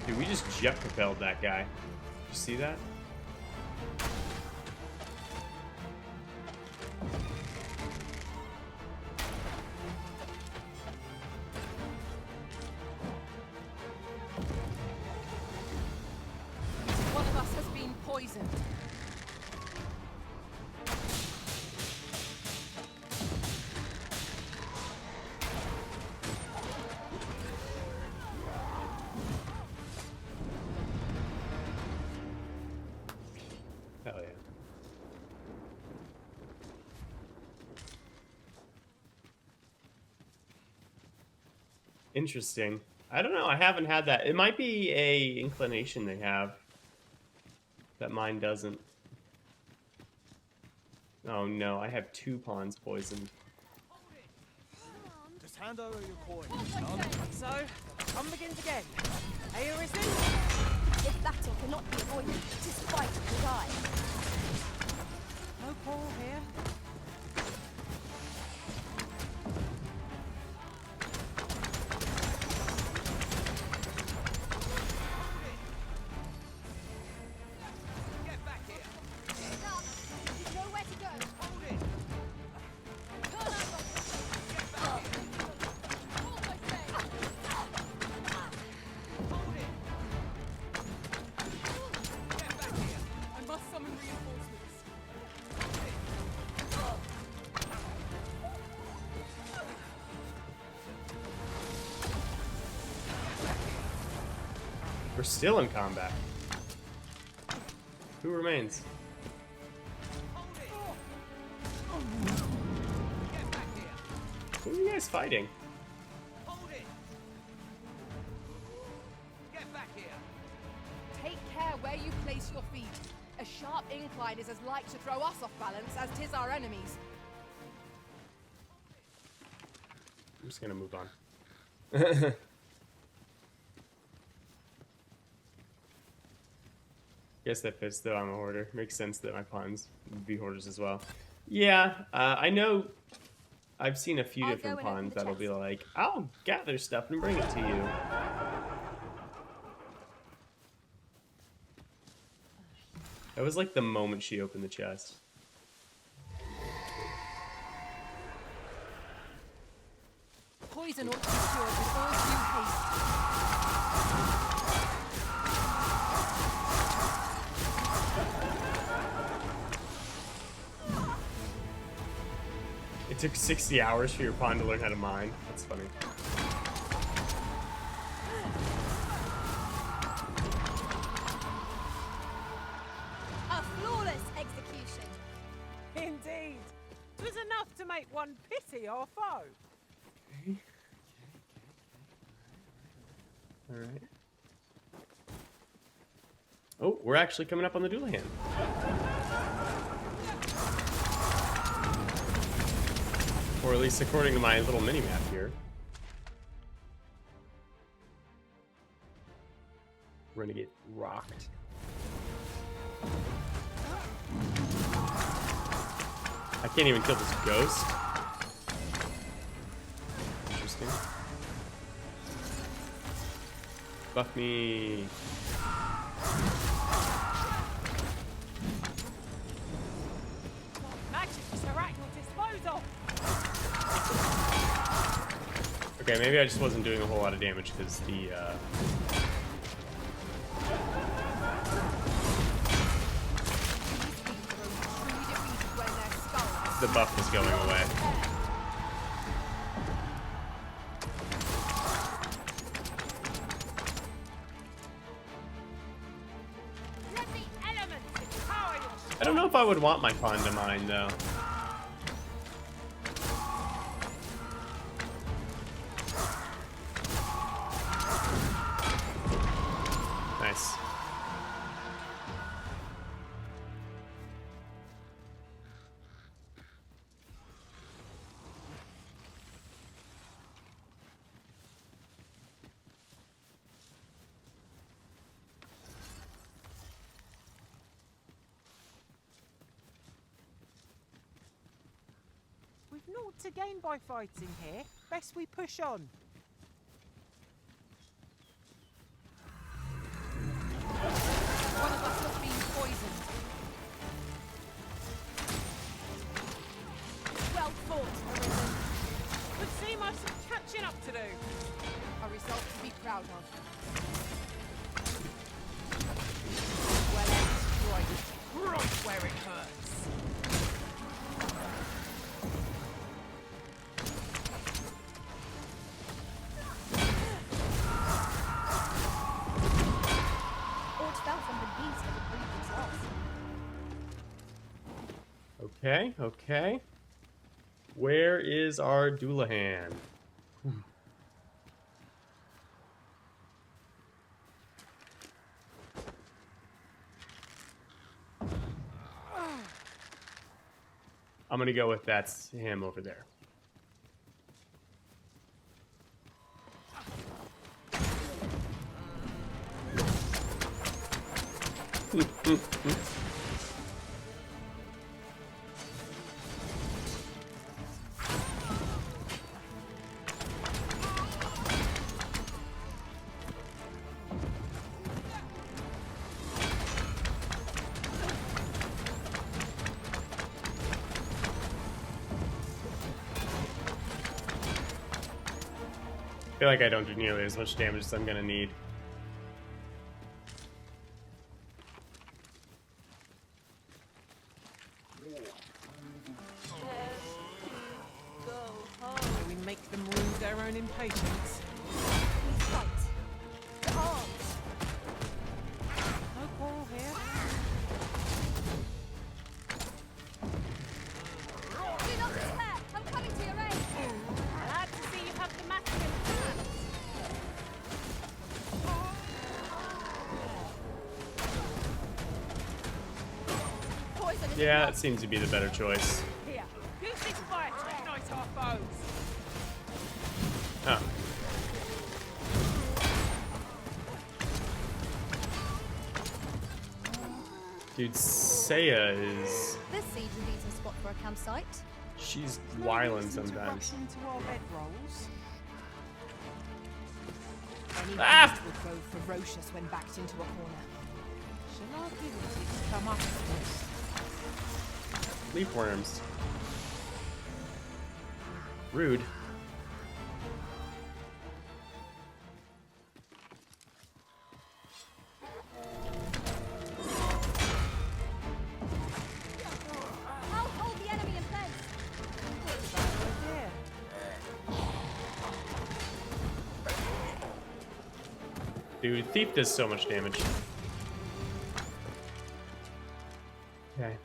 Dude, we just jet propelled that guy. Did you see that? One of us has been poisoned. Hell yeah. Interesting. I don't know. I haven't had that. It might be a inclination they have that mine doesn't. Oh no, I have 2 pawns poisoned. Just hand over your coin. So, come begins again. Are you risen? If battle cannot be avoided, it is fight or die. No quarrel here. Get back here! Stop! There's nowhere to go. Hold it! Turn over. Get back here! Hold, I say. Hold it! Get back here! I must summon reinforcements. We're still in combat. Who remains? Get back here! Who are you guys fighting? Hold it! Get back here! Take care where you place your feet. A sharp incline is as like to throw us off balance as 'tis our enemies. I'm just gonna move on. Guess that fits though. I'm a hoarder. Makes sense that my pawns would be hoarders as well. Yeah, I know. I've seen a few I'll different go and open pawns the that'll be chest. like, I'll gather stuff and bring it to you. That was like the moment she opened the chest. Poison ought to be cured with all due haste. It took 60 hours for your pawn to learn how to mine. That's funny. A flawless execution. Indeed. 'Twas enough to make one pity our foe. Alright. Oh, we're actually coming up on the Doulahan. Or at least according to my little mini-map here. We're gonna get rocked. I can't even kill this ghost. Interesting. Buff me. Magic is a rational disposal. Okay, maybe I just wasn't doing a whole lot of damage because the buff was going away. I don't know if I would want my pawn to mine though. Nice. We've naught to gain by fighting here. Best we push on. One of us has been poisoned. Well fought, Arisen. Would seem I've some catching up to do. A result to be proud of. Well destroyed. Right where it hurts. Aught fell from the beast of the previous loss. Okay, okay. Where is our Doulahan? I'm gonna go with that's him over there. I feel like I don't do nearly as much damage as I'm gonna need. We make them rue their own impatience. Fight. To arms. No quarrel here. Do not despair. I'm coming to your aid. Glad to see you have the matter in hand. Poison is Yeah, that seems to be the better choice. Here, use this fire to ignite our foes. Oh. Dude, Saya is... This seems a decent spot for a campsite. She's No wildin' reason to sometimes. rush into our bedrolls. Any Ah! beast would grow ferocious when backed into a corner. Shall I give it its come up first? Leaf worms. Rude. I'll hold the enemy in place. Dude, Thief does so much damage. Okay.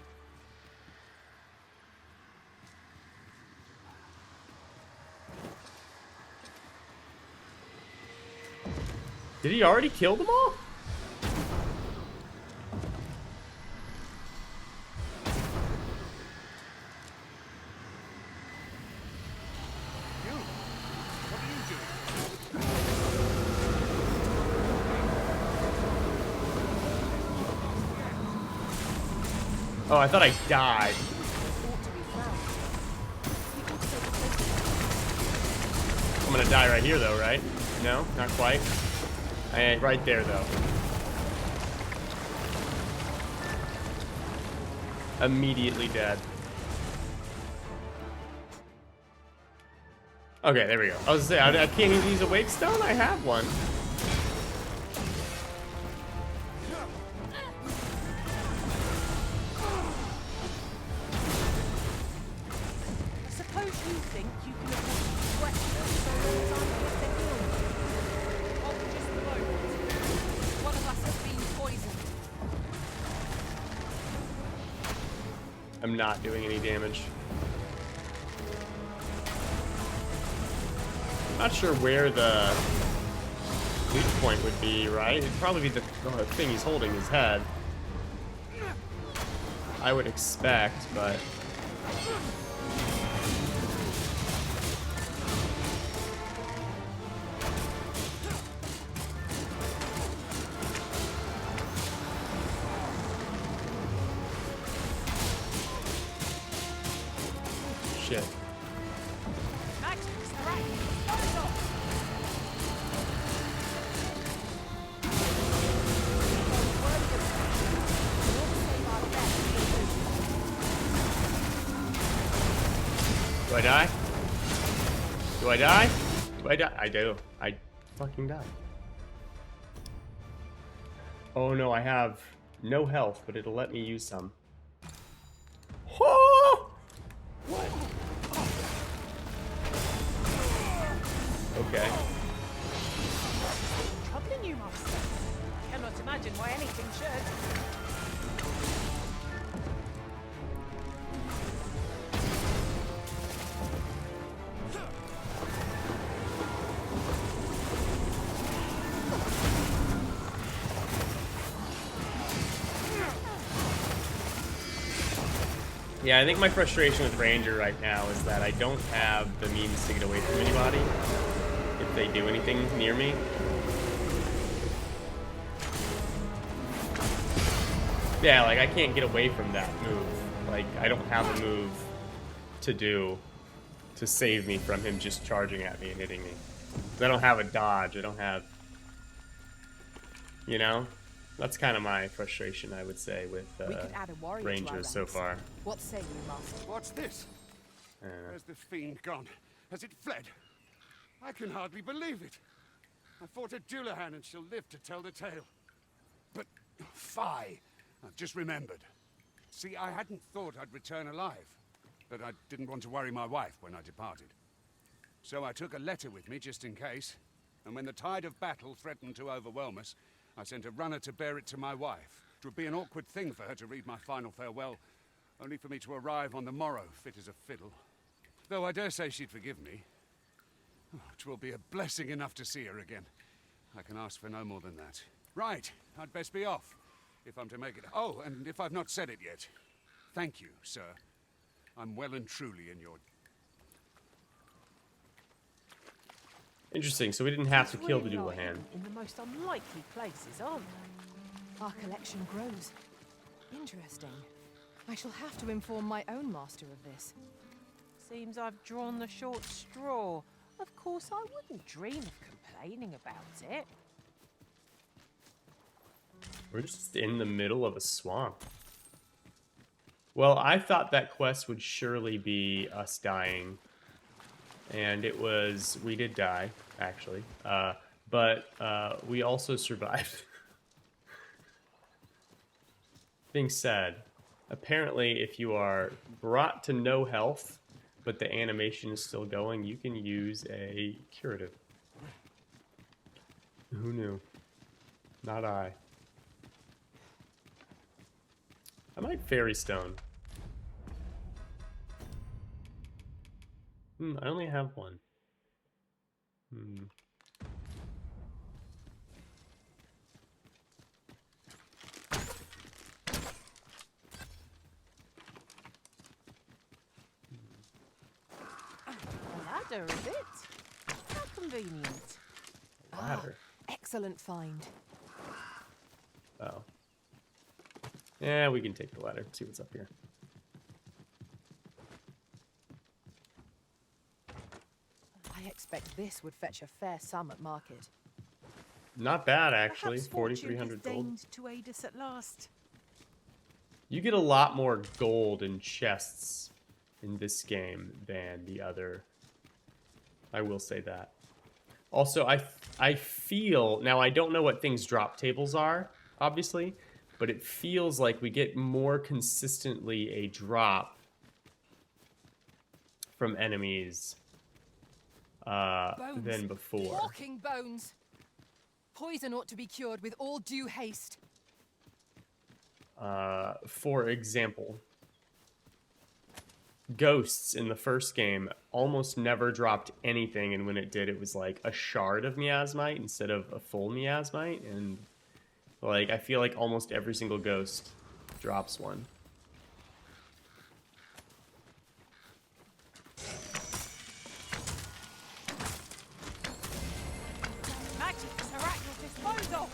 Did he already kill them all? Oh, I thought I died. I'm gonna die right here, though, right? No, not quite. Right there, though. Immediately dead. Okay, there we go. I was gonna say, I can't even use a wake stone? I have one. I suppose you think you can afford to sweat them so long as I get the heal. Oh, just a moment. One of us has been poisoned. I'm not doing any damage. Not sure where the weak point would be, right? It'd probably be the thing he's holding his head. I would expect, but... Shit. Do I die? Do I die? Do I die? I do. I fucking die. Oh no, I have no health, but it'll let me use some. Oh! Okay. Troubling you, master. I cannot imagine why anything should. Yeah, I think my frustration with Ranger right now is that I don't have the means to get away from anybody if they do anything near me. Yeah, like I can't get away from that move. Like I don't have a move to do to save me from him just charging at me and hitting me. I don't have a dodge. I don't have, you know? That's kind of my frustration, I would say, with Rangers so far. What say you, master? What's this? Where's the fiend gone? Has it fled? I can hardly believe it. I fought a Dullahan and she'll live to tell the tale. But, fie, I've just remembered. See, I hadn't thought I'd return alive, but I didn't want to worry my wife when I departed. So I took a letter with me just in case, and when the tide of battle threatened to overwhelm us, I sent a runner to bear it to my wife. It would be an awkward thing for her to read my final farewell, only for me to arrive on the morrow, fit as a fiddle. Though I dare say she'd forgive me. Oh, it will be a blessing enough to see her again. I can ask for no more than that. Right, I'd best be off, if I'm to make it. Oh, and if I've not said it yet, thank you, sir. I'm well and truly in your... Interesting, so we didn't have to kill the Really Dullahan. lying in the most unlikely places, aren't they? Our collection grows. Interesting. I shall have to inform my own master of this. Seems I've drawn the short straw. Of course, I wouldn't dream of complaining about it. We're just in the middle of a swamp. Well, I thought that quest would surely be us dying. And it was... We did die, actually. But we also survived. Being said, apparently if you are brought to no health, but the animation is still going, you can use a curative. Who knew? Not I. I might Fairy Stone. I only have one. Ladder, is it? How convenient. Ladder. Excellent find. Oh. Yeah, we can take the ladder. See what's up here. I expect this would fetch a fair sum at market. Not bad, actually. Perhaps fortune 4,300 has gold. deigned to aid us at last. You get a lot more gold in chests in this game than the other. I will say that. Also, I feel... Now, I don't know what things drop tables are, obviously, but it feels like we get more consistently a drop from enemies than before. Walking bones! Poison ought to be cured with all due haste. For example, ghosts in the first game almost never dropped anything, and when it did, it was like a shard of miasmite instead of a full miasmite, and like I feel like almost every single ghost drops one. Magic is at your disposal.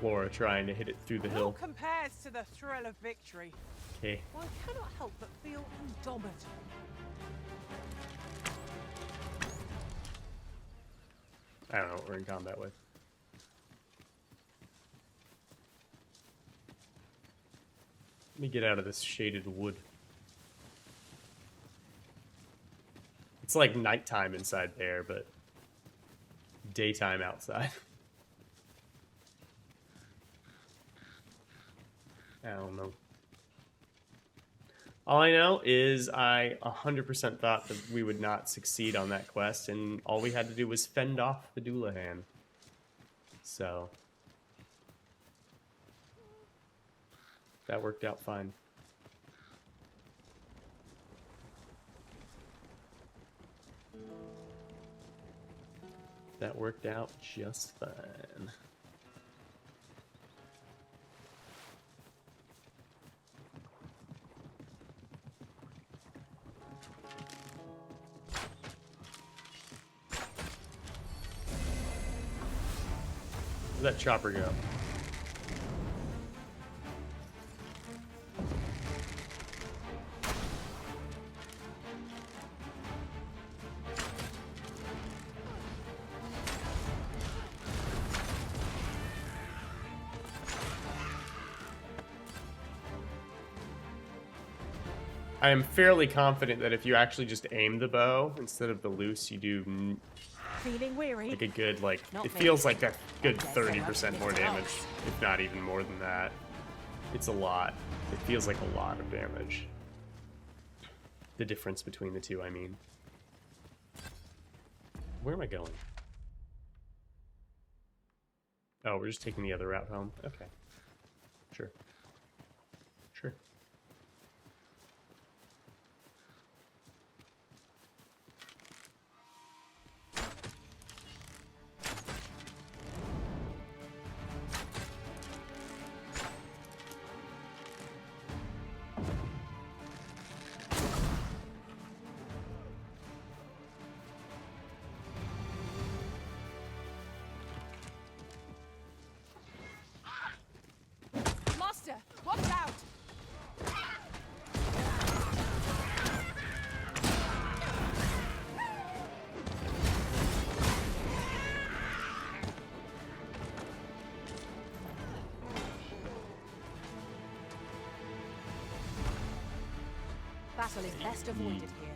Flora trying to hit it through the Who hill. compares to the thrill of victory? Okay. One cannot help but feel indomitable. I don't know what we're in combat with. Let me get out of this shaded wood. It's like nighttime inside there, but daytime outside. I don't know. All I know is I 100% thought that we would not succeed on that quest, and all we had to do was fend off the Doulahan. So that worked out fine. That worked out just fine. Where'd that chopper go? I am fairly confident that if you actually just aim the bow instead of the loose, you do Feeling weary? like a good, like, Not it me. feels like a good Okay, 30% more damage, if not even more than that. It's a lot. It feels like a lot of damage. The difference between the two, I mean. Where am I going? Oh, we're just taking the other route home? Okay. Sure. Sure. Battle is best avoided here.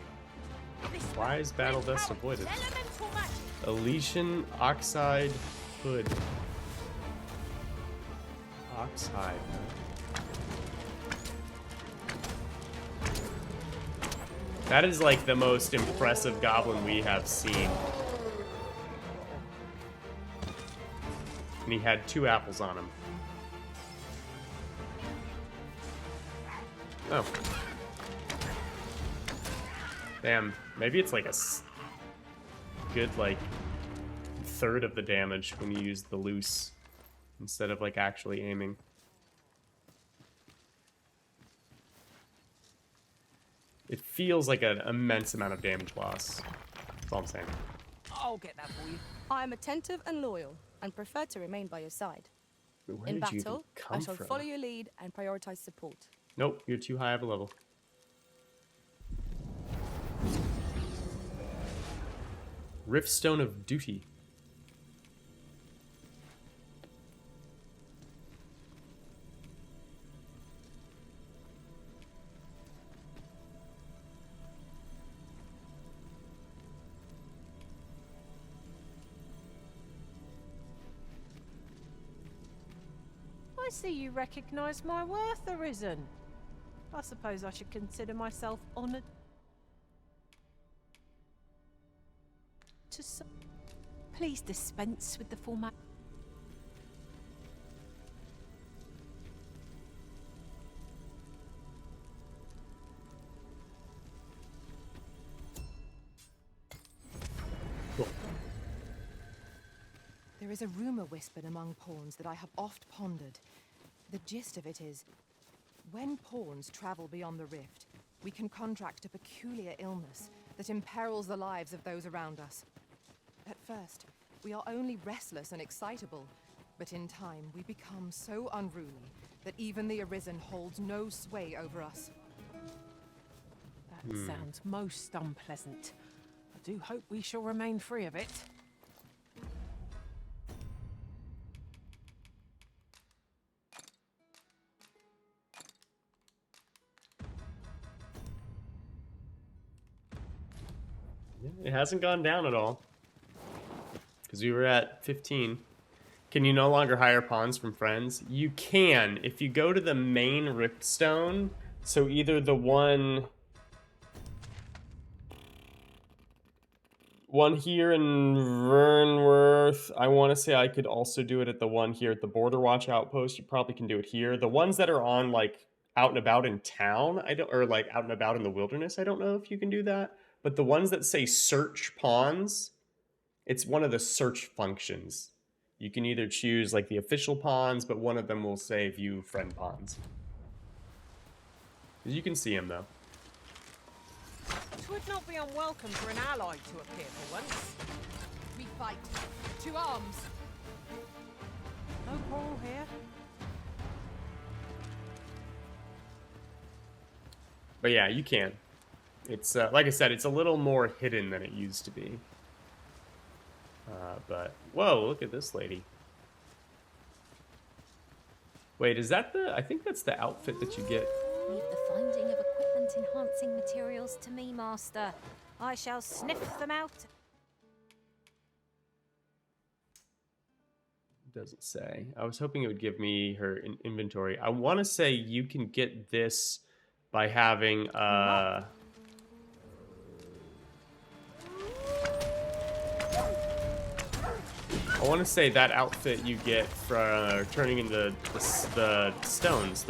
Why is battle best avoided? Elemental magic. Elysian Oxide Hood. Oxhide. That is like the most impressive goblin we have seen. And he had 2 apples on him. Oh. Damn, maybe it's like a good, like, third of the damage when you use the loose instead of, like, actually aiming. It feels like an immense amount of damage loss. That's all I'm saying. I'll get that for you. I am attentive and loyal, and prefer to remain by your side. Where In did you even battle, I come shall from? follow your lead and prioritize support. Nope, you're too high of a level. Riftstone of Duty. I see you recognize my worth, Arisen. I suppose I should consider myself honored to please dispense with the format. There is a rumor whispered among pawns that I have oft pondered. The gist of it is, when pawns travel beyond the rift, we can contract a peculiar illness that imperils the lives of those around us. At first, we are only restless and excitable, but in time we become so unruly that even the Arisen holds no sway over us. That sounds most unpleasant. I do hope we shall remain free of it. It hasn't gone down at all. Because we were at 15. Can you no longer hire pawns from friends? You can if you go to the main Riftstone. So either the one here in Vernworth. I want to say I could also do it at the one here at the Border Watch Outpost. You probably can do it here. The ones that are on like out and about in town, or like out and about in the wilderness, I don't know if you can do that. But the ones that say search pawns, it's one of the search functions. You can either choose like the official pawns, but one of them will say view friend pawns. You can see them though. It would not be unwelcome for an ally to appear for once. We fight. To arms! No quarrel here. But yeah, you can. It's, like I said, it's a little more hidden than it used to be. But, whoa, look at this lady. Wait, is that the, I think that's the outfit that you get. Leave the finding of equipment-enhancing materials to me, Master. I shall sniff them out. Doesn't say. I was hoping it would give me her inventory. I want to say you can get this by having, I want to say that outfit you get from turning into the stones.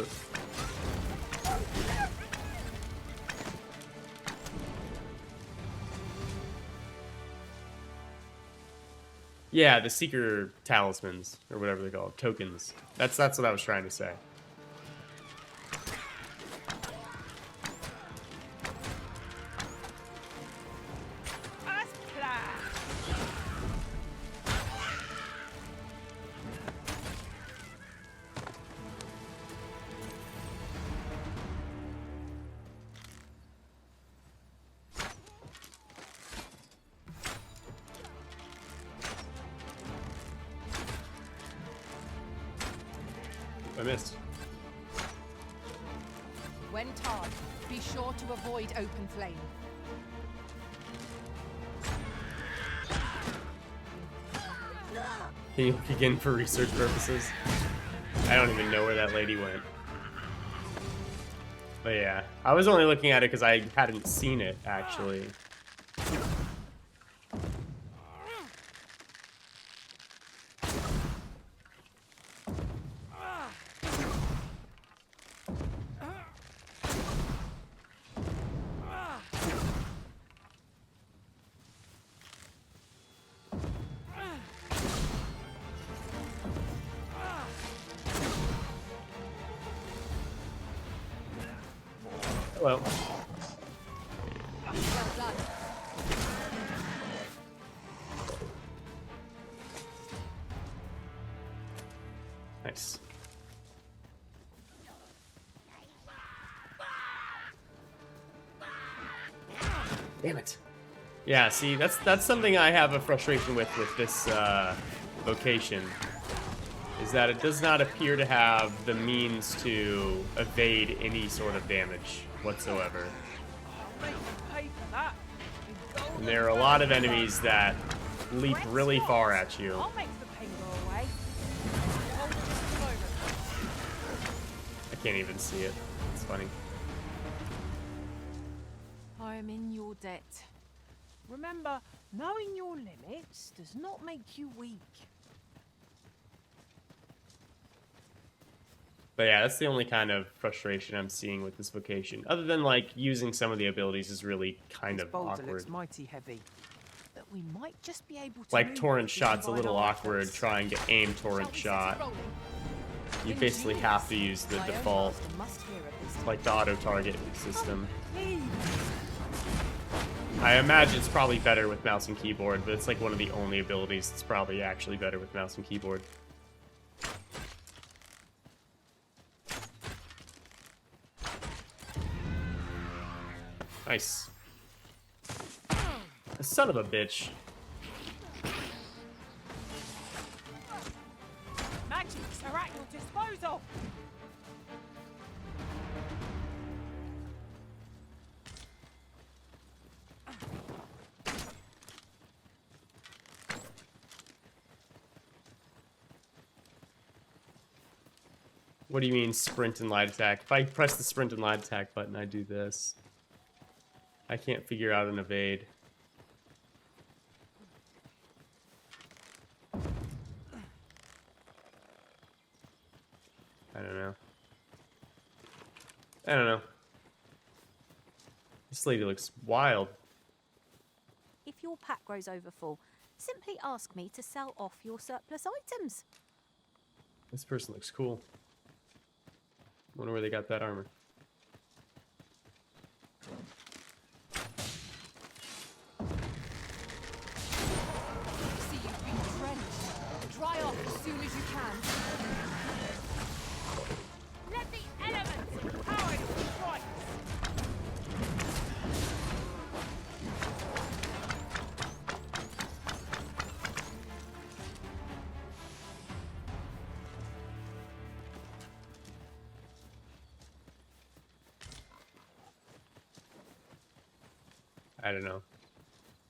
Yeah, the Seeker Talismans, or whatever they're called, tokens. That's what I was trying to say. I missed. When tarred, Be sure to avoid open flame. Can you look again for research purposes? I don't even know where that lady went. But yeah, I was only looking at it because I hadn't seen it, actually. Well. Well done. Nice. Damn it. Yeah, see, that's something I have a frustration with this vocation. Is that it does not appear to have the means to evade any sort of damage whatsoever. And there are a lot of enemies that leap really far at you. I'll make the pain go away. I can't even see it. It's funny. I am in your debt. Remember, knowing your limits does not make you weak. But yeah, that's the only kind of frustration I'm seeing with this vocation. Other than, like, using some of the abilities is really kind of Boulder awkward. looks mighty heavy, but we might just be able to Like, move torrent if we shot's a combine little our awkward, efforts. trying to aim torrent shot. You basically have to use the default, like the auto-target system. I imagine it's probably better with mouse and keyboard, but it's like one of the only abilities that's probably actually better with mouse and keyboard. Nice. Son of a bitch. Magics are at your disposal. What do you mean sprint and light attack? If I press the sprint and light attack button, I do this. I can't figure out an evade. I don't know. I don't know. This lady looks wild. If your pack grows over full, simply ask me to sell off your surplus items. This person looks cool. Wonder where they got that armor. See you've been drenched. Dry off as soon as you can. Let the elements power your strikes. I don't know.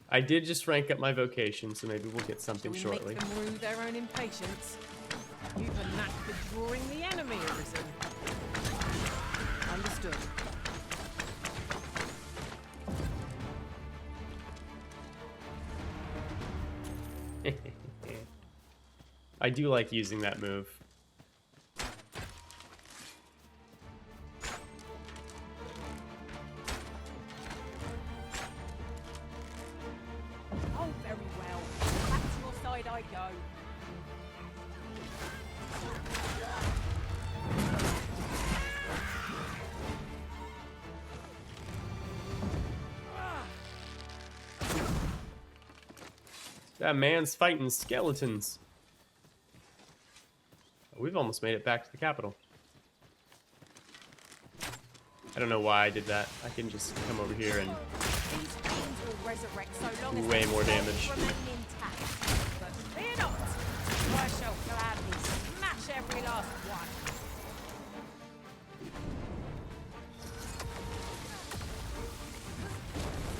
I did just rank up my vocation, so maybe we'll get something Shall we shortly. make them rue their own impatience? You've a knack for drawing the enemy, Arisen. Understood. I do like using that move. Oh, very well. Back to your side I go. That man's fighting skeletons. We've almost made it back to the capital. I don't know why I did that. I can just come over here and These fiends will resurrect so long do as way their more souls damage. remain intact. But fear not, I shall gladly smash every last one.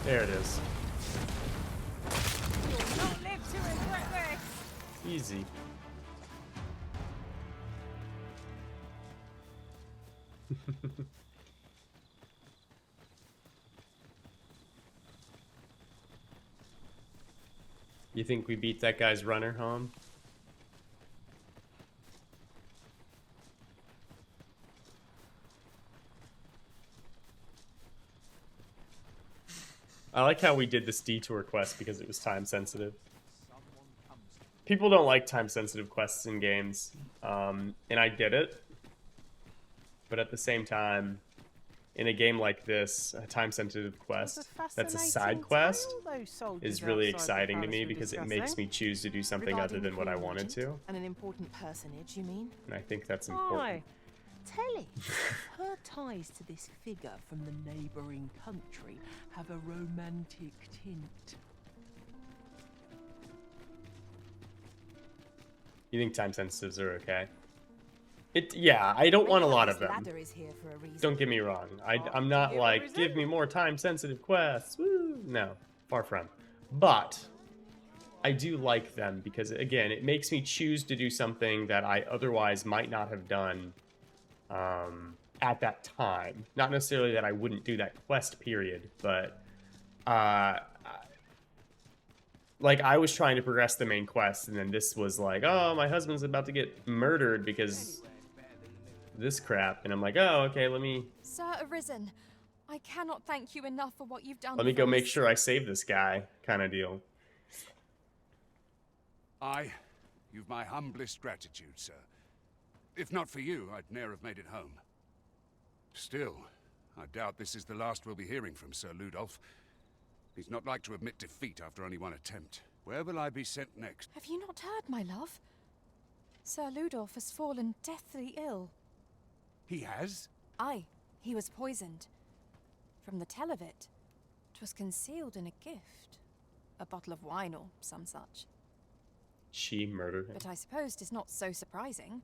There it is. You'll not live to regret this. Easy. You think we beat that guy's runner home? I like how we did this detour quest because it was time sensitive. People don't like time sensitive quests in games, and I get it. But at the same time, in a game like this, a time sensitive quest that's a side quest is really exciting to me because it makes me choose to do something other than what I wanted to. And an important personage, you mean? And I think that's important. Aye. Telly, her ties to this figure from the neighbouring country have a romantic tint. You think time sensitives are okay? Yeah, I don't want a lot of them. Ladder is here for a reason. Don't get me wrong. I'm not like, give me more time sensitive quests. Woo! No, far from. But I do like them because, again, it makes me choose to do something that I otherwise might not have done at that time. Not necessarily that I wouldn't do that quest, period, but like I was trying to progress the main quest, and then this was like, oh, my husband's about to get murdered because this crap, and I'm like, oh, okay, let me Sir Arisen, I cannot thank you enough for what you've done. let me go for make us. sure I save this guy, kind of deal. You've my humblest gratitude, sir. If not for you, I'd ne'er have made it home. Still, I doubt this is the last we'll be hearing from Sir Ludolf. He's not like to admit defeat after only one attempt. Where will I be sent next? Have you not heard, my love? Sir Ludolf has fallen deathly ill. He has? Aye, he was poisoned. From the tell of it, 'twas concealed in a gift. A bottle of wine or some such. She murdered him. But I suppose 'tis not so surprising.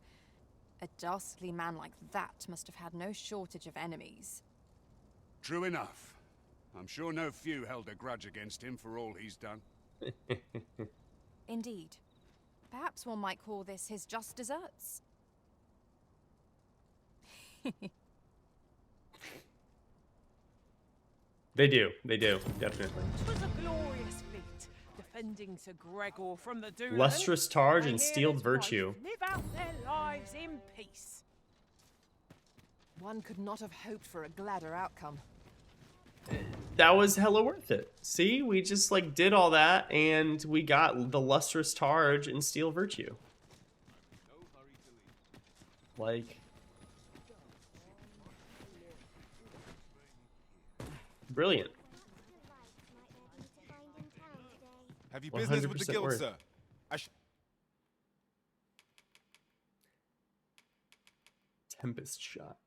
A dastardly man like that must have had no shortage of enemies. True enough. I'm sure no few held a grudge against him for all he's done. Indeed. Perhaps one might call this his just deserts. They do, definitely. It was a glorious feat, defending Sir Gregor from the Doolan. Lustrous Targe and They hear Steeled his Virtue. wife live out their lives in peace. One could not have hoped for a gladder outcome. That was hella worth it. See, we just like did all that and we got the Lustrous Targe and Steel Virtue. Like, brilliant. Have you business with the 100% guild, worth. sir? Tempest Shot.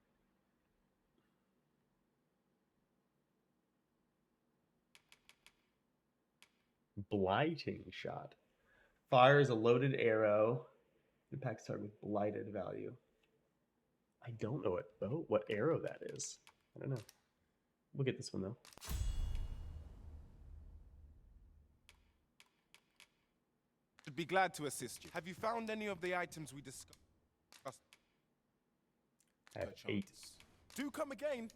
Blighting Shot. Fires a loaded arrow. Impacts target with blighted value. I don't know what arrow that is. I don't know. We'll get this one though. I'd be glad to assist you. Have you found any of the items we discussed? I have 8. Do come again.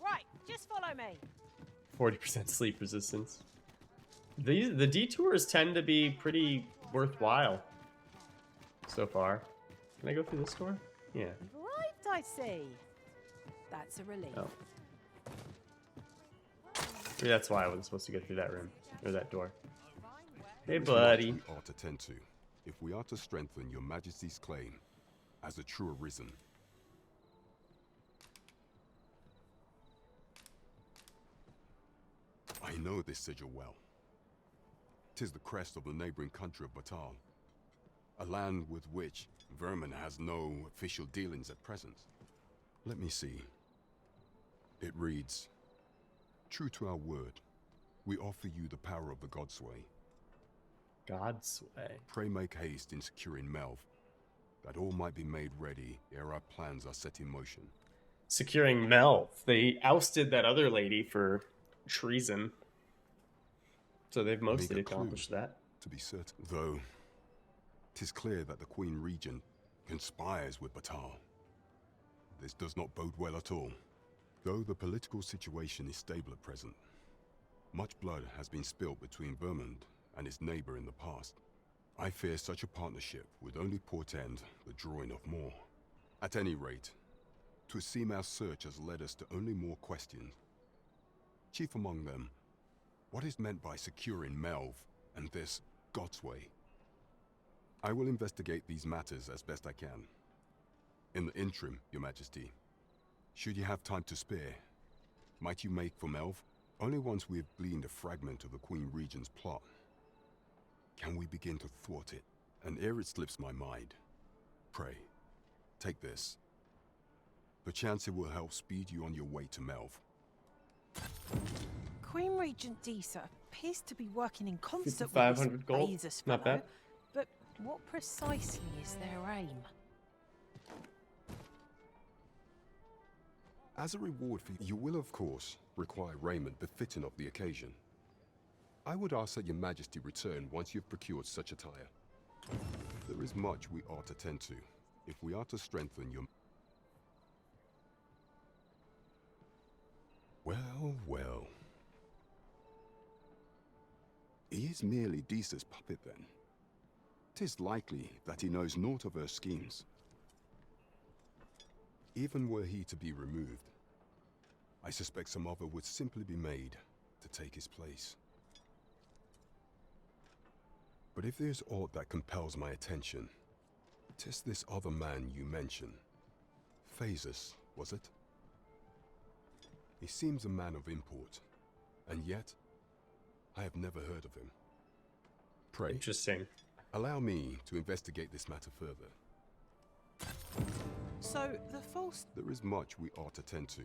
Right, just follow me. 40% sleep resistance. The detours tend to be pretty worthwhile so far. Can I go through this door? Yeah. You've arrived, I see. That's a relief. Oh. Maybe that's why I wasn't supposed to go through that room or that door. Hey, There is much buddy. we ought to tend to if we are to strengthen your Majesty's claim as a true Arisen. I know this sigil well. 'Tis the crest of the neighboring country of Batal, a land with which Vermin has no official dealings at present. Let me see. It reads, "True to our word, we offer you the power of the Godsway. Godsway. Pray make haste in securing Melv, that all might be made ready ere our plans are set in motion." Securing Melv. They ousted that other lady for treason. So they've I make mostly a clue, accomplished that. to be certain. Though, 'tis clear that the Queen Regent conspires with Batal. This does not bode well at all. Though the political situation is stable at present, much blood has been spilled between Vermund and its neighbor in the past. I fear such a partnership would only portend the drawing of more. At any rate, 'twould seem our search has led us to only more questions. Chief among them, what is meant by securing Melv and this God's Way? I will investigate these matters as best I can. In the interim, Your Majesty, should you have time to spare, might you make for Melv? Only once we have gleaned a fragment of the Queen Regent's plot can we begin to thwart it. And ere it slips my mind, pray, take this. Perchance it will help speed you on your way to Melv. Queen Regent Disa appears to be working in concert with this 500 gold. Bezos Not fellow, bad. but what precisely is their aim? As a reward for you will of course require raiment befitting of the occasion. I would ask that Your Majesty return once you've procured such attire. There is much we ought to tend to, if we are to strengthen your... Well, well. He is merely Disa's puppet then. 'Tis likely that he knows naught of her schemes. Even were he to be removed, I suspect some other would simply be made to take his place. But if there's aught that compels my attention, 'tis this other man you mention. Phasus, was it? He seems a man of import, and yet I have never heard of him. Pray, Interesting. allow me to investigate this matter further. So the false... There is much we ought to tend to,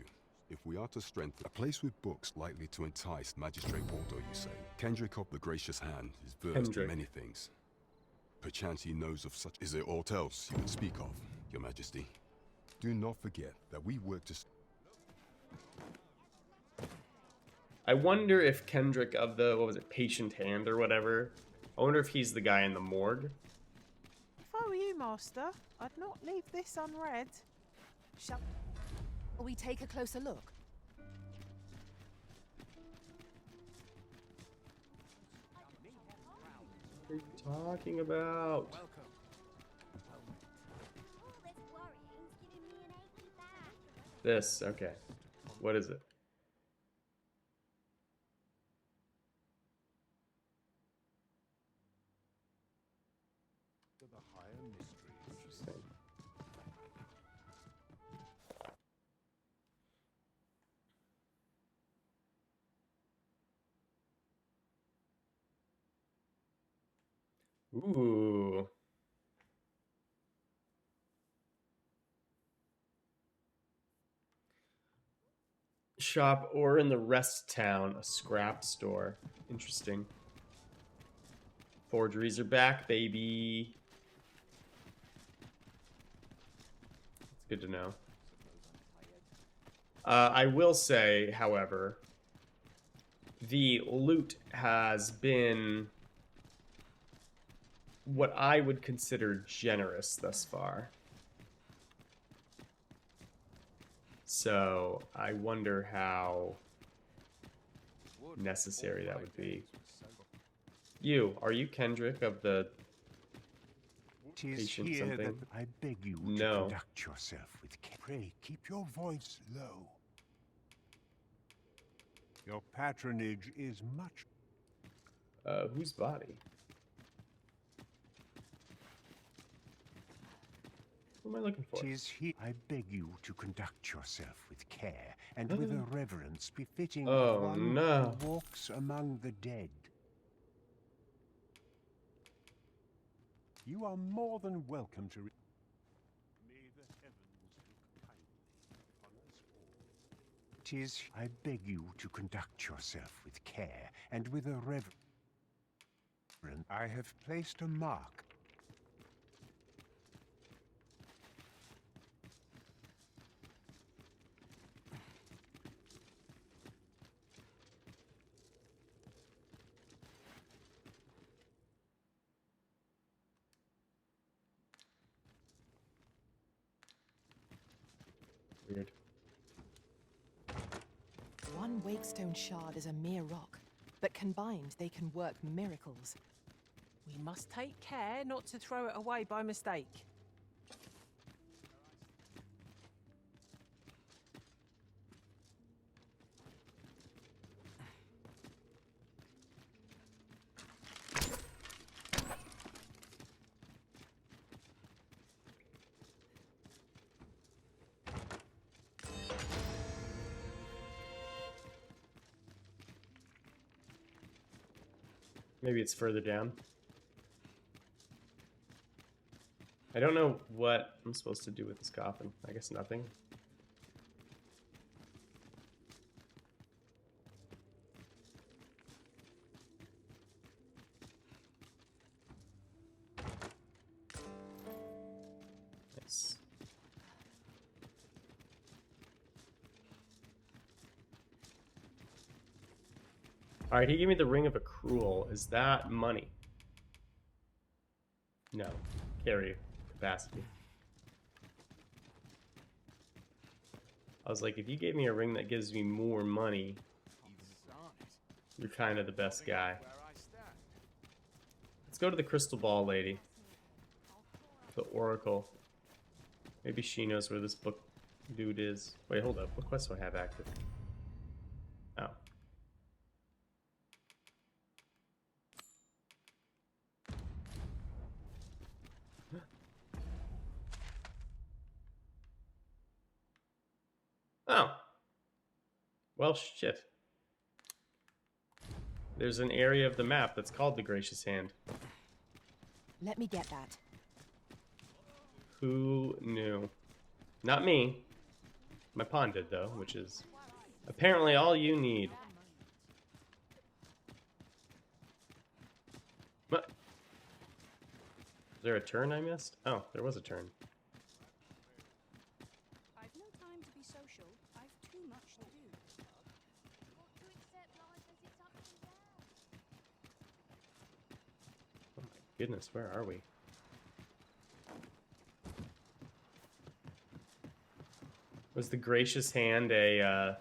if we are to strengthen a place with books likely to entice Magistrate Waldo, you say. Kendrick of the Gracious Hand is versed in Kendrick. many things. Perchance he knows of such. Is there aught else you would speak of, Your Majesty? Do not forget that we work to... I wonder if Kendrick of the, what was it, Patient Hand or whatever, I wonder if he's the guy in the morgue. If I were you, Master, I'd not leave this unread. Shall we take a closer look? What are you talking about? This, okay. What is it? Interesting. Ooh. Shop or in the rest town, a scrap store. Interesting. Forgeries are back, baby. It's good to know. I will say, however, the loot has been what I would consider generous thus far. So I wonder how necessary that would be. Are you Kendrick of the Tis patient here something? that I beg you to No. conduct yourself with care. Pray, keep your voice low. Your patronage is much... Whose body? What am I looking for? Tis here. I beg you to conduct yourself with care and with a reverence befitting Oh, one no. who walks among the dead. You are more than welcome to... May the heavens look kindly upon us all. 'Tis, I beg you to conduct yourself with care and with a reverence. I have placed a mark. Weird. One wakestone shard is a mere rock, but combined they can work miracles. We must take care not to throw it away by mistake. Maybe it's further down. I don't know what I'm supposed to do with this coffin. I guess nothing. Nice. Alright, he gave me the Ring of Accrual. Is that money? No. Carry capacity. I was like, if you gave me a ring that gives me more money, you're kind of the best guy. Let's go to the crystal ball lady. The Oracle. Maybe she knows where this book dude is. Wait, hold up. What quest do I have active? Oh. Oh. Well, shit. There's an area of the map that's called the Gracious Hand. Let me get that. Who knew? Not me. My pawn did, though, which is apparently all you need. What? Is there a turn I missed? Oh, there was a turn. I've no time to be social. I've too much to do. Oh my goodness, where are we? Was the Gracious Hand a,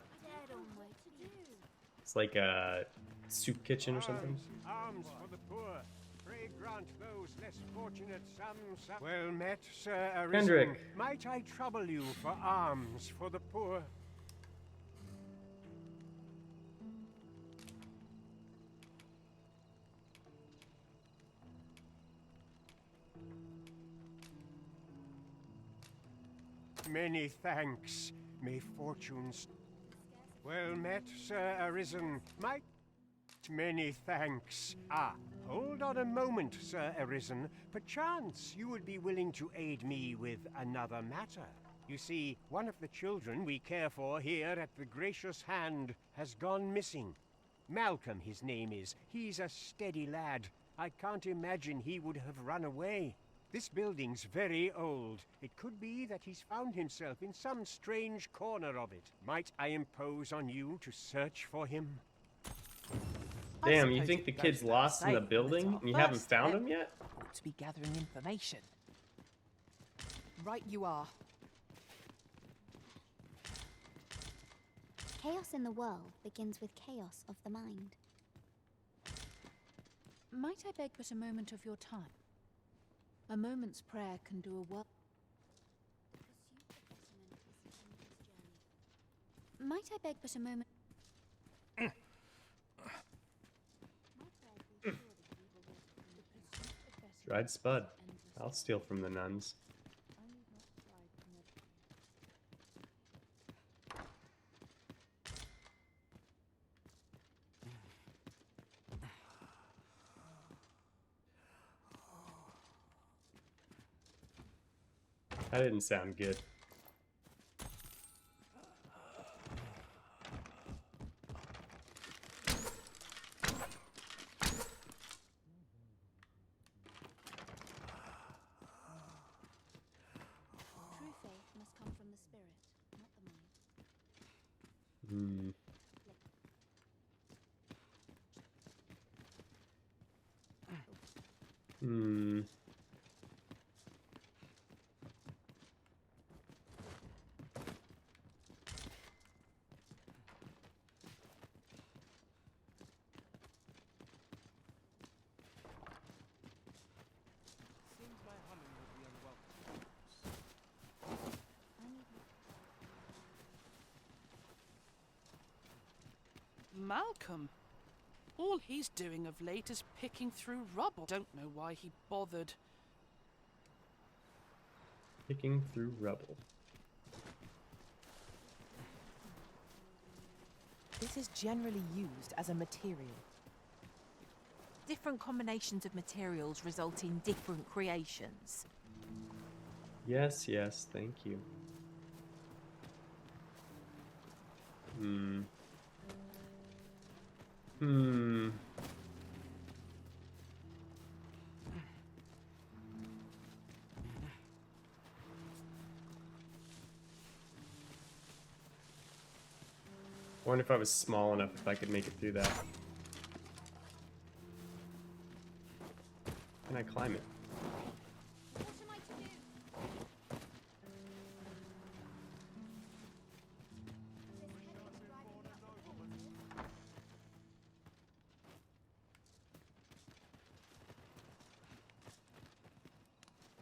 it's like a soup kitchen or something? Arms for the poor. Pray grant those less fortunate some. Well met, Sir Arisen. Kendrick. Might I trouble you for alms for the poor? Many thanks. May fortunes. Well met, Sir Arisen. Might. Many thanks. Ah, hold on a moment, Sir Arisen. Perchance you would be willing to aid me with another matter. You see, one of the children we care for here at the Gracious Hand has gone missing. Malcolm, his name is. He's a steady lad. I can't imagine he would have run away. This building's very old. It could be that he's found himself in some strange corner of it. Might I impose on you to search for him? Damn, you think the kid's lost in the building and you haven't found him yet? Ought to be gathering information. Right you are. Chaos in the world begins with chaos of the mind. Might I beg but a moment of your time? A moment's prayer can do a work. Might I beg but a moment? Dried spud. I'll steal from the nuns. That didn't sound good. True faith must come from the spirit, not the mind. Malcolm. All he's doing of late is picking through rubble. Don't know why he bothered. Picking through rubble. This is generally used as a material. Different combinations of materials result in different creations. Yes, yes, thank you. I wonder if I was small enough if I could make it through that. Can I climb it?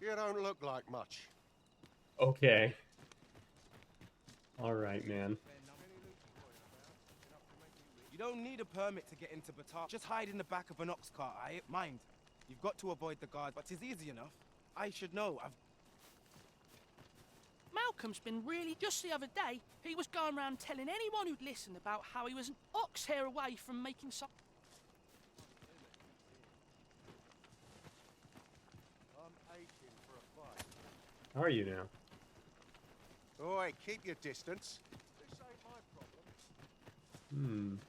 You don't look like much. Okay. Alright, man. You don't need a permit to get into Batar. Just hide in the back of an ox cart, Mind, you've got to avoid the guards, but it's easy enough. I should know. Malcolm's been really... Just the other day, he was going around telling anyone who'd listen about how he was an ox hair away from making some... I'm aching for a fight. How are you now? Oi, keep your distance. This ain't my problem.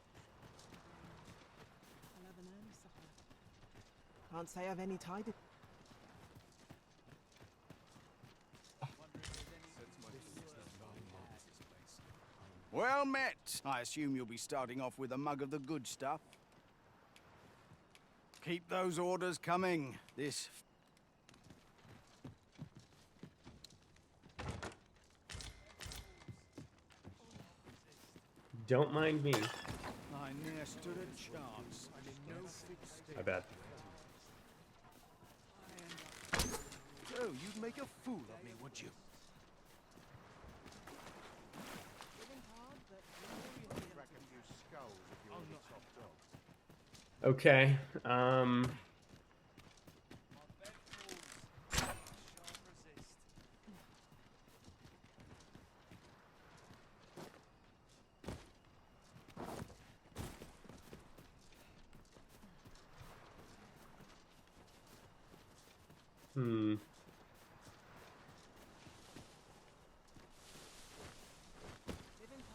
Can't say I've any tidings. Well met. I assume you'll be starting off with a mug of the good stuff. Keep those orders coming. This... Don't mind me. I near stood a chance. I bet. So, you'd make a fool of me, would you? Okay,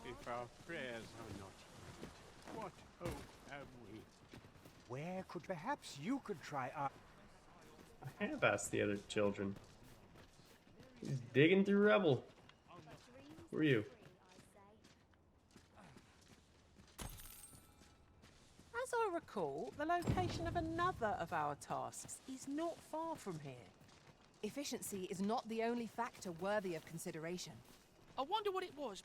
If our prayers are not heeded, what hope have we? Where could perhaps you could try our... I have asked the other children. He's digging through rubble. Who are you? As I recall, the location of another of our tasks is not far from here. Efficiency is not the only factor worthy of consideration. I wonder what it was.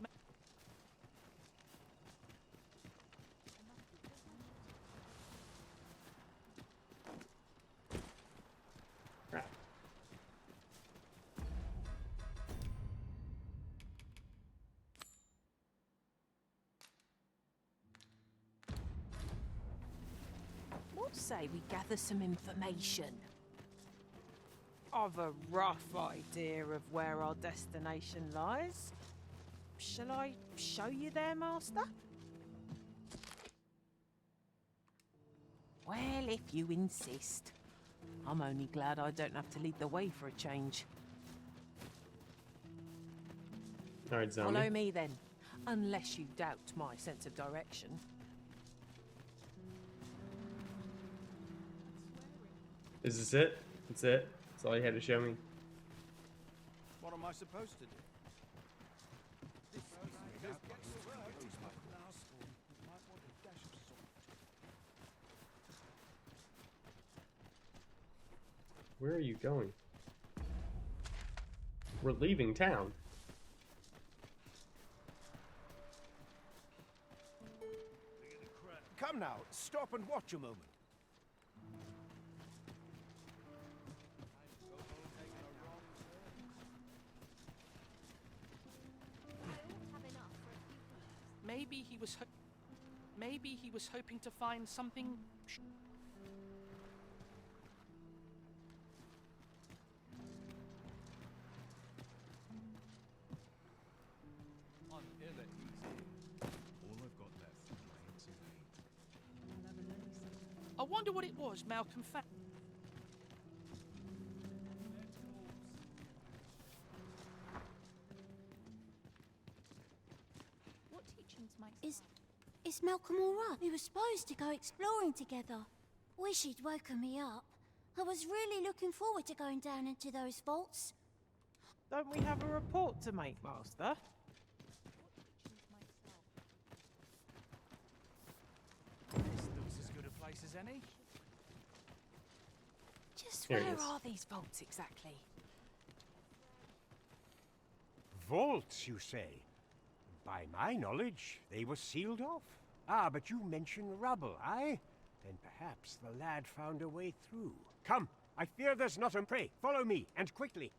What say we gather some information? I've a rough idea of where our destination lies. Shall I show you there, Master? Well, if you insist. I'm only glad I don't have to lead the way for a change. Alright, zombie. Follow me then, unless you doubt my sense of direction. Is this it? That's it? That's all you had to show me? What am I supposed to do? Where are you going? We're leaving town. Come now, stop and watch a moment. Maybe he was hoping to find something. I'm ever easy. All I've got left is my ancient hate. I wonder what it was Malcolm found. What teachings might Is Malcolm all right? We were supposed to go exploring together. Wish he'd woken me up. I was really looking forward to going down into those vaults. Don't we have a report to make, Master? This looks as good a place as any. Just There he where is. are these vaults exactly? Vaults, you say? By my knowledge, they were sealed off. Ah, but you mentioned rubble, aye? Then perhaps the lad found a way through. Come, I fear there's not a prey. Follow me, and quickly.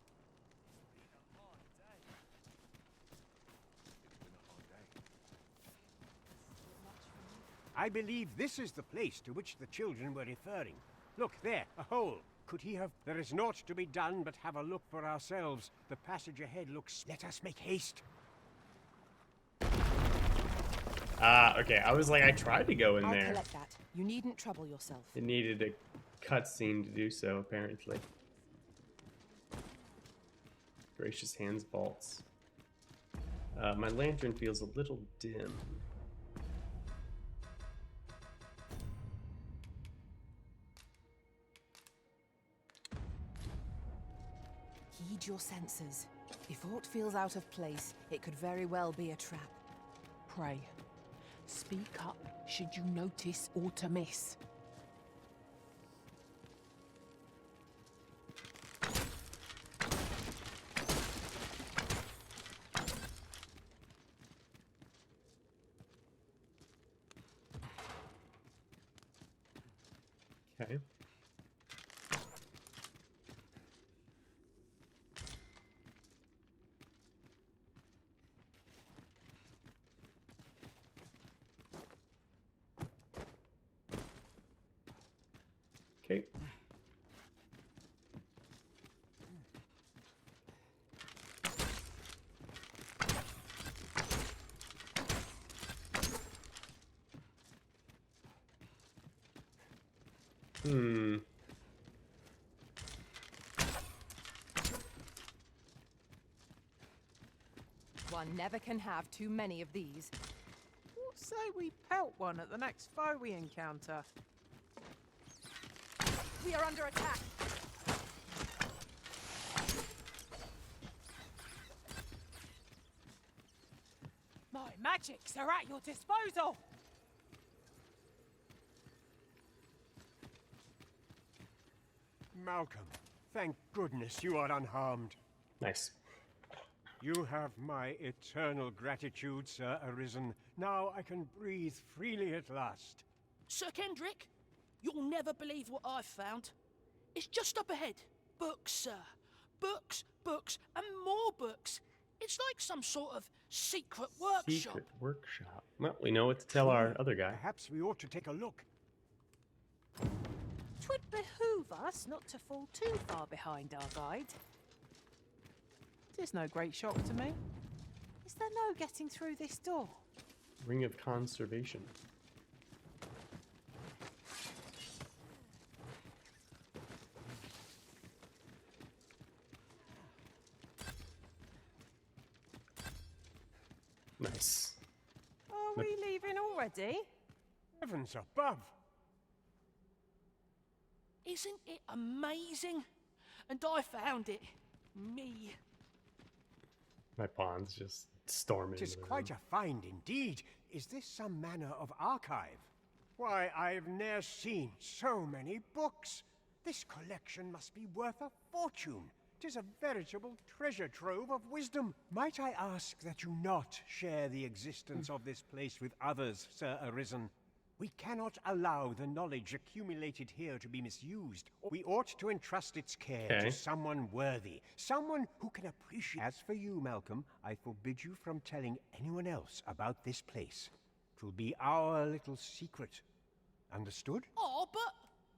I believe this is the place to which the children were referring. Look, there, a hole. Could he have... There is naught to be done but have a look for ourselves. The passage ahead looks... Let us make haste. Okay, I was like, I tried to go in I'll there. collect that. You needn't trouble yourself. It needed a cutscene to do so, apparently. Gracious Hands vaults. My lantern feels a little dim. Heed your senses. If aught feels out of place, it could very well be a trap. Pray. Speak up should you notice aught amiss. Okay. Okay. One never can have too many of these. What say we pelt one at the next foe we encounter? We are under attack. My magics are at your disposal! Malcolm, thank goodness you are unharmed. Nice. You have my eternal gratitude, Sir Arisen. Now I can breathe freely at last. Sir Kendrick, you'll never believe what I've found. It's just up ahead. Books, sir. Books, books, and more books. It's like some sort of secret workshop. Secret workshop. Well, we know what to tell our other guy. Perhaps we ought to take a look. 'Twould behoove us not to fall too far behind our guide. 'Tis no great shock to me. Is there no getting through this door? Ring of Conservation. Nice. Are we leaving already? Heavens above! Isn't it amazing? And I found it. Me. My pawn's just storming. Tis into the quite room. a find indeed. Is this some manner of archive? Why, I've ne'er seen so many books. This collection must be worth a fortune. 'Tis a veritable treasure trove of wisdom. Might I ask that you not share the existence of this place with others, Sir Arisen? We cannot allow the knowledge accumulated here to be misused. We ought to entrust its care Okay. to someone worthy, someone who can appreciate. As for you, Malcolm, I forbid you from telling anyone else about this place. It will be our little secret. Understood? Oh, but...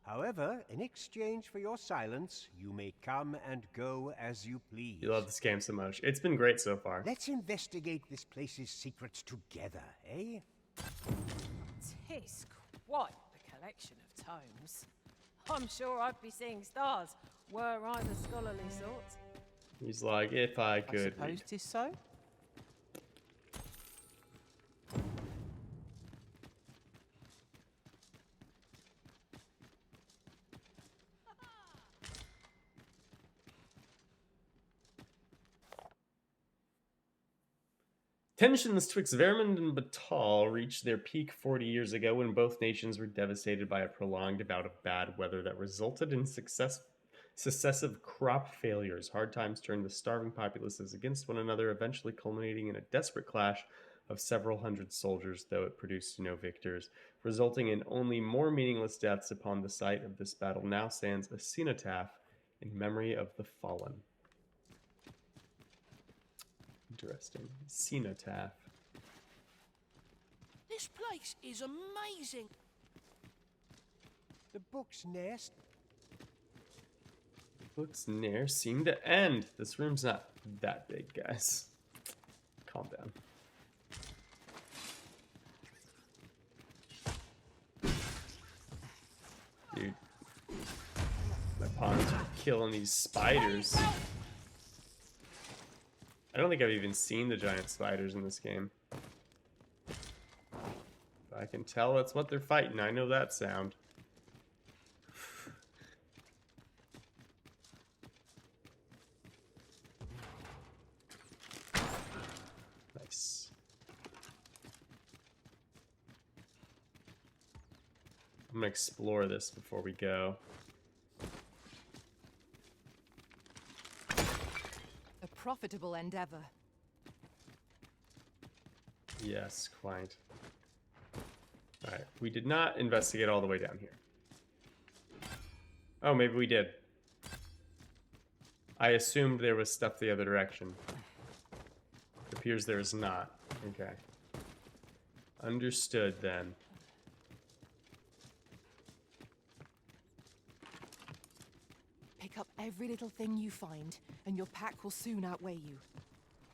However, in exchange for your silence, you may come and go as you please. You love this game so much. It's been great so far. Let's investigate this place's secrets together, eh? Tis quite the collection of tomes. I'm sure I'd be seeing stars, were I the scholarly sort. He's like, if I could. I suppose 'tis so. Tensions twixt Vermund and Batal reached their peak 40 years ago when both nations were devastated by a prolonged bout of bad weather that resulted in successive crop failures. Hard times turned the starving populaces against one another, eventually culminating in a desperate clash of several hundred soldiers, though it produced no victors, resulting in only more meaningless deaths. Upon the site of this battle now stands a cenotaph in memory of the fallen. Interesting. Cenotaph. This place is amazing. The book's nest. Books near seem to end. This room's not that big, guys. Calm down. Dude. My pawns are killing these spiders. I don't think I've even seen the giant spiders in this game. But I can tell that's what they're fighting. I know that sound. Nice. I'm gonna explore this before we go. Profitable endeavor. Yes, quite. Alright, we did not investigate all the way down here. Oh, maybe we did. I assumed there was stuff the other direction. It appears there is not. Okay. Understood then. Pick up every little thing you find, and your pack will soon outweigh you.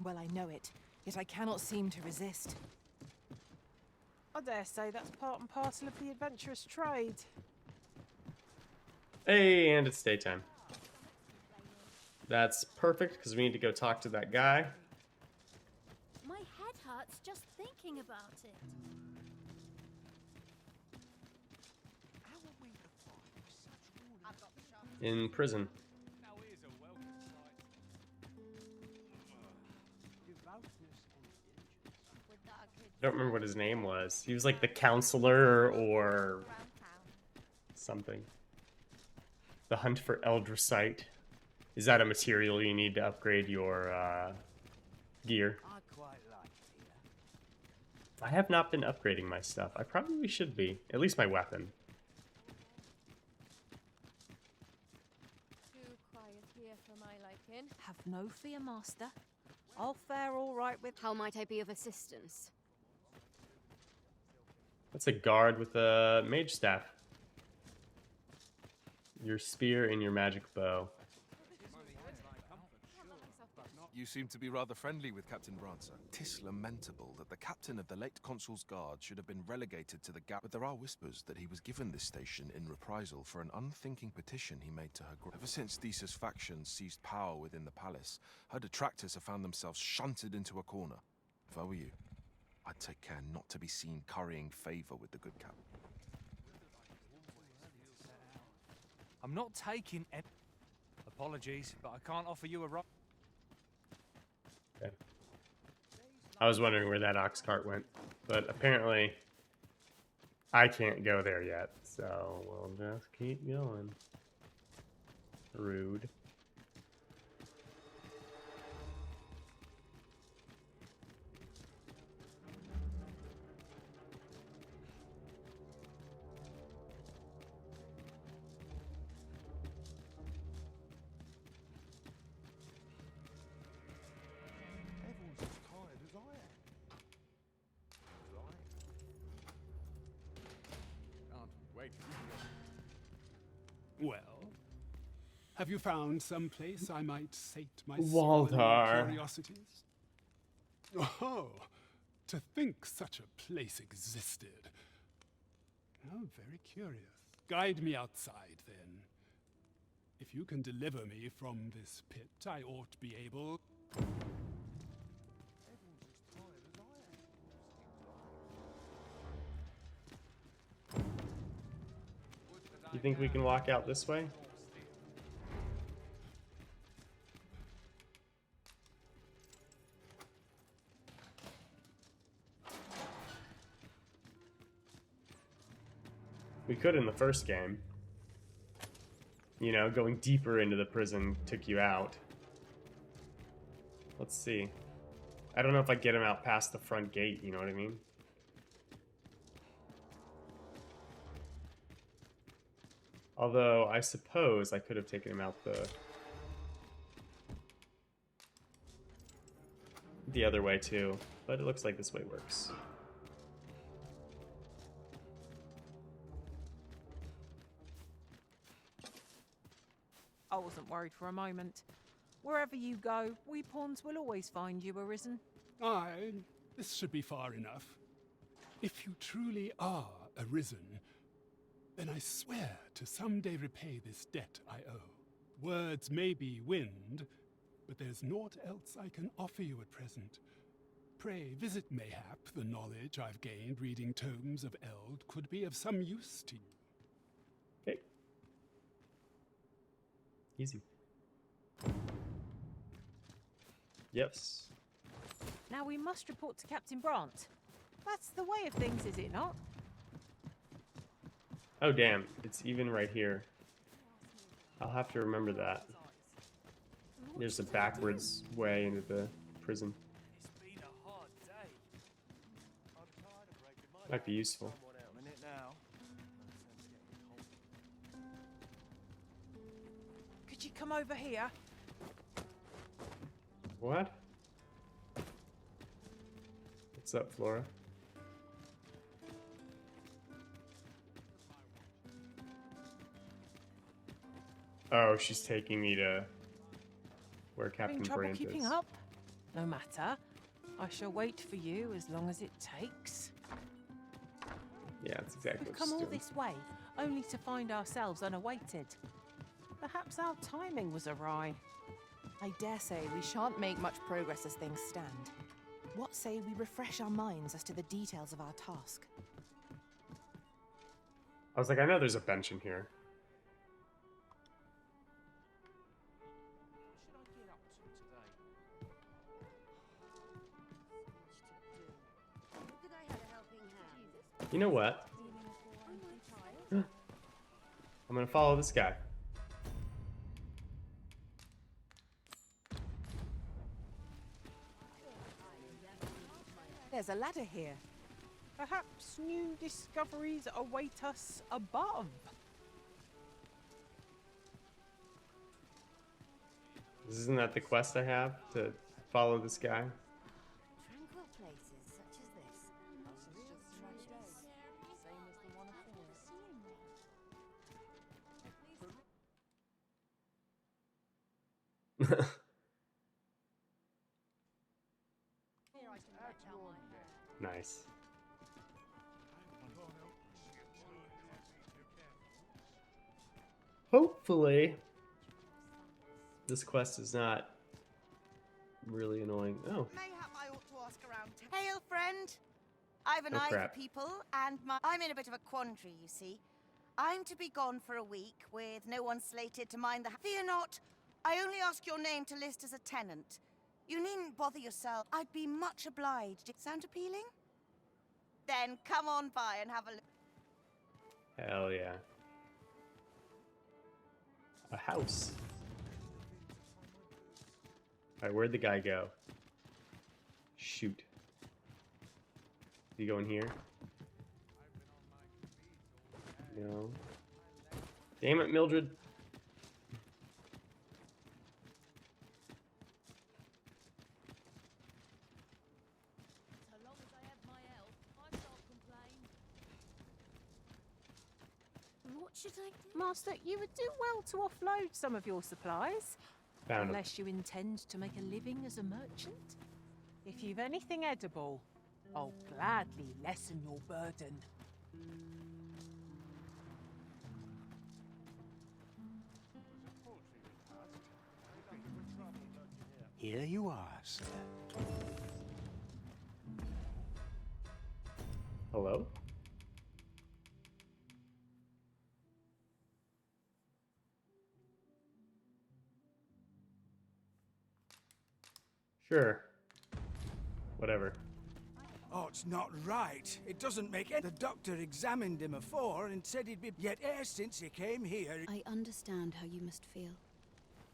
Well, I know it, yet I cannot seem to resist. I dare say that's part and parcel of the adventurous trade. Hey, and it's daytime. That's perfect, because we need to go talk to that guy. My head hurts just thinking about it. In prison. I don't remember what his name was. He was like the counselor or something. The hunt for Eldrasite. Is that a material you need to upgrade your gear? I have not been upgrading my stuff. I probably should be. At least my weapon. Too quiet here for my liking. Have no fear, master. I'll fare all right with... How might I be of assistance? That's a guard with a mage staff. Your spear and your magic bow. You seem to be rather friendly with Captain Brancer. 'Tis lamentable that the captain of the late consul's guard should have been relegated to the gap, but there are whispers that he was given this station in reprisal for an unthinking petition he made to her group. Ever since Thesa's faction seized power within the palace, her detractors have found themselves shunted into a corner. If I were you, I'd take care not to be seen currying favor with the good cap. I'm not taking any... Apologies, but I can't offer you a rock. Okay. I was wondering where that ox cart went, but apparently I can't go there yet, so we'll just keep going. Rude. Well, have you found some place I might sate my Waldar. swollen curiosities? Oh, to think such a place existed. Oh, very curious. Guide me outside, then. If you can deliver me from this pit, I ought to be able... You think we can walk out this way? We could in the first game. You know, going deeper into the prison took you out. Let's see. I don't know if I get him out past the front gate, you know what I mean? Although, I suppose I could have taken him out the other way too, but it looks like this way works. I wasn't worried for a moment. Wherever you go, we pawns will always find you, Arisen. Aye, this should be far enough. If you truly are Arisen, then I swear to someday repay this debt I owe. Words may be wind, but there's naught else I can offer you at present. Pray visit mayhap the knowledge I've gained reading tomes of Eld could be of some use to you. Okay. Easy. Yes. Now we must report to Captain Brant. That's the way of things, is it not? Oh damn, it's even right here. I'll have to remember that. There's a backwards way into the prison. Might be useful. Could you come over here? What? What's up, Flora? Oh, she's taking me to where Captain Having trouble Brant keeping is. up? No matter. I shall wait for you as long as it takes. Yeah, that's exactly We've what she's come all doing. this way, only to find ourselves unawaited. Perhaps our timing was awry. I dare say we shan't make much progress as things stand. What say we refresh our minds as to the details of our task? I was like, I know there's a bench in here. You know what? I'm gonna follow this guy. There's a ladder here. Perhaps new discoveries await us above. Isn't that the quest I have? To follow this guy? Tranquil places such as this. Same as the one Nice. Hopefully, this quest is not really annoying. Oh, Mayhap I ought to ask around. Hail, friend. I've an Oh, eye crap. for people, and I'm in a bit of a quandary, you see. I'm to be gone for a week, with no one slated to mind the... Fear not. I only ask your name to list as a tenant. You needn't bother yourself. I'd be much obliged. Sound appealing? Then come on by and have a look. hell yeah. A house. Alright, where'd the guy go? Shoot. Is he going here? No. Damn it, Mildred. So long as I have my health, I can't complain. What should I do? Master, you would do well to offload some of your supplies. Found 'em. Unless you intend to make a living as a merchant. If you've anything edible, I'll gladly lessen your burden. Here you are, sir. Hello? Sure. Whatever. Oh, it's not right. It doesn't make it. The doctor examined him afore and said he'd be yet e'er since he came here. I understand how you must feel.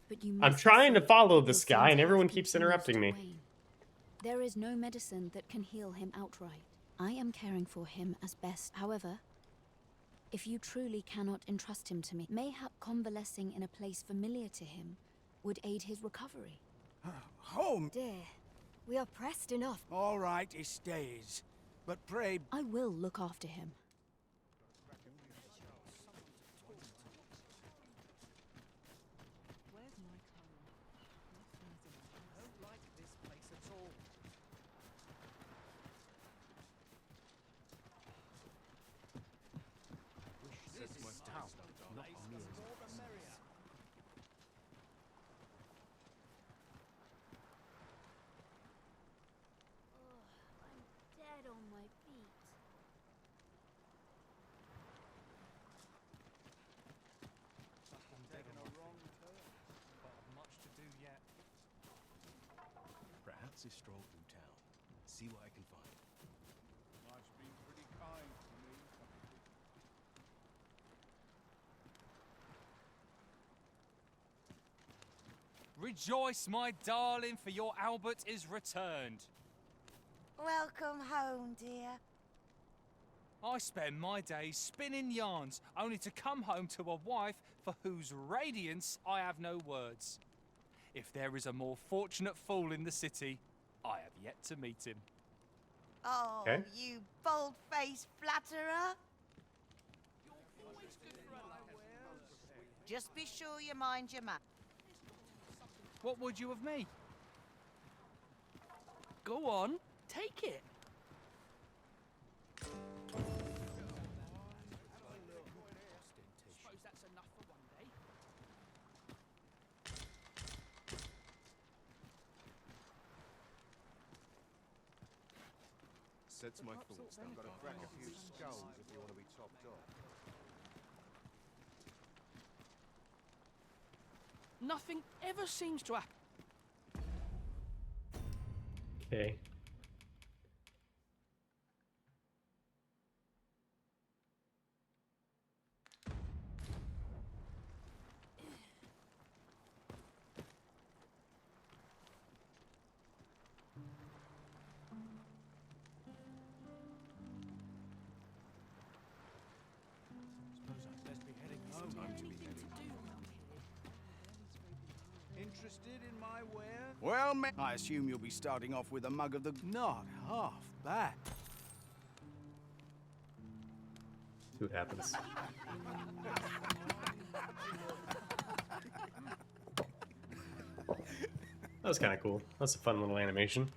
But you I'm must trying to see follow that this your guy, son's and everyone health keeps continues interrupting to me. wane. There is no medicine that can heal him outright. I am caring for him as best. However, if you truly cannot entrust him to me, mayhap convalescing in a place familiar to him would aid his recovery. Home? Dear, we are pressed enough. All right, he stays. But pray... I will look after him. I don't like this place at all. This is my town, not me. I'm dead on my feet. I'm taking a wrong turn, but I've much to do yet. Perhaps a stroll through town. See what I can find. Life's been pretty kind to me. Rejoice, my darling, for your Albert is returned. Welcome home, dear. I spend my days spinning yarns, only to come home to a wife for whose radiance I have no words. If there is a more fortunate fool in the city, I have yet to meet him. Oh, Okay. you bold-faced flatterer. Just be sure you mind your manners. What would you of me? Go on, take it. Suppose that's enough for one day. Sense my thoughts. I've got to crack a few skulls if you want to be topped off. Nothing ever seems to happen. Okay. Suppose I'd best be heading home. Time to be heading. Interested in my wares? Well, I assume you'll be starting off with a mug of the... Not half bad. See what happens. That was kind of cool. That's a fun little animation.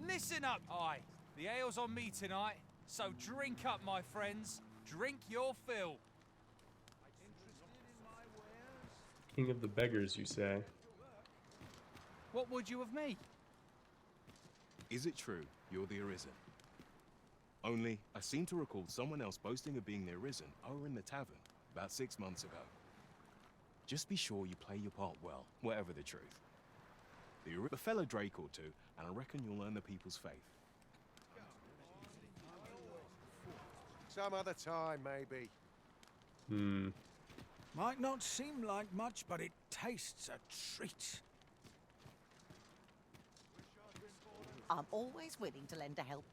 Listen up, aye. The ale's on me tonight, so drink up, my friends. Drink your fill. King of the beggars, you say? What would you of me? Is it true you're the Arisen? Only, I seem to recall someone else boasting of being the Arisen over in the tavern about 6 months ago. Just be sure you play your part well, whatever the truth. The fellow Drake or two, and I reckon you'll earn the people's faith. Some other time, maybe. Hmm. Might not seem like much, but it tastes a treat. I'm always willing to lend a help.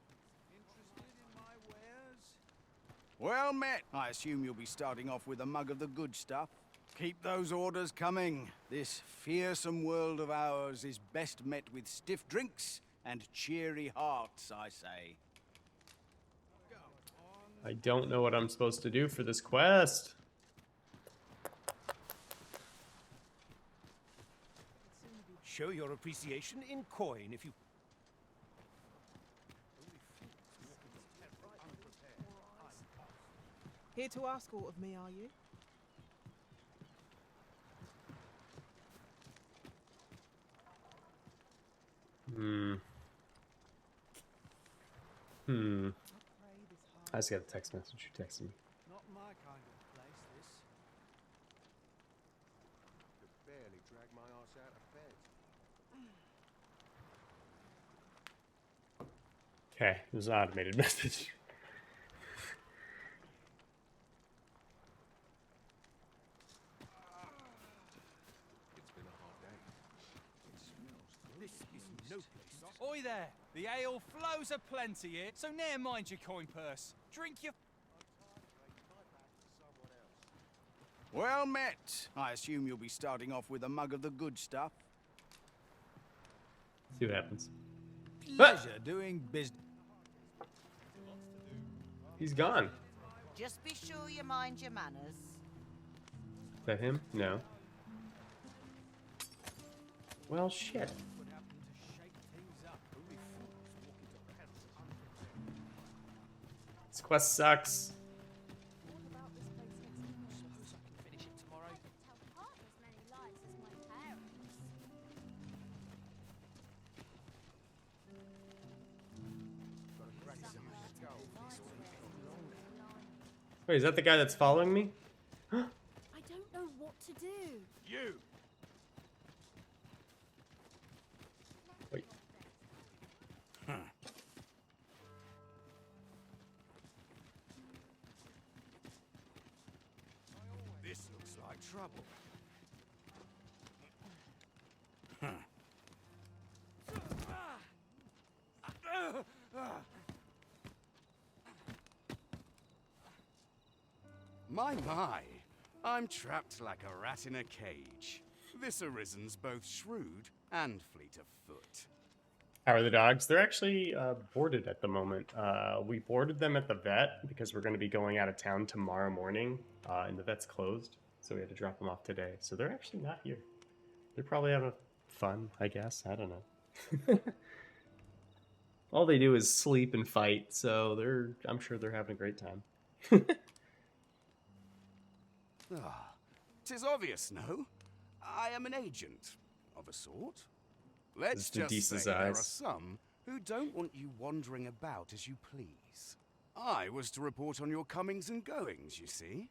Well met. I assume you'll be starting off with a mug of the good stuff. Keep those orders coming. This fearsome world of ours is best met with stiff drinks and cheery hearts, I say. I don't know what I'm supposed to do for this quest. Show your appreciation in coin if you... Here to ask aught of me, are you? I just got a text message. You texted me. Not my kind of place, this. Could barely drag my ass out of bed. Okay, it was an automated message. It's been a hard day. It smells good. This is no place. Oi there! The ale flows aplenty here, so ne'er mind your coin purse. Drink your... Well met. I assume you'll be starting off with a mug of the good stuff. See what happens. Pleasure doing business. He's gone. Just be sure you mind your manners. Is that him? No. Well, shit. This quest sucks. Wait, is that the guy that's following me? I don't know what to do. You! Wait. Huh. This looks like trouble. My, I'm trapped like a rat in a cage. This Arisen's both shrewd and fleet of foot. How are the dogs? They're actually boarded at the moment. We boarded them at the vet because we're going to be going out of town tomorrow morning, and the vet's closed, so we had to drop them off today. So they're actually not here. They're probably having fun, I guess. I don't know. All they do is sleep and fight, so I'm sure they're having a great time. Ah, 'tis obvious, no? I am an agent, of a sort. Let's just say there are some who don't want you wandering about as you please. I was to report on your comings and goings, you see.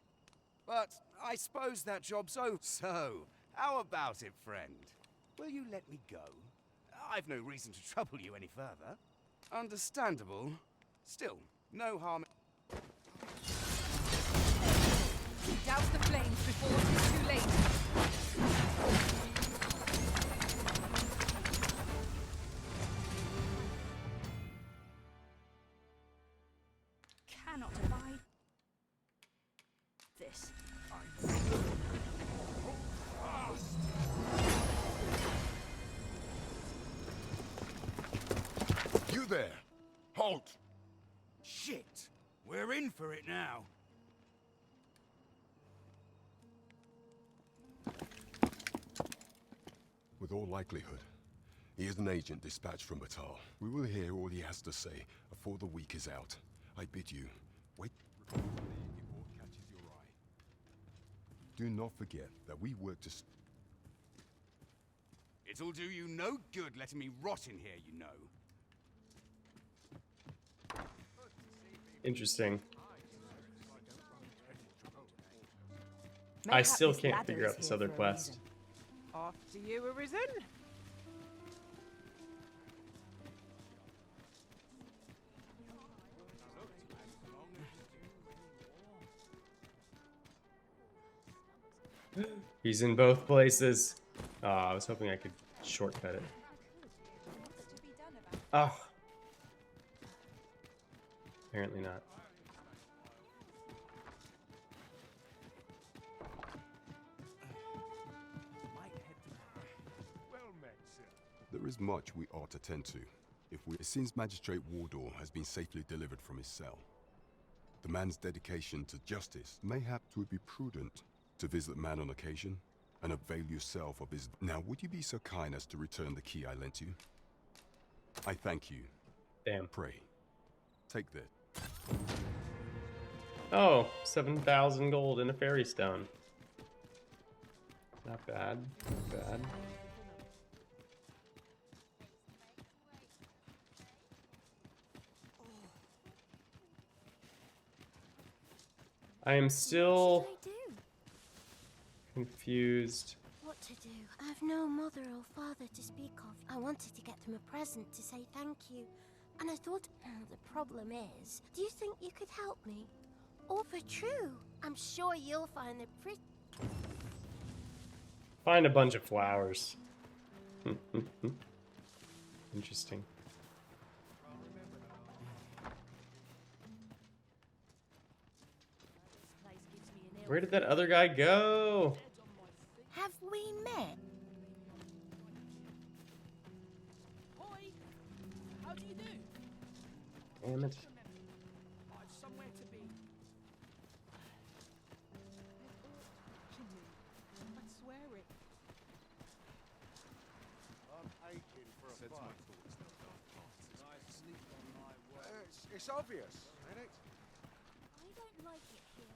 But I suppose that job's over. So, how about it, friend? Will you let me go? I've no reason to trouble you any further. Understandable. Still, no harm. Douse the flames before it is too late. Cannot abide this. You there! Halt! Shit! We're in for it now. With all likelihood, he is an agent dispatched from Batal. We will hear all he has to say before the week is out. I bid you, wait. Catches your eye. Do not forget that we work to... It'll do you no good letting me rot in here, you know. Interesting. I Mayhap still this can't ladder figure is out this here other for a quest. reason. After you, Arisen. He's in both places. I was hoping I could shortcut it. Oh. Apparently not. There is much we ought to tend to. It seems Magistrate Wardor has been safely delivered from his cell. The man's dedication to justice. Mayhap 'twould be prudent to visit the man on occasion and avail yourself of his... Now, would you be so kind as to return the key I lent you? I thank you. Damn. Pray, take that. Oh, 7,000 gold in a fairy stone. Not bad, not bad. I am still confused. What to do? I've no mother or father to speak of. I wanted to get them a present to say thank you. And I thought, the problem is, do you think you could help me? Or for true, I'm sure you'll find the pretty... Find a bunch of flowers. Interesting. Where did that other guy go? Have we met? Hi. How do you do? Damn it. I've somewhere to be. I swear it. I'm aching for a fight. It's obvious, ain't it? I don't like it here.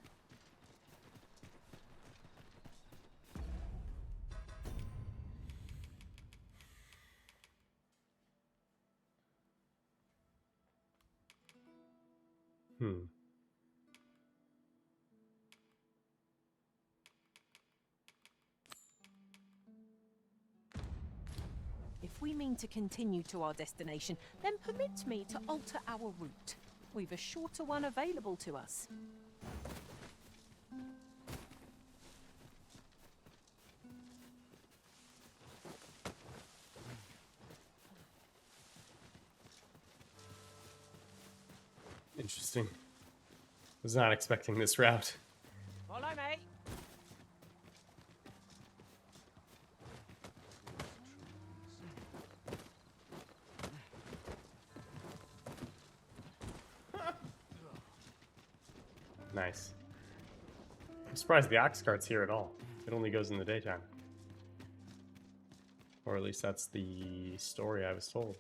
If we mean to continue to our destination, then permit me to alter our route. We've a shorter one available to us. Interesting. Was not expecting this route. Follow me. Nice. I'm surprised the ox cart's here at all. It only goes in the daytime. Or at least that's the story I was told.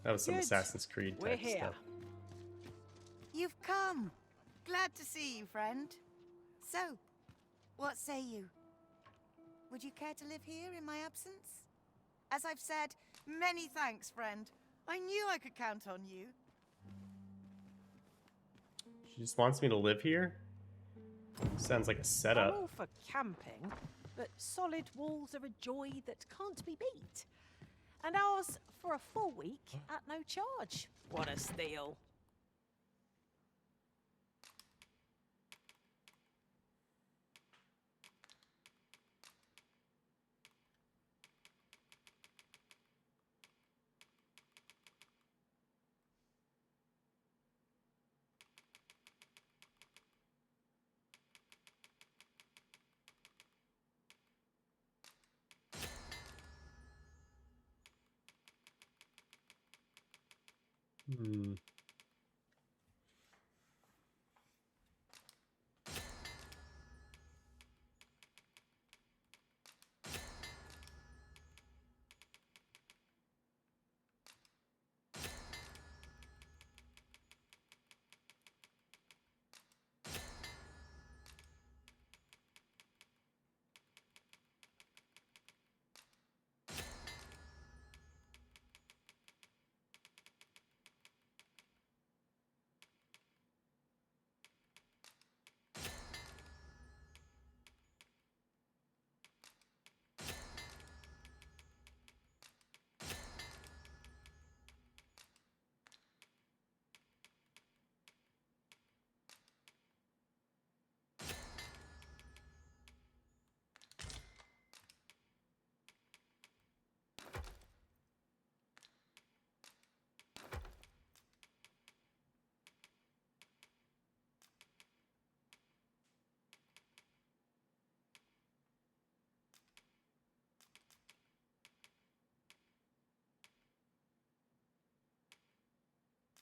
That was some Good. Assassin's Creed We're type here. stuff. You've come. Glad to see you, friend. So, what say you? Would you care to live here in my absence? As I've said, many thanks, friend. I knew I could count on you. She just wants me to live here? Sounds like a I'm setup. all for camping, but solid walls are a joy that can't be beat. And ours for a full week at no charge. What a steal.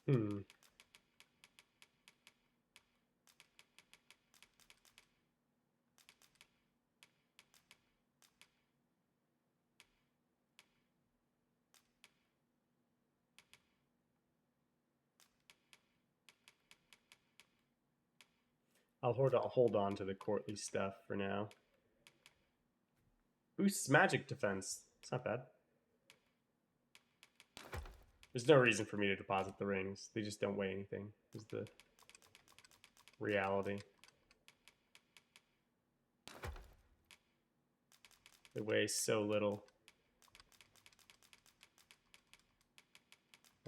Hmm. I'll hold on to the courtly stuff for now. Boosts magic defense. It's not bad. There's no reason for me to deposit the rings. They just don't weigh anything, is the reality. They weigh so little.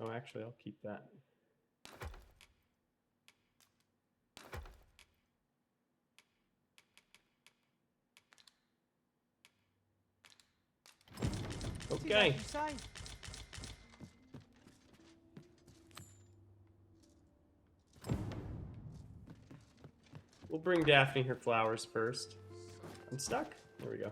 Oh, actually, I'll keep that. Okay. We'll bring Daphne her flowers first. I'm stuck. There we go.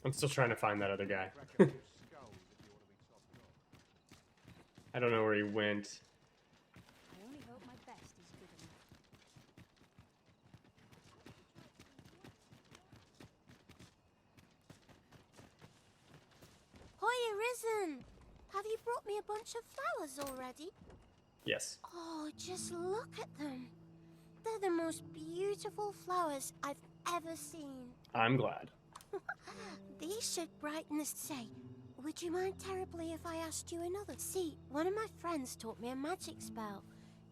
I'm still trying to find that other guy. I don't know where he went. I only hope my best is good enough. Hiya, Risen! Have you brought me a bunch of flowers already? Yes. Oh, just look at them. They're the most beautiful flowers I've ever seen. I'm glad. These should brighten the day. Would you mind terribly if I asked you another? See, one of my friends taught me a magic spell.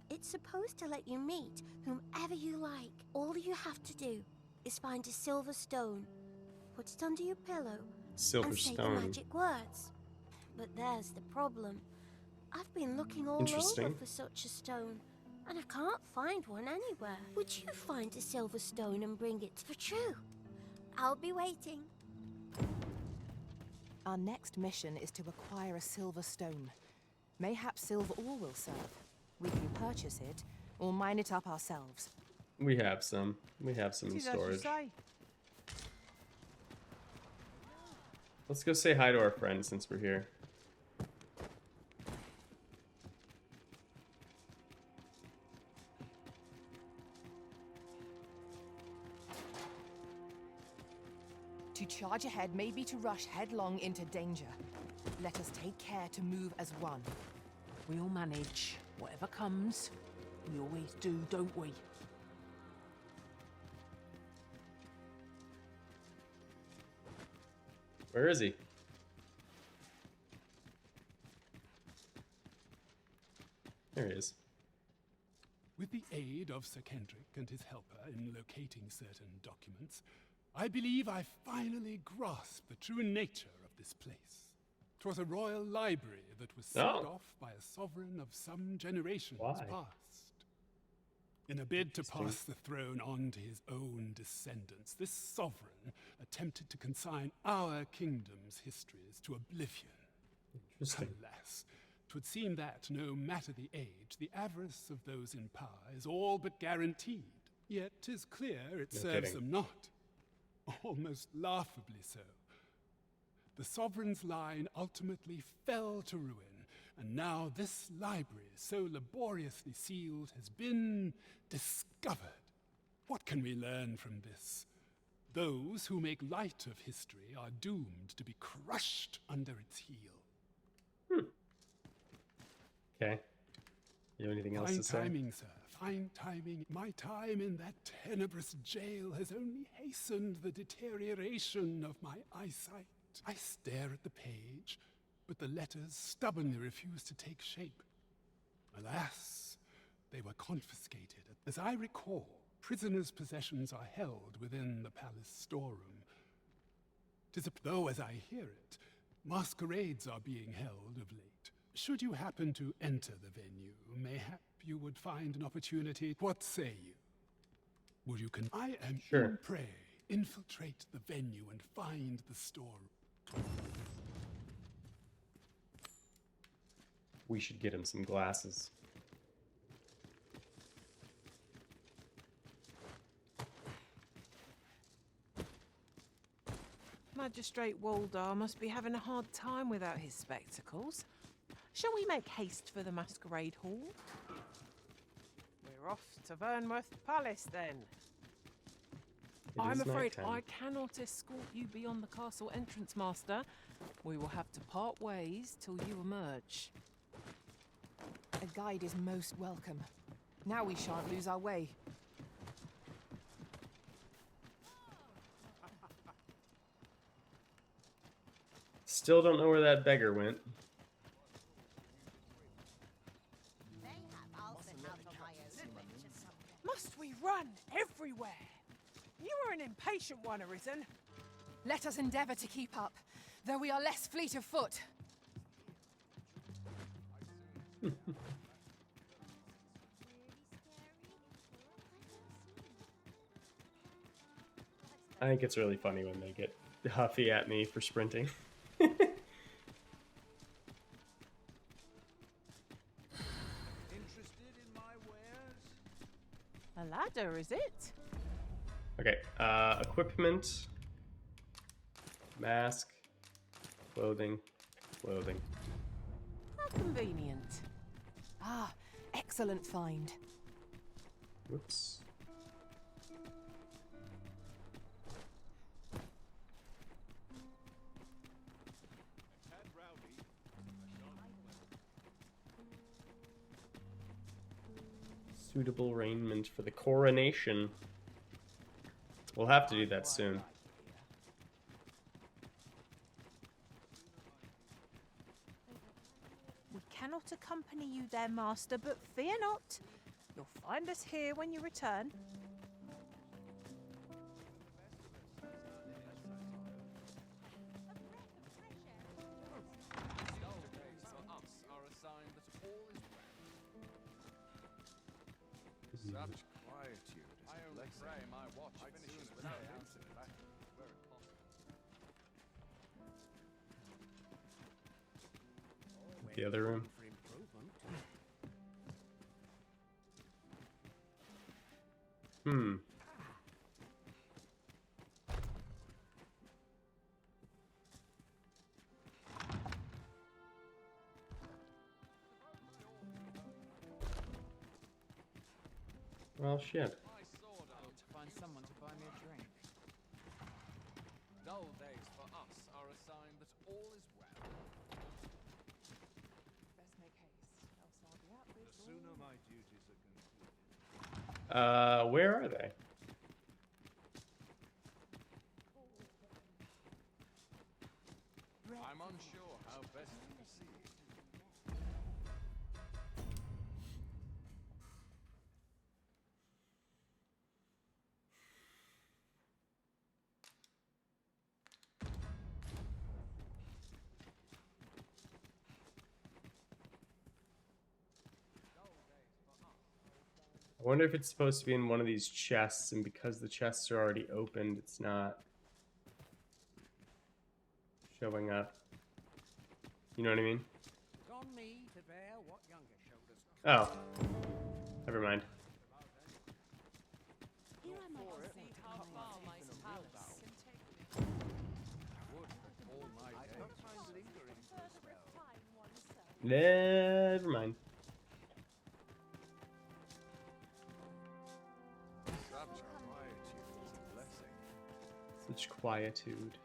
It's supposed to let you meet whomever you like. All you have to do is find a silver stone, put it under your pillow, Silver and say stone. the magic words. But there's the problem. I've been looking all Interesting. over for such a stone, and I can't find one anywhere. Would you find a silver stone and bring it for true? I'll be waiting. Our next mission is to acquire a silver stone. Mayhap silver ore will serve. We can purchase it, or mine it up ourselves. We have some. We have some in storage. Let's go say hi to our friend since we're here. To charge ahead may be to rush headlong into danger. Let us take care to move as one. We'll manage. Whatever comes, we always do, don't we? Where is he? There he is. With the aid of Sir Kendrick and his helper in locating certain documents, I believe I finally grasped the true nature of this place. 'Twas a royal library that was sealed off by a sovereign of some generations past. In a bid to pass the throne on to his own descendants, this sovereign attempted to consign our kingdom's histories to oblivion. Alas, 'twould seem that, no matter the age, the avarice of those in power is all but guaranteed. Yet 'tis clear it serves them not. Almost laughably so. The sovereign's line ultimately fell to ruin, and now this library, so laboriously sealed, has been discovered. What can we learn from this? Those who make light of history are doomed to be crushed under its heel. Okay. You have anything else to say? Fine timing, sir. Fine timing. My time in that tenebrous jail has only hastened the deterioration of my eyesight. I stare at the page, but the letters stubbornly refuse to take shape. Alas, they were confiscated. As I recall, Prisoners' possessions are held within the palace storeroom. Though, as I hear it, masquerades are being held of late. Should you happen to enter the venue, mayhap you would find an opportunity. What say you? Would you I am in prey. Infiltrate the venue and find the storeroom. We should get him some glasses. Magistrate Waldar must be having a hard time without his spectacles. Shall we make haste for the masquerade hall? We're off to Vernworth Palace, then. I'm afraid I cannot escort you beyond the castle entrance, Master. We will have to part ways till you emerge. A guide is most welcome. Now we shan't lose our way. Still don't know where that beggar went. Must we run everywhere? You are an impatient one, Arisen. Let us endeavour to keep up, though we are less fleet of foot. I think it's really funny when they get huffy at me for sprinting. Interested in my wares? A ladder, is it? Okay, equipment, mask, clothing. How convenient. Ah, excellent find. Whoops. Suitable raiment for the coronation. We'll have to do that soon. We cannot accompany you there, Master, but fear not. You'll find us here when you return. Such quietude is a blessing. Pray my watch finishes without incident. Where it possible. The other room. Well, shit. To find someone to buy me a drink. Dull days for us are a sign that all is well. Best make haste, else I'll be out this The sooner my duties are concluded. Where are they? I'm unsure how best to proceed. I wonder if it's supposed to be in one of these chests, and because the chests are already opened, it's not showing up. You know what I mean? It's on me to bear what younger shoulders. Oh. Never mind. Here I might see how far my palace can take me. All my days. Never mind. Such quietude is a blessing. Such quietude.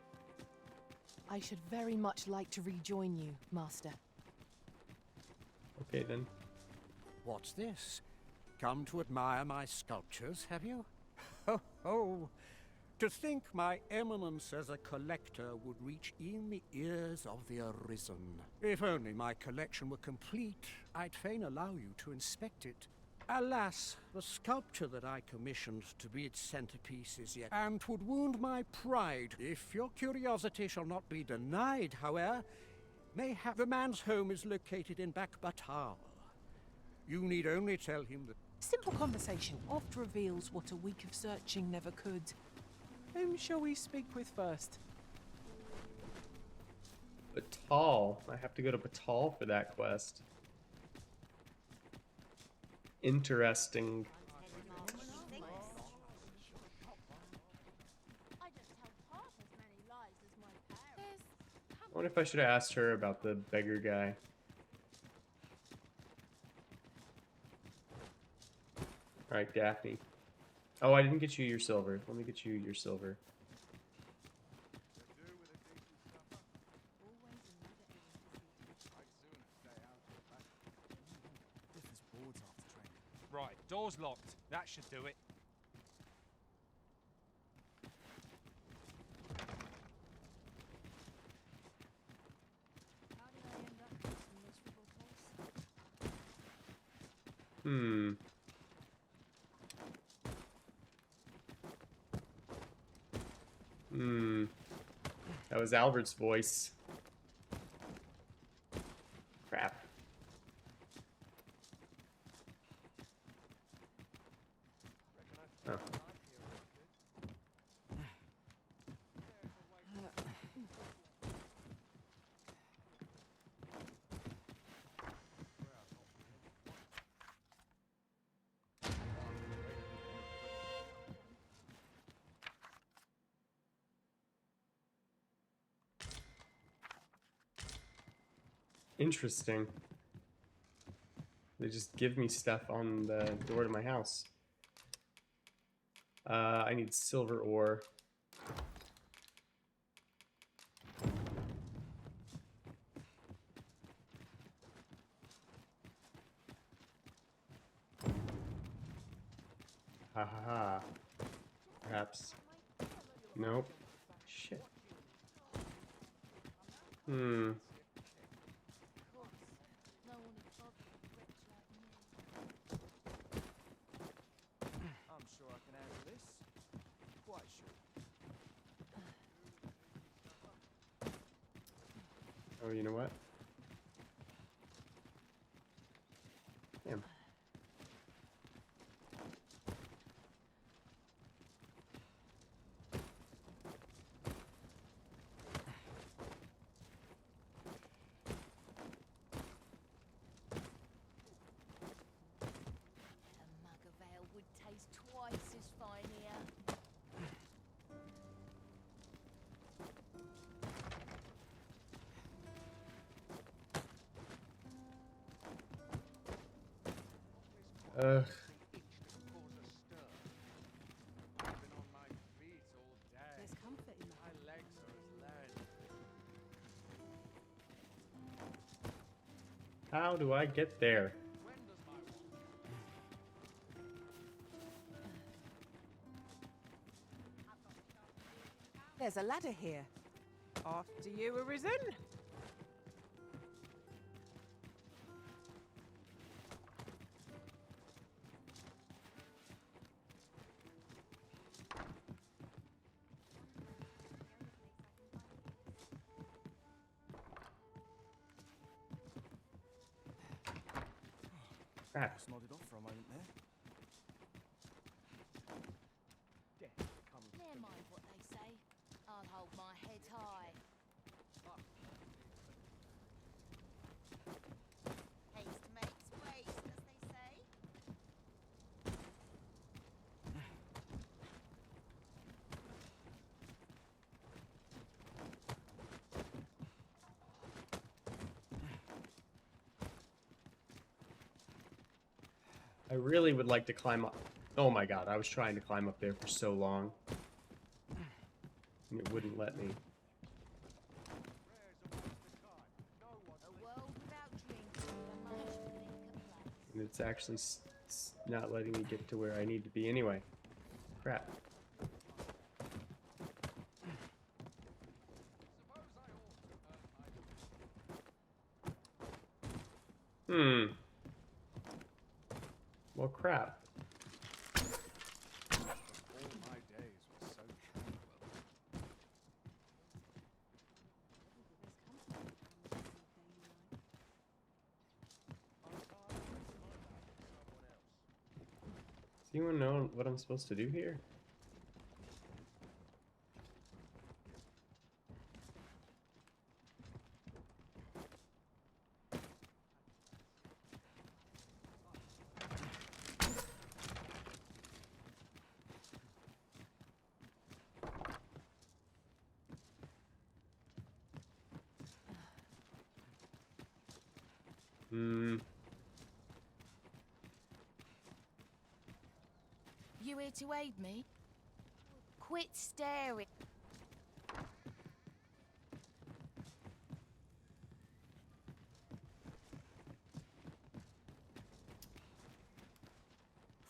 I should very much like to rejoin you, Master. Okay, then. What's this? Come to admire my sculptures, have you? Ho ho! To think my eminence as a collector would reach in the ears of the Arisen. If only my collection were complete, I'd fain allow you to inspect it. Alas, the sculpture that I commissioned to be its centerpiece is yet, and 'twould wound my pride. If your curiosity shall not be denied, however, mayhap the man's home is located in Back Batal. You need only tell him that. Simple conversation oft reveals what a week of searching never could. Whom shall we speak with first? Batal. I have to go to Batal for that quest. Interesting. I wonder if I should have asked her about the beggar guy. Alright, Daphne. Oh, I didn't get you your silver. Let me get you your silver. Right, door's locked. That should do it. That was Albert's voice. Crap. Oh. Interesting. They just give me stuff on the door to my house. I need silver ore. Ha ha ha. Perhaps. Nope. Shit. I'm sure I can handle this. Quite sure. Oh, you know what? Damn. Would taste twice as fine here. Ugh. There's comfort in that. My legs are as lead. How do I get there? There's a ladder here. After you, Arisen. Crap. Just nodded off for a moment there. Never mind what they say. I'll hold my head high. Haste makes waste, as they say. I really would like to climb up. Oh my god, I was trying to climb up there for so long. And it wouldn't let me. And it's actually not letting me get to where I need to be anyway. Crap. Well, crap. All my days were so tranquil. Does anyone know what I'm supposed to do here? You here to aid me? Quit staring.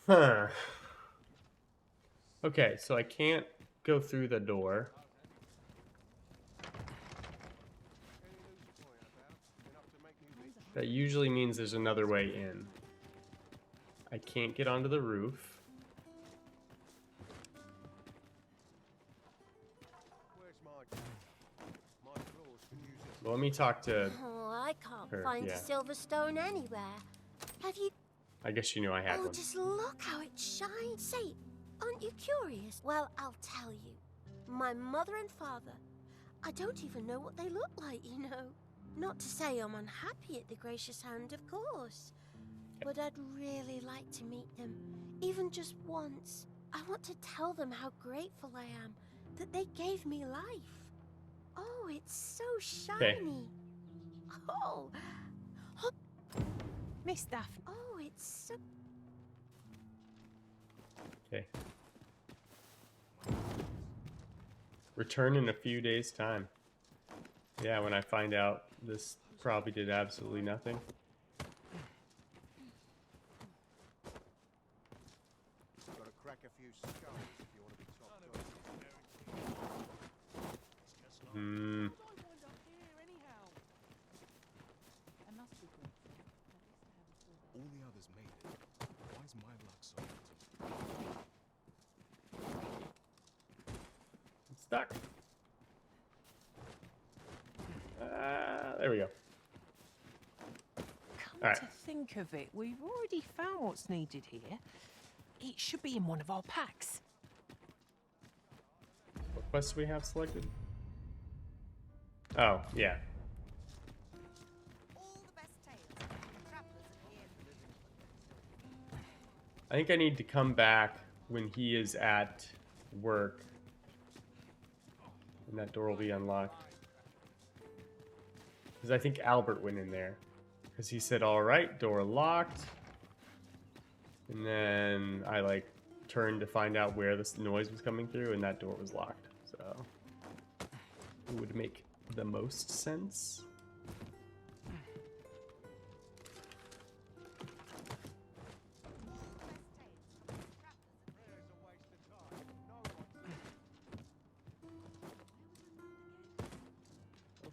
Huh. Okay, so I can't go through the door. That usually means there's another way in. I can't get onto the roof. Well, let me talk to Oh, I can't her, find yeah. a silver stone anywhere. Have you? I guess you knew I had Oh, one. just look how it shines. Say, aren't you curious? Well, I'll tell you. My mother and father, I don't even know what they look like, you know. Not to say I'm unhappy at the gracious hand, of course. But I'd really like to meet them, even just once. I want to tell them how grateful I am that they gave me life. Oh, it's so shiny. Oh. Miss Daphne. Oh, it's so... Okay. Return in a few days' time. Yeah, when I find out this probably did absolutely nothing. Gotta crack a few skulls if you want to be top dog. All the others made it. Why is my luck so It's stuck. There we go. Come to think of it, we've already found what's needed here. It should be in one of our packs. What quests do we have selected? Oh, yeah. I think I need to come back when he is at work. And that door will be unlocked. Because I think Albert went in there. Because he said, alright, door locked. And then I like turned to find out where this noise was coming through, and that door was locked. So it would make the most sense.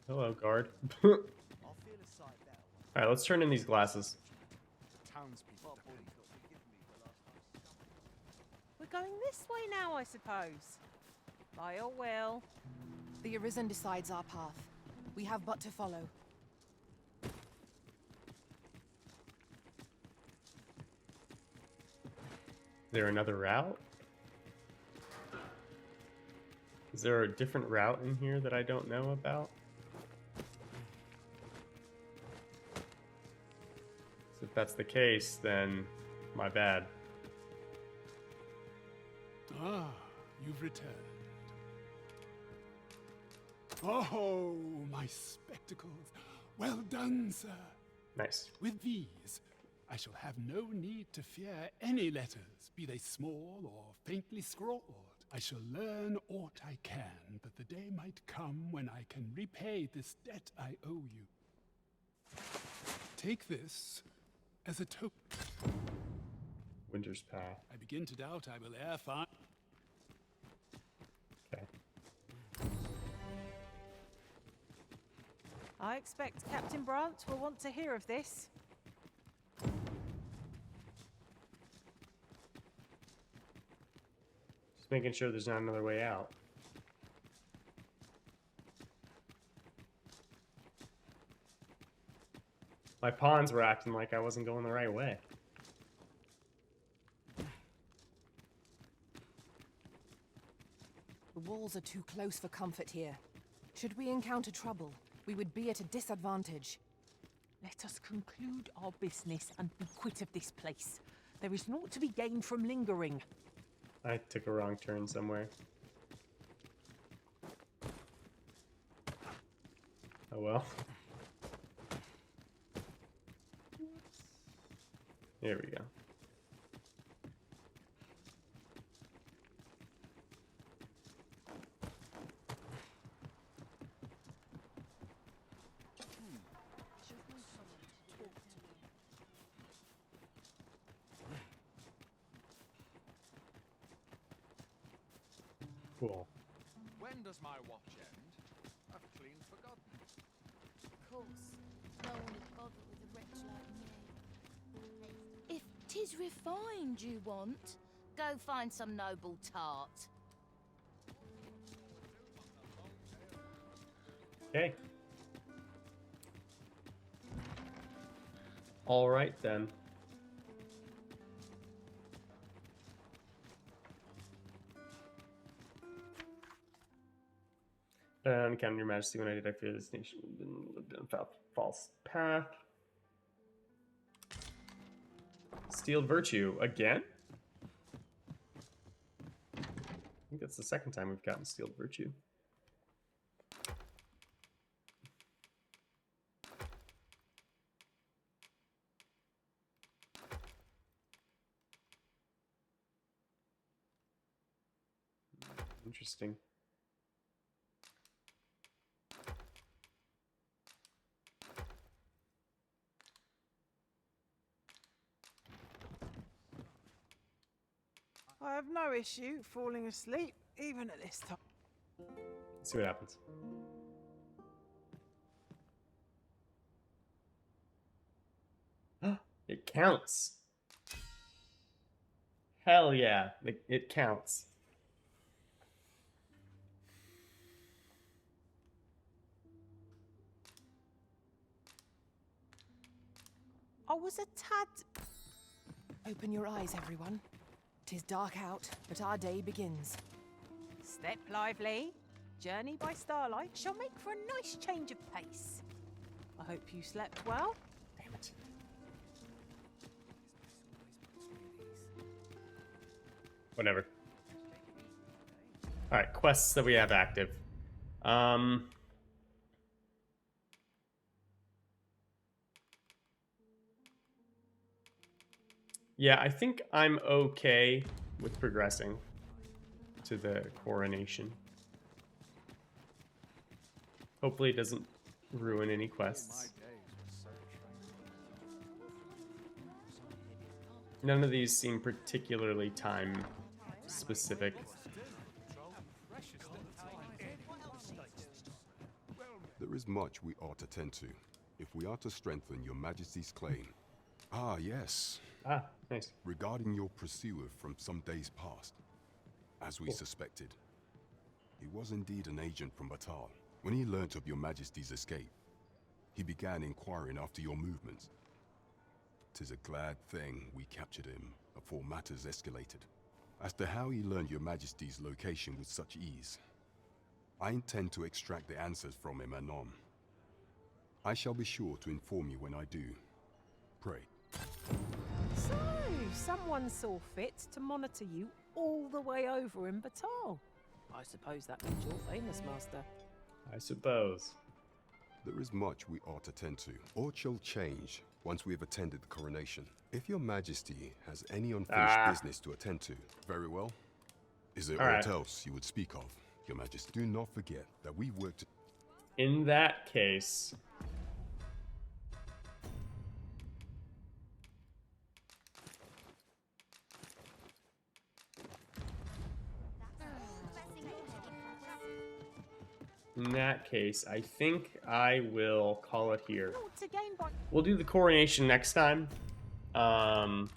Hello, guard. Alright, let's turn in these glasses. We're going this way now, I suppose. By your will. The Arisen decides our path. We have but to follow. Is there another route? Is there a different route in here that I don't know about? So if that's the case, then my bad. Ah, you've returned. Oh, my spectacles. Well done, sir. Nice. With these, I shall have no need to fear any letters, be they small or faintly scrawled. I shall learn aught I can, that the day might come when I can repay this debt I owe you. Take this as a token. Winter's Path. I begin to doubt I will e'er find... Okay. I expect Captain Brandt will want to hear of this. making sure there's not another way out. My pawns were acting like I wasn't going the right way. The walls are too close for comfort here. Should we encounter trouble, we would be at a disadvantage. Let us conclude our business and be quit of this place. There is naught to be gained from lingering. I took a wrong turn somewhere. Oh well. There we go. Cool. When does my watch end? I've clean forgotten. Of course, no one would bother with a wretch like me. If 'tis refined you want, go find some noble tart. Okay. All right then. Encounter your majesty when I did. I fear this nation lived in a false path. Steeled virtue again? I think that's the second time we've gotten steeled virtue. Interesting. I have no issue falling asleep, even at this time. Let's see what happens. It counts. Hell yeah, it counts. I was a tad... Open your eyes, everyone. 'Tis dark out, but our day begins. Step lively. Journey by starlight shall make for a nice change of pace. I hope you slept well. Damn it. Whatever. Alright, quests that we have active. Yeah, I think I'm okay with progressing to the coronation. Hopefully it doesn't ruin any quests. None of these seem particularly time specific. There is much we ought to tend to, if we are to strengthen your majesty's claim. Ah, yes. Ah, nice. Regarding your pursuer from some days past, as we suspected, he was indeed an agent from Batal. When he learnt of your majesty's escape, he began inquiring after your movements. 'Tis a glad thing we captured him before matters escalated. As to how he learned your majesty's location with such ease, I intend to extract the answers from him anon. I shall be sure to inform you when I do. Pray. So, someone saw fit to monitor you all the way over in Batal. I suppose that means you're famous, Master. I suppose. There is much we ought to tend to, or shall change once we have attended the coronation. If your majesty has any unfinished business to attend to, very well. Is there aught else you would speak of, your majesty? Do not forget that we worked... In that case... In that case, I think I will call it here. We'll do the coronation next time. We'll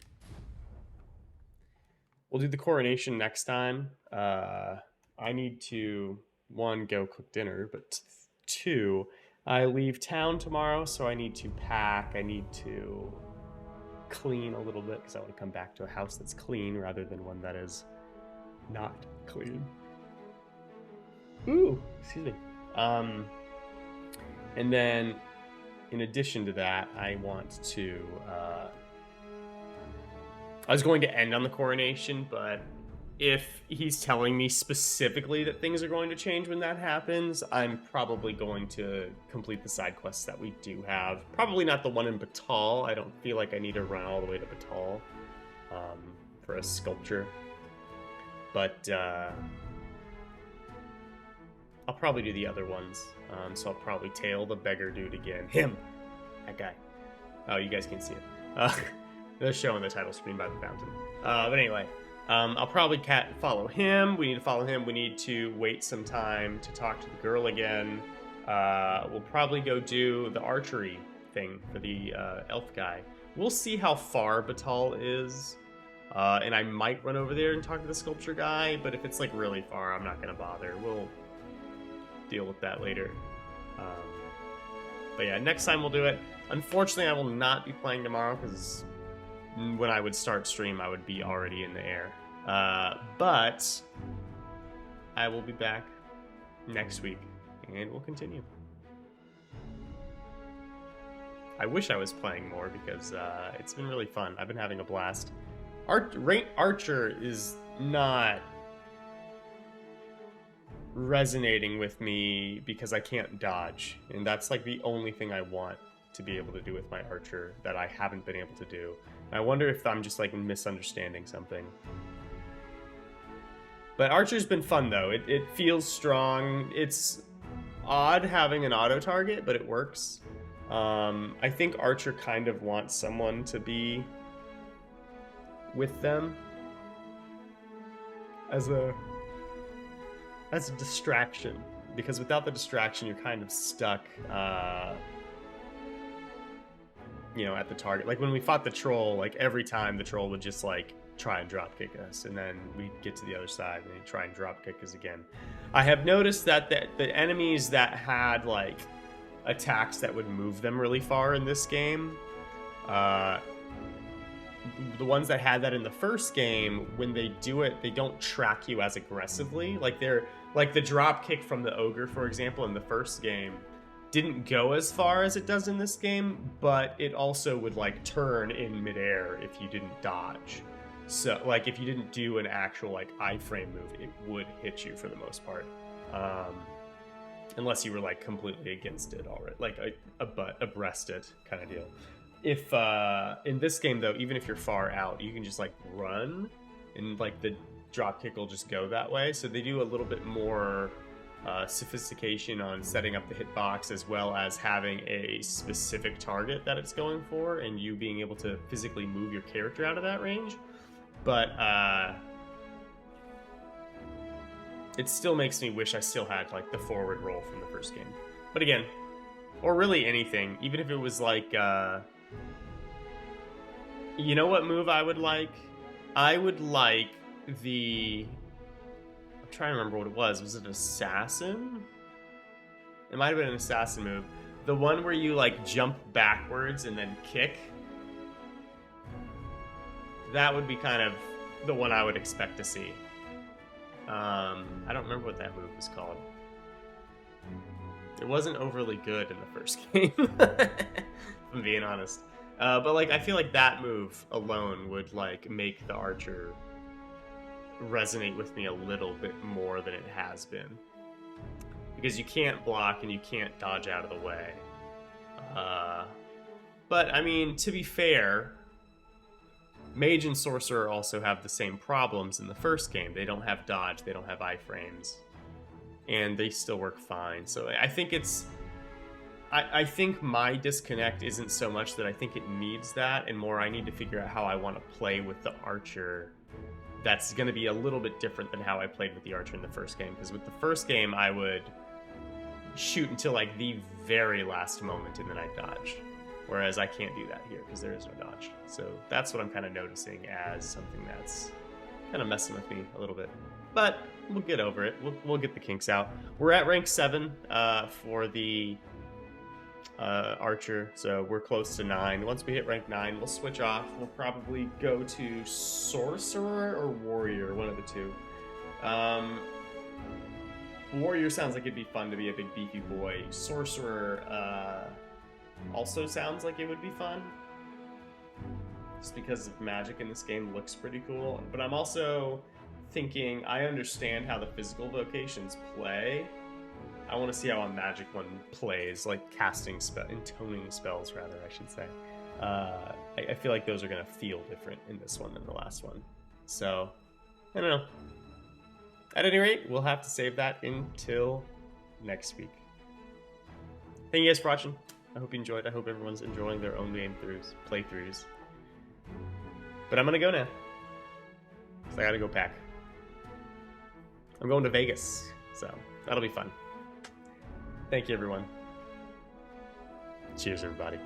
do the coronation next time. I need to, one, go cook dinner, but two, I leave town tomorrow, so I need to pack. I need to clean a little bit because I want to come back to a house that's clean rather than one that is not clean. Ooh, excuse me. And then, in addition to that, I want to. I was going to end on the coronation, but if he's telling me specifically that things are going to change when that happens, I'm probably going to complete the side quests that we do have. Probably not the one in Batal. I don't feel like I need to run all the way to Batal for a sculpture. But I'll probably do the other ones. So I'll probably tail the beggar dude again. Him! That guy. Oh, you guys can see it. They're showing the title screen by the fountain. But anyway. I'll probably follow him. We need to follow him. We need to wait some time to talk to the girl again. We'll probably go do the archery thing for the elf guy. We'll see how far Batal is. And I might run over there and talk to the sculpture guy, but if it's like really far, I'm not going to bother. We'll deal with that later. But yeah, next time we'll do it. Unfortunately, I will not be playing tomorrow because when I would start stream, I would be already in the air. But I will be back next week, and we'll continue. I wish I was playing more because it's been really fun. I've been having a blast. Archer is not resonating with me because I can't dodge, and that's like the only thing I want to be able to do with my archer that I haven't been able to do. I wonder if I'm just like misunderstanding something. But Archer's been fun though. It feels strong. It's odd having an auto target, but it works. I think Archer kind of wants someone to be with them as a distraction, because without the distraction, you're kind of stuck. You know, at the target. Like when we fought the troll, like every time the troll would just like try and drop kick us, and then we'd get to the other side and he'd try and drop kick us again. I have noticed that the enemies that had like attacks that would move them really far in this game, the ones that had that in the first game, when they do it, they don't track you as aggressively. Like they're like the drop kick from the ogre, for example, in the first game didn't go as far as it does in this game, but it also would like turn in midair if you didn't dodge. So like if you didn't do an actual like iframe move, it would hit you for the most part, unless you were like completely against it already, like abreast it kind of deal. If in this game though, even if you're far out, you can just like run, and like the drop kick will just go that way. So they do a little bit more sophistication on setting up the hitbox, as well as having a specific target that it's going for, and you being able to physically move your character out of that range. But it still makes me wish I still had like the forward roll from the first game. But again, or really anything, even if it was like you know what move I would like? I would like the, I'm trying to remember what it was. Was it assassin? It might have been an assassin move. The one where you like jump backwards and then kick. That would be kind of the one I would expect to see. I don't remember what that move was called. It wasn't overly good in the first game, if I'm being honest. But like, I feel like that move alone would like make the archer resonate with me a little bit more than it has been, because you can't block and you can't dodge out of the way. But I mean, to be fair, Mage and Sorcerer also have the same problems in the first game. They don't have dodge, they don't have iframes, and they still work fine. So I think it's, I think my disconnect isn't so much that I think it needs that, and more I need to figure out how I want to play with the archer. That's going to be a little bit different than how I played with the archer in the first game, because with the first game I would shoot until like the very last moment and then I dodge, whereas I can't do that here because there is no dodge. So that's what I'm kind of noticing as something that's kind of messing with me a little bit. but we'll get over it. We'll get the kinks out. We're at rank 7 for the archer, so we're close to 9. Once we hit rank 9, we'll switch off. We'll probably go to sorcerer or warrior, one of the two. Warrior sounds like it'd be fun to be a big beefy boy. Sorcerer also sounds like it would be fun, just because of magic in this game looks pretty cool. But I'm also thinking, I understand how the physical vocations play. I want to see how a magic one plays, like casting intoning spells, rather, I should say. I feel like those are going to feel different in this one than the last one. So, I don't know. At any rate, we'll have to save that until next week. Thank you guys for watching. I hope you enjoyed. I hope everyone's enjoying their own playthroughs. But I'm going to go now. So I got to go pack. I'm going to Vegas, so that'll be fun. Thank you, everyone. Cheers, everybody.